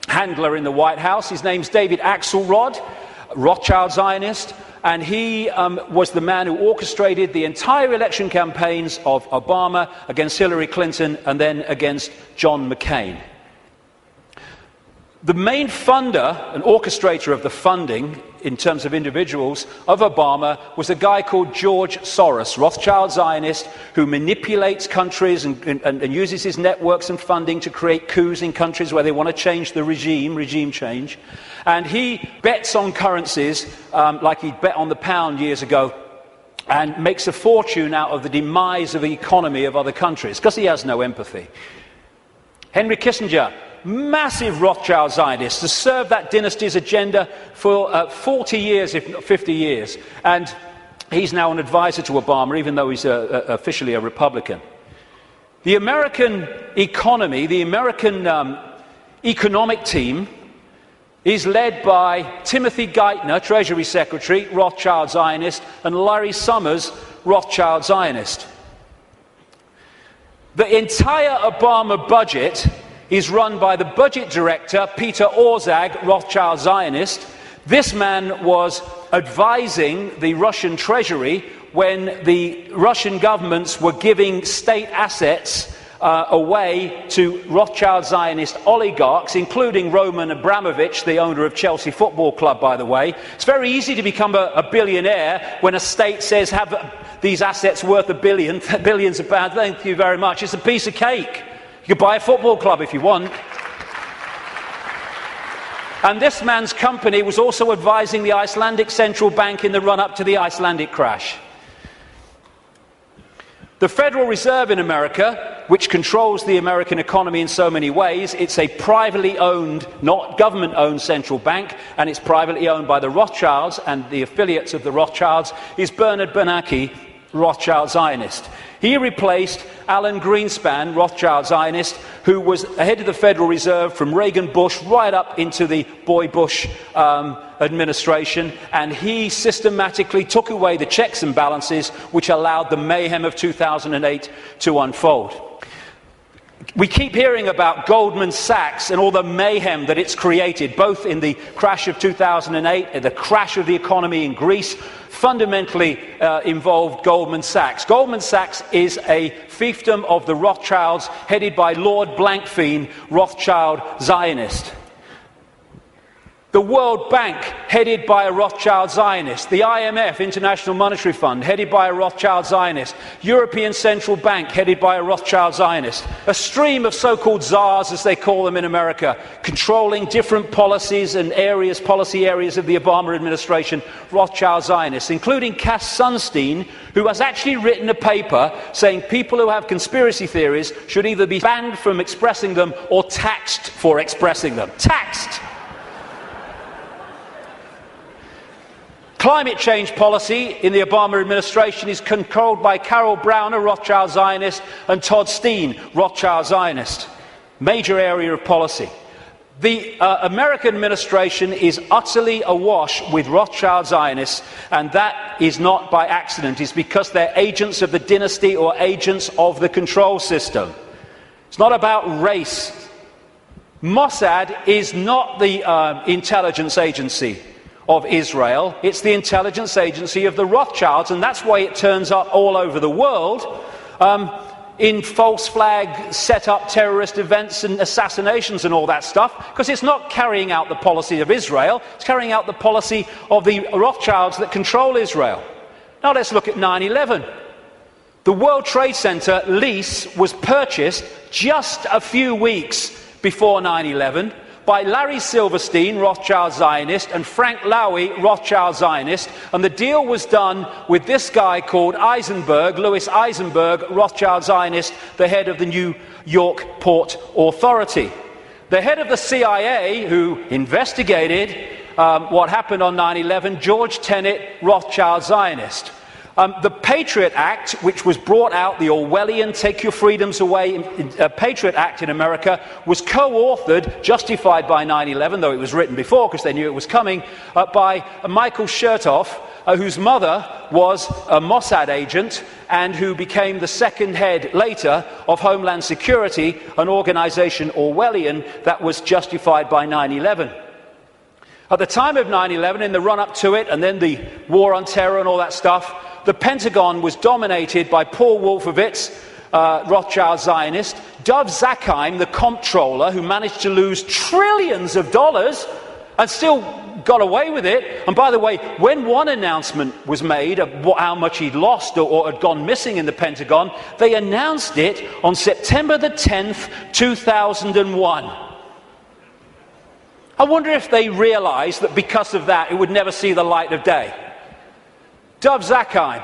handler in the White House. His name's David Axelrod, Rothschild Zionist, and he was the man who orchestrated the entire election campaigns of Obama against Hillary Clinton and then against John McCain. The main funder and orchestrator of the funding, in terms of individuals, of Obama was a guy called George Soros, Rothschild Zionist, who manipulates countries and uses his networks and funding to create coups in countries where they want to change the regime change. And he bets on currencies, like he bet on the pound years ago, and makes a fortune out of the demise of the economy of other countries, because he has no empathy. Henry Kissinger, massive Rothschild Zionist, has served that dynasty's agenda for 40 years, if not 50 years. And he's now an advisor to Obama, even though he's officially a Republican. The American economy, the American economic team, is led by Timothy Geithner, Treasury Secretary, Rothschild Zionist, and Larry Summers, Rothschild Zionist. The entire Obama budget is run by the budget director, Peter Orszag, Rothschild Zionist. This man was advising the Russian treasury when the Russian governments were giving state assets away to Rothschild Zionist oligarchs, including Roman Abramovich, the owner of Chelsea Football Club, by the way. It's very easy to become a billionaire when a state says, have these assets worth $1 billion, billions of pounds. Thank you very much. It's a piece of cake. You could buy a football club if you want. And this man's company was also advising the Icelandic central bank in the run-up to the Icelandic crash. The Federal Reserve in America, which controls the American economy in so many ways, it's a privately owned, not government-owned central bank, and it's privately owned by the Rothschilds and the affiliates of the Rothschilds, is Bernard Bernanke, Rothschild Zionist. He replaced Alan Greenspan, Rothschild Zionist, who was head of the Federal Reserve from Reagan Bush right up into the Boy Bush administration, and he systematically took away the checks and balances which allowed the mayhem of 2008 to unfold. We keep hearing about Goldman Sachs and all the mayhem that it's created, both in the crash of 2008 and the crash of the economy in Greece. Fundamentally involved Goldman Sachs. Goldman Sachs is a fiefdom of the Rothschilds, headed by Lord Blankfein, Rothschild Zionist. The World Bank, headed by a Rothschild Zionist. The IMF, International Monetary Fund, headed by a Rothschild Zionist. European Central Bank, headed by a Rothschild Zionist. A stream of so-called czars, as they call them in America, controlling different policies and areas, policy areas of the Obama administration, Rothschild Zionists, including Cass Sunstein, who has actually written a paper saying people who have conspiracy theories should either be banned from expressing them or taxed for expressing them. Taxed! Climate change policy in the Obama administration is controlled by Carol Browner, Rothschild Zionist, and Todd Steen, Rothschild Zionist. Major area of policy. The American administration is utterly awash with Rothschild Zionists, and that is not by accident. It's because they're agents of the dynasty or agents of the control system. It's not about race. Mossad is not the intelligence agency of Israel. It's the intelligence agency of the Rothschilds, and that's why it turns up all over the world in false flag set up terrorist events and assassinations and all that stuff, because it's not carrying out the policy of Israel, it's carrying out the policy of the Rothschilds that control Israel. Now let's look at 9/11. The World Trade Center lease was purchased just a few weeks before 9/11 by Larry Silverstein, Rothschild Zionist, and Frank Lowy, Rothschild Zionist, and the deal was done with this guy called Eisenberg, Louis Eisenberg, Rothschild Zionist, the head of the New York Port Authority. The head of the CIA, who investigated what happened on 9/11, George Tenet, Rothschild Zionist. The Patriot Act, which was brought out, the Orwellian Take Your Freedoms Away Patriot Act in America, was co-authored, justified by 9/11, though it was written before because they knew it was coming, by Michael Chertoff, whose mother was a Mossad agent and who became the second head later of Homeland Security, an organization Orwellian that was justified by 9/11. At the time of 9/11, in the run-up to it, and then the war on terror and all that stuff, the Pentagon was dominated by Paul Wolfowitz, Rothschild Zionist, Dov Zakheim, the comptroller, who managed to lose trillions of dollars and still got away with it. And by the way, when one announcement was made of how much he'd lost or had gone missing in the Pentagon, they announced it on September the 10th, 2001. I wonder if they realized that because of that it would never see the light of day. Dov Zakheim,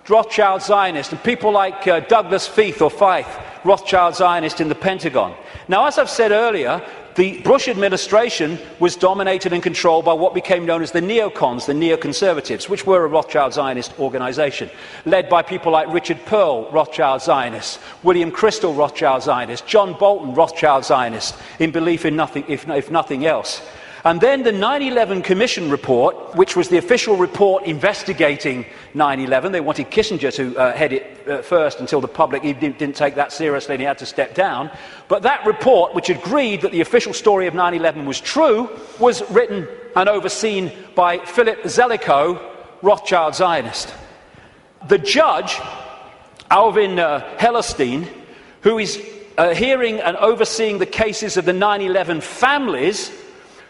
Rothschild Zionist, and people like Douglas Feith or Feith, Rothschild Zionist in the Pentagon. Now, as I've said earlier, the Bush administration was dominated and controlled by what became known as the neocons, the neoconservatives, which were a Rothschild Zionist organization, led by people like Richard Pearl, Rothschild Zionist, William Crystal, Rothschild Zionist, John Bolton, Rothschild Zionist, in belief in nothing, if nothing else. And then the 9/11 Commission report, which was the official report investigating 9/11. They wanted Kissinger to head it first until the public didn't take that seriously and he had to step down. But that report, which agreed that the official story of 9/11 was true, was written and overseen by Philip Zelikow, Rothschild Zionist. The judge, Alvin Hellerstein, who is hearing and overseeing the cases of the 9/11 families,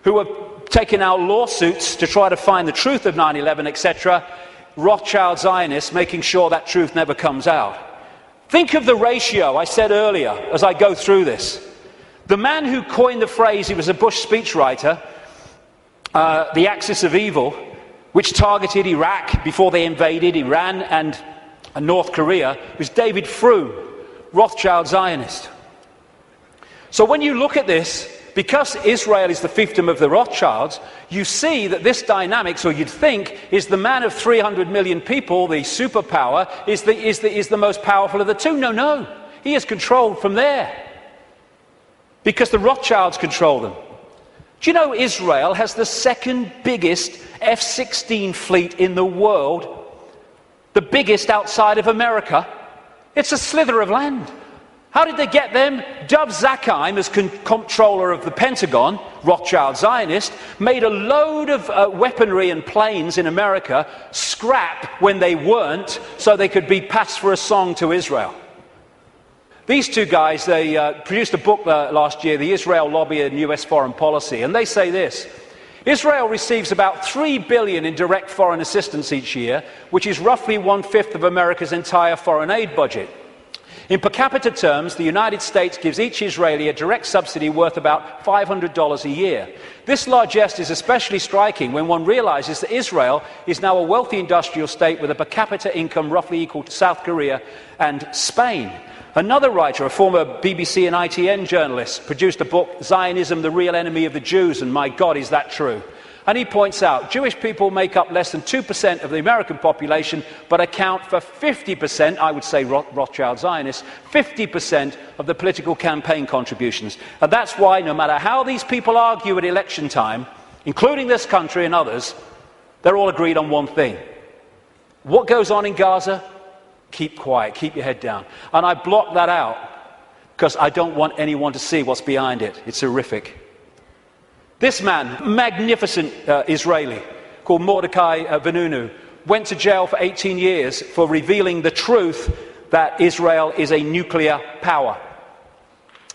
who are taking out lawsuits to try to find the truth of 9/11, etc., Rothschild Zionists, making sure that truth never comes out. Think of the ratio I said earlier as I go through this. The man who coined the phrase, he was a Bush speechwriter, the axis of evil, which targeted Iraq before they invaded Iran and North Korea, was David Froome, Rothschild Zionist. So when you look at this, because Israel is the fiefdom of the Rothschilds, you see that this dynamics, or you'd think, is the man of 300 million people, the superpower, is the most powerful of the two. No. He is controlled from there. Because the Rothschilds control them. Do you know Israel has the second biggest F-16 fleet in the world? The biggest outside of America? It's a slither of land. How did they get them? Dov Zakheim, as comptroller of the Pentagon, Rothschild Zionist, made a load of weaponry and planes in America scrap when they weren't, so they could be passed for a song to Israel. These two guys, they produced a book last year, The Israel Lobby and US Foreign Policy, and they say this: Israel receives about $3 billion in direct foreign assistance each year, which is roughly 1/5 of America's entire foreign aid budget. In per capita terms, the United States gives each Israeli a direct subsidy worth about $500 a year. This largesse is especially striking when one realizes that Israel is now a wealthy industrial state with a per capita income roughly equal to South Korea and Spain. Another writer, a former BBC and ITN journalist, produced a book, Zionism, the Real Enemy of the Jews, and my God, is that true? And he points out, Jewish people make up less than 2% of the American population, but account for 50%, I would say Rothschild Zionists, 50% of the political campaign contributions. And that's why, no matter how these people argue at election time, including this country and others, they're all agreed on one thing. What goes on in Gaza? Keep quiet, keep your head down. And I block that out because I don't want anyone to see what's behind it. It's horrific. This man, magnificent Israeli, called Mordecai Vanunu, went to jail for 18 years for revealing the truth that Israel is a nuclear power.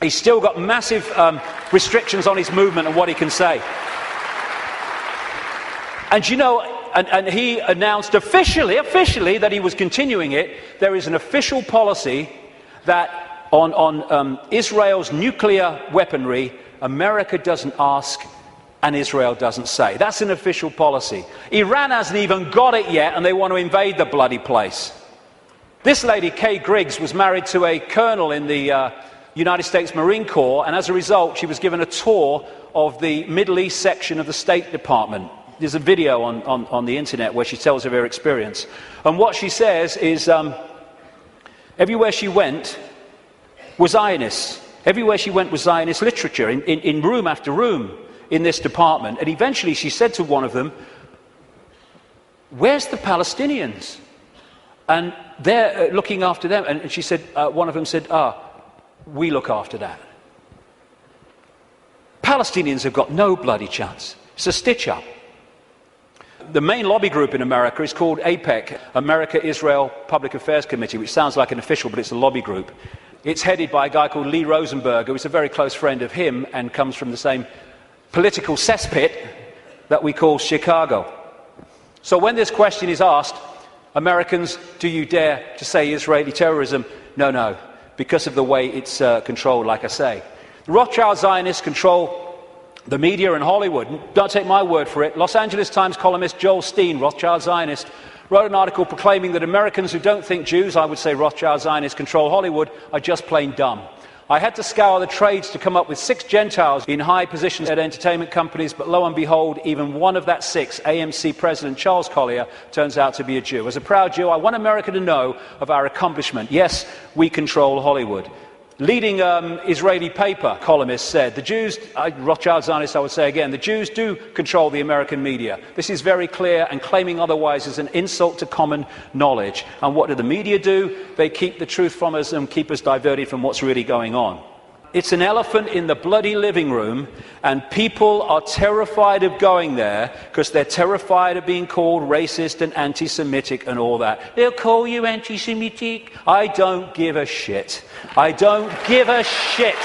He's still got massive restrictions on his movement and what he can say. And you know, and he announced officially that he was continuing it. There is an official policy that on Israel's nuclear weaponry, America doesn't ask and Israel doesn't say. That's an official policy. Iran hasn't even got it yet and they want to invade the bloody place. This lady, Kay Griggs, was married to a colonel in the United States Marine Corps, and as a result she was given a tour of the Middle East section of the State Department. There's a video on the internet where she tells of her experience. And what she says is everywhere she went was Zionists. Everywhere she went was Zionist literature, in room after room in this department. And eventually she said to one of them, "Where's the Palestinians?" And they're looking after them. And she said, one of them said, "We look after that." Palestinians have got no bloody chance. It's a stitch-up. The main lobby group in America is called AIPAC, America-Israel Public Affairs Committee, which sounds like an official, but it's a lobby group. It's headed by a guy called Lee Rosenberg, who is a very close friend of him and comes from the same political cesspit that we call Chicago. So when this question is asked, Americans, do you dare to say Israeli terrorism? No, because of the way it's controlled, like I say. The Rothschild Zionists control the media and Hollywood. Don't take my word for it. Los Angeles Times columnist Joel Steen, Rothschild Zionist, wrote an article proclaiming that Americans who don't think Jews, I would say Rothschild Zionists, control Hollywood are just plain dumb. I had to scour the trades to come up with 6 Gentiles in high positions at entertainment companies, but lo and behold, even one of that 6, AMC President Charles Collier, turns out to be a Jew. As a proud Jew, I want America to know of our accomplishment. Yes, we control Hollywood. leading Israeli paper columnist said, the Jews, Rothschild Zionists I would say again, the Jews do control the American media. This is very clear, and claiming otherwise is an insult to common knowledge. And what do the media do? They keep the truth from us and keep us diverted from what's really going on. It's an elephant in the bloody living room, and people are terrified of going there because they're terrified of being called racist and anti-Semitic and all that. They'll call you anti-Semitic. I don't give a shit. I don't give a shit.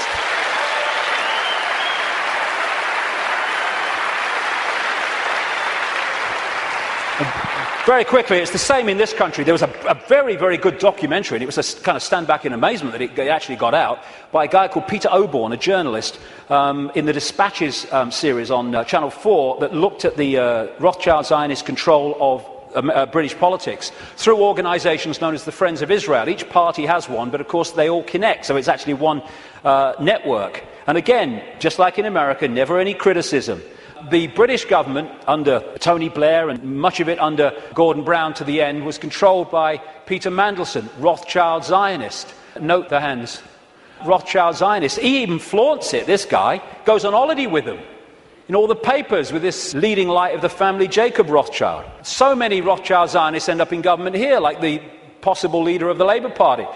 Very quickly, it's the same in this country. There was a very, very good documentary, and it was a kind of stand back in amazement that it actually got out, by a guy called Peter Oborne, a journalist, in the Dispatches series on Channel 4, that looked at the Rothschild Zionist control of British politics through organisations known as the Friends of Israel. Each party has one, but of course they all connect, so it's actually one network. And again, just like in America, never any criticism. The British government, under Tony Blair and much of it under Gordon Brown to the end, was controlled by Peter Mandelson, Rothschild Zionist. Note the hands. Rothschild Zionist. He even flaunts it, this guy. Goes on holiday with them. In all the papers with this leading light of the family, Jacob Rothschild. So many Rothschild Zionists end up in government here, like the possible leader of the Labour Party,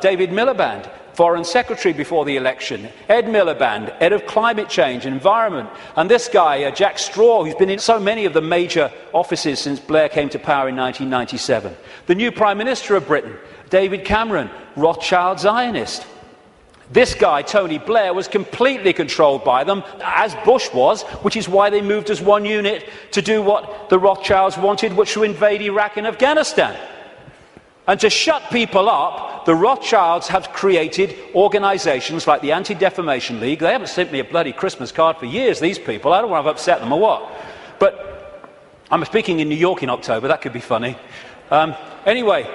David Miliband, Foreign Secretary before the election, Ed Miliband, head of climate change and environment, and this guy, Jack Straw, who's been in so many of the major offices since Blair came to power in 1997. The new Prime Minister of Britain, David Cameron, Rothschild Zionist. This guy, Tony Blair, was completely controlled by them, as Bush was, which is why they moved as one unit to do what the Rothschilds wanted, which was to invade Iraq and Afghanistan. And to shut people up, the Rothschilds have created organisations like the Anti-Defamation League. They haven't sent me a bloody Christmas card for years, these people. I don't want to upset them or what. But I'm speaking in New York in October. That could be funny. Anyway,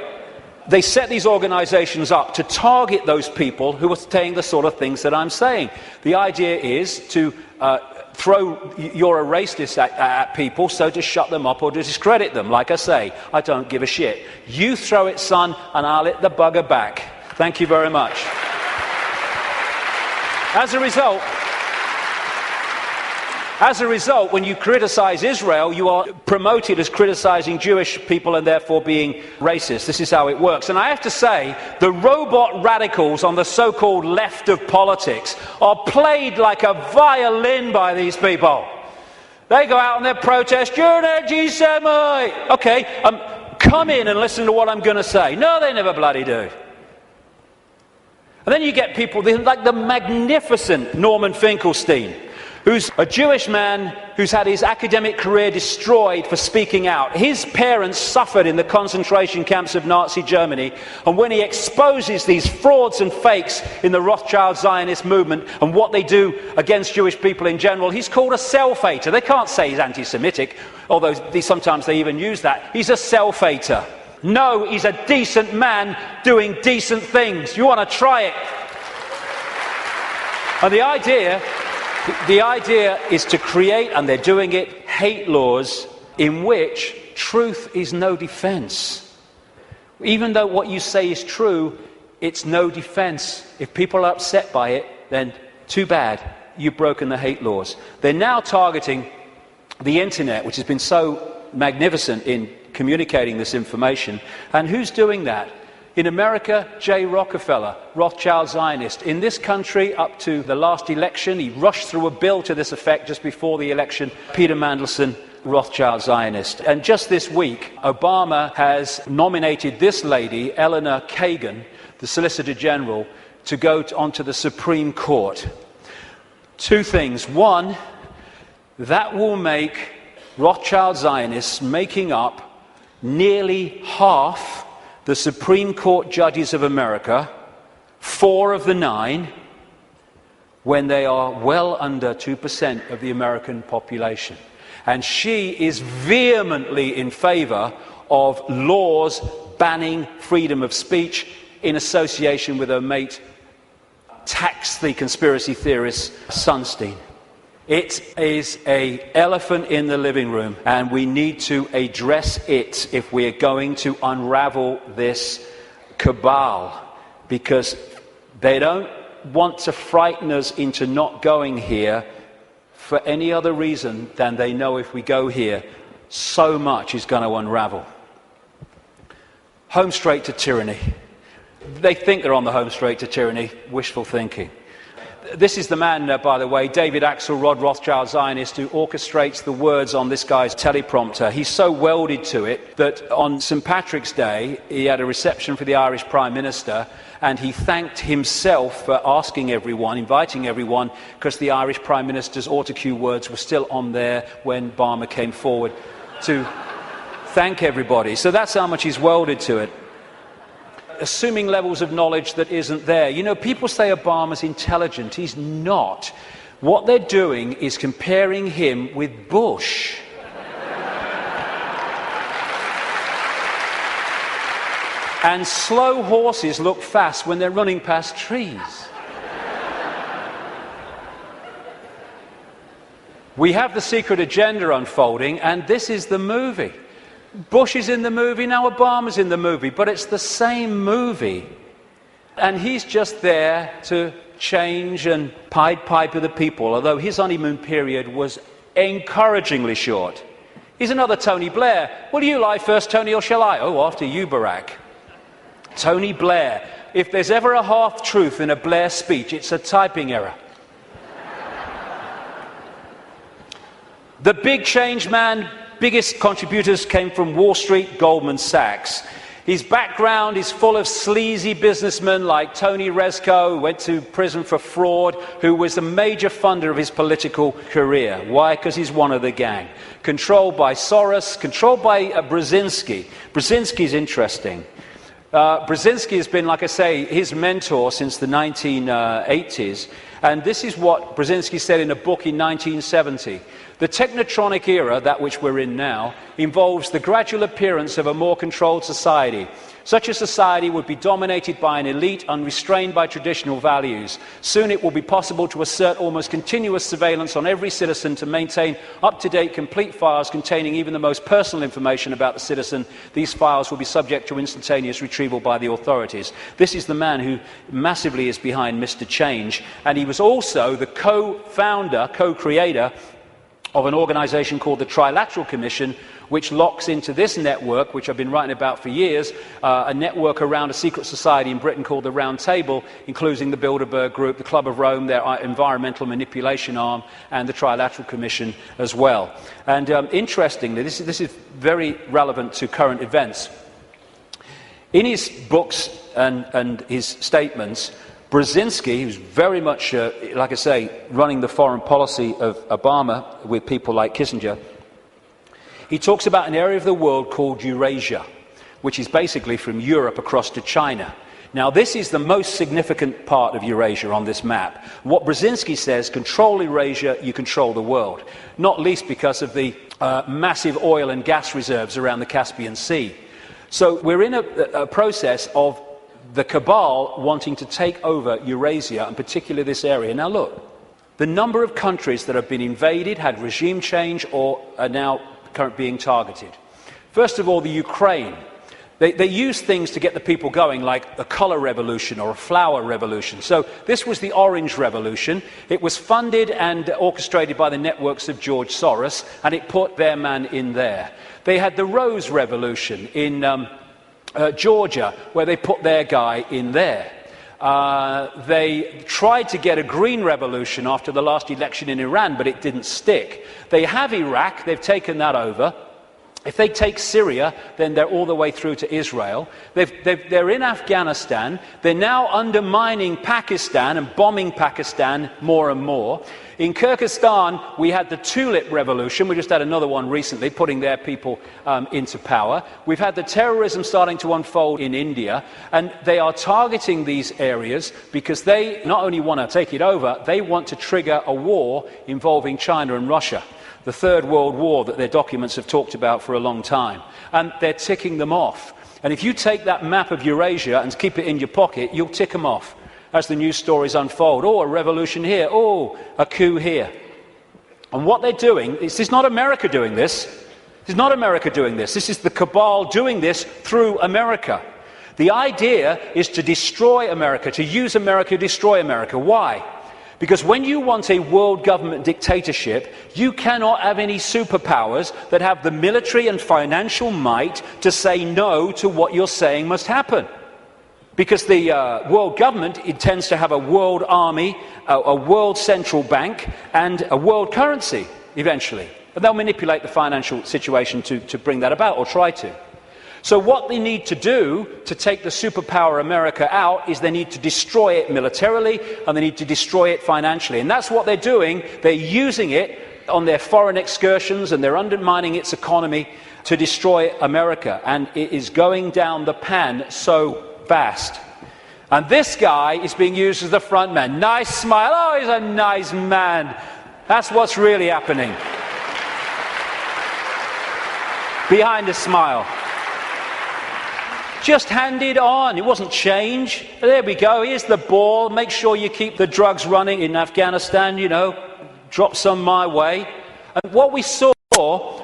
they set these organisations up to target those people who are saying the sort of things that I'm saying. The idea is to throw you're a racist at people, so to shut them up or to discredit them. Like I say, I don't give a shit. You throw it, son, and I'll hit the bugger back. Thank you very much. As a result, when you criticise Israel, you are promoted as criticising Jewish people and therefore being racist. This is how it works. And I have to say, the robot radicals on the so-called left of politics are played like a violin by these people. They go out on their protest, you're an anti-Semite! Okay, come in and listen to what I'm going to say. No, they never bloody do. And then you get people like the magnificent Norman Finkelstein, who's a Jewish man who's had his academic career destroyed for speaking out. His parents suffered in the concentration camps of Nazi Germany, and when he exposes these frauds and fakes in the Rothschild Zionist movement and what they do against Jewish people in general, he's called a self-hater. They can't say he's anti-Semitic, although sometimes they even use that. He's a self-hater. No, he's a decent man doing decent things. You want to try it? And the idea is to create, and they're doing it, hate laws in which truth is no defense. Even though what you say is true, it's no defense. If people are upset by it, then too bad, you've broken the hate laws. They're now targeting the internet, which has been so magnificent in communicating this information. And who's doing that? In America, J. Rockefeller, Rothschild Zionist. In this country, up to the last election, he rushed through a bill to this effect just before the election, Peter Mandelson, Rothschild Zionist. And just this week, Obama has nominated this lady, Eleanor Kagan, the Solicitor General, to go onto the Supreme Court. Two things. One, that will make Rothschild Zionists making up nearly half the Supreme Court judges of America, 4 of the 9, when they are well under 2% of the American population. And she is vehemently in favour of laws banning freedom of speech in association with her mate, tax the conspiracy theorist Sunstein. It is an elephant in the living room, and we need to address it if we are going to unravel this cabal, because They don't want to frighten us into not going here for any other reason than they know if we go here, so much is going to unravel. Home straight to tyranny. They think they're on the home straight to tyranny. Wishful thinking. This is the man, by the way, David Axelrod, Rothschild Zionist, who orchestrates the words on this guy's teleprompter. He's so welded to it that on St. Patrick's Day, he had a reception for the Irish Prime Minister, and he thanked himself for asking everyone, inviting everyone, because the Irish Prime Minister's autocue words were still on there when Barmer came forward to thank everybody. So that's how much he's welded to it. Assuming levels of knowledge that isn't there. You know, people say Obama's intelligent. He's not. What they're doing is comparing him with Bush. And slow horses look fast when they're running past trees. We have the secret agenda unfolding, and this is the movie. Bush is in the movie, now Obama's in the movie, but it's the same movie. And he's just there to change and Pied Piper the people, although his honeymoon period was encouragingly short. He's another Tony Blair. Will you lie first, Tony, or shall I? Oh, after you, Barack. Tony Blair. If there's ever a half-truth in a Blair speech, it's a typing error. The big change man, biggest contributors came from Wall Street, Goldman Sachs. His background is full of sleazy businessmen like Tony Rezko, who went to prison for fraud, who was a major funder of his political career. Why? Because he's one of the gang. Controlled by Soros, controlled by Brzezinski. Brzezinski's interesting. Brzezinski has been, like I say, his mentor since the 1980s. And this is what Brzezinski said in a book in 1970. The technotronic era, that which we're in now, involves the gradual appearance of a more controlled society. Such a society would be dominated by an elite unrestrained by traditional values. Soon it will be possible to assert almost continuous surveillance on every citizen to maintain up-to-date complete files containing even the most personal information about the citizen. These files will be subject to instantaneous retrieval by the authorities. This is the man who massively is behind Mr. Change, and he was also the co-founder, co-creator of an organization called the Trilateral Commission, which locks into this network, which I've been writing about for years, a network around a secret society in Britain called the Round Table, including the Bilderberg Group, the Club of Rome, their environmental manipulation arm, and the Trilateral Commission as well. And interestingly, this is very relevant to current events. In his books and his statements, Brzezinski, who's very much, like I say, running the foreign policy of Obama with people like Kissinger, he talks about an area of the world called Eurasia, which is basically from Europe across to China. Now, this is the most significant part of Eurasia on this map. What Brzezinski says, control Eurasia, you control the world, not least because of the massive oil and gas reserves around the Caspian Sea. So we're in a process of the cabal wanting to take over Eurasia, and particularly this area. Now look, the number of countries that have been invaded, had regime change, or are now currently being targeted. First of all, the Ukraine. They use things to get the people going, like a colour revolution or a flower revolution. So this was the Orange Revolution. It was funded and orchestrated by the networks of George Soros, and it put their man in there. They had the Rose Revolution in Georgia, where they put their guy in there. They tried to get a green revolution after the last election in Iran, but it didn't stick. They have Iraq, they've taken that over. If they take Syria, then they're all the way through to Israel. They're in Afghanistan. They're now undermining Pakistan and bombing Pakistan more and more. In Kyrgyzstan, we had the Tulip Revolution. We just had another one recently, putting their people into power. We've had the terrorism starting to unfold in India, and they are targeting these areas because they not only want to take it over, they want to trigger a war involving China and Russia. The Third World War that their documents have talked about for a long time. And they're ticking them off. And if you take that map of Eurasia and keep it in your pocket, you'll tick them off as the news stories unfold. Oh, a revolution here. Oh, a coup here. And what they're doing, this is not America doing this. This is not America doing this. This is the cabal doing this through America. The idea is to destroy America, to use America to destroy America. Why? Because when you want a world government dictatorship, you cannot have any superpowers that have the military and financial might to say no to what you're saying must happen. Because the world government intends to have a world army, a world central bank, and a world currency, eventually. And they'll manipulate the financial situation to bring that about, or try to. So what they need to do to take the superpower America out is they need to destroy it militarily, and they need to destroy it financially. And that's what they're doing. They're using it on their foreign excursions, and they're undermining its economy to destroy America. And it is going down the pan so fast. And this guy is being used as the front man. Nice smile. Oh, he's a nice man. That's what's really happening. Behind the smile. Just hand it on. It wasn't change. There we go. Here's the ball. Make sure you keep the drugs running in Afghanistan, you know. Drop some my way. And what we saw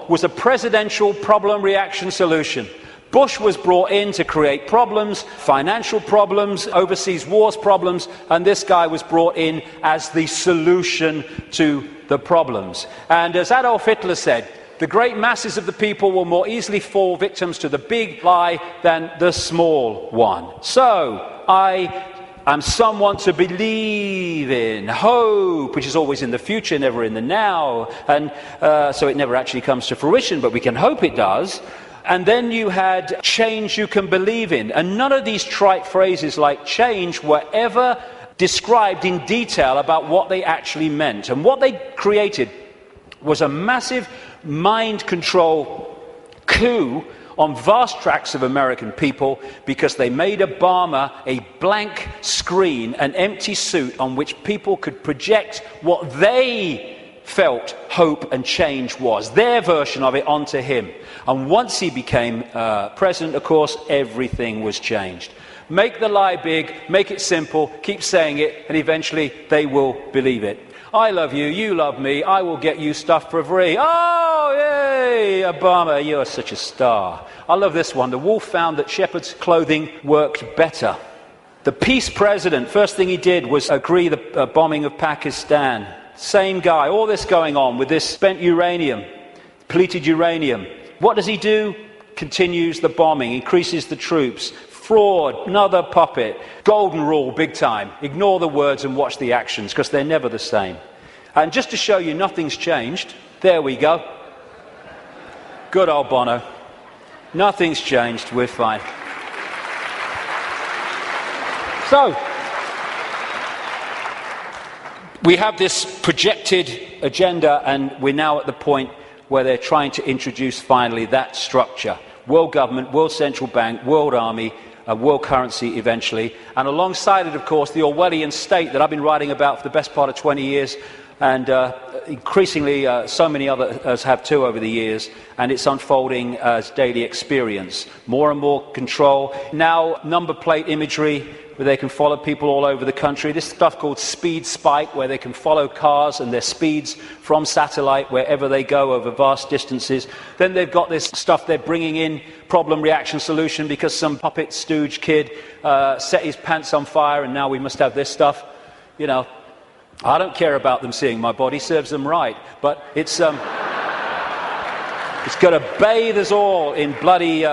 was a presidential problem reaction solution. Bush was brought in to create problems, financial problems, overseas wars problems, and this guy was brought in as the solution to the problems. And as Adolf Hitler said, the great masses of the people will more easily fall victims to the big lie than the small one. So, I am someone to believe in. Hope, which is always in the future, never in the now. And so it never actually comes to fruition, but we can hope it does. And then you had change you can believe in. And none of these trite phrases like change were ever described in detail about what they actually meant. And what they created was a massive mind control coup on vast tracts of American people, because they made Obama a blank screen, an empty suit on which people could project what they felt hope and change was, their version of it, onto him. And once he became president, of course, everything was changed. Make the lie big, make it simple, keep saying it, and eventually they will believe it. I love you, you love me, I will get you stuff for free. Oh, yay, Obama, you're such a star. I love this one. The wolf found that shepherd's clothing worked better. The peace president, first thing he did was agree the bombing of Pakistan. Same guy, all this going on with this spent uranium, depleted uranium. What does he do? Continues the bombing, increases the troops. Fraud, another puppet. Golden rule, big time. Ignore the words and watch the actions, because they're never the same. And just to show you nothing's changed, there we go. Good old Bono. Nothing's changed, we're fine. So, we have this projected agenda, and we're now at the point where they're trying to introduce finally that structure. World government, world central bank, world army, a world currency eventually, and alongside it, of course, the Orwellian state that I've been writing about for the best part of 20 years, and increasingly so many others have too over the years, and it's unfolding as daily experience. More and more control. Now, number plate imagery, where they can follow people all over the country. This stuff called Speed Spike, where they can follow cars and their speeds from satellite wherever they go over vast distances. Then they've got this stuff they're bringing in, problem reaction solution, because some puppet stooge kid set his pants on fire, and now we must have this stuff. You know, I don't care about them seeing my body, serves them right, but it's going to bathe us all in bloody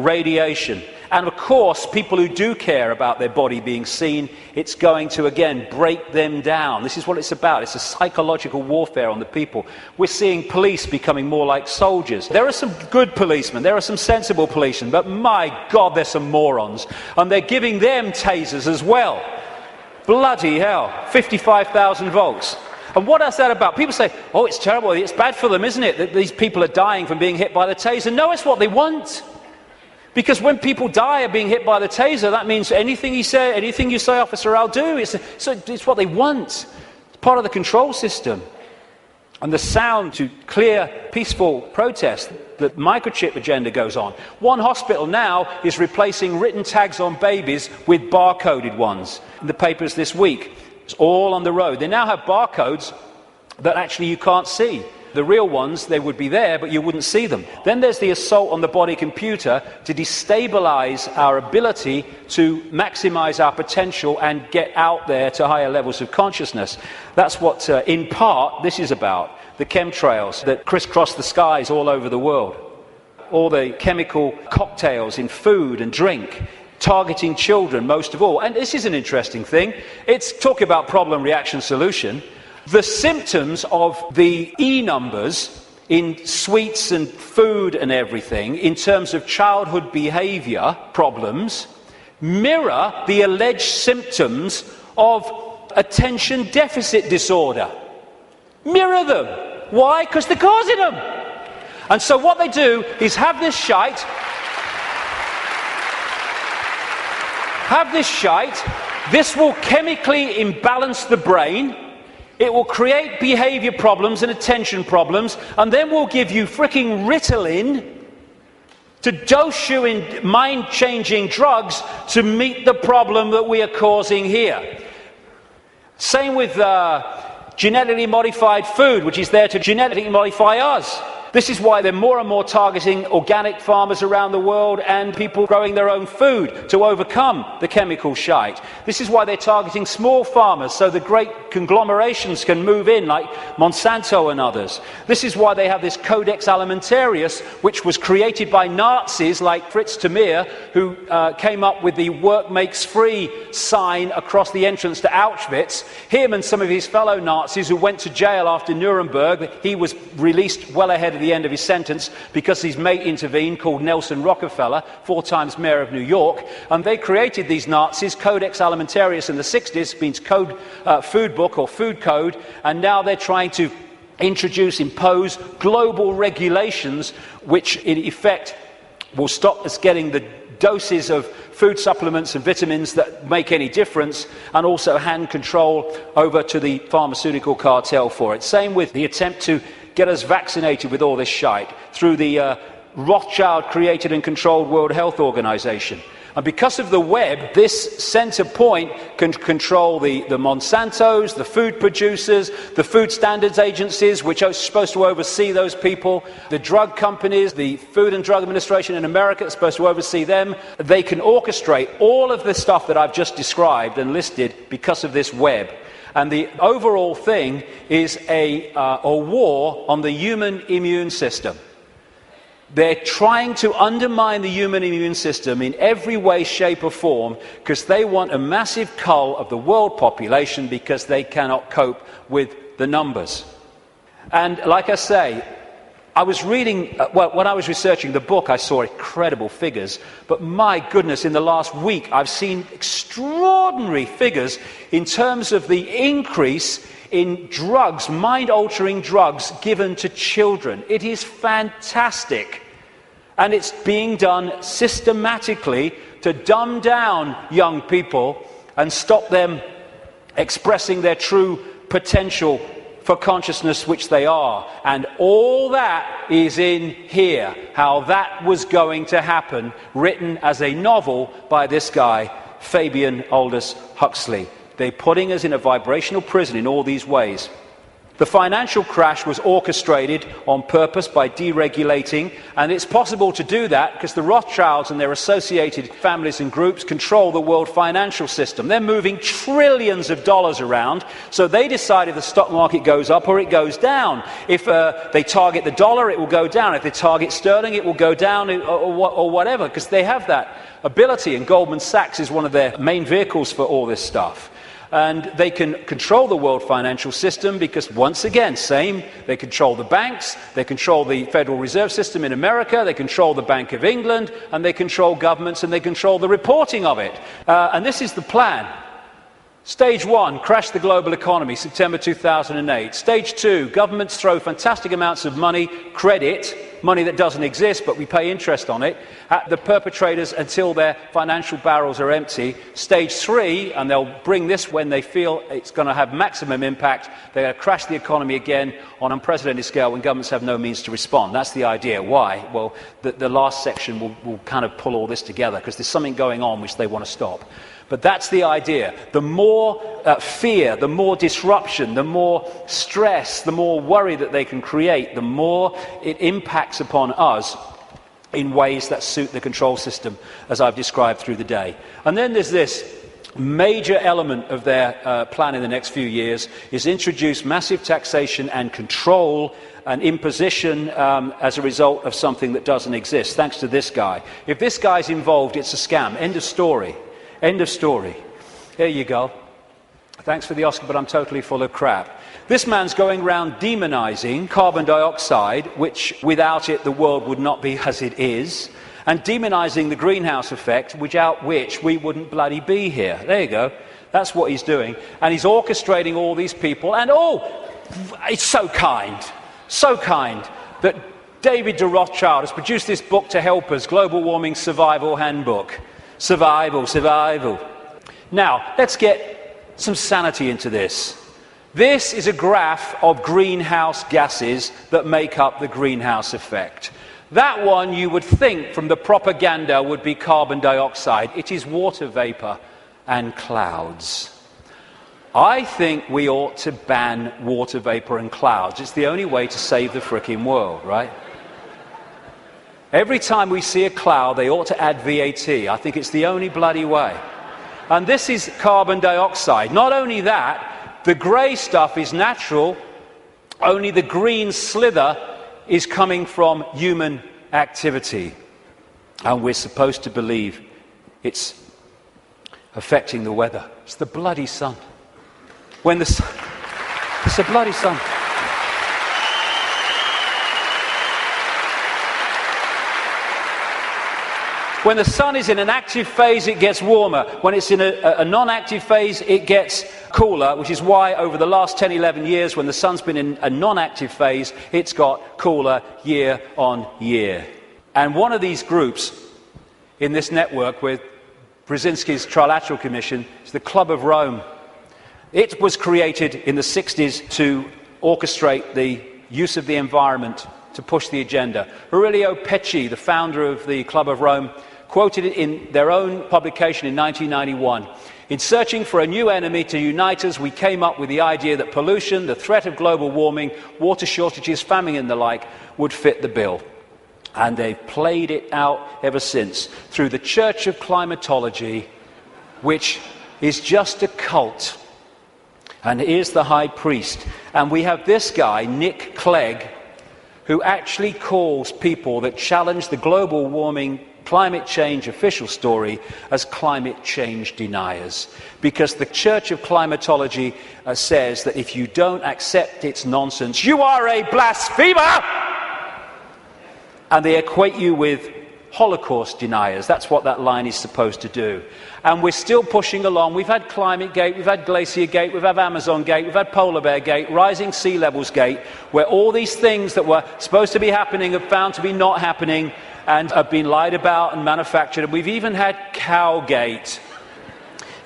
radiation. And of course, people who do care about their body being seen, it's going to, again, break them down. This is what it's about. It's a psychological warfare on the people. We're seeing police becoming more like soldiers. There are some good policemen, there are some sensible policemen, but my God, there's some morons. And they're giving them tasers as well. Bloody hell, 55,000 volts. And what is that about? People say, oh, it's terrible, it's bad for them, isn't it, that these people are dying from being hit by the taser? No, it's what they want. Because when people die of being hit by the taser, that means anything you say, officer, I'll do. It's what they want. It's part of the control system. And the sound to clear, peaceful protest, the microchip agenda goes on. One hospital now is replacing written tags on babies with barcoded ones. In the papers this week, it's all on the road. They now have barcodes that actually you can't see. The real ones, they would be there, but you wouldn't see them. Then there's the assault on the body computer to destabilize our ability to maximize our potential and get out there to higher levels of consciousness. That's what, in part, this is about. The chemtrails that crisscross the skies all over the world. All the chemical cocktails in food and drink, targeting children most of all. And this is an interesting thing. It's talking about problem, reaction, solution. The symptoms of the E numbers in sweets and food and everything, in terms of childhood behavior problems, mirror the alleged symptoms of attention deficit disorder. Mirror them. Why? Because they're causing them. And so what they do is have this shite. This will chemically imbalance the brain. It will create behavior problems and attention problems, and then we'll give you fricking Ritalin to dose you in mind-changing drugs to meet the problem that we are causing here. Same with genetically modified food, which is there to genetically modify us. This is why they're more and more targeting organic farmers around the world and people growing their own food to overcome the chemical shite. This is why they're targeting small farmers so the great conglomerations can move in, like Monsanto and others. This is why they have this Codex Alimentarius, which was created by Nazis like Fritz Tamir, who came up with the work makes free sign across the entrance to Auschwitz. Him and some of his fellow Nazis who went to jail after Nuremberg. He was released well ahead of the end of his sentence because his mate intervened, called Nelson Rockefeller, 4 times mayor of New York, and they created these Nazis. Codex Alimentarius in the 60s means code, food book or food code, and now they're trying to impose global regulations which in effect will stop us getting the doses of food supplements and vitamins that make any difference, and also hand control over to the pharmaceutical cartel for it. Same with the attempt to get us vaccinated with all this shite through the Rothschild-created and controlled World Health Organization. And because of the web, this center point can control the Monsantos, the food producers, the food standards agencies, which are supposed to oversee those people, the drug companies, the Food and Drug Administration in America is supposed to oversee them. They can orchestrate all of the stuff that I've just described and listed because of this web. And the overall thing is a war on the human immune system. They're trying to undermine the human immune system in every way, shape or form because they want a massive cull of the world population because they cannot cope with the numbers. And like I say, I was reading, when I was researching the book, I saw incredible figures, but my goodness, in the last week, I've seen extraordinary figures in terms of the increase in drugs, mind-altering drugs given to children. It is fantastic. And it's being done systematically to dumb down young people and stop them expressing their true potential for consciousness, which they are. And all that is in here, how that was going to happen, written as a novel by this guy, Fabian Aldous Huxley. They're putting us in a vibrational prison in all these ways. The financial crash was orchestrated on purpose by deregulating, and it's possible to do that because the Rothschilds and their associated families and groups control the world financial system. They're moving trillions of dollars around, so they decide if the stock market goes up or it goes down. If they target the dollar, it will go down. If they target sterling, it will go down or whatever, because they have that ability, and Goldman Sachs is one of their main vehicles for all this stuff. And they can control the world financial system because, once again, they control the banks, they control the Federal Reserve System in America, they control the Bank of England, and they control governments, and they control the reporting of it. And this is the plan. Stage 1, crash the global economy, September 2008. Stage 2, governments throw fantastic amounts of money, credit, money that doesn't exist, but we pay interest on it, at the perpetrators until their financial barrels are empty. Stage 3, and they'll bring this when they feel it's going to have maximum impact, they're going to crash the economy again on unprecedented scale when governments have no means to respond. That's the idea. Why? Well, the last section will kind of pull all this together, because there's something going on which they want to stop. But that's the idea. The more fear, the more disruption, the more stress, the more worry that they can create, the more it impacts upon us in ways that suit the control system, as I've described through the day. And then there's this major element of their plan in the next few years is introduce massive taxation and control and imposition as a result of something that doesn't exist, thanks to this guy. If this guy's involved, it's a scam. End of story. End of story. Here you go. Thanks for the Oscar, but I'm totally full of crap. This man's going around demonizing carbon dioxide, which without it the world would not be as it is, and demonizing the greenhouse effect, without which we wouldn't bloody be here. There you go. That's what he's doing. And he's orchestrating all these people. And it's so kind that David de Rothschild has produced this book to help us, Global Warming Survival Handbook. Survival. Now, let's get some sanity into this. This is a graph of greenhouse gases that make up the greenhouse effect. That one, you would think from the propaganda, would be carbon dioxide. It is water vapor and clouds. I think we ought to ban water vapor and clouds. It's the only way to save the frickin' world, right? Every time we see a cloud, they ought to add VAT. I think it's the only bloody way. And this is carbon dioxide. Not only that, the grey stuff is natural, only the green slither is coming from human activity. And we're supposed to believe it's affecting the weather. It's the bloody sun. It's the bloody sun. When the sun is in an active phase, it gets warmer. When it's in a non-active phase, it gets cooler, which is why over the last 10, 11 years, when the sun's been in a non-active phase, it's got cooler year on year. And one of these groups in this network with Brzezinski's Trilateral Commission is the Club of Rome. It was created in the 60s to orchestrate the use of the environment to push the agenda. Aurelio Pecci, the founder of the Club of Rome, quoted it in their own publication in 1991. In searching for a new enemy to unite us, we came up with the idea that pollution, the threat of global warming, water shortages, famine and the like would fit the bill. And they've played it out ever since through the Church of Climatology, which is just a cult. And here's the high priest. And we have this guy, Nick Clegg, who actually calls people that challenge the global warming climate change official story as climate change deniers. Because the Church of Climatology says that if you don't accept its nonsense, you are a blasphemer! And they equate you with Holocaust deniers. That's what that line is supposed to do. And we're still pushing along. We've had Climate Gate, we've had Glacier Gate, we've had Amazon Gate, we've had Polar Bear Gate, Rising Sea Levels Gate, where all these things that were supposed to be happening have found to be not happening and have been lied about and manufactured. And we've even had Cowgate.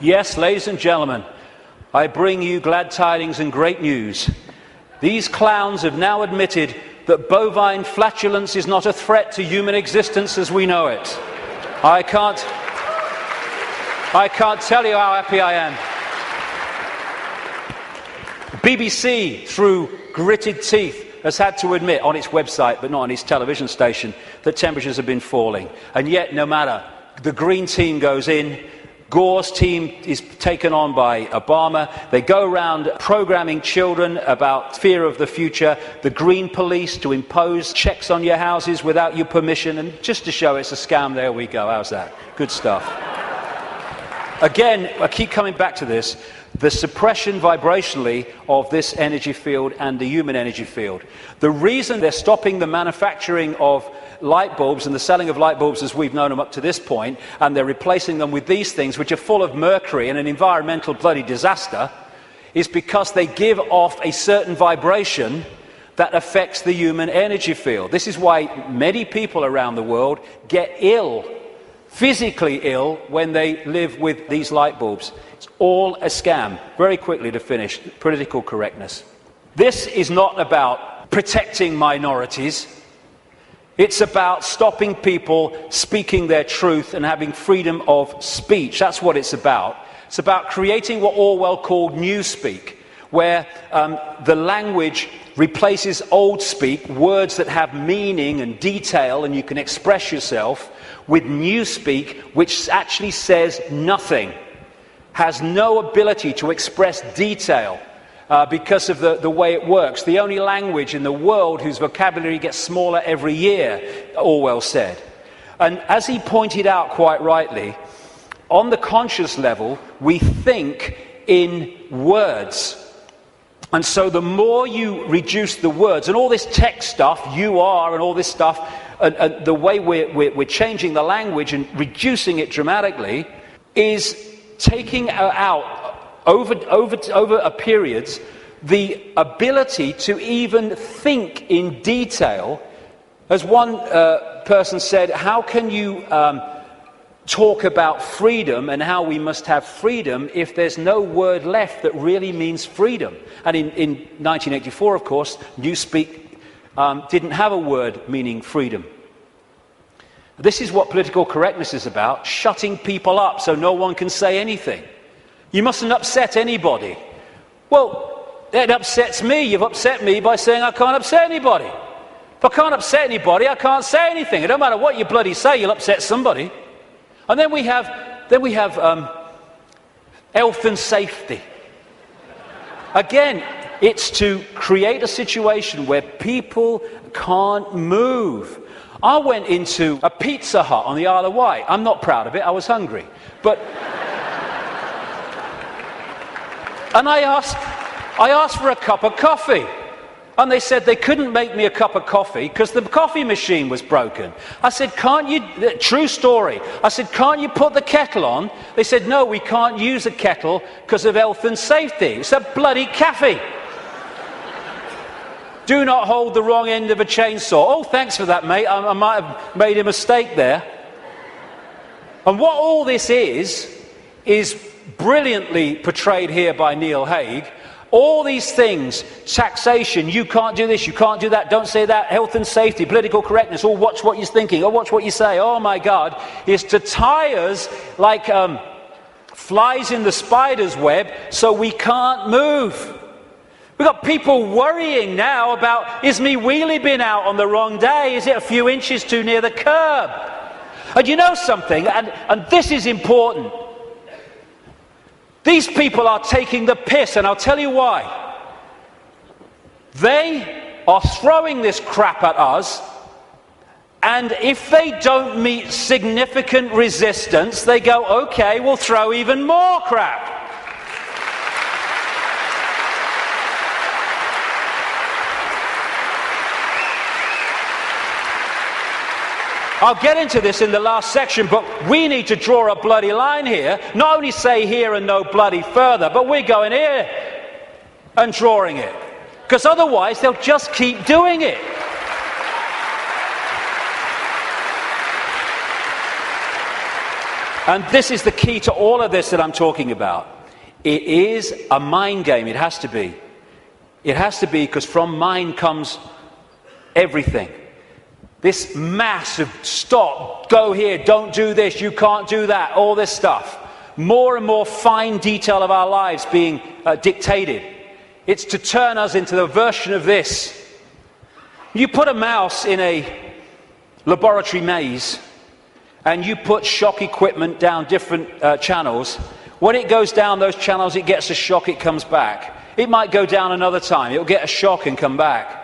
Yes, ladies and gentlemen, I bring you glad tidings and great news. These clowns have now admitted that bovine flatulence is not a threat to human existence as we know it. I can't tell you how happy I am. BBC, through gritted teeth, has had to admit on its website, but not on its television station, that temperatures have been falling. And yet, no matter, the Green Team goes in, Gore's team is taken on by Obama. They go around programming children about fear of the future, the Green Police to impose checks on your houses without your permission, and just to show it's a scam, there we go. How's that? Good stuff. Again, I keep coming back to this, the suppression vibrationally of this energy field and the human energy field. The reason they're stopping the manufacturing of light bulbs and the selling of light bulbs as we've known them up to this point, and they're replacing them with these things which are full of mercury and an environmental bloody disaster, is because they give off a certain vibration that affects the human energy field. This is why many people around the world get ill, physically ill, when they live with these light bulbs. It's all a scam. Very quickly to finish, political correctness. This is not about protecting minorities. It's about stopping people speaking their truth and having freedom of speech. That's what it's about. It's about creating what Orwell called newspeak, where the language replaces old speak, words that have meaning and detail and you can express yourself, with newspeak, which actually says nothing, has no ability to express detail because of the way it works. The only language in the world whose vocabulary gets smaller every year, Orwell said. And as he pointed out quite rightly, on the conscious level, we think in words. And so the more you reduce the words, and all this tech stuff, you are, and all this stuff, and the way we're changing the language and reducing it dramatically, is taking out, over a periods, the ability to even think in detail. As one person said, how can you talk about freedom and how we must have freedom if there's no word left that really means freedom? And in 1984, of course, newspeak didn't have a word meaning freedom. This is what political correctness is about, shutting people up so no one can say anything. You mustn't upset anybody. Well, it upsets me. You've upset me by saying I can't upset anybody. If I can't upset anybody, I can't say anything. It don't matter what you bloody say, you'll upset somebody. And then we have health and safety. Again, it's to create a situation where people can't move. I went into a Pizza Hut on the Isle of Wight. I'm not proud of it, I was hungry. But and I asked for a cup of coffee. And they said they couldn't make me a cup of coffee because the coffee machine was broken. I said, can't you, true story, I said, can't you put the kettle on? They said, no, we can't use a kettle because of health and safety. It's a bloody cafe. Do not hold the wrong end of a chainsaw. Oh, thanks for that, mate. I might have made a mistake there. And what all this is brilliantly portrayed here by Neil Haig. All these things, taxation, you can't do this, you can't do that, don't say that, health and safety, political correctness, oh, watch what you're thinking, oh, watch what you say, oh my God, is to tie us like flies in the spider's web so we can't move. We've got people worrying now about, is me wheelie bin out on the wrong day? Is it a few inches too near the curb? And you know something, and this is important. These people are taking the piss, and I'll tell you why. They are throwing this crap at us, and if they don't meet significant resistance, they go, okay, we'll throw even more crap. I'll get into this in the last section, but we need to draw a bloody line here. Not only say here and no bloody further, but we're going here and drawing it. Because otherwise they'll just keep doing it. And this is the key to all of this that I'm talking about. It is a mind game. It has to be. It has to be, because from mind comes everything. This massive stop, go here, don't do this, you can't do that, all this stuff. More and more fine detail of our lives being dictated. It's to turn us into the version of this. You put a mouse in a laboratory maze and you put shock equipment down different channels. When it goes down those channels, it gets a shock, it comes back. It might go down another time, it'll get a shock and come back.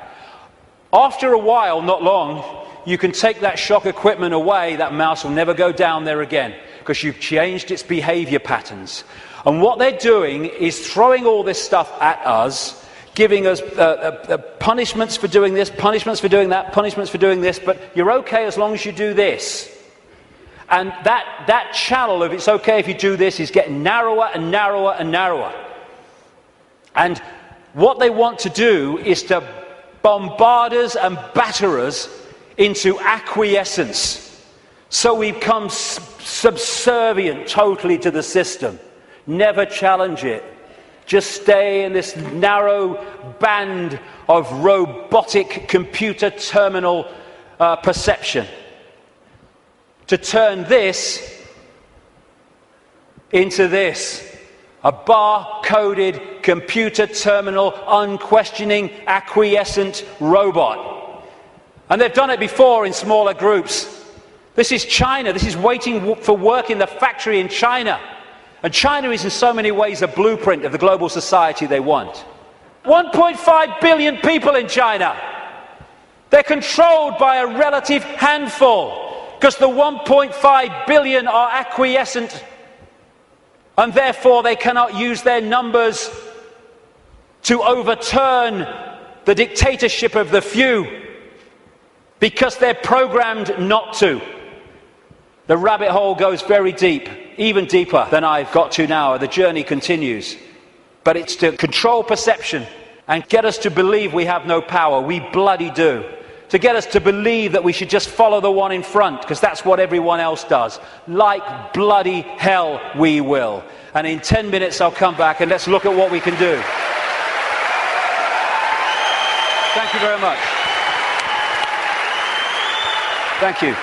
After a while, not long, you can take that shock equipment away, that mouse will never go down there again because you've changed its behavior patterns. And what they're doing is throwing all this stuff at us, giving us punishments for doing this, punishments for doing that, punishments for doing this, but you're okay as long as you do this. And that channel of it's okay if you do this is getting narrower and narrower and narrower. And what they want to do is to bombard us and batter us into acquiescence. So we become subservient totally to the system. Never challenge it. Just stay in this narrow band of robotic computer terminal perception. To turn this into this. A bar-coded, computer terminal, unquestioning, acquiescent robot. And they've done it before in smaller groups. This is China. This is waiting for work in the factory in China. And China is in so many ways a blueprint of the global society they want. 1.5 billion people in China. They're controlled by a relative handful because the 1.5 billion are acquiescent, and therefore they cannot use their numbers to overturn the dictatorship of the few because they're programmed not to. The rabbit hole goes very deep, even deeper than I've got to now. The journey continues. But it's to control perception and get us to believe we have no power. We bloody do. To get us to believe that we should just follow the one in front, because that's what everyone else does. Like bloody hell we will. And in 10 minutes I'll come back and let's look at what we can do. Thank you very much. Thank you.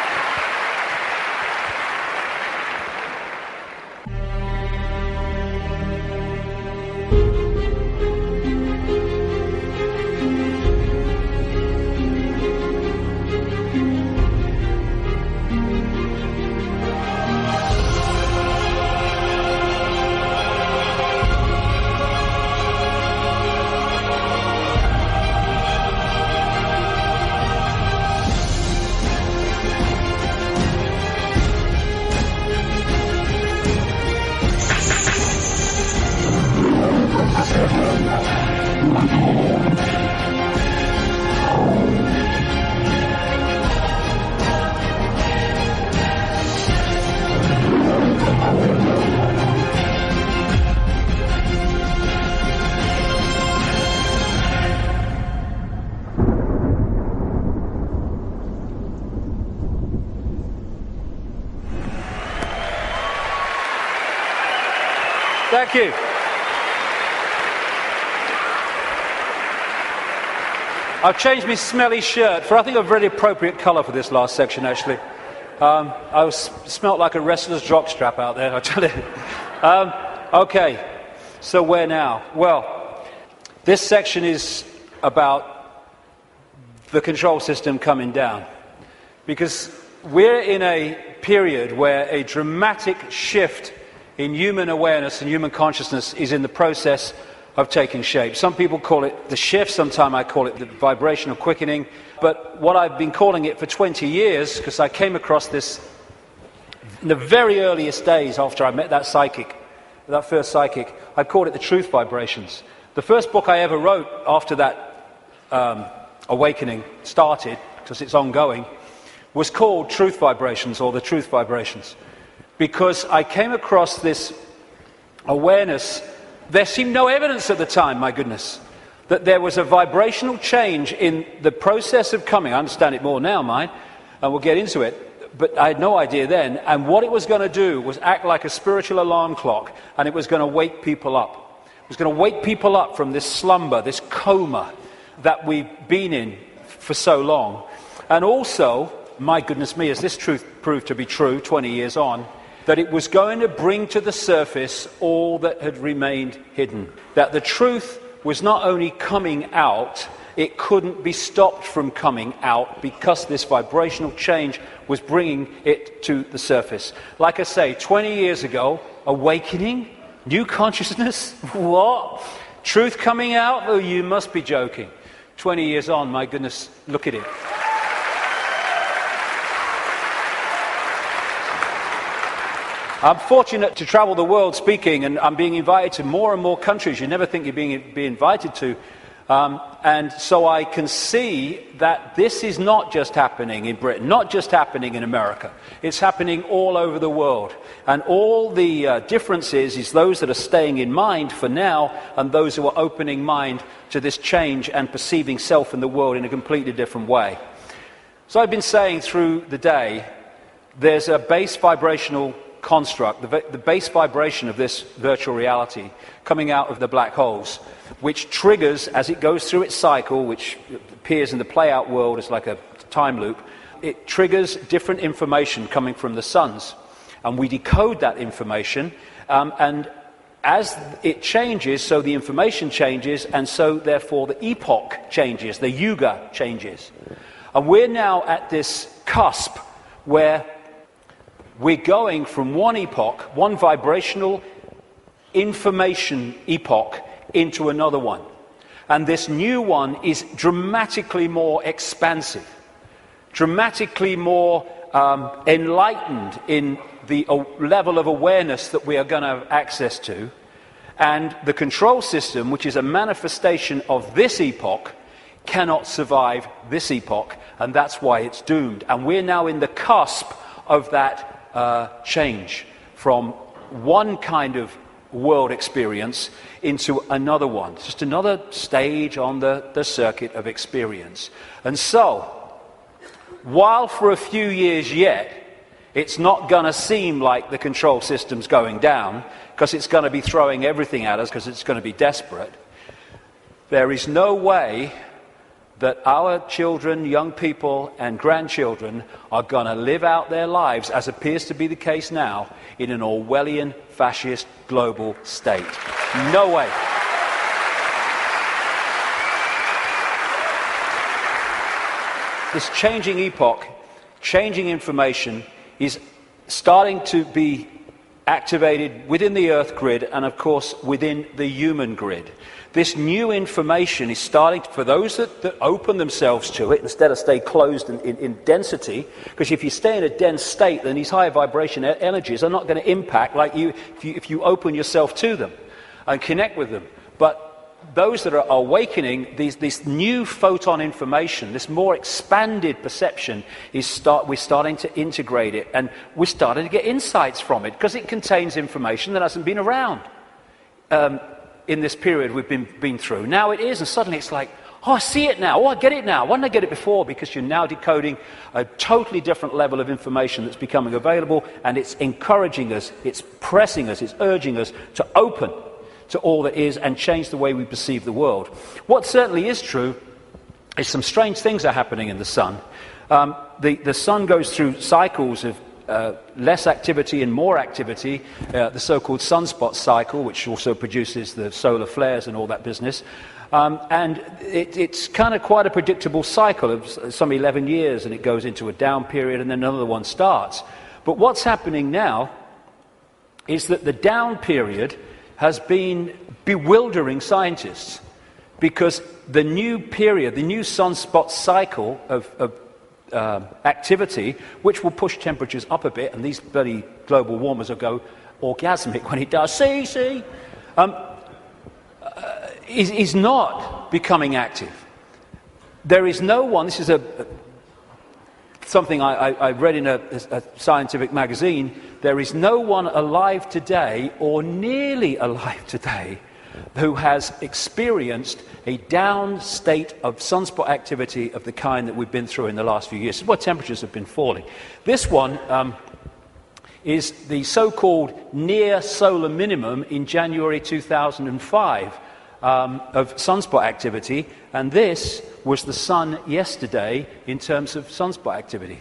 Thank you. I've changed my smelly shirt for, I think, a very appropriate colour for this last section, actually. Smelt like a wrestler's jockstrap out there, I tell you. Okay, so where now? Well, this section is about the control system coming down. Because we're in a period where a dramatic shift in human awareness and human consciousness is in the process of taking shape. Some people call it the shift, sometimes I call it the vibrational quickening, but what I've been calling it for 20 years, because I came across this in the very earliest days after I met that psychic, that first psychic, I called it the truth vibrations. The first book I ever wrote after that awakening started, because it's ongoing, was called Truth Vibrations, or the Truth Vibrations. Because I came across this awareness. There seemed no evidence at the time, my goodness, that there was a vibrational change in the process of coming. I understand it more now, mind, and we'll get into it, but I had no idea then. And what it was going to do was act like a spiritual alarm clock, and it was going to wake people up. It was going to wake people up from this slumber, this coma that we've been in for so long. And also, my goodness me, as this truth proved to be true 20 years on, that it was going to bring to the surface all that had remained hidden. That the truth was not only coming out, it couldn't be stopped from coming out because this vibrational change was bringing it to the surface. Like I say, 20 years ago, awakening, new consciousness, what? Truth coming out? Oh, you must be joking. 20 years on, my goodness, look at it. I'm fortunate to travel the world speaking, and I'm being invited to more and more countries you never think you're being invited to. And so I can see that this is not just happening in Britain, not just happening in America. It's happening all over the world. And all the differences is those that are staying in mind for now, and those who are opening mind to this change and perceiving self and the world in a completely different way. So I've been saying through the day, there's a base vibrational construct, the base vibration of this virtual reality coming out of the black holes, which triggers, as it goes through its cycle, which appears in the play-out world as like a time loop, it triggers different information coming from the suns. And we decode that information, and as it changes, so the information changes, and so therefore the epoch changes, the yuga changes. And we're now at this cusp where we're going from one epoch, one vibrational information epoch, into another one. And this new one is dramatically more expansive, dramatically more enlightened in the level of awareness that we are going to have access to. And the control system, which is a manifestation of this epoch, cannot survive this epoch, and that's why it's doomed. And we're now in the cusp of that change from one kind of world experience into another one. It's just another stage on the circuit of experience. And so, while for a few years yet, it's not going to seem like the control system's going down, because it's going to be throwing everything at us, because it's going to be desperate, there is no way that our children, young people, and grandchildren are going to live out their lives, as appears to be the case now, in an Orwellian, fascist, global state. No way. This changing epoch, changing information, is starting to be activated within the Earth grid and, of course, within the human grid. This new information is starting to, for those that open themselves to it, instead of stay closed in density, because if you stay in a dense state, then these higher vibration energies are not going to impact like you if you open yourself to them and connect with them. But those that are awakening, this new photon information, this more expanded perception, we're starting to integrate it, and we're starting to get insights from it, because it contains information that hasn't been around in this period we've been through. Now it is, and suddenly it's like, oh, I see it now, oh, I get it now. Why didn't I get it before? Because you're now decoding a totally different level of information that's becoming available, and it's encouraging us, it's pressing us, it's urging us to open to all that is and change the way we perceive the world. What certainly is true is some strange things are happening in the sun. The sun goes through cycles of less activity and more activity, the so-called sunspot cycle, which also produces the solar flares and all that business. And it's kind of quite a predictable cycle of some 11 years, and it goes into a down period, and then another one starts. But what's happening now is that the down period has been bewildering scientists, because the new period, the new sunspot cycle of activity, which will push temperatures up a bit, and these bloody global warmers will go orgasmic when it does, is not becoming active. There is no one, this is something I read in a scientific magazine, there is no one alive today, or nearly alive today, who has experienced a down state of sunspot activity of the kind that we've been through in the last few years. This is where temperatures have been falling. This one is the so-called near solar minimum in January 2005 of sunspot activity, and this was the sun yesterday in terms of sunspot activity.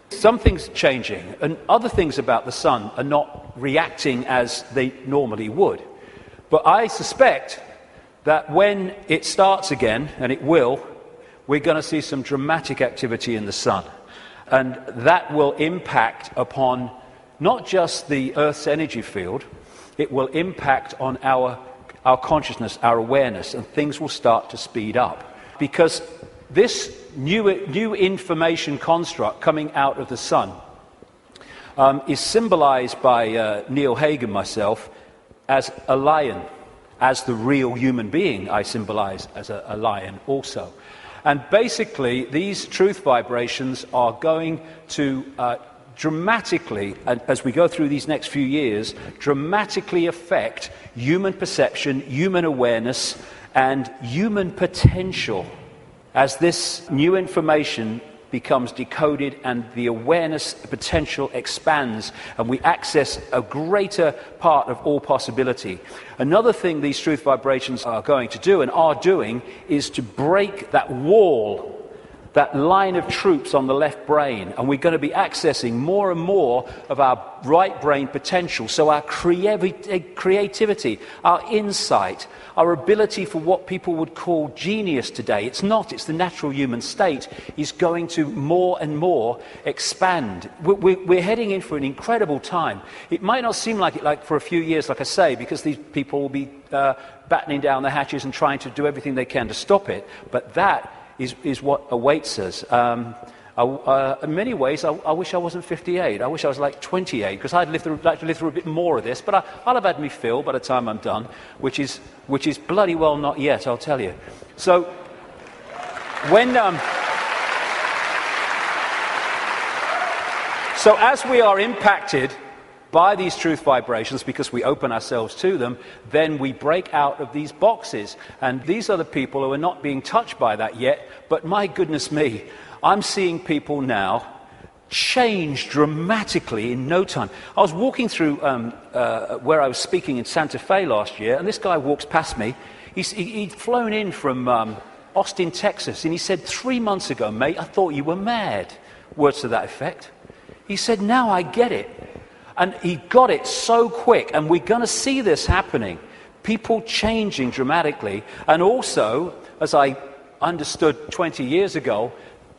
Something's changing, and other things about the sun are not reacting as they normally would. But I suspect that when it starts again, and it will, we're going to see some dramatic activity in the sun. And that will impact upon not just the Earth's energy field, it will impact on our consciousness, our awareness, and things will start to speed up. Because this new information construct coming out of the sun is symbolized by Neil Haig and myself as a lion. As the real human being, I symbolize as a lion also. And basically, these truth vibrations are going to dramatically, as we go through these next few years, dramatically affect human perception, human awareness, and human potential, as this new information becomes decoded and the awareness potential expands and we access a greater part of all possibility. Another thing these truth vibrations are going to do and are doing is to break that wall, that line of troops on the left brain, and we're going to be accessing more and more of our right brain potential. So our creativity, our insight, our ability for what people would call genius today, it's the natural human state, is going to more and more expand. We're heading in for an incredible time. It might not seem like it like for a few years, like I say, because these people will be battening down the hatches and trying to do everything they can to stop it, but that is what awaits us. In many ways, I wish I wasn't 58. I wish I was like 28, because I'd like to live through a bit more of this. But I'll have had me fill by the time I'm done, which is bloody well not yet, I'll tell you. So when so as we are impacted by these truth vibrations, because we open ourselves to them, then we break out of these boxes. And these are the people who are not being touched by that yet, but my goodness me, I'm seeing people now change dramatically in no time. I was walking through where I was speaking in Santa Fe last year, and this guy walks past me. He'd flown in from Austin, Texas, and he said, 3 months ago, mate, I thought you were mad. Words to that effect. He said, now I get it. And he got it so quick, and we're going to see this happening. People changing dramatically, and also, as I understood 20 years ago,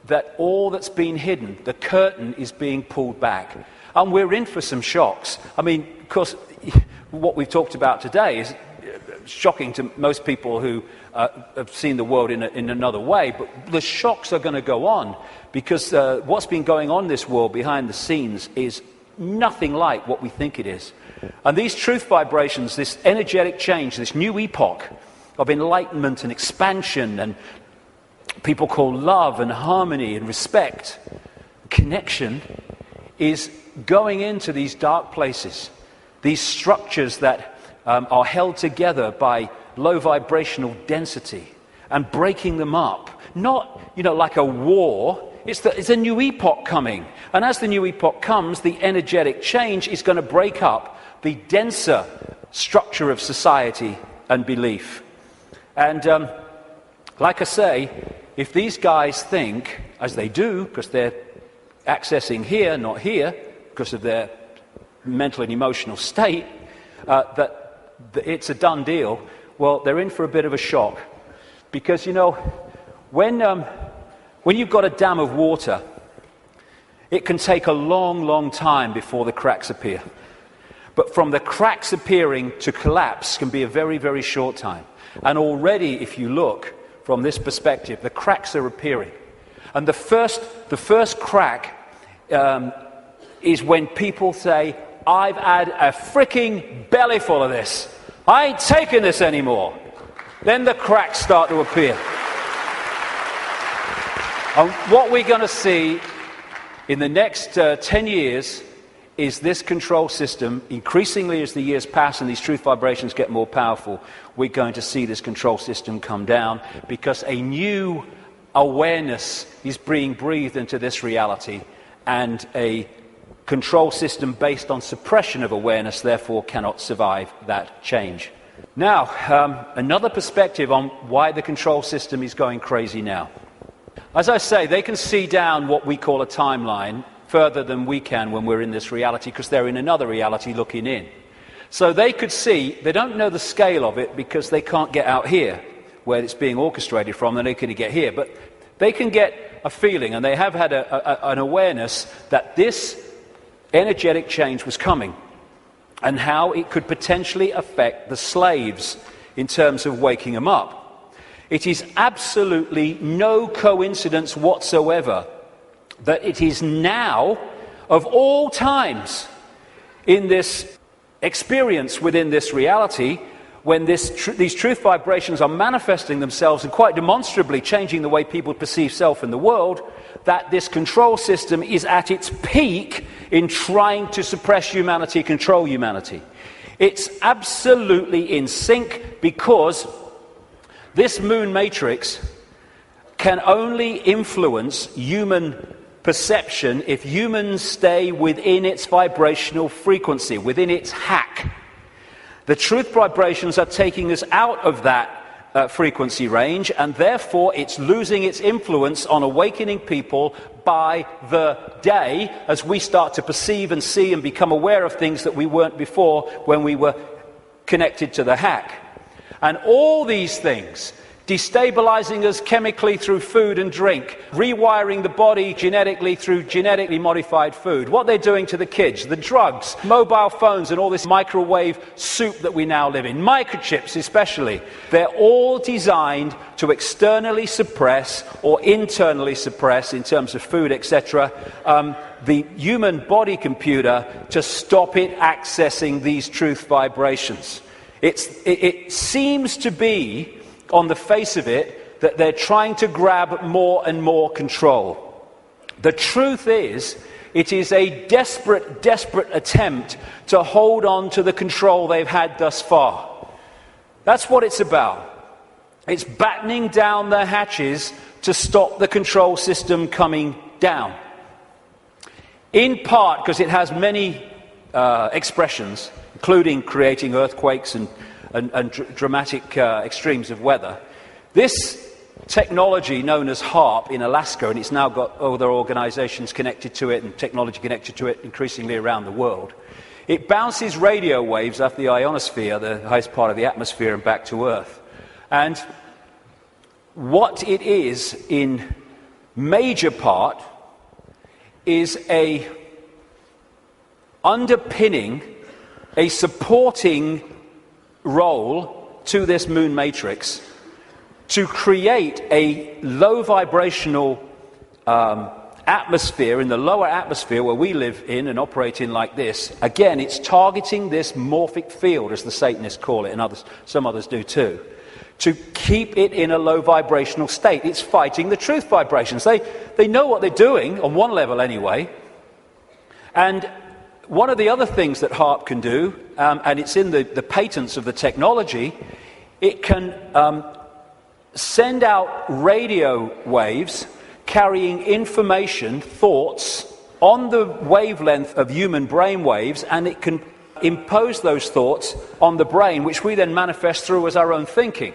that all that's been hidden, the curtain is being pulled back. And we're in for some shocks. I mean, of course, what we've talked about today is shocking to most people who have seen the world in another way, but the shocks are going to go on, because what's been going on in this world behind the scenes is nothing like what we think it is. And these truth vibrations, this energetic change, this new epoch of enlightenment and expansion, and people call love and harmony and respect, connection, is going into these dark places, these structures that are held together by low vibrational density, and breaking them up. Not, like a war. It's a new epoch coming. And as the new epoch comes, the energetic change is going to break up the denser structure of society and belief. And like I say, if these guys think, as they do, because they're accessing here, not here, because of their mental and emotional state, that it's a done deal, well, they're in for a bit of a shock. Because, when you've got a dam of water, it can take a long, long time before the cracks appear. But from the cracks appearing to collapse can be a very, very short time. And already, if you look from this perspective, the cracks are appearing. And the first crack is when people say, I've had a freaking belly full of this. I ain't taking this anymore. Then the cracks start to appear. And what we're going to see in the next 10 years is this control system, increasingly as the years pass and these truth vibrations get more powerful, we're going to see this control system come down, because a new awareness is being breathed into this reality, and a control system based on suppression of awareness therefore cannot survive that change. Now, another perspective on why the control system is going crazy now. As I say, they can see down what we call a timeline further than we can when we're in this reality, because they're in another reality looking in. So they could see, they don't know the scale of it because they can't get out here where it's being orchestrated from, and they can get here. But they can get a feeling, and they have had an awareness that this energetic change was coming, and how it could potentially affect the slaves in terms of waking them up. It is absolutely no coincidence whatsoever that it is now, of all times, in this experience within this reality, when these truth vibrations are manifesting themselves and quite demonstrably changing the way people perceive self and the world, that this control system is at its peak in trying to suppress humanity, control humanity. It's absolutely in sync, because this moon matrix can only influence human perception if humans stay within its vibrational frequency, within its hack. The truth vibrations are taking us out of that frequency range, and therefore it's losing its influence on awakening people by the day as we start to perceive and see and become aware of things that we weren't before when we were connected to the hack. And all these things, destabilizing us chemically through food and drink, rewiring the body genetically through genetically modified food, what they're doing to the kids, the drugs, mobile phones and all this microwave soup that we now live in, microchips especially, they're all designed to externally suppress or internally suppress, in terms of food, etc., the human body computer to stop it accessing these truth vibrations. It seems to be, on the face of it, that they're trying to grab more and more control. The truth is, it is a desperate, desperate attempt to hold on to the control they've had thus far. That's what it's about. It's battening down the hatches to stop the control system coming down. In part because it has many expressions, including creating earthquakes and dramatic extremes of weather. This technology known as HAARP in Alaska, and it's now got other organizations connected to it and technology connected to it increasingly around the world, it bounces radio waves off the ionosphere, the highest part of the atmosphere, and back to Earth. And what it is in major part is a underpinning, a supporting role to this moon matrix to create a low vibrational atmosphere in the lower atmosphere where we live in and operate in like this. Again, it's targeting this morphic field, as the Satanists call it, and some others do too, to keep it in a low vibrational state. It's fighting the truth vibrations. They know what they're doing, on one level anyway. And one of the other things that HAARP can do, and it's in the patents of the technology, it can send out radio waves carrying information, thoughts, on the wavelength of human brain waves, and it can impose those thoughts on the brain, which we then manifest through as our own thinking.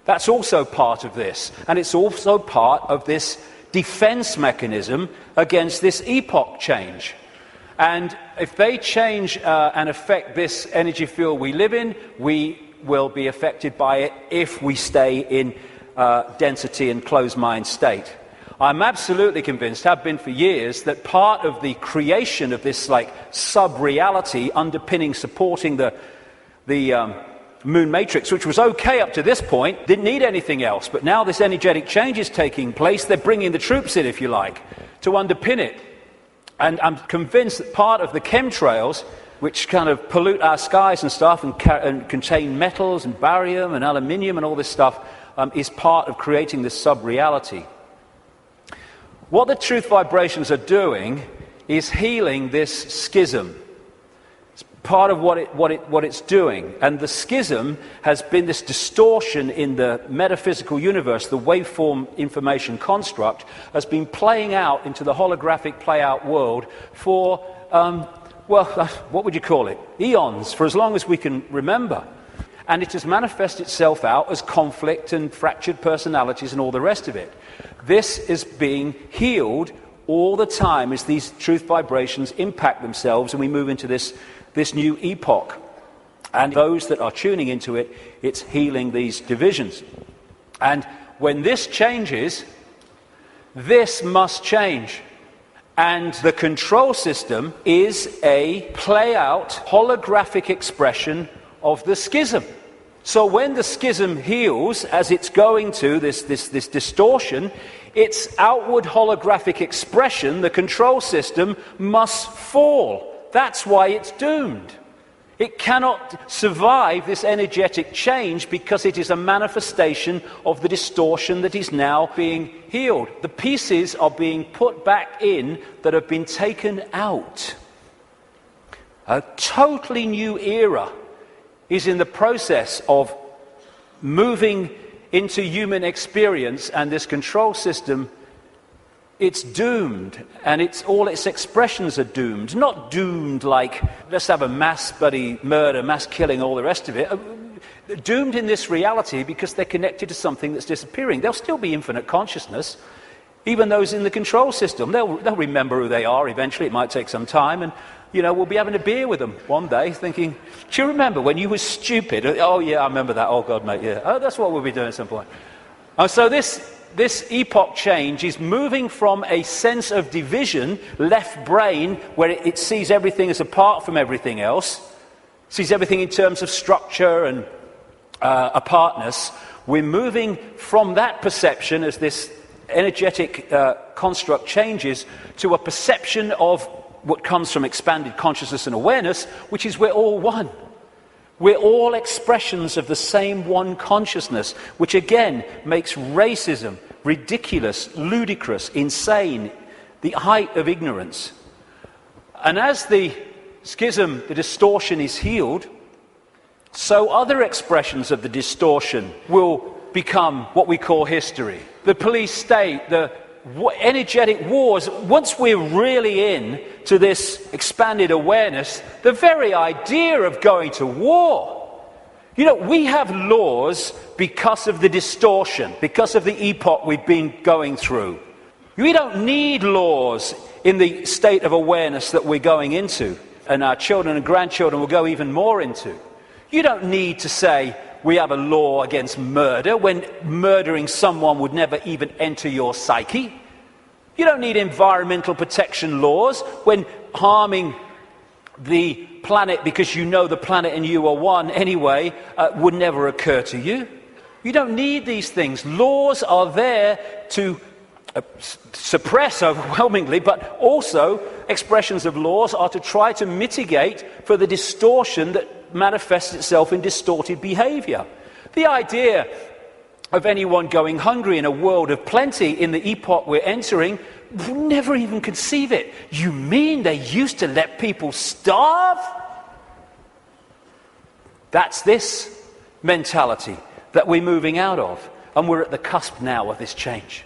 That's also part of this, and it's also part of this defense mechanism against this epoch change. And if they change and affect this energy field we live in, we will be affected by it if we stay in density and closed mind state. I'm absolutely convinced, have been for years, that part of the creation of this like sub-reality underpinning, supporting the moon matrix, which was okay up to this point, didn't need anything else. But now this energetic change is taking place. They're bringing the troops in, if you like, to underpin it. And I'm convinced that part of the chemtrails, which kind of pollute our skies and stuff and contain metals and barium and aluminium and all this stuff, is part of creating this sub-reality. What the truth vibrations are doing is healing this schism. It's part of what it's doing. And the schism has been this distortion in the metaphysical universe. The waveform information construct has been playing out into the holographic play-out world for, what would you call it? Eons, for as long as we can remember. And it has manifested itself out as conflict and fractured personalities and all the rest of it. This is being healed all the time as these truth vibrations impact themselves and we move into this new epoch. And those that are tuning into it, it's healing these divisions. And when this changes, this must change. And the control system is a play-out holographic expression of the schism. So when the schism heals, as it's going to, this distortion, its outward holographic expression, the control system, must fall. That's why it's doomed. It cannot survive this energetic change because it is a manifestation of the distortion that is now being healed. The pieces are being put back in that have been taken out. A totally new era is in the process of moving into human experience and this control system, it's doomed, and all its expressions are doomed. Not doomed like, let's have a mass bloody murder, mass killing, all the rest of it. Doomed in this reality because they're connected to something that's disappearing. There'll still be infinite consciousness, even those in the control system. They'll remember who they are eventually. It might take some time, and we'll be having a beer with them one day thinking, do you remember when you were stupid? Oh yeah, I remember that. Oh God, mate, yeah. Oh, that's what we'll be doing at some point. So this epoch change is moving from a sense of division, left brain, where it sees everything as apart from everything else, sees everything in terms of structure and apartness. We're moving from that perception as this energetic construct changes to a perception of what comes from expanded consciousness and awareness, which is we're all one. We're all expressions of the same one consciousness, which again makes racism ridiculous, ludicrous, insane, the height of ignorance. And as the schism, the distortion is healed, so other expressions of the distortion will become what we call history. The police state, the energetic wars. Once we're really in to this expanded awareness, the very idea of going to war. We have laws because of the distortion, because of the epoch we've been going through. We don't need laws in the state of awareness that we're going into, and our children and grandchildren will go even more into. You don't need to say we have a law against murder when murdering someone would never even enter your psyche. You don't need environmental protection laws when harming the planet because the planet and you are one anyway would never occur to you. You don't need these things. Laws are there to suppress overwhelmingly, but also expressions of laws are to try to mitigate for the distortion that manifests itself in distorted behavior. The idea of anyone going hungry in a world of plenty in the epoch we're entering, never even conceive it. You mean they used to let people starve? That's this mentality that we're moving out of, and we're at the cusp now of this change,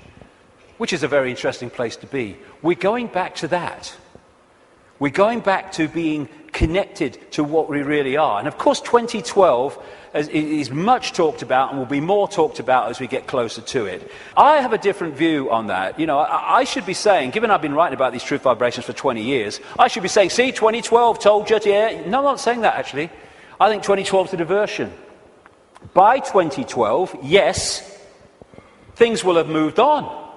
which is a very interesting place to be. We're going back to that. We're going back to being connected to what we really are. And of course 2012 is much talked about and will be more talked about as we get closer to it. I have a different view on that. I should be saying, given I've been writing about these truth vibrations for 20 years, I should be saying, see, 2012 told you, yeah. No, I'm not saying that actually. I think 2012 is a diversion. By 2012, yes, things will have moved on.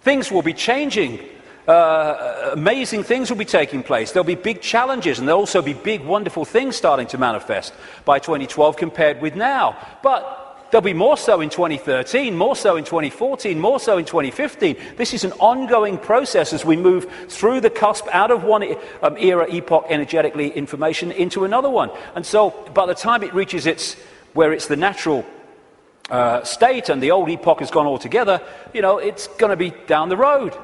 Things will be changing. Amazing things will be taking place. There'll be big challenges, and there'll also be big, wonderful things starting to manifest by 2012 compared with now. But there'll be more so in 2013, more so in 2014, more so in 2015. This is an ongoing process as we move through the cusp out of one era, epoch, energetically, information, into another one. And so by the time it reaches where it's the natural state and the old epoch has gone altogether, it's going to be down the road.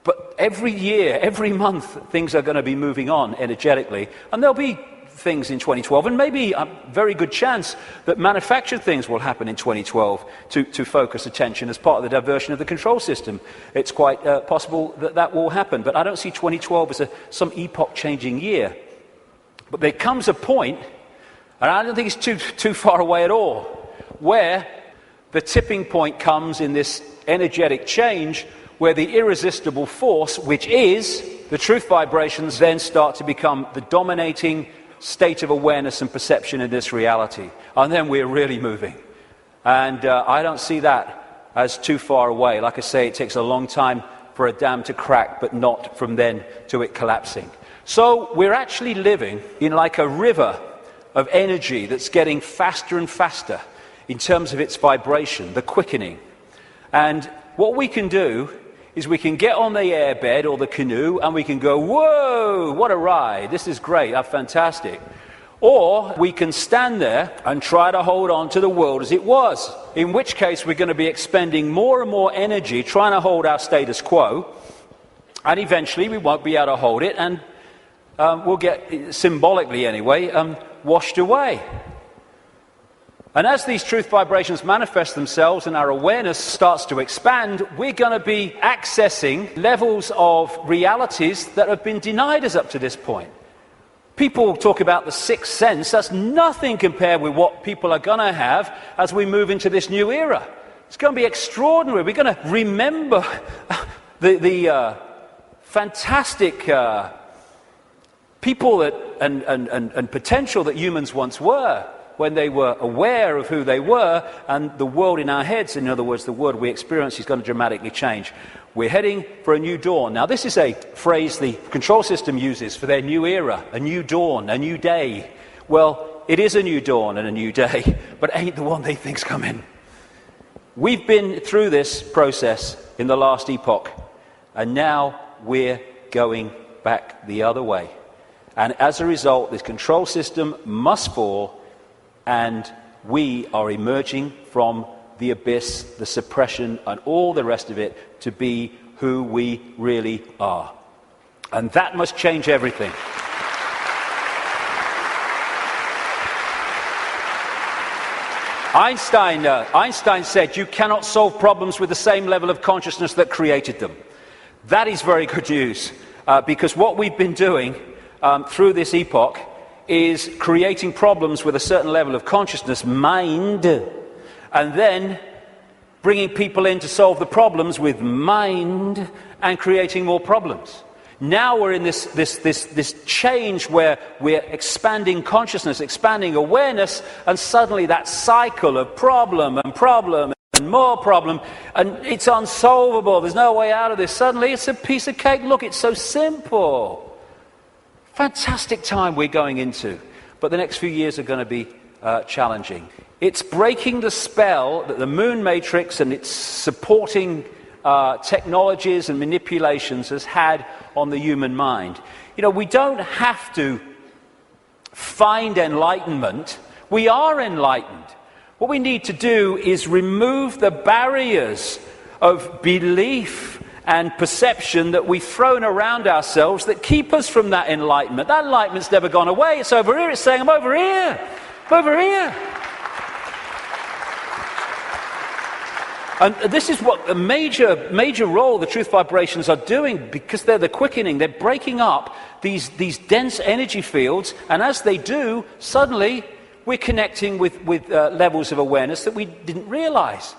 But every year, every month, things are going to be moving on energetically. And there'll be things in 2012, and maybe a very good chance that manufactured things will happen in 2012 to focus attention as part of the diversion of the control system. It's quite possible that will happen. But I don't see 2012 as some epoch-changing year. But there comes a point, and I don't think it's too far away at all, where the tipping point comes in this energetic change where the irresistible force, which is the truth vibrations, then start to become the dominating state of awareness and perception in this reality. And then we're really moving. And I don't see that as too far away. Like I say, it takes a long time for a dam to crack, but not from then to it collapsing. So we're actually living in like a river of energy that's getting faster and faster in terms of its vibration, the quickening. And what we can do is we can get on the airbed or the canoe and we can go, whoa, what a ride, this is great, that's fantastic. Or we can stand there and try to hold on to the world as it was, in which case we're going to be expending more and more energy trying to hold our status quo, and eventually we won't be able to hold it, and we'll get, symbolically anyway, washed away. And as these truth vibrations manifest themselves and our awareness starts to expand, we're going to be accessing levels of realities that have been denied us up to this point. People talk about the sixth sense. That's nothing compared with what people are going to have as we move into this new era. It's going to be extraordinary. We're going to remember the fantastic people that, and potential that humans once were, when they were aware of who they were, and the world in our heads, in other words, the world we experience, is going to dramatically change. We're heading for a new dawn. Now, this is a phrase the control system uses for their new era, a new dawn, a new day. Well, it is a new dawn and a new day, but it ain't the one they think's coming. We've been through this process in the last epoch, and now we're going back the other way. And as a result, this control system must fall, and we are emerging from the abyss, the suppression, and all the rest of it to be who we really are. And that must change everything. Einstein said you cannot solve problems with the same level of consciousness that created them. That is very good news, because what we've been doing through this epoch is creating problems with a certain level of consciousness, mind, and then bringing people in to solve the problems with mind and creating more problems. Now we're in this change where we're expanding consciousness, expanding awareness, and suddenly that cycle of problem and more problem, and it's unsolvable. There's no way out of this. Suddenly it's a piece of cake. Look, it's so simple. Fantastic time we're going into, but the next few years are going to be challenging. It's breaking the spell that the moon matrix and its supporting technologies and manipulations has had on the human mind. You know, we don't have to find enlightenment. We are enlightened. What we need to do is remove the barriers of belief and perception that we've thrown around ourselves that keep us from that enlightenment. That enlightenment's never gone away. It's over here. It's saying, I'm over here. I'm over here. And this is what a major role the truth vibrations are doing, because they're the quickening. They're breaking up these dense energy fields, and as they do, suddenly we're connecting with levels of awareness that we didn't realize.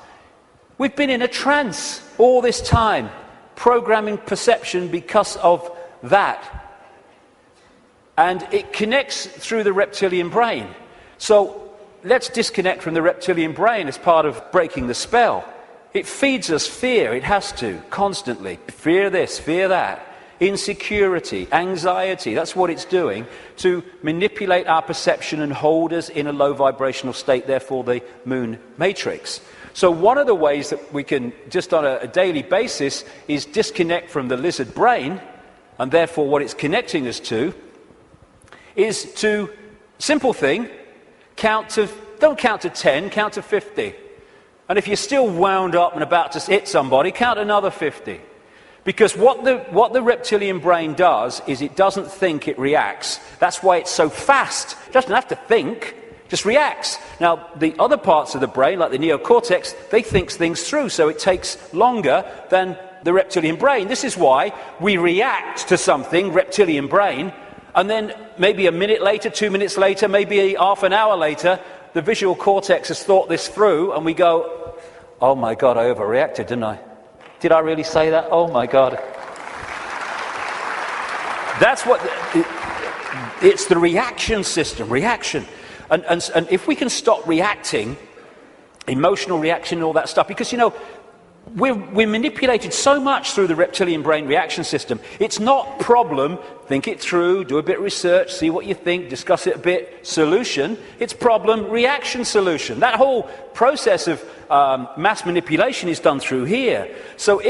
We've been in a trance all this time, programming perception because of that. And it connects through the reptilian brain. So let's disconnect from the reptilian brain as part of breaking the spell. It feeds us fear. It has to, constantly. Fear this, fear that. Insecurity, anxiety. That's what it's doing to manipulate our perception and hold us in a low vibrational state, therefore the moon matrix. So one of the ways that we can, just on a daily basis, is disconnect from the lizard brain, and therefore what it's connecting us to is to, simple thing, don't count to 10, count to 50. And if you're still wound up and about to hit somebody, count another 50. Because what the reptilian brain does is it doesn't think, it reacts. That's why it's so fast. It doesn't have to think. Just reacts. Now, the other parts of the brain, like the neocortex, they think things through, so it takes longer than the reptilian brain. This is why we react to something, reptilian brain, and then maybe a minute later, 2 minutes later, maybe half an hour later, the visual cortex has thought this through, and we go, oh my God, I overreacted, didn't I? Did I really say that? Oh my God. That's what, it's the reaction system, reaction. And if we can stop reacting, emotional reaction and all that stuff, because, you know, we're manipulated so much through the reptilian brain reaction system. It's not problem, think it through, do a bit of research, see what you think, discuss it a bit, solution. It's problem, reaction, solution. That whole process of mass manipulation is done through here. So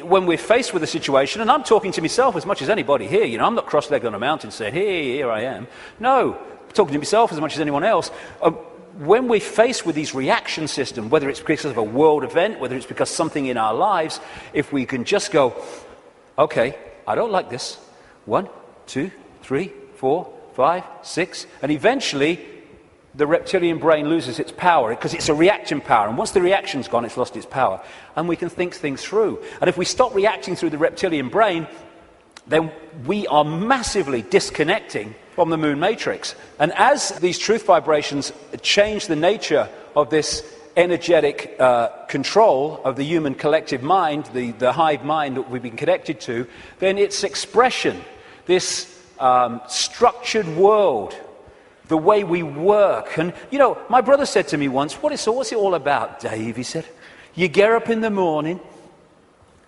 when we're faced with a situation, and I'm talking to myself as much as anybody here, you know, I'm not cross-legged on a mountain saying, hey, here I am. No, I'm talking to myself as much as anyone else. When we're faced with these reaction systems, whether it's because of a world event, whether it's because something in our lives, if we can just go, okay, I don't like this. 1, 2, 3, 4, 5, 6, and eventually the reptilian brain loses its power because it's a reaction power. And once the reaction's gone, it's lost its power. And we can think things through. And if we stop reacting through the reptilian brain, then we are massively disconnecting from the moon matrix. And as these truth vibrations change the nature of this energetic control of the human collective mind, the hive mind that we've been connected to, then its expression, this structured world, the way we work. And, you know, my brother said to me once, what's it all about, Dave? He said, you get up in the morning,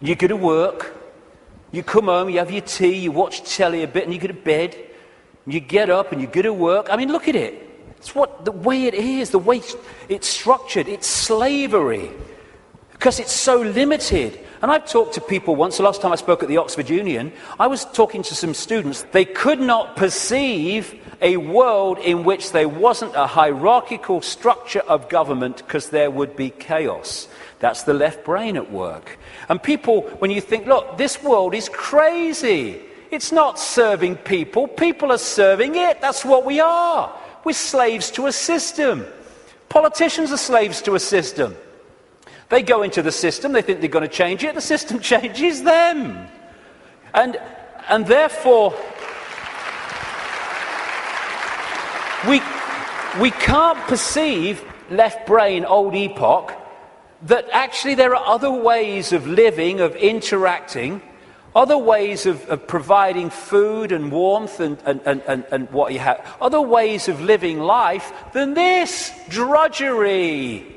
you go to work, you come home, you have your tea, you watch telly a bit, and you go to bed, and you get up and you go to work. I mean, look at it. It's the way it is, the way it's structured. It's slavery because it's so limited. And I've talked to people once, the last time I spoke at the Oxford Union, I was talking to some students. They could not perceive a world in which there wasn't a hierarchical structure of government because there would be chaos. That's the left brain at work. And people, when you think, look, this world is crazy. It's not serving people. People are serving it. That's what we are. We're slaves to a system. Politicians are slaves to a system. They go into the system, they think they're going to change it, the system changes them. And therefore, we can't perceive left brain, old epoch, that actually there are other ways of living, of interacting, other ways of providing food and warmth and what you have, other ways of living life than this drudgery.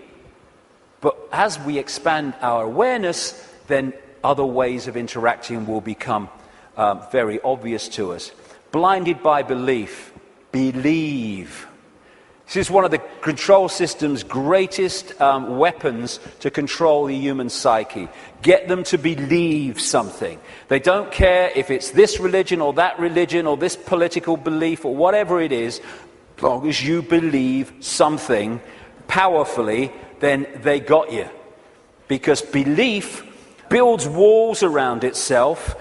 But as we expand our awareness, then other ways of interacting will become very obvious to us. Blinded by belief, believe. This is one of the control system's greatest weapons to control the human psyche. Get them to believe something. They don't care if it's this religion or this political belief or whatever it is. As long as you believe something powerfully, then they got you. Because belief builds walls around itself,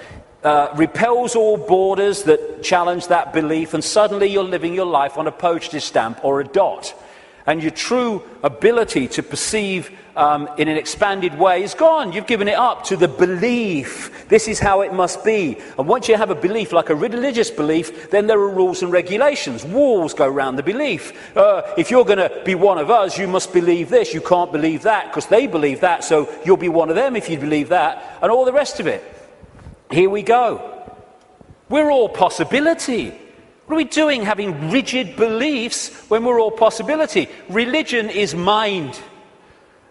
repels all borders that challenge that belief, and suddenly you're living your life on a postage stamp or a dot. And your true ability to perceive in an expanded way is gone. You've given it up to the belief. This is how it must be. And once you have a belief, like a religious belief, then there are rules and regulations. Walls go around the belief. If you're going to be one of us, you must believe this. You can't believe that because they believe that, so you'll be one of them if you believe that, and all the rest of it. Here we go. We're all possibility. What are we doing having rigid beliefs when we're all possibility? Religion is mind.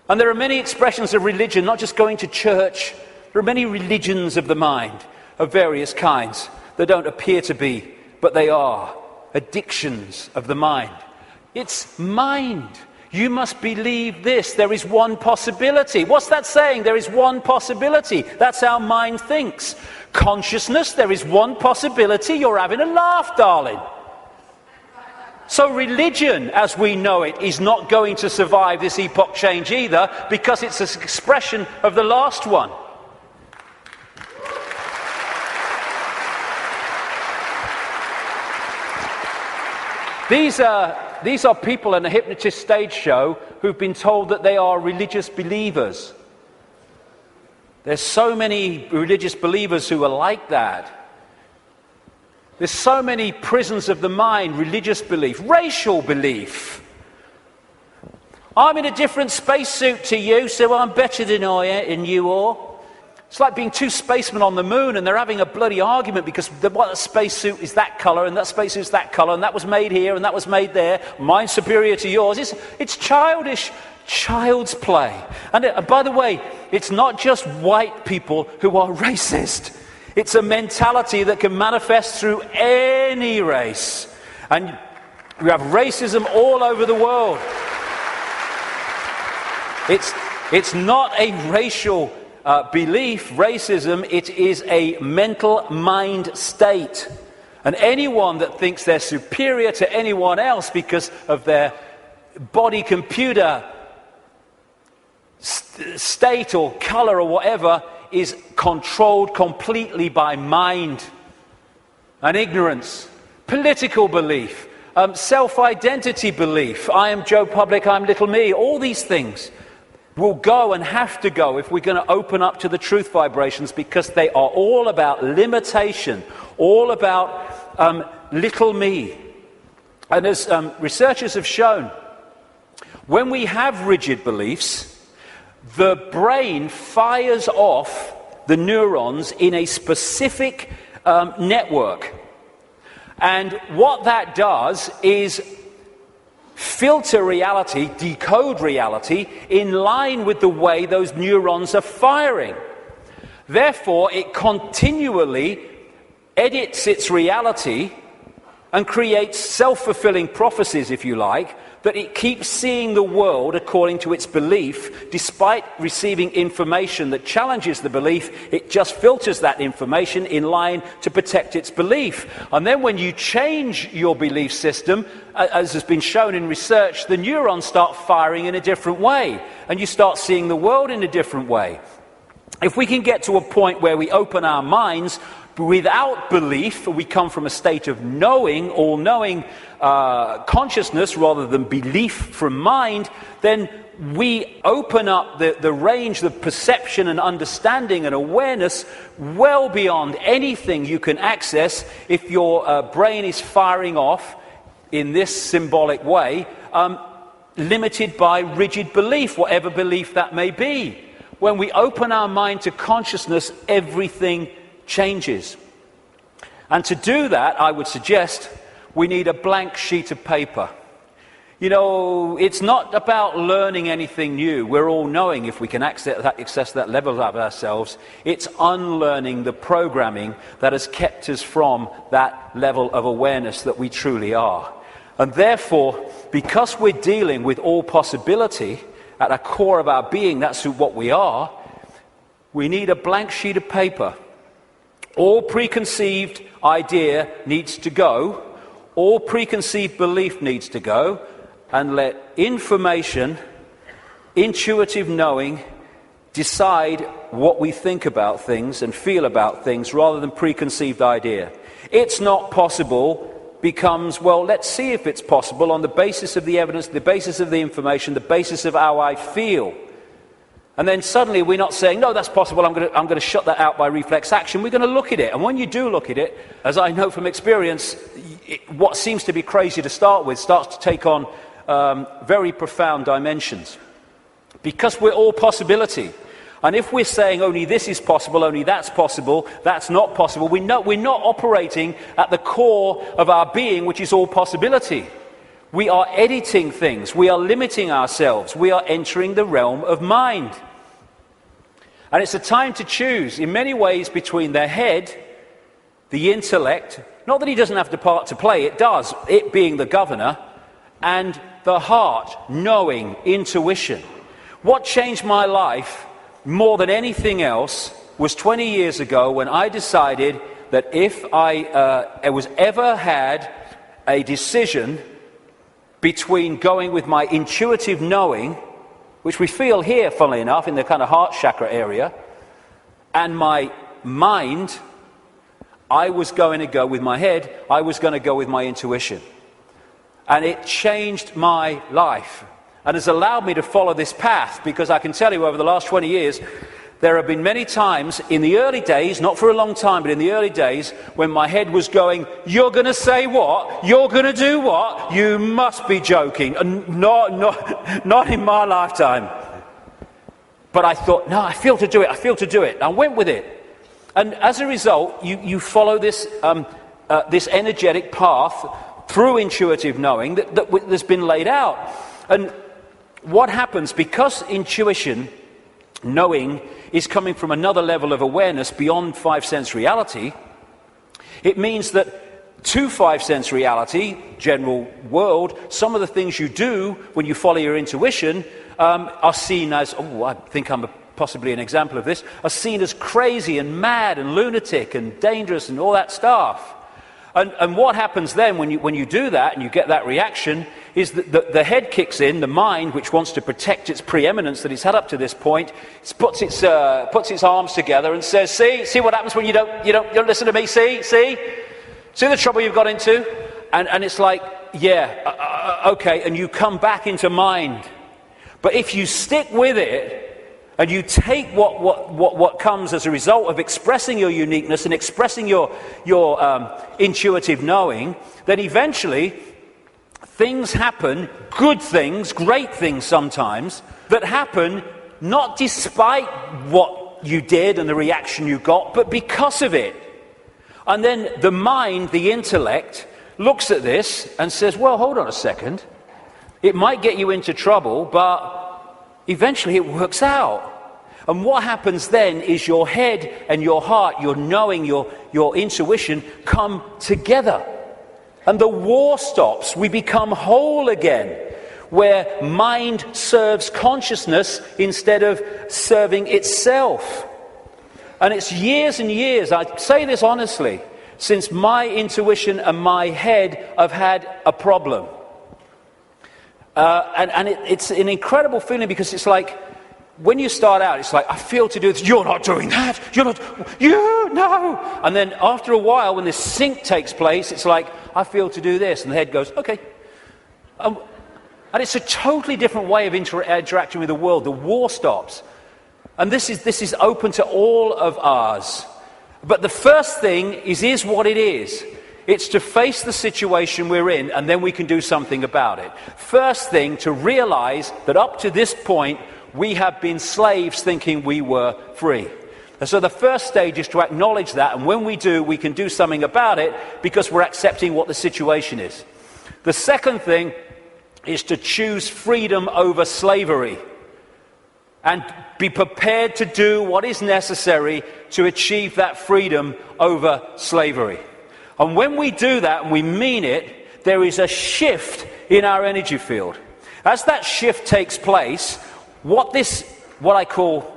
And there are many expressions of religion, not just going to church. There are many religions of the mind of various kinds that don't appear to be, but they are. Addictions of the mind. It's mind. You must believe this. There is one possibility. What's that saying? There is one possibility. That's how mind thinks. Consciousness, there is one possibility. You're having a laugh, darling. So religion, as we know it, is not going to survive this epoch change either, because it's an expression of the last one. These are people in a hypnotist stage show who've been told that they are religious believers. There's so many religious believers who are like that. There's so many prisons of the mind, religious belief, racial belief. I'm in a different spacesuit to you, so I'm better than you all. It's like being two spacemen on the moon and they're having a bloody argument because the spacesuit is that colour and that spacesuit is that colour and that was made here and that was made there. Mine's superior to yours. It's childish, child's play. And by the way, it's not just white people who are racist. It's a mentality that can manifest through any race. And we have racism all over the world. It's not a racial belief, racism. It is a mental mind state. And anyone that thinks they're superior to anyone else because of their body computer state or colour or whatever is controlled completely by mind and ignorance, political belief. self-identity belief. I am Joe Public, I'm little me. All these things will go and have to go if we're going to open up to the truth vibrations, because they are all about limitation, all about little me. And as researchers have shown, when we have rigid beliefs, the brain fires off the neurons in a specific network. And what that does is filter reality, decode reality, in line with the way those neurons are firing. Therefore, it continually edits its reality and creates self-fulfilling prophecies, if you like, that it keeps seeing the world according to its belief. Despite receiving information that challenges the belief, it just filters that information in line to protect its belief. And then when you change your belief system, as has been shown in research, the neurons start firing in a different way, and you start seeing the world in a different way. If we can get to a point where we open our minds without belief, we come from a state of knowing, all-knowing consciousness rather than belief from mind, then we open up the range of perception and understanding and awareness well beyond anything you can access if your brain is firing off in this symbolic way, limited by rigid belief, whatever belief that may be. When we open our mind to consciousness, everything changes. And to do that, I would suggest we need a blank sheet of paper. You know, it's not about learning anything new. We're all knowing if we can access that level of ourselves. It's unlearning the programming that has kept us from that level of awareness that we truly are. And therefore, because we're dealing with all possibility at the core of our being, that's what we are, we need a blank sheet of paper. All preconceived idea needs to go, all preconceived belief needs to go, and let information, intuitive knowing, decide what we think about things and feel about things rather than preconceived idea. It's not possible becomes, well, let's see if it's possible on the basis of the evidence, the basis of the information, the basis of how I feel. And then suddenly we're not saying, no, that's possible, I'm going to shut that out by reflex action. We're going to look at it. And when you do look at it, as I know from experience, what seems to be crazy to start with starts to take on very profound dimensions. Because we're all possibility. And if we're saying only this is possible, only that's not possible, we're not operating at the core of our being, which is all possibility. We are editing things. We are limiting ourselves. We are entering the realm of mind. And it's a time to choose, in many ways, between the head, the intellect, not that he doesn't have the part to play, it does, it being the governor, and the heart, knowing, intuition. What changed my life more than anything else was 20 years ago when I decided that if I was ever had a decision between going with my intuitive knowing, which we feel here, funnily enough, in the kind of heart chakra area, and my mind, I was going to go with my head, I was going to go with my intuition. And it changed my life and has allowed me to follow this path, because I can tell you over the last 20 years, there have been many times in the early days, not for a long time, but in the early days, when my head was going, you're going to say what? You're going to do what? You must be joking. Not in my lifetime. But I thought, no, I feel to do it. I went with it. And as a result, you follow this energetic path through intuitive knowing that's been laid out. And what happens, because intuition, knowing, is coming from another level of awareness beyond five-sense reality, it means that to five-sense reality, general world, some of the things you do when you follow your intuition are seen as, I think I'm possibly an example of this, are seen as crazy and mad and lunatic and dangerous and all that stuff. And what happens then when you do that and you get that reaction is that the head kicks in, the mind, which wants to protect its preeminence that it's had up to this point, puts its arms together and says, see what happens when you don't listen to me, see the trouble you've got into? and it's like, okay, and you come back into mind. But if you stick with it, and you take what comes as a result of expressing your uniqueness and expressing your intuitive knowing, then eventually things happen, good things, great things sometimes, that happen not despite what you did and the reaction you got, but because of it. And then the mind, the intellect, looks at this and says, well, hold on a second. It might get you into trouble, but eventually it works out. And what happens then is your head and your heart, your knowing, your intuition come together. And the war stops. We become whole again, where mind serves consciousness instead of serving itself. And it's years and years, I say this honestly, since my intuition and my head have had a problem. It's an incredible feeling, because it's like, when you start out, it's like, I feel to do this. You're not doing that. No. And then after a while, when this sync takes place, it's like, I feel to do this. And the head goes, okay. And it's a totally different way of interacting with the world. The war stops. And this is open to all of ours. But the first thing is what it is. It's to face the situation we're in, and then we can do something about it. First thing, to realize that up to this point, we have been slaves thinking we were free. And so the first stage is to acknowledge that, and when we do, we can do something about it because we're accepting what the situation is. The second thing is to choose freedom over slavery and be prepared to do what is necessary to achieve that freedom over slavery. And when we do that and we mean it, there is a shift in our energy field. As that shift takes place, what I call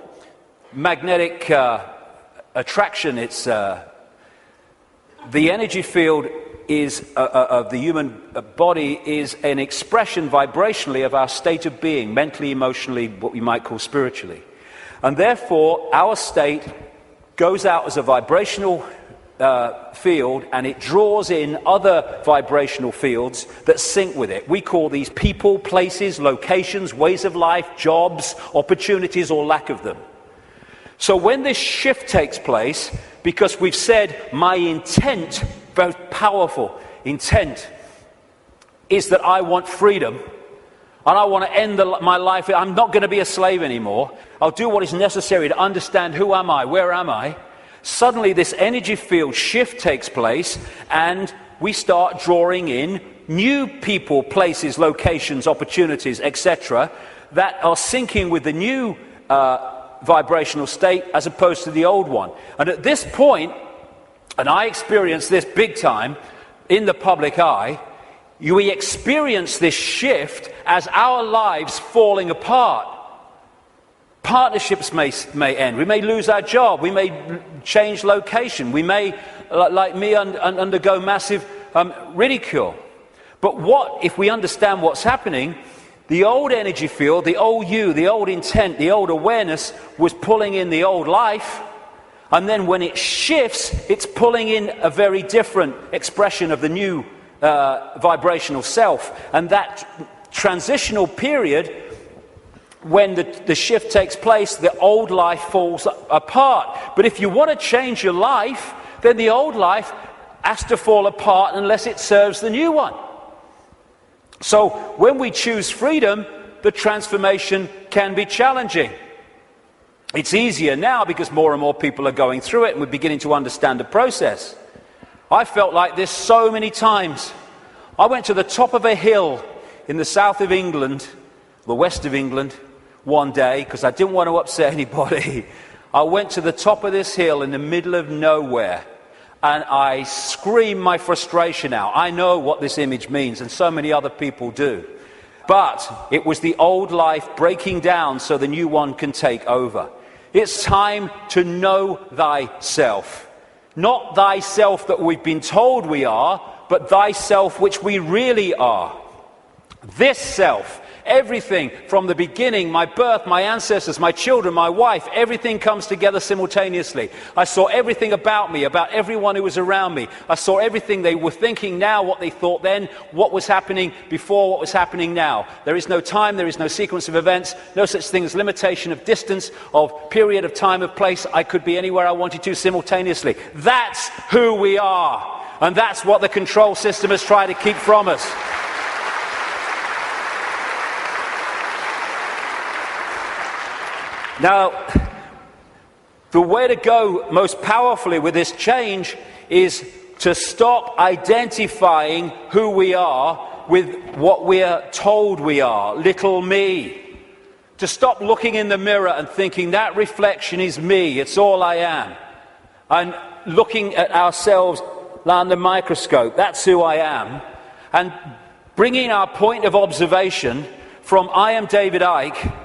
magnetic attraction, it's the energy field is of the human body is an expression vibrationally of our state of being, mentally, emotionally, what we might call spiritually. And therefore, our state goes out as a vibrational field, and it draws in other vibrational fields that sync with it. We call these people, places, locations, ways of life, jobs, opportunities, or lack of them. So when this shift takes place, because we've said my intent, very powerful intent, is that I want freedom, and I want to end my life. I'm not going to be a slave anymore. I'll do what is necessary to understand who am I, where am I. Suddenly this energy field shift takes place, and we start drawing in new people, places, locations, opportunities, etc., that are syncing with the new vibrational state as opposed to the old one. And at this point, and I experience this big time in the public eye, we experience this shift as our lives falling apart. Partnerships may end. We may lose our job. We may change location. We may, like me, undergo massive ridicule. But what if we understand what's happening? The old energy field, the old you, the old intent, the old awareness was pulling in the old life. And then when it shifts, it's pulling in a very different expression of the new vibrational self. And that transitional period, when the shift takes place, the old life falls apart. But if you want to change your life, then the old life has to fall apart unless it serves the new one. So when we choose freedom, the transformation can be challenging. It's easier now because more and more people are going through it and we're beginning to understand the process. I felt like this so many times. I went to the top of a hill in the south of England, the west of England, one day because I didn't want to upset anybody. I went to the top of this hill in the middle of nowhere and I screamed my frustration out. I know what this image means, and so many other people do. But it was the old life breaking down so the new one can take over. It's time to know thyself. Not thyself that we've been told we are, but thyself which we really are. This self Everything from the beginning, my birth, my ancestors, my children, my wife, everything comes together simultaneously. I saw everything about me, about everyone who was around me. I saw everything they were thinking now, what they thought then, what was happening before, what was happening now. There is no time, there is no sequence of events, no such thing as limitation of distance, of period of time, of place. I could be anywhere I wanted to simultaneously. That's who we are. And that's what the control system has tried to keep from us. Now, the way to go most powerfully with this change is to stop identifying who we are with what we are told we are, little me. To stop looking in the mirror and thinking that reflection is me, it's all I am. And looking at ourselves under the microscope, that's who I am. And bringing our point of observation from I am David Icke,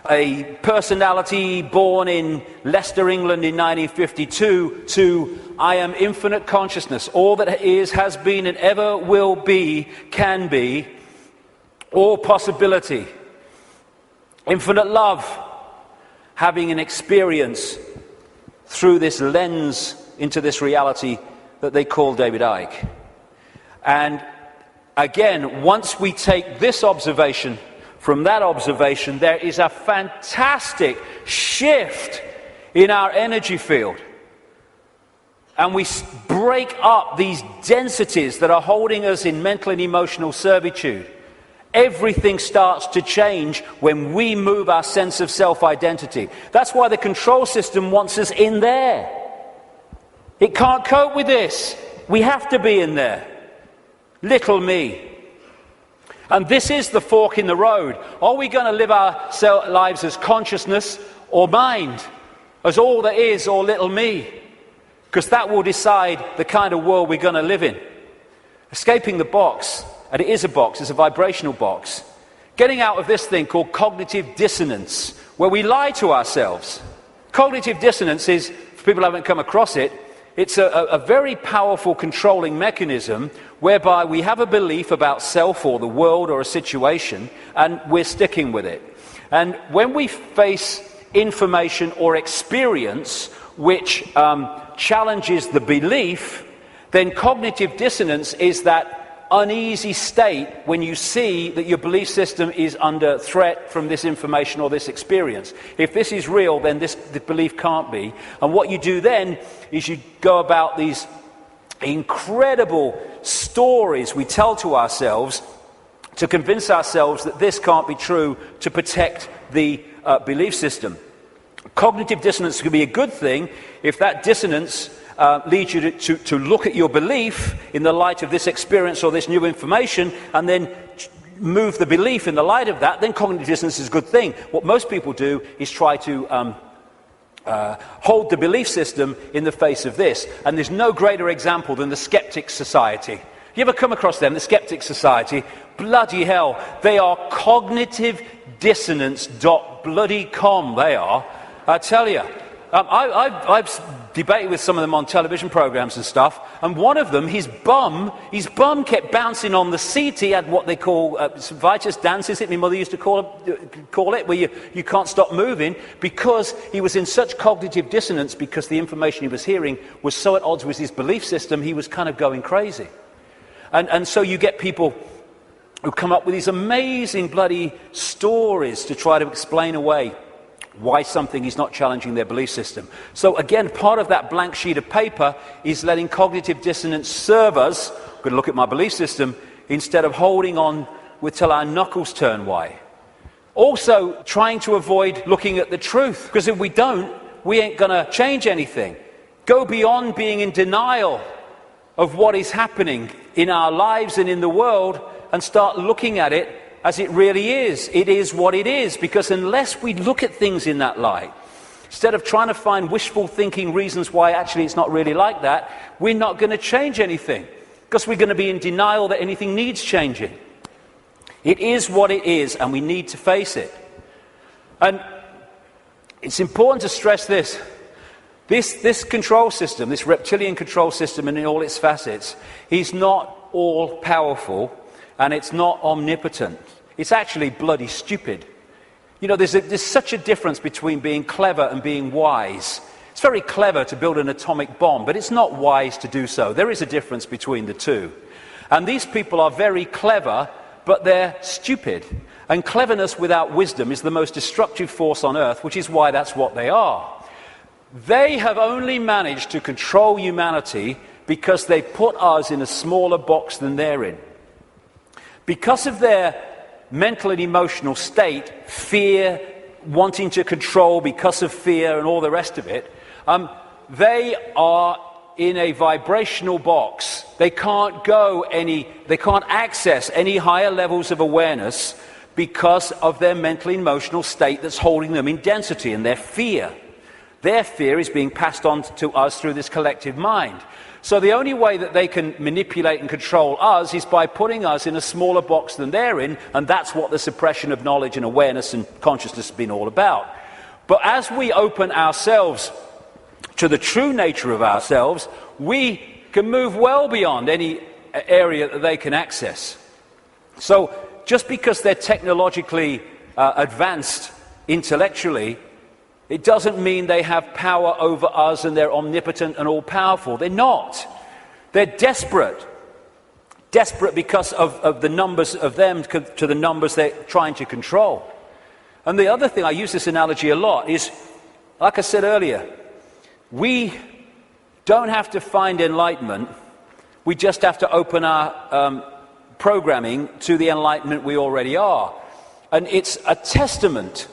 a personality born in Leicester, England in 1952, to I am infinite consciousness, all that is, has been, and ever will be, can be, all possibility, infinite love, having an experience through this lens into this reality that they call David Icke. And again, once we take this observation from that observation, there is a fantastic shift in our energy field. And we break up these densities that are holding us in mental and emotional servitude. Everything starts to change when we move our sense of self-identity. That's why the control system wants us in there. It can't cope with this. We have to be in there. Little me. And this is the fork in the road. Are we going to live our lives as consciousness or mind? As all there is or little me? Because that will decide the kind of world we're going to live in. Escaping the box, and it is a box, it's a vibrational box. Getting out of this thing called cognitive dissonance, where we lie to ourselves. Cognitive dissonance is, for people who haven't come across it, it's a very powerful controlling mechanism whereby we have a belief about self or the world or a situation, and we're sticking with it. And when we face information or experience which challenges the belief, then cognitive dissonance is that uneasy state when you see that your belief system is under threat from this information or this experience. If this is real, then the belief can't be. And what you do then is you go about these incredible stories we tell to ourselves to convince ourselves that this can't be true, to protect the belief system. Cognitive dissonance could be a good thing if that dissonance leads you to look at your belief in the light of this experience or this new information, and then move the belief in the light of that. Then cognitive dissonance is a good thing. What most people do is try to hold the belief system in the face of this. And there's no greater example than the Skeptics Society. You ever come across them, the Skeptics Society? Bloody hell, they are cognitive dissonance.com, they are. I tell you. I've debated with some of them on television programs and stuff, and one of them, his bum kept bouncing on the seat. He had what they call Vitus dance, is it? My mother used to call it, where you can't stop moving, because he was in such cognitive dissonance, because the information he was hearing was so at odds with his belief system, he was kind of going crazy. And so you get people who come up with these amazing bloody stories to try to explain away why something is not challenging their belief system. So again, part of that blank sheet of paper is letting cognitive dissonance serve us. I'm going to look at my belief system instead of holding on till our knuckles turn white. Also, trying to avoid looking at the truth, because if we don't, we ain't going to change anything. Go beyond being in denial of what is happening in our lives and in the world, and start looking at it as it really is. It is what it is, because unless we look at things in that light, instead of trying to find wishful thinking reasons why actually it's not really like that, we're not going to change anything, because we're going to be in denial that anything needs changing. It is what it is, and we need to face it. And it's important to stress this. This control system, this reptilian control system in all its facets, is not all powerful, and it's not omnipotent. It's actually bloody stupid. You know, there's such a difference between being clever and being wise. It's very clever to build an atomic bomb, but it's not wise to do so. There is a difference between the two. And these people are very clever, but they're stupid. And cleverness without wisdom is the most destructive force on earth, which is why that's what they are. They have only managed to control humanity because they put us in a smaller box than they're in. Because of their mental and emotional state, fear, wanting to control because of fear and all the rest of it, they are in a vibrational box. They can't access any higher levels of awareness because of their mental and emotional state that's holding them in density and their fear. Their fear is being passed on to us through this collective mind. So the only way that they can manipulate and control us is by putting us in a smaller box than they're in, and that's what the suppression of knowledge and awareness and consciousness has been all about. But as we open ourselves to the true nature of ourselves, we can move well beyond any area that they can access. So just because they're technologically advanced intellectually, it doesn't mean they have power over us and they're omnipotent and all-powerful. They're not. They're desperate. Desperate because of the numbers of them to the numbers they're trying to control. And the other thing, I use this analogy a lot, is, like I said earlier, we don't have to find enlightenment. We just have to open our programming to the enlightenment we already are. And it's a testament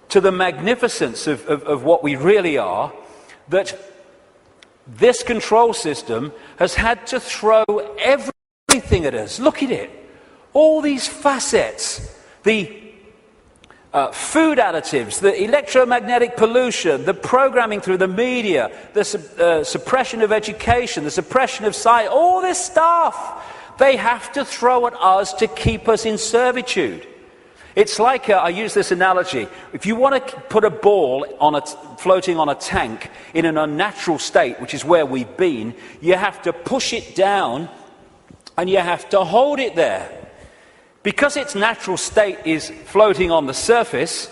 to the magnificence of what we really are, that this control system has had to throw everything at us. Look at it. All these facets, the food additives, the electromagnetic pollution, the programming through the media, the suppression of education, the suppression of science, all this stuff, they have to throw at us to keep us in servitude. It's like, I use this analogy, if you want to put a ball floating on a tank in an unnatural state, which is where we've been, you have to push it down and you have to hold it there. Because its natural state is floating on the surface,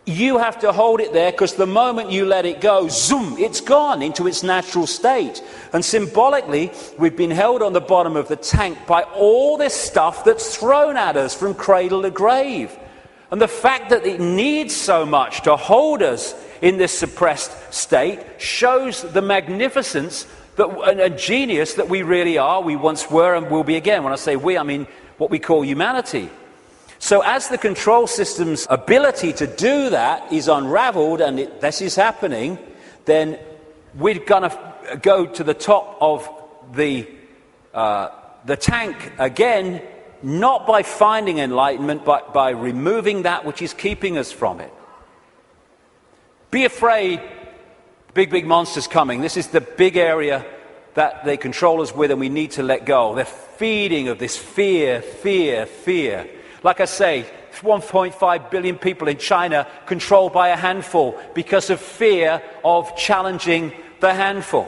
you have to hold it there, because the moment you let it go, zoom, it's gone into its natural state. And symbolically, we've been held on the bottom of the tank by all this stuff that's thrown at us from cradle to grave. And the fact that it needs so much to hold us in this suppressed state shows the magnificence and genius that we really are, we once were and will be again. When I say we, I mean what we call humanity. So as the control system's ability to do that is unraveled, and this is happening, then we're going to go to the top of the tank again, not by finding enlightenment, but by removing that which is keeping us from it. Be afraid, big monsters coming. This is the big area that they control us with, and we need to let go. They're feeding of this fear. Like I say, 1.5 billion people in China controlled by a handful because of fear of challenging the handful.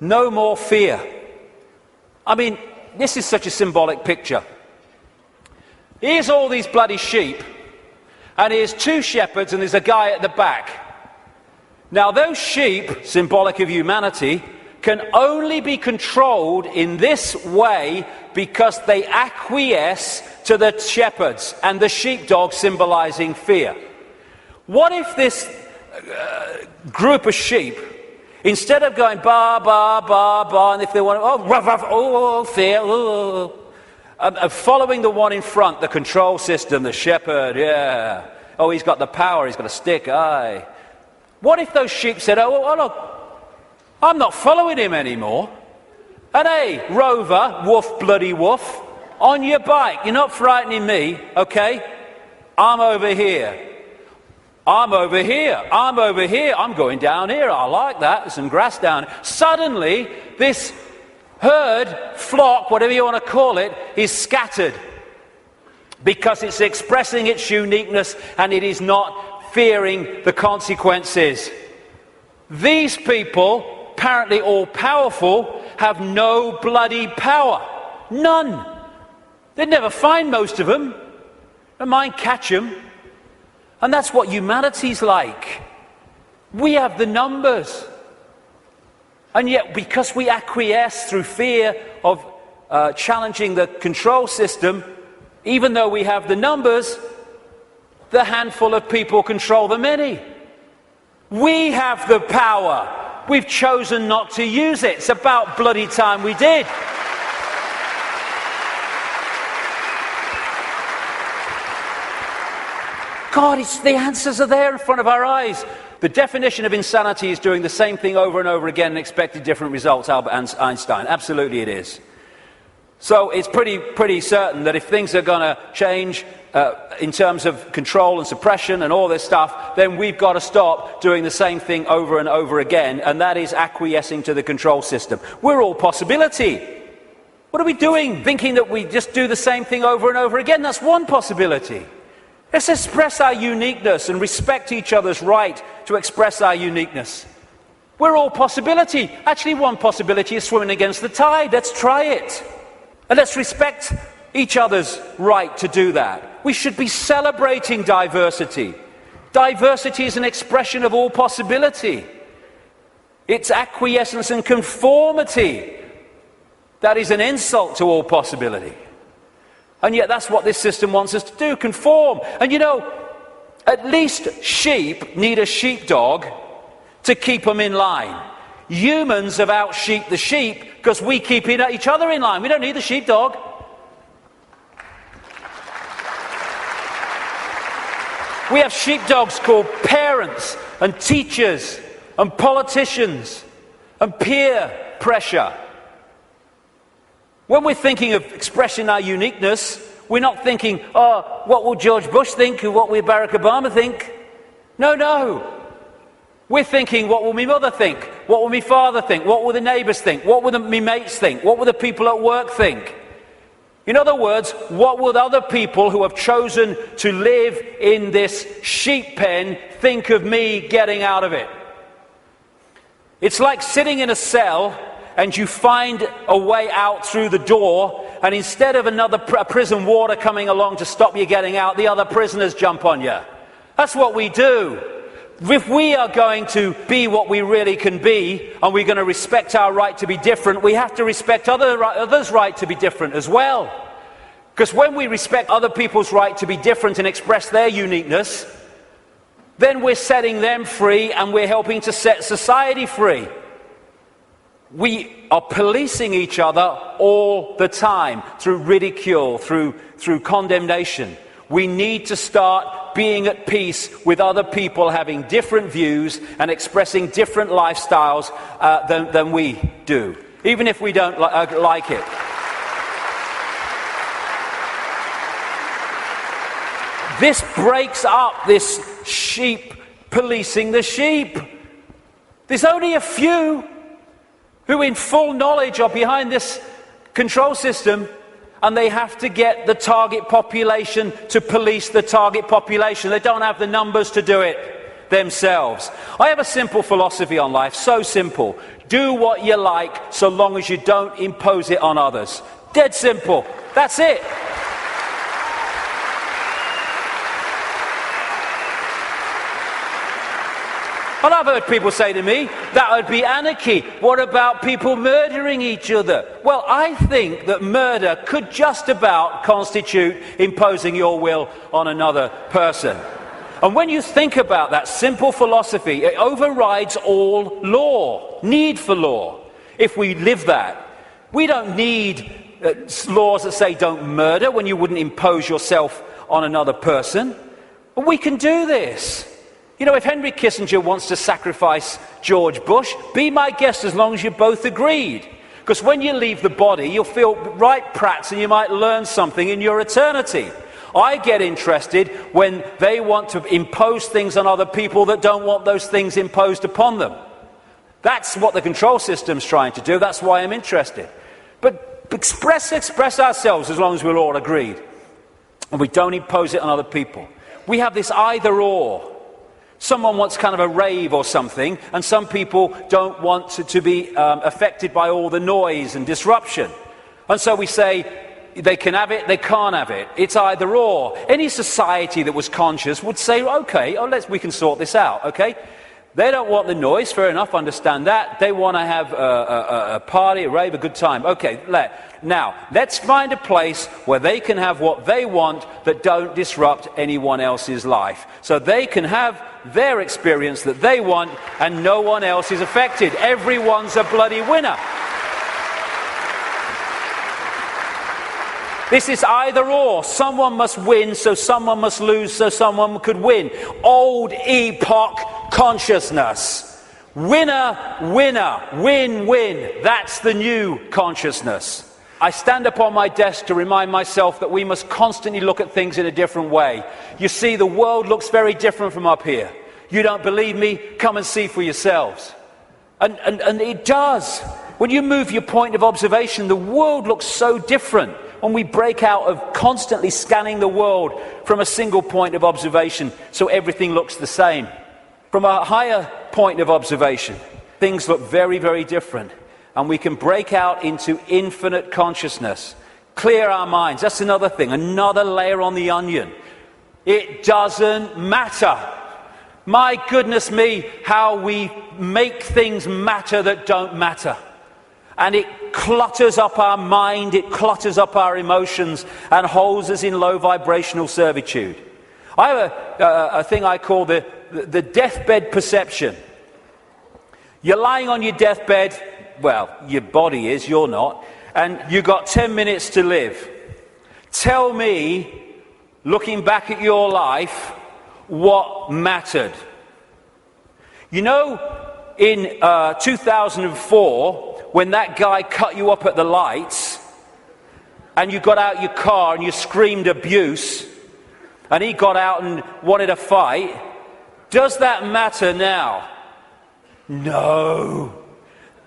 No more fear. I mean, this is such a symbolic picture. Here's all these bloody sheep, and here's two shepherds, and there's a guy at the back. Now, those sheep, symbolic of humanity, can only be controlled in this way because they acquiesce to the shepherds and the sheepdog symbolizing fear. What if this group of sheep, instead of going ba, ba, ba, ba, and if they want to, oh, ruff, ruff, oh, fear, oh, following the one in front, the control system, the shepherd, yeah, oh, he's got the power, he's got a stick, aye. What if those sheep said, oh look, I'm not following him anymore. And hey, Rover, woof, bloody woof, on your bike, you're not frightening me, okay? I'm over here. I'm over here. I'm over here. I'm going down here. I like that. There's some grass down here. Suddenly, this herd, flock, whatever you want to call it, is scattered because it's expressing its uniqueness and it is not fearing the consequences. These people, apparently all powerful, have no bloody power. None. They'd never find most of them. They might catch them. And that's what humanity's like. We have the numbers. And yet, because we acquiesce through fear of challenging the control system, even though we have the numbers, the handful of people control the many. We have the power. We've chosen not to use it. It's about bloody time we did. God, the answers are there in front of our eyes. The definition of insanity is doing the same thing over and over again and expecting different results, Albert Einstein. Absolutely it is. So it's pretty certain that if things are going to change in terms of control and suppression and all this stuff, then we've got to stop doing the same thing over and over again, and that is acquiescing to the control system. We're all possibility. What are we doing? Thinking that we just do the same thing over and over again? That's one possibility. Let's express our uniqueness and respect each other's right to express our uniqueness. We're all possibility. Actually, one possibility is swimming against the tide. Let's try it. And let's respect each other's right to do that. We should be celebrating diversity. Diversity is an expression of all possibility. It's acquiescence and conformity that is an insult to all possibility. And yet that's what this system wants us to do, conform. And you know, at least sheep need a sheepdog to keep them in line. Humans have out-sheep the sheep because we keep each other in line. We don't need the sheepdog. We have sheepdogs called parents and teachers and politicians and peer pressure. When we're thinking of expressing our uniqueness, we're not thinking, oh, what will George Bush think or what will Barack Obama think? No. We're thinking, what will my mother think? What will my father think? What will the neighbours think? What will my mates think? What will the people at work think? In other words, what will other people who have chosen to live in this sheep pen think of me getting out of it? It's like sitting in a cell and you find a way out through the door, and instead of another prison warder coming along to stop you getting out, the other prisoners jump on you. That's what we do. If we are going to be what we really can be, and we're going to respect our right to be different, we have to respect others' right to be different as well. Because when we respect other people's right to be different and express their uniqueness, then we're setting them free and we're helping to set society free. We are policing each other all the time through ridicule, through condemnation. We need to start being at peace with other people having different views and expressing different lifestyles than we do, even if we don't like it. This breaks up this sheep policing the sheep. There's only a few who in full knowledge are behind this control system, and they have to get the target population to police the target population. They don't have the numbers to do it themselves. I have a simple philosophy on life, so simple. Do what you like so long as you don't impose it on others. Dead simple. That's it. And I've heard people say to me, that would be anarchy. What about people murdering each other? Well, I think that murder could just about constitute imposing your will on another person. And when you think about that simple philosophy, it overrides all law, need for law, if we live that. We don't need laws that say don't murder when you wouldn't impose yourself on another person. But we can do this. You know, if Henry Kissinger wants to sacrifice George Bush, be my guest as long as you both agreed. Because when you leave the body, you'll feel right prats and you might learn something in your eternity. I get interested when they want to impose things on other people that don't want those things imposed upon them. That's what the control system's trying to do. That's why I'm interested. But express ourselves as long as we're all agreed. And we don't impose it on other people. We have this either or. Someone wants kind of a rave or something, and some people don't want to be affected by all the noise and disruption. And so we say, they can have it, they can't have it. It's either or. Any society that was conscious would say, okay, we can sort this out, okay? They don't want the noise, fair enough, understand that. They want to have a party, a rave, a good time. Okay, now, let's find a place where they can have what they want that don't disrupt anyone else's life. So they can have their experience that they want and no one else is affected. Everyone's a bloody winner. This is either or. Someone must win, so someone must lose, so someone could win. Old epoch consciousness. Winner, winner, win, win. That's the new consciousness. I stand upon my desk to remind myself that we must constantly look at things in a different way. You see, the world looks very different from up here. You don't believe me? Come and see for yourselves. And it does. When you move your point of observation, the world looks so different. When we break out of constantly scanning the world from a single point of observation, so everything looks the same. From a higher point of observation, things look very, very different. And we can break out into infinite consciousness. Clear our minds. That's another thing, another layer on the onion. It doesn't matter. My goodness me, how we make things matter that don't matter. And it clutters up our mind, it clutters up our emotions, and holds us in low vibrational servitude. I have a thing I call the deathbed perception. You're lying on your deathbed, well, your body is, you're not, and you've got 10 minutes to live. Tell me, looking back at your life, what mattered. You know, in 2004, when that guy cut you up at the lights, and you got out your car and you screamed abuse, and he got out and wanted a fight, does that matter now? No.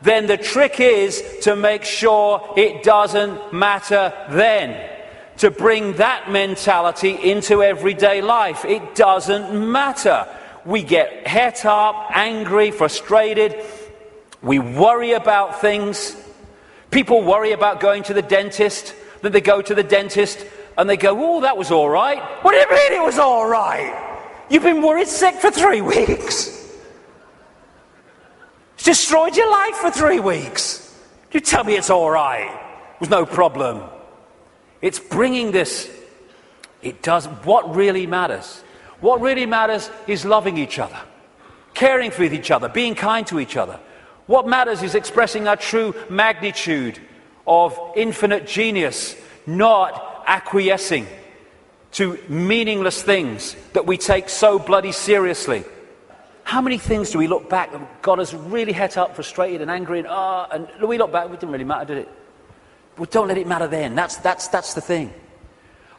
Then the trick is to make sure it doesn't matter then. To bring that mentality into everyday life. It doesn't matter. We get het up, angry, frustrated. We worry about things. People worry about going to the dentist. Then they go to the dentist and they go, oh, that was all right. What do you mean it was all right? You've been worried sick for 3 weeks. It's destroyed your life for 3 weeks. You tell me it's all right. It was no problem. It's bringing this. It does. What really matters? What really matters is loving each other, caring for each other, being kind to each other. What matters is expressing our true magnitude of infinite genius, not acquiescing to meaningless things that we take so bloody seriously. How many things do we look back that got us really het up, frustrated and angry and we look back, it didn't really matter, did it? Well, don't let it matter then. That's the thing.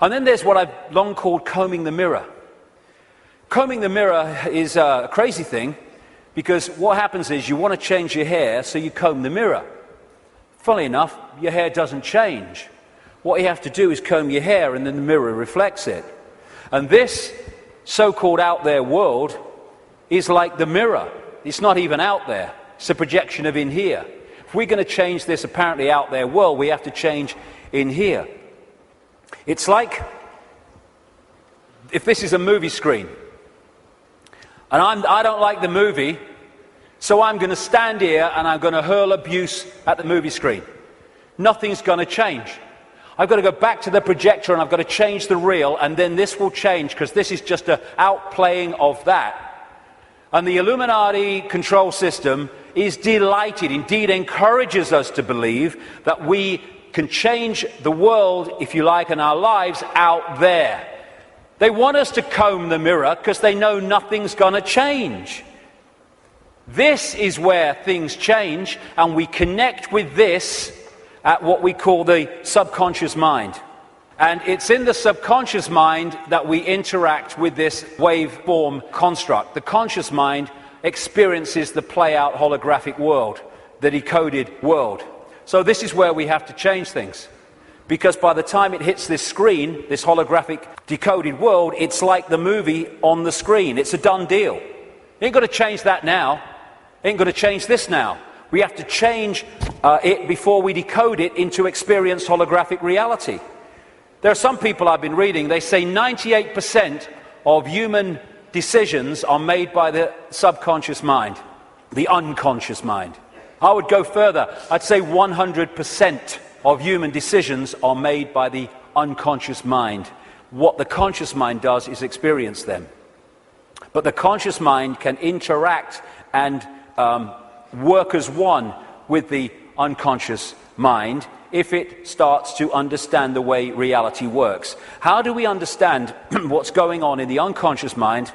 And then there's what I've long called combing the mirror. Combing the mirror is a crazy thing. Because what happens is you want to change your hair, so you comb the mirror. Funnily enough, your hair doesn't change. What you have to do is comb your hair, and then the mirror reflects it. And this so-called out there world is like the mirror. It's not even out there. It's a projection of in here. If we're going to change this apparently out there world, we have to change in here. It's like if this is a movie screen. And I don't like the movie, so I'm going to stand here and I'm going to hurl abuse at the movie screen. Nothing's going to change. I've got to go back to the projector and I've got to change the reel, and then this will change, because this is just an outplaying of that. And the Illuminati control system is delighted, indeed encourages us to believe that we can change the world, if you like, and our lives out there. They want us to comb the mirror because they know nothing's going to change. This is where things change, and we connect with this at what we call the subconscious mind. And it's in the subconscious mind that we interact with this waveform construct. The conscious mind experiences the play-out holographic world, the decoded world. So this is where we have to change things. Because by the time it hits this screen, this holographic decoded world, it's like the movie on the screen. It's a done deal. You ain't got to change that now. You ain't got to change this now. We have to change it before we decode it into experienced holographic reality. There are some people I've been reading, they say 98% of human decisions are made by the subconscious mind, the unconscious mind. I would go further. I'd say 100% of human decisions are made by the unconscious mind. What the conscious mind does is experience them. But the conscious mind can interact and work as one with the unconscious mind if it starts to understand the way reality works. How do we understand what's going on in the unconscious mind?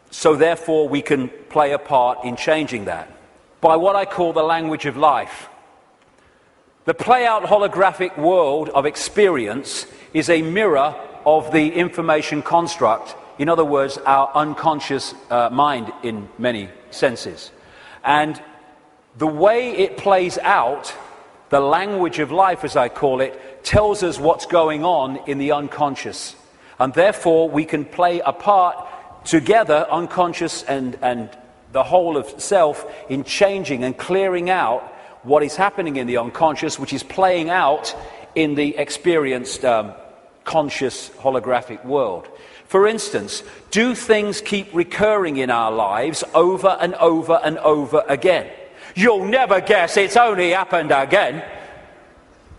So therefore we can play a part in changing that. By what I call the language of life. The play-out holographic world of experience is a mirror of the information construct, in other words, our unconscious mind in many senses. And the way it plays out, the language of life as I call it, tells us what's going on in the unconscious. And therefore we can play a part together, unconscious and the whole of self, in changing and clearing out what is happening in the unconscious, which is playing out in the experienced conscious holographic world. For instance, do things keep recurring in our lives over and over and over again? You'll never guess, it's only happened again.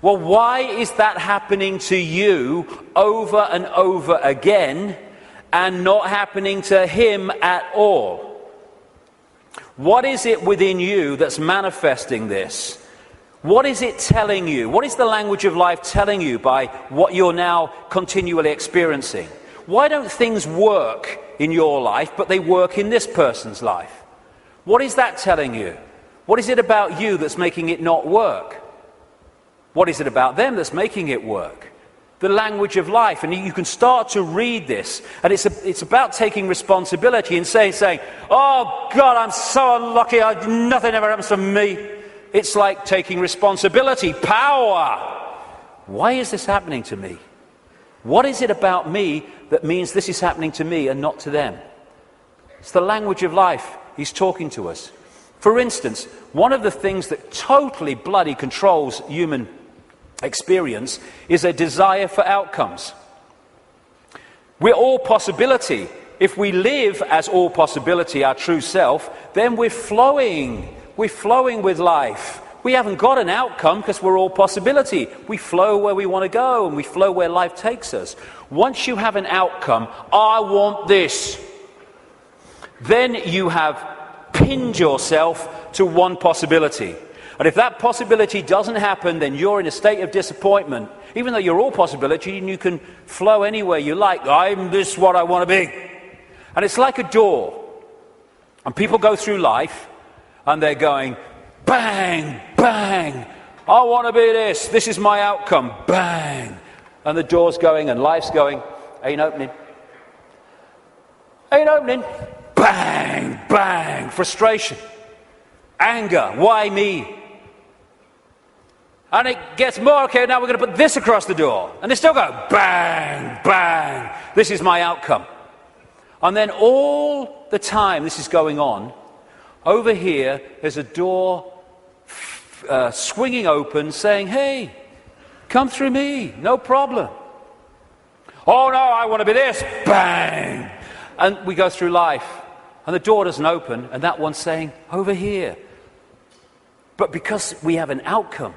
Well, why is that happening to you over and over again and not happening to him at all? What is it within you that's manifesting this? What is it telling you? What is the language of life telling you by what you're now continually experiencing? Why don't things work in your life, but they work in this person's life? What is that telling you? What is it about you that's making it not work? What is it about them that's making it work? The language of life. And you can start to read this, and it's about taking responsibility and saying, oh God, I'm so unlucky, nothing ever happens to me. It's like taking responsibility, power. Why is this happening to me? What is it about me that means this is happening to me and not to them? It's the language of life. He's talking to us. For instance, one of the things that totally bloody controls human experience is a desire for outcomes. We're all possibility. If we live as all possibility, our true self, then we're flowing with life. We haven't got an outcome because we're all possibility. We flow where we want to go and we flow where life takes us. Once you have an outcome, I want this, then you have pinned yourself to one possibility. And if that possibility doesn't happen, then you're in a state of disappointment. Even though you're all possibility and you can flow anywhere you like. I'm this what I want to be. And it's like a door. And people go through life and they're going, bang, bang. I want to be this. This is my outcome. Bang. And the door's going and life's going, ain't opening. Ain't opening. Bang, bang. Frustration. Anger. Why me? And it gets more, okay, now we're going to put this across the door. And they still go, bang, bang. This is my outcome. And then all the time this is going on, over here there's a door swinging open saying, hey, come through me, no problem. Oh no, I want to be this, bang. And we go through life. And the door doesn't open, and that one's saying, over here. But because we have an outcome,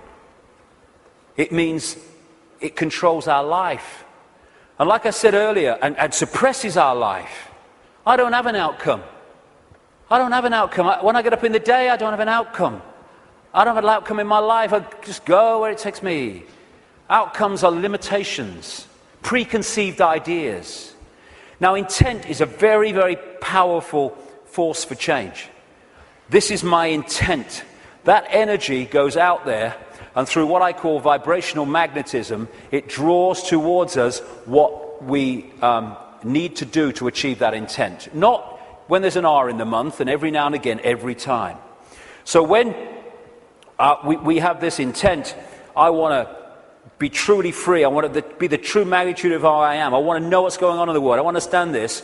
it means it controls our life. And like I said earlier, and suppresses our life. I don't have an outcome. I don't have an outcome. When I get up in the day, I don't have an outcome. I don't have an outcome in my life. I just go where it takes me. Outcomes are limitations, preconceived ideas. Now, intent is a very, very powerful force for change. This is my intent. That energy goes out there, and through what I call vibrational magnetism, it draws towards us what we need to do to achieve that intent. Not when there's an R in the month, and every now and again, every time. So when we have this intent, I want to be truly free. I want it to be the true magnitude of how I am. I want to know what's going on in the world. I want to understand this.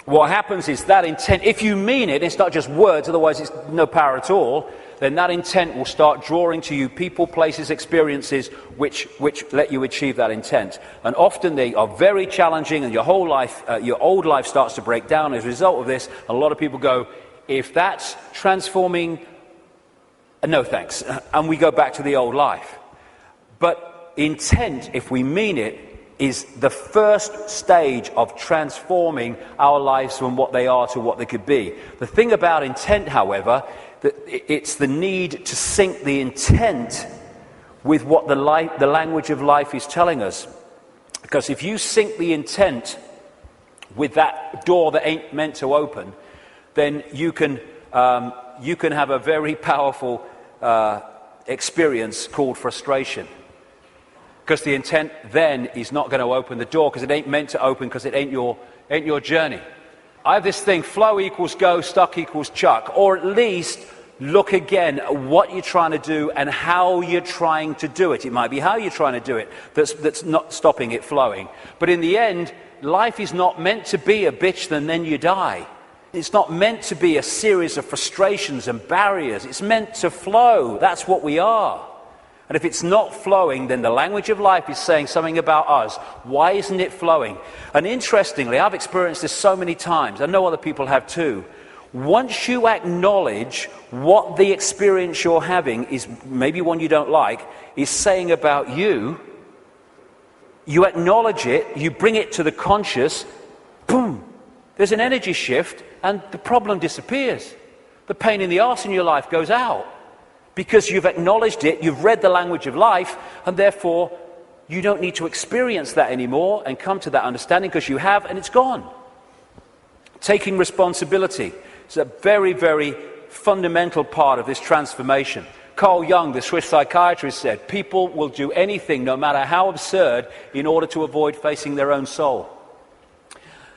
what happens is that intent, if you mean it, it's not just words, otherwise it's no power at all, then that intent will start drawing to you people, places, experiences which let you achieve that intent. And often they are very challenging, and your whole life, your old life starts to break down as a result of this. A lot of people go, if that's transforming, no thanks, and we go back to the old life. But intent, if we mean it, is the first stage of transforming our lives from what they are to what they could be. The thing about intent, however, that it's the need to sync the intent with what the language of life is telling us. Because if you sync the intent with that door that ain't meant to open, then you can have a very powerful experience called frustration. Because the intent then is not going to open the door, because it ain't meant to open, because it ain't your journey. I have this thing, flow equals go, stuck equals chuck. Or at least look again at what you're trying to do and how you're trying to do it. It might be how you're trying to do it that's not stopping it flowing. But in the end, life is not meant to be a bitch and then you die. It's not meant to be a series of frustrations and barriers. It's meant to flow. That's what we are. And if it's not flowing, then the language of life is saying something about us. Why isn't it flowing? And interestingly, I've experienced this so many times. I know other people have too. Once you acknowledge what the experience you're having is, maybe one you don't like, is saying about you, you acknowledge it, you bring it to the conscious, boom, there's an energy shift and the problem disappears. The pain in the arse in your life goes out. Because you've acknowledged it, you've read the language of life, and therefore you don't need to experience that anymore and come to that understanding, because you have, and it's gone. Taking responsibility is a very, very fundamental part of this transformation. Carl Jung, the Swiss psychiatrist, said, people will do anything, no matter how absurd, in order to avoid facing their own soul.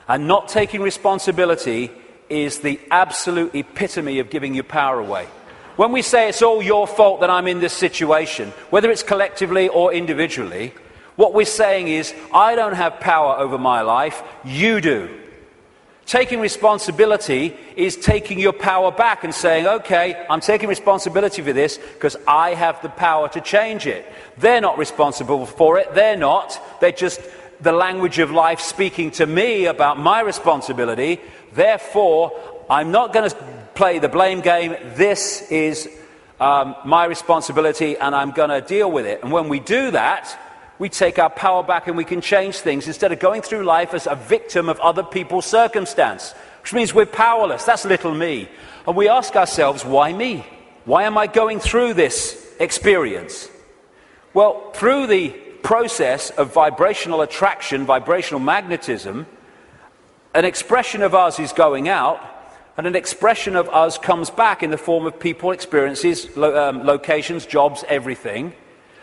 And not taking responsibility is the absolute epitome of giving your power away. When we say it's all your fault that I'm in this situation, whether it's collectively or individually, what we're saying is, I don't have power over my life, you do. Taking responsibility is taking your power back and saying, okay, I'm taking responsibility for this because I have the power to change it. They're not responsible for it, they're just the language of life speaking to me about my responsibility. Therefore, I'm not going to play the blame game. This is my responsibility and I'm going to deal with it. And when we do that, we take our power back and we can change things instead of going through life as a victim of other people's circumstance, which means we're powerless. That's little me. And we ask ourselves, why me? Why am I going through this experience? Well, through the process of vibrational attraction, vibrational magnetism, an expression of us is going out, and an expression of us comes back in the form of people, experiences, locations, jobs, everything.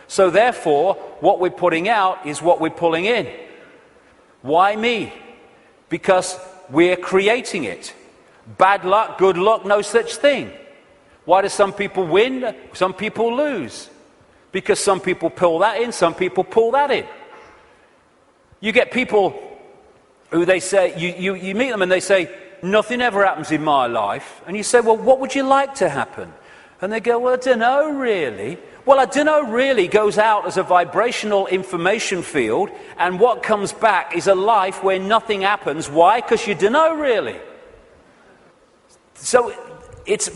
So therefore, what we're putting out is what we're pulling in. Why me? Because we're creating it. Bad luck, good luck, no such thing. Why do some people win, some people lose? Because some people pull that in, some people pull that in. You get people who they say, you meet them and they say, nothing ever happens in my life. And you say, well, what would you like to happen? And they go, well, I don't know really. Well, I don't know really goes out as a vibrational information field, and what comes back is a life where nothing happens. Why? Because you don't know really. So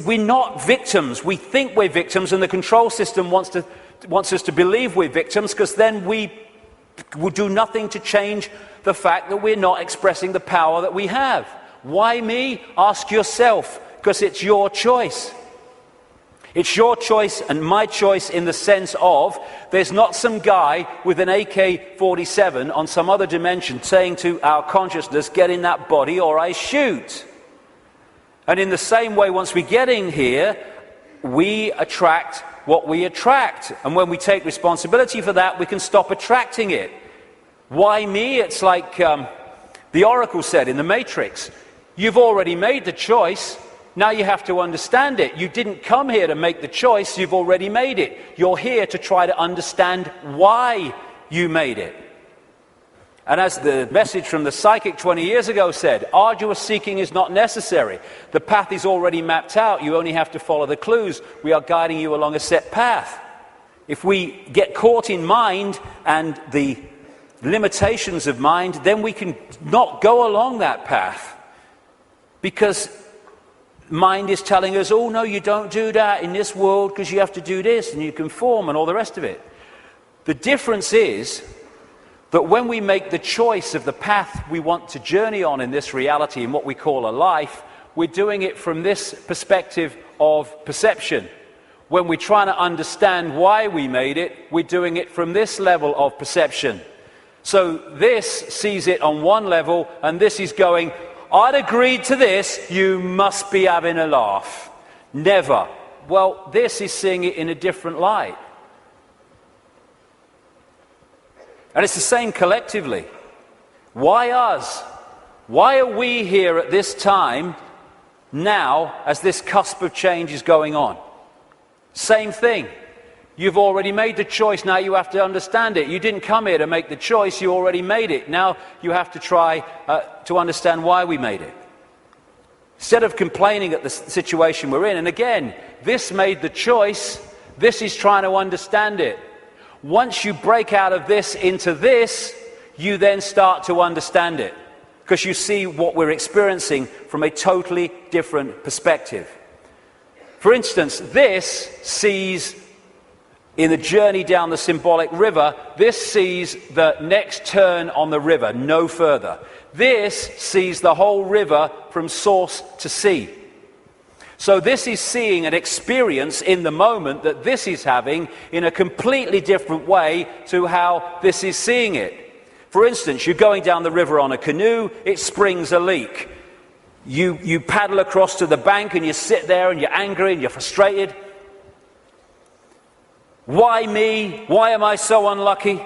we're not victims. We think we're victims, and the control system wants us to believe we're victims, because then we will do nothing to change the fact that we're not expressing the power that we have. Why me? Ask yourself, because it's your choice. It's your choice and my choice in the sense of there's not some guy with an AK-47 on some other dimension saying to our consciousness, get in that body or I shoot. And in the same way, once we get in here, we attract what we attract. And when we take responsibility for that, we can stop attracting it. Why me? It's like the Oracle said in the Matrix. You've already made the choice, now you have to understand it. You didn't come here to make the choice, you've already made it. You're here to try to understand why you made it. And as the message from the psychic 20 years ago said, arduous seeking is not necessary. The path is already mapped out. You only have to follow the clues. We are guiding you along a set path. If we get caught in mind and the limitations of mind, then we can not go along that path. Because mind is telling us, oh no, you don't do that in this world because you have to do this and you conform and all the rest of it. The difference is that when we make the choice of the path we want to journey on in this reality, in what we call a life, we're doing it from this perspective of perception. When we're trying to understand why we made it, we're doing it from this level of perception. So this sees it on one level, and this is going, I'd agreed to this, you must be having a laugh. Never. Well, this is seeing it in a different light. And it's the same collectively. Why us? Why are we here at this time, now, as this cusp of change is going on? Same thing. You've already made the choice, now you have to understand it. You didn't come here to make the choice, you already made it. Now you have to try to understand why we made it. Instead of complaining at the situation we're in, and again, this made the choice, this is trying to understand it. Once you break out of this into this, you then start to understand it. Because you see what we're experiencing from a totally different perspective. For instance, this sees, in the journey down the symbolic river, this sees the next turn on the river, no further. This sees the whole river from source to sea. So this is seeing an experience in the moment that this is having in a completely different way to how this is seeing it. For instance, you're going down the river on a canoe, it springs a leak. You paddle across to the bank and you sit there and you're angry and you're frustrated. Why me? Why am I so unlucky?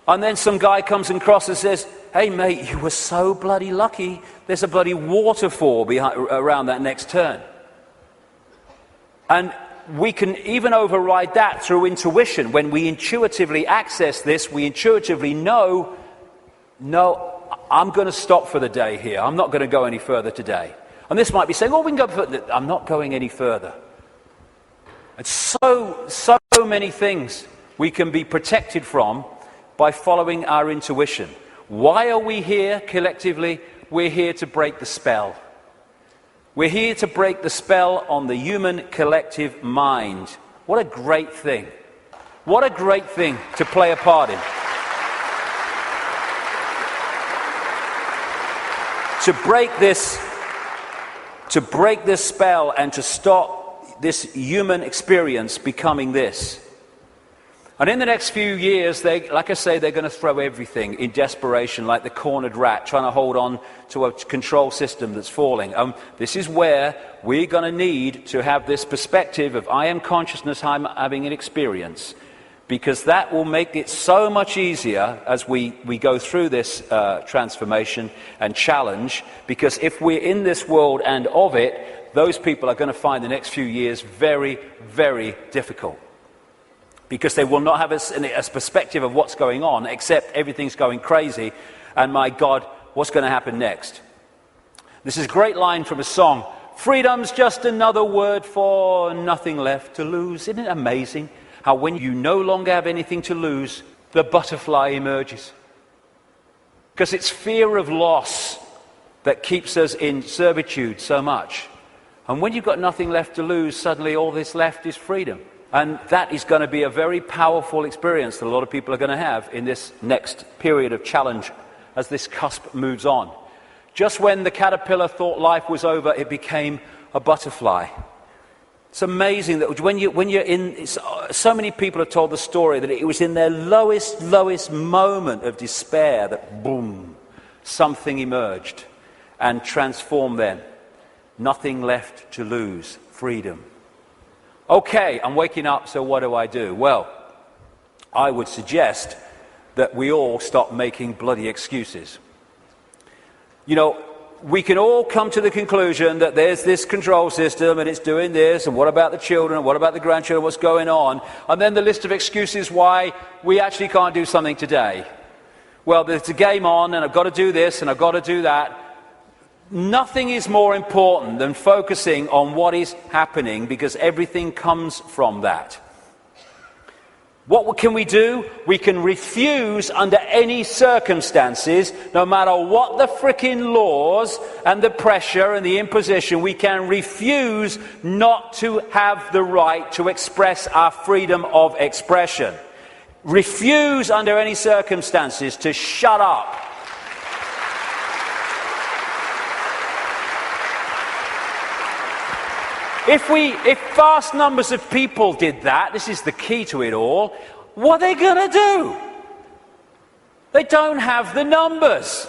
And then some guy comes across and says, hey mate, you were so bloody lucky. There's a bloody waterfall around that next turn. And we can even override that through intuition. When we intuitively access this, we intuitively know, no, I'm going to stop for the day here. I'm not going to go any further today. And this might be saying, oh, we can go further. I'm not going any further. And so many things we can be protected from by following our intuition. Why are we here collectively? We're here to break the spell. We're here to break the spell on the human collective mind. What a great thing. What a great thing to play a part in. To break this spell and to stop this human experience becoming this. And in the next few years, like I say, they're going to throw everything in desperation, like the cornered rat, trying to hold on to a control system that's falling. This is where we're going to need to have this perspective of I am consciousness, I'm having an experience. Because that will make it so much easier as we go through this transformation and challenge. Because if we're in this world and of it, those people are going to find the next few years very, very difficult. Because they will not have a perspective of what's going on, except everything's going crazy, and my God, what's going to happen next? This is a great line from a song. Freedom's just another word for nothing left to lose. Isn't it amazing how when you no longer have anything to lose, the butterfly emerges? Because it's fear of loss that keeps us in servitude so much. And when you've got nothing left to lose, suddenly all that's left is freedom. And that is going to be a very powerful experience that a lot of people are going to have in this next period of challenge as this cusp moves on. Just when the caterpillar thought life was over, it became a butterfly. It's amazing that when you're in, so many people have told the story that it was in their lowest moment of despair that boom, something emerged and transformed them. Nothing left to lose, freedom. Okay, I'm waking up, so what do? Well, I would suggest that we all stop making bloody excuses. You know, we can all come to the conclusion that there's this control system and it's doing this, and what about the children, and what about the grandchildren, what's going on? And then the list of excuses why we actually can't do something today. well, there's a game on and I've got to do this and I've got to do that. Nothing is more important than focusing on what is happening, because everything comes from that. What can we do? We can refuse under any circumstances, no matter what the frickin' laws and the pressure and the imposition, we can refuse not to have the right to express our freedom of expression. Refuse under any circumstances to shut up. If vast numbers of people did that, this is the key to it all, what are they going to do? They don't have the numbers.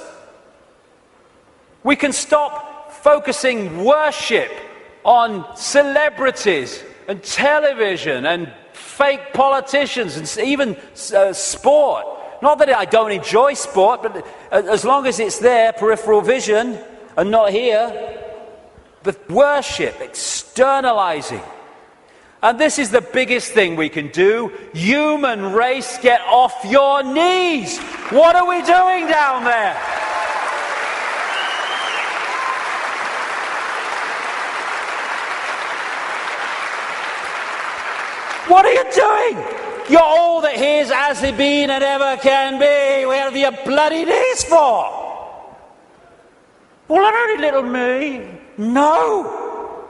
We can stop focusing worship on celebrities and television and fake politicians and even sport. Not that I don't enjoy sport, but as long as it's there, peripheral vision, and not here. But worship, externalizing. And this is the biggest thing we can do. Human race, get off your knees. What are we doing down there? What are you doing? You're all that here's as it been and ever can be. Where have you bloody knees for? Well, I only little me. No.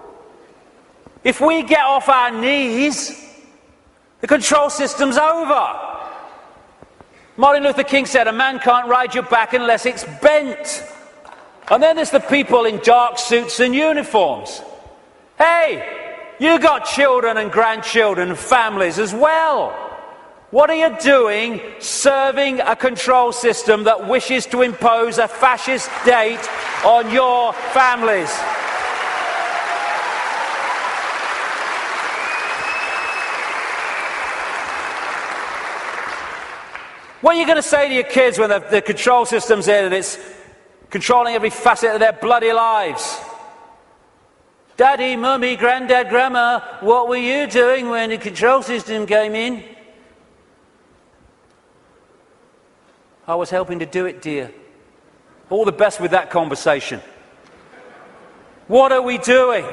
If we get off our knees, the control system's over. Martin Luther King said, a man can't ride your back unless it's bent. And then there's the people in dark suits and uniforms. Hey, you got children and grandchildren and families as well. What are you doing serving a control system that wishes to impose a fascist state on your families? What are you going to say to your kids when the control system's in and it's controlling every facet of their bloody lives? Daddy, Mummy, Granddad, Grandma, what were you doing when the control system came in? I was helping to do it, dear. All the best with that conversation. What are we doing?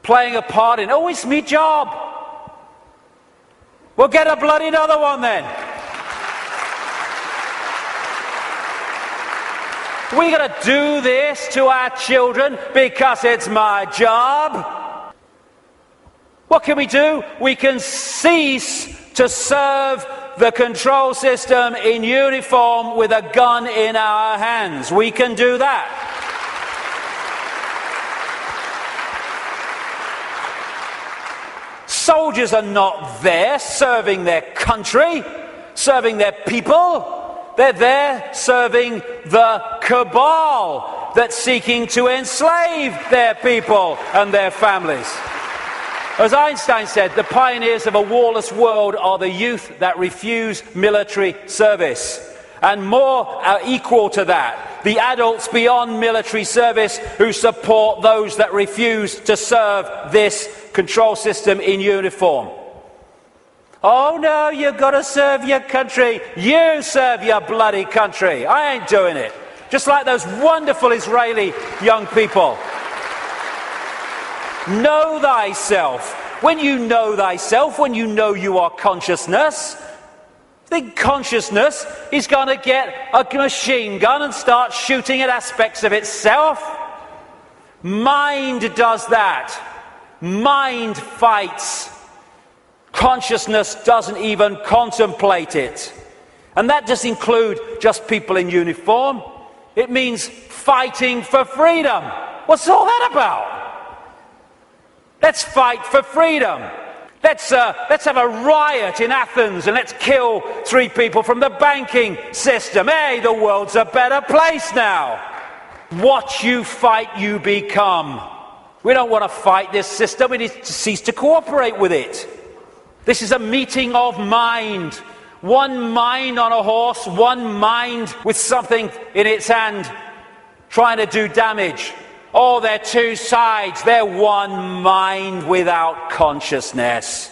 Playing a part in, oh, it's me job. Well, get a bloody another one then. We got to do this to our children because it's my job. What can we do? We can cease to serve the control system in uniform with a gun in our hands. We can do that. Soldiers are not there serving their country, serving their people. They're there serving the cabal that's seeking to enslave their people and their families. As Einstein said, the pioneers of a warless world are the youth that refuse military service. And more equal to that, the adults beyond military service who support those that refuse to serve this control system in uniform. Oh no, you've got to serve your country. You serve your bloody country. I ain't doing it. Just like those wonderful Israeli young people. Know thyself. When you know thyself, when you know you are consciousness, the consciousness is going to get a machine gun and start shooting at aspects of itself. Mind does that. Mind fights. Consciousness doesn't even contemplate it. And that does include just people in uniform. It means fighting for freedom. What's all that about? Let's fight for freedom. Let's have a riot in Athens and let's kill 3 people from the banking system. Hey, the world's a better place now. What you fight, you become. We don't want to fight this system. We need to cease to cooperate with it. This is a meeting of mind. One mind on a horse, one mind with something in its hand trying to do damage. Oh, they're 2 sides. They're one mind without consciousness.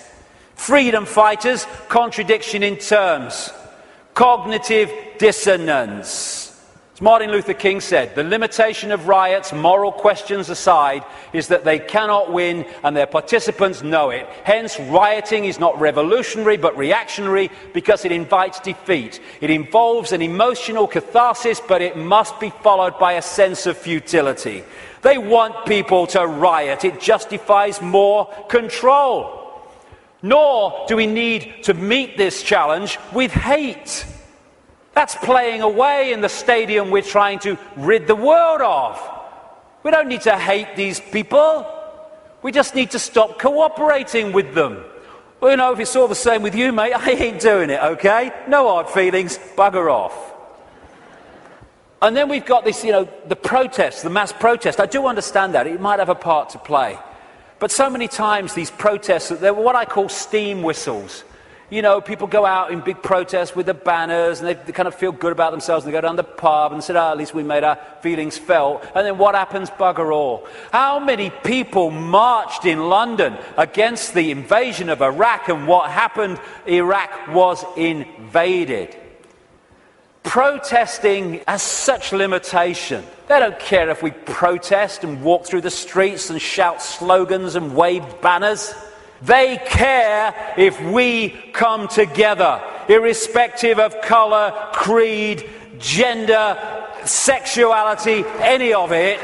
Freedom fighters, contradiction in terms. Cognitive dissonance. As Martin Luther King said, the limitation of riots, moral questions aside, is that they cannot win and their participants know it. Hence, rioting is not revolutionary but reactionary because it invites defeat. It involves an emotional catharsis, but it must be followed by a sense of futility. They want people to riot. It justifies more control. Nor do we need to meet this challenge with hate. That's playing away in the stadium we're trying to rid the world of. We don't need to hate these people. We just need to stop cooperating with them. Well, you know, if it's all the same with you, mate, I ain't doing it, okay? No hard feelings, bugger off. And then we've got this, you know, the protest, the mass protest. I do understand that. It might have a part to play. But so many times these protests, they're what I call steam whistles. You know, people go out in big protests with the banners and they kind of feel good about themselves and they go down the pub and say, at least we made our feelings felt. And then what happens? Bugger all. How many people marched in London against the invasion of Iraq, and what happened? Iraq was invaded. Protesting has such limitation. They don't care if we protest and walk through the streets and shout slogans and wave banners. They care if we come together, irrespective of colour, creed, gender, sexuality, any of it.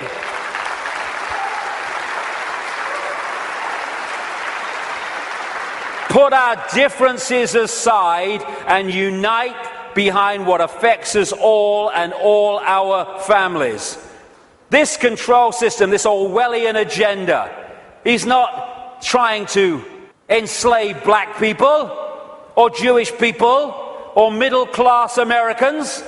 Put our differences aside and unite behind what affects us all and all our families. This control system, this Orwellian agenda, is not trying to enslave black people or Jewish people or middle-class Americans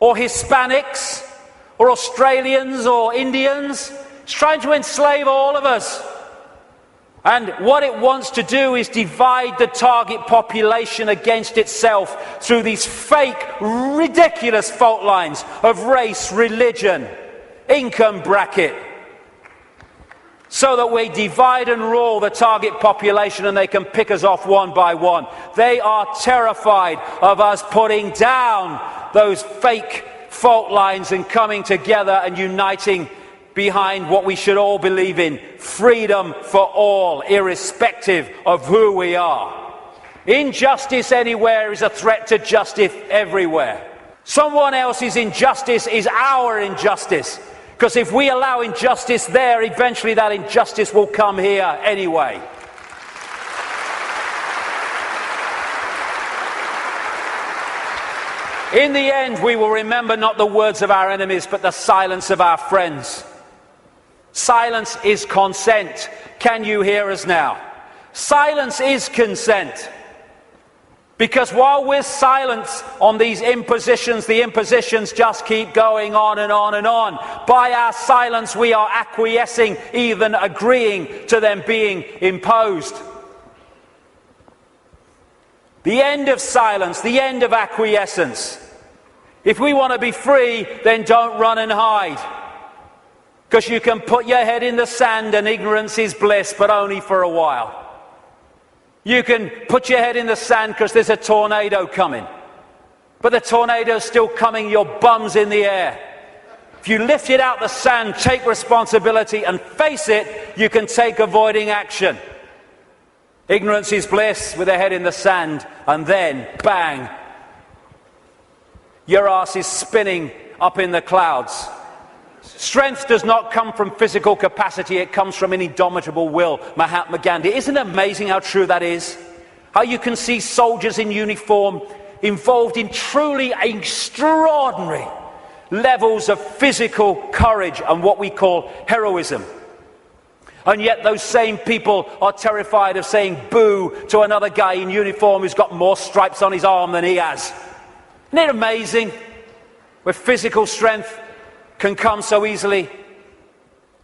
or Hispanics or Australians or Indians. It's trying to enslave all of us. And what it wants to do is divide the target population against itself through these fake, ridiculous fault lines of race, religion, income bracket, so that we divide and rule the target population and they can pick us off one by one. They are terrified of us putting down those fake fault lines and coming together and uniting behind what we should all believe in: freedom for all, irrespective of who we are. Injustice anywhere is a threat to justice everywhere. Someone else's injustice is our injustice. Because if we allow injustice there, eventually that injustice will come here anyway. In the end, we will remember not the words of our enemies, but the silence of our friends. Silence is consent. Can you hear us now? Silence is consent. Because while we're silent on these impositions, the impositions just keep going on and on and on. By our silence, we are acquiescing, even agreeing to them being imposed. The end of silence, the end of acquiescence. If we want to be free, then don't run and hide. Because you can put your head in the sand and ignorance is bliss, but only for a while. You can put your head in the sand because there's a tornado coming. But the tornado's still coming, your bum's in the air. If you lift it out the sand, take responsibility and face it, you can take avoiding action. Ignorance is bliss with a head in the sand, and then, bang, your ass is spinning up in the clouds. Strength does not come from physical capacity, it comes from an indomitable will. Mahatma Gandhi. Isn't it amazing how true that is? How you can see soldiers in uniform involved in truly extraordinary levels of physical courage and what we call heroism. And yet those same people are terrified of saying boo to another guy in uniform who's got more stripes on his arm than he has. Isn't it amazing? Where physical strength can come so easily,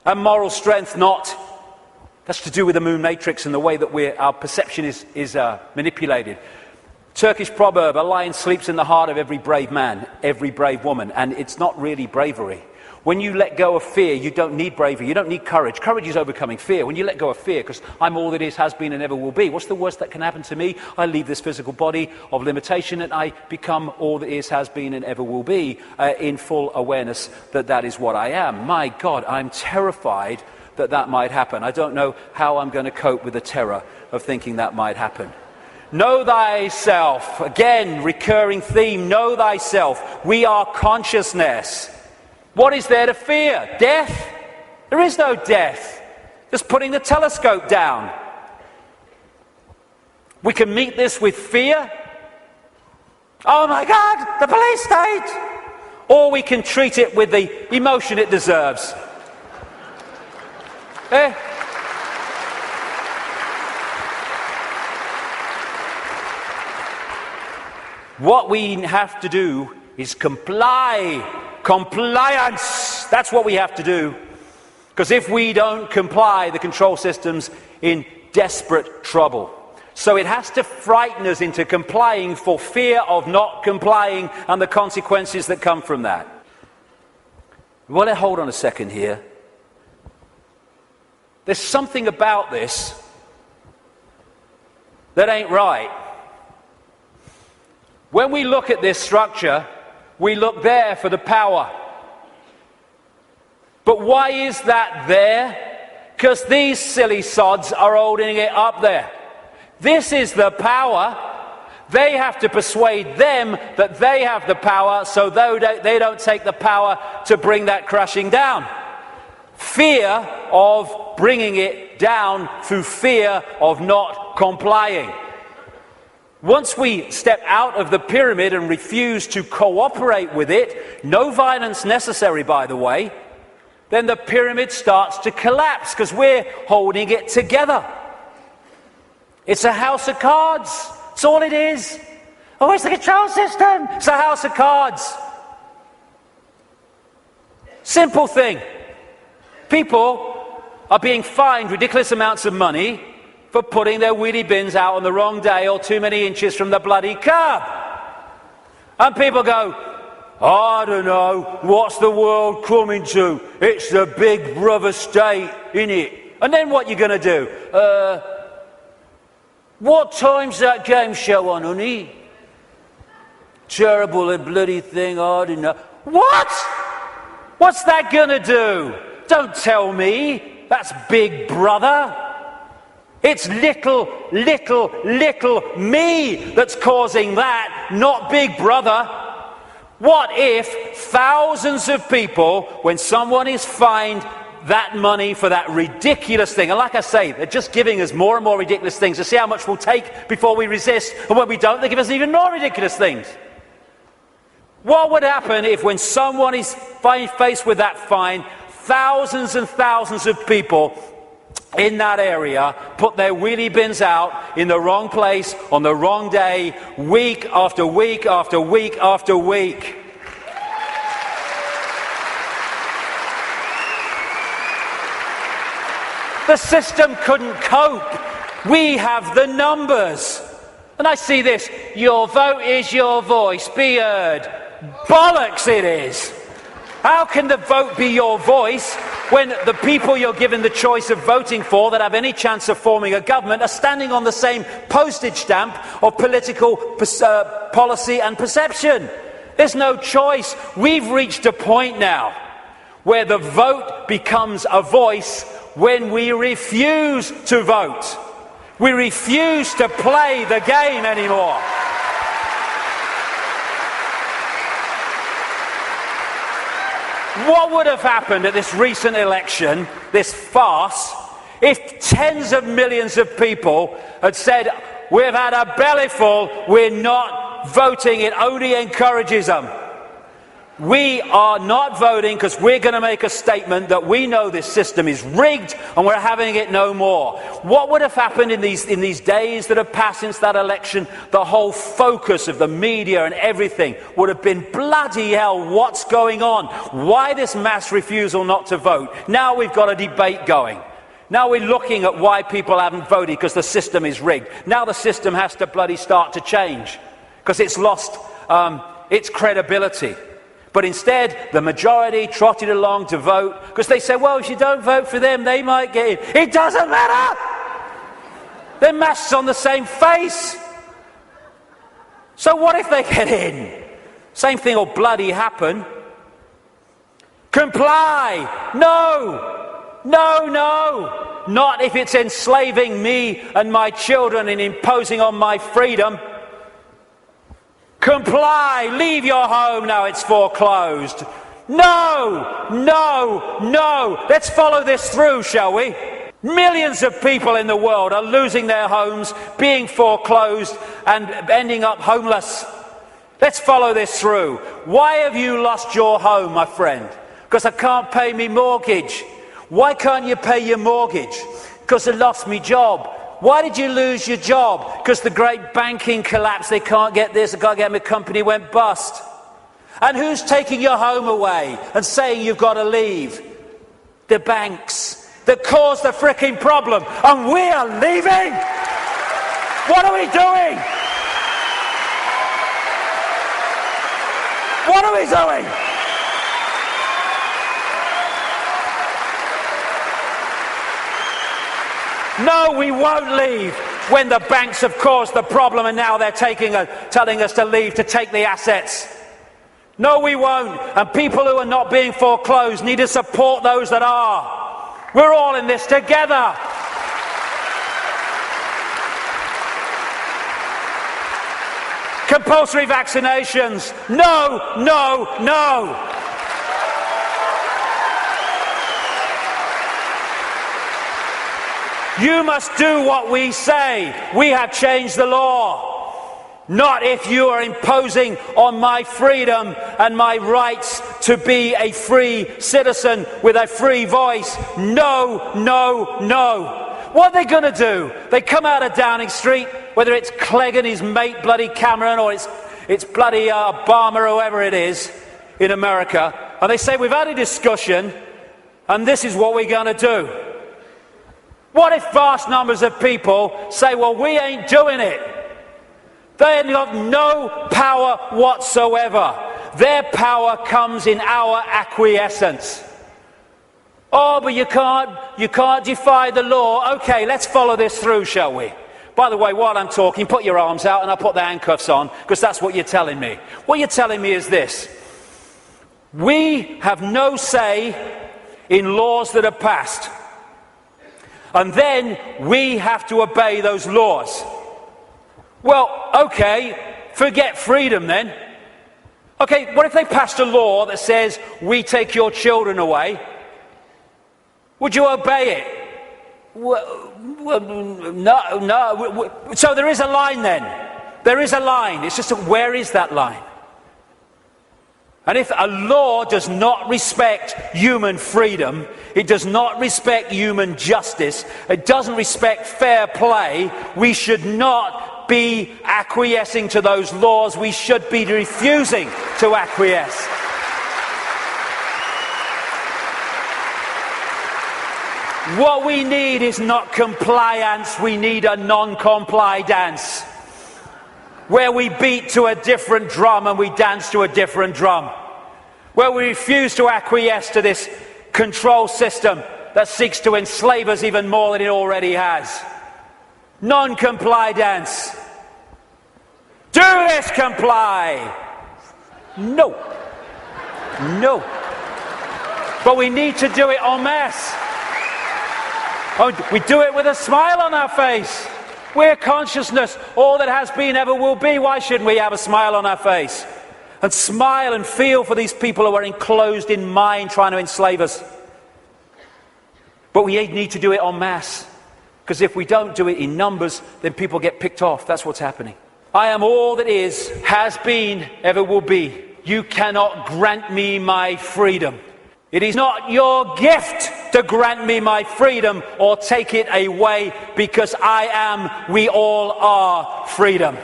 and moral strength not. That's to do with the moon matrix and the way that our perception is manipulated. Turkish proverb, a lion sleeps in the heart of every brave man, every brave woman, and it's not really bravery. When you let go of fear, you don't need bravery, you don't need courage. Courage is overcoming fear. When you let go of fear, because I'm all that is, has been, and ever will be, what's the worst that can happen to me? I leave this physical body of limitation and I become all that is, has been, and ever will be, in full awareness that that is what I am. My God, I'm terrified that that might happen. I don't know how I'm going to cope with the terror of thinking that might happen. Know thyself. Again, recurring theme, know thyself. We are consciousness. What is there to fear? Death? There is no death. Just putting the telescope down. We can meet this with fear. Oh my God, the police state! Or we can treat it with the emotion it deserves. What we have to do is comply. Compliance! That's what we have to do. Because if we don't comply, the control system's in desperate trouble. So it has to frighten us into complying for fear of not complying and the consequences that come from that. Well, hold on a second here. There's something about this that ain't right. When we look at this structure, we look there for the power. But why is that there? Because these silly sods are holding it up there. This is the power. They have to persuade them that they have the power, so they don't take the power to bring that crashing down. Fear of bringing it down through fear of not complying. Once we step out of the pyramid and refuse to cooperate with it, no violence necessary, by the way, then the pyramid starts to collapse because we're holding it together. It's a house of cards. That's all it is. Oh, it's the control system. It's a house of cards. Simple thing. People are being fined ridiculous amounts of money for putting their wheelie bins out on the wrong day or too many inches from the bloody curb. And people go, I don't know, what's the world coming to? It's the big brother state, innit? And then what you going to do? What time's that game show on, honey? Terrible and bloody thing, I don't know. What? What's that going to do? Don't tell me. That's Big Brother. It's little me that's causing that, not Big Brother. What if thousands of people, when someone is fined that money for that ridiculous thing, and like I say, they're just giving us more and more ridiculous things to see how much we'll take before we resist, and when we don't, they give us even more ridiculous things. What would happen if when someone is faced with that fine, thousands and thousands of people in that area put their wheelie bins out in the wrong place on the wrong day, week after week after week after week? The system couldn't cope. We have the numbers. And I see this, your vote is your voice, be heard. Bollocks it is. How can the vote be your voice when the people you're given the choice of voting for that have any chance of forming a government are standing on the same postage stamp of political policy and perception? There's no choice. We've reached a point now where the vote becomes a voice when we refuse to vote. We refuse to play the game anymore. What would have happened at this recent election, this farce, if tens of millions of people had said, we've had a bellyful, we're not voting, it only encourages them. We are not voting because we're going to make a statement that we know this system is rigged and we're having it no more. What would have happened in these days that have passed since that election? The whole focus of the media and everything would have been, bloody hell, what's going on? Why this mass refusal not to vote? Now we've got a debate going. Now we're looking at why people haven't voted because the system is rigged. Now the system has to bloody start to change because it's lost its credibility. But instead, the majority trotted along to vote because they said, well, if you don't vote for them, they might get in. It doesn't matter! They're masks on the same face. So what if they get in? Same thing will bloody happen. Comply! No! No, no! Not if it's enslaving me and my children and imposing on my freedom. Comply! Leave your home now it's foreclosed. No! No! No! Let's follow this through, shall we? Millions of people in the world are losing their homes, being foreclosed and ending up homeless. Let's follow this through. Why have you lost your home, my friend? Because I can't pay me mortgage. Why can't you pay your mortgage? Because I lost my job. Why did you lose your job? Because the great banking collapse, they can't get this, they can't get my company went bust. And who's taking your home away and saying you've got to leave? The banks that caused the fricking problem, and we are leaving? What are we doing? What are we doing? No, we won't leave when the banks have caused the problem and now they're telling us to leave to take the assets. No, we won't. And people who are not being foreclosed need to support those that are. We're all in this together. Compulsory vaccinations. No, no, no. You must do what we say. We have changed the law. Not if you are imposing on my freedom and my rights to be a free citizen with a free voice. No, no, no. What are they going to do? They come out of Downing Street, whether it's Clegg and his mate bloody Cameron or it's bloody Obama or whoever it is in America, and they say, we've had a discussion and this is what we're going to do. What if vast numbers of people say, well, we ain't doing it? They have got no power whatsoever. Their power comes in our acquiescence. Oh, but you can't defy the law. Okay, let's follow this through, shall we? By the way, while I'm talking, put your arms out and I'll put the handcuffs on, because that's what you're telling me. What you're telling me is this. We have no say in laws that are passed. And then we have to obey those laws. Well, okay, forget freedom then. Okay, what if they passed a law that says we take your children away? Would you obey it? Well, no. So there is a line then. There is a line. It's just where is that line? And if a law does not respect human freedom, it does not respect human justice, it doesn't respect fair play, we should not be acquiescing to those laws. We should be refusing to acquiesce. What we need is not compliance, we need a non-comply dance. Where we beat to a different drum and we dance to a different drum. Where we refuse to acquiesce to this control system that seeks to enslave us even more than it already has. Non-comply dance. Do this, comply. No. No. But we need to do it en masse. Oh, we do it with a smile on our face. We're consciousness, all that has been, ever will be. Why shouldn't we have a smile on our face? And smile and feel for these people who are enclosed in mind trying to enslave us. But we need to do it en masse. Because if we don't do it in numbers, then people get picked off. That's what's happening. I am all that is, has been, ever will be. You cannot grant me my freedom. It is not your gift to grant me my freedom or take it away, because I am, we all are, freedom.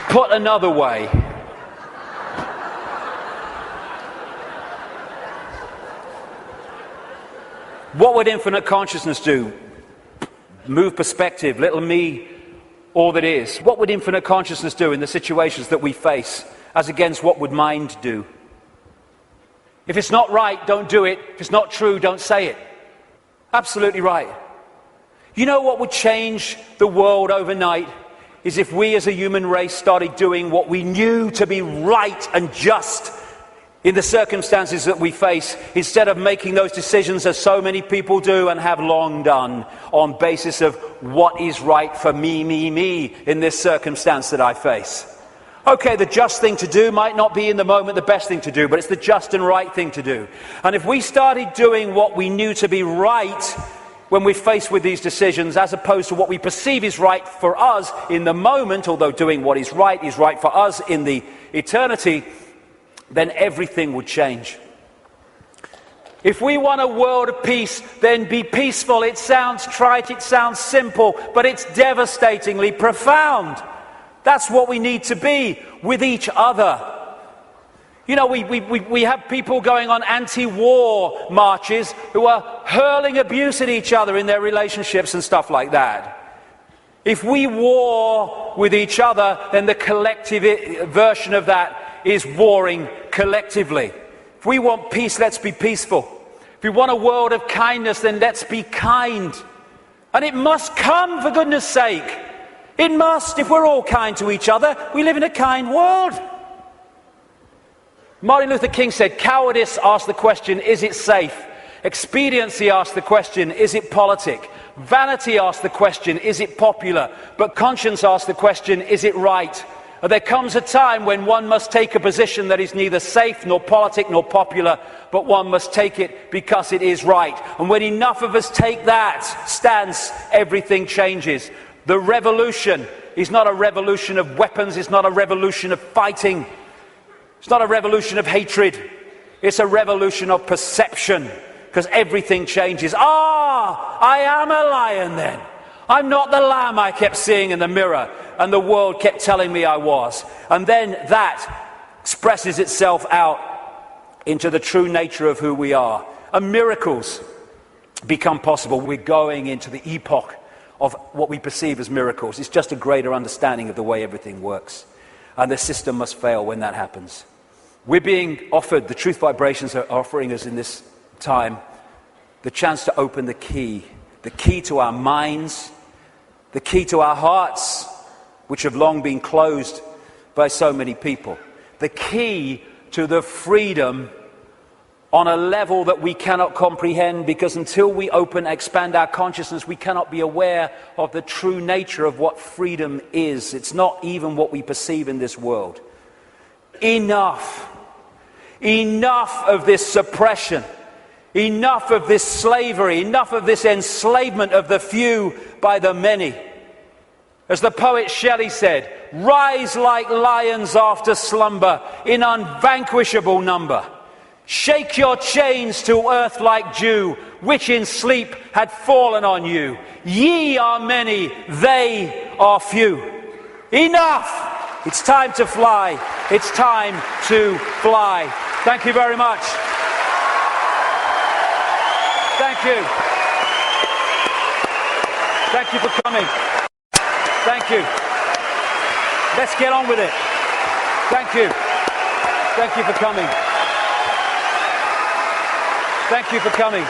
Put another way, what would infinite consciousness do? Move perspective, little me all that is. What would infinite consciousness do in the situations that we face, as against what would mind do? If it's not right, don't do it. If it's not true, don't say it. Absolutely right. You know what would change the world overnight is if we as a human race started doing what we knew to be right and just in the circumstances that we face, instead of making those decisions as so many people do and have long done on basis of what is right for me in this circumstance that I face. Okay, the just thing to do might not be in the moment the best thing to do, but it's the just and right thing to do. And if we started doing what we knew to be right when we're faced with these decisions, as opposed to what we perceive is right for us in the moment, although doing what is right for us in the eternity, then everything would change. If we want a world of peace, then be peaceful. It sounds trite, it sounds simple, but it's devastatingly profound. That's what we need to be with each other. You know, we have people going on anti-war marches who are hurling abuse at each other in their relationships and stuff like that. If we war with each other, then the collective version of that is warring collectively. If we want peace, let's be peaceful. If we want a world of kindness, then let's be kind. And it must come, for goodness sake. It must. If we're all kind to each other, we live in a kind world. Martin Luther King said, cowardice asks the question, is it safe? Expediency asks the question, is it politic? Vanity asks the question, is it popular? But conscience asks the question, is it right? There comes a time when one must take a position that is neither safe, nor politic, nor popular, but one must take it because it is right. And when enough of us take that stance, everything changes. The revolution is not a revolution of weapons, it's not a revolution of fighting, it's not a revolution of hatred, it's a revolution of perception, because everything changes. I am a lion then. I'm not the lamb I kept seeing in the mirror and the world kept telling me I was. And then that expresses itself out into the true nature of who we are. And miracles become possible. We're going into the epoch of what we perceive as miracles. It's just a greater understanding of the way everything works. And the system must fail when that happens. We're being offered, the truth vibrations are offering us in this time, the chance to open the key to our minds, the key to our hearts, which have long been closed by so many people. The key to the freedom on a level that we cannot comprehend, because until we expand our consciousness, we cannot be aware of the true nature of what freedom is. It's not even what we perceive in this world. Enough of this suppression. Enough of this slavery, enough of this enslavement of the few by the many. As the poet Shelley said, rise like lions after slumber in unvanquishable number. Shake your chains to earth like dew, which in sleep had fallen on you. Ye are many, they are few. Enough! It's time to fly. It's time to fly. Thank you very much. Thank you. Thank you for coming. Thank you. Let's get on with it. Thank you. Thank you for coming. Thank you for coming.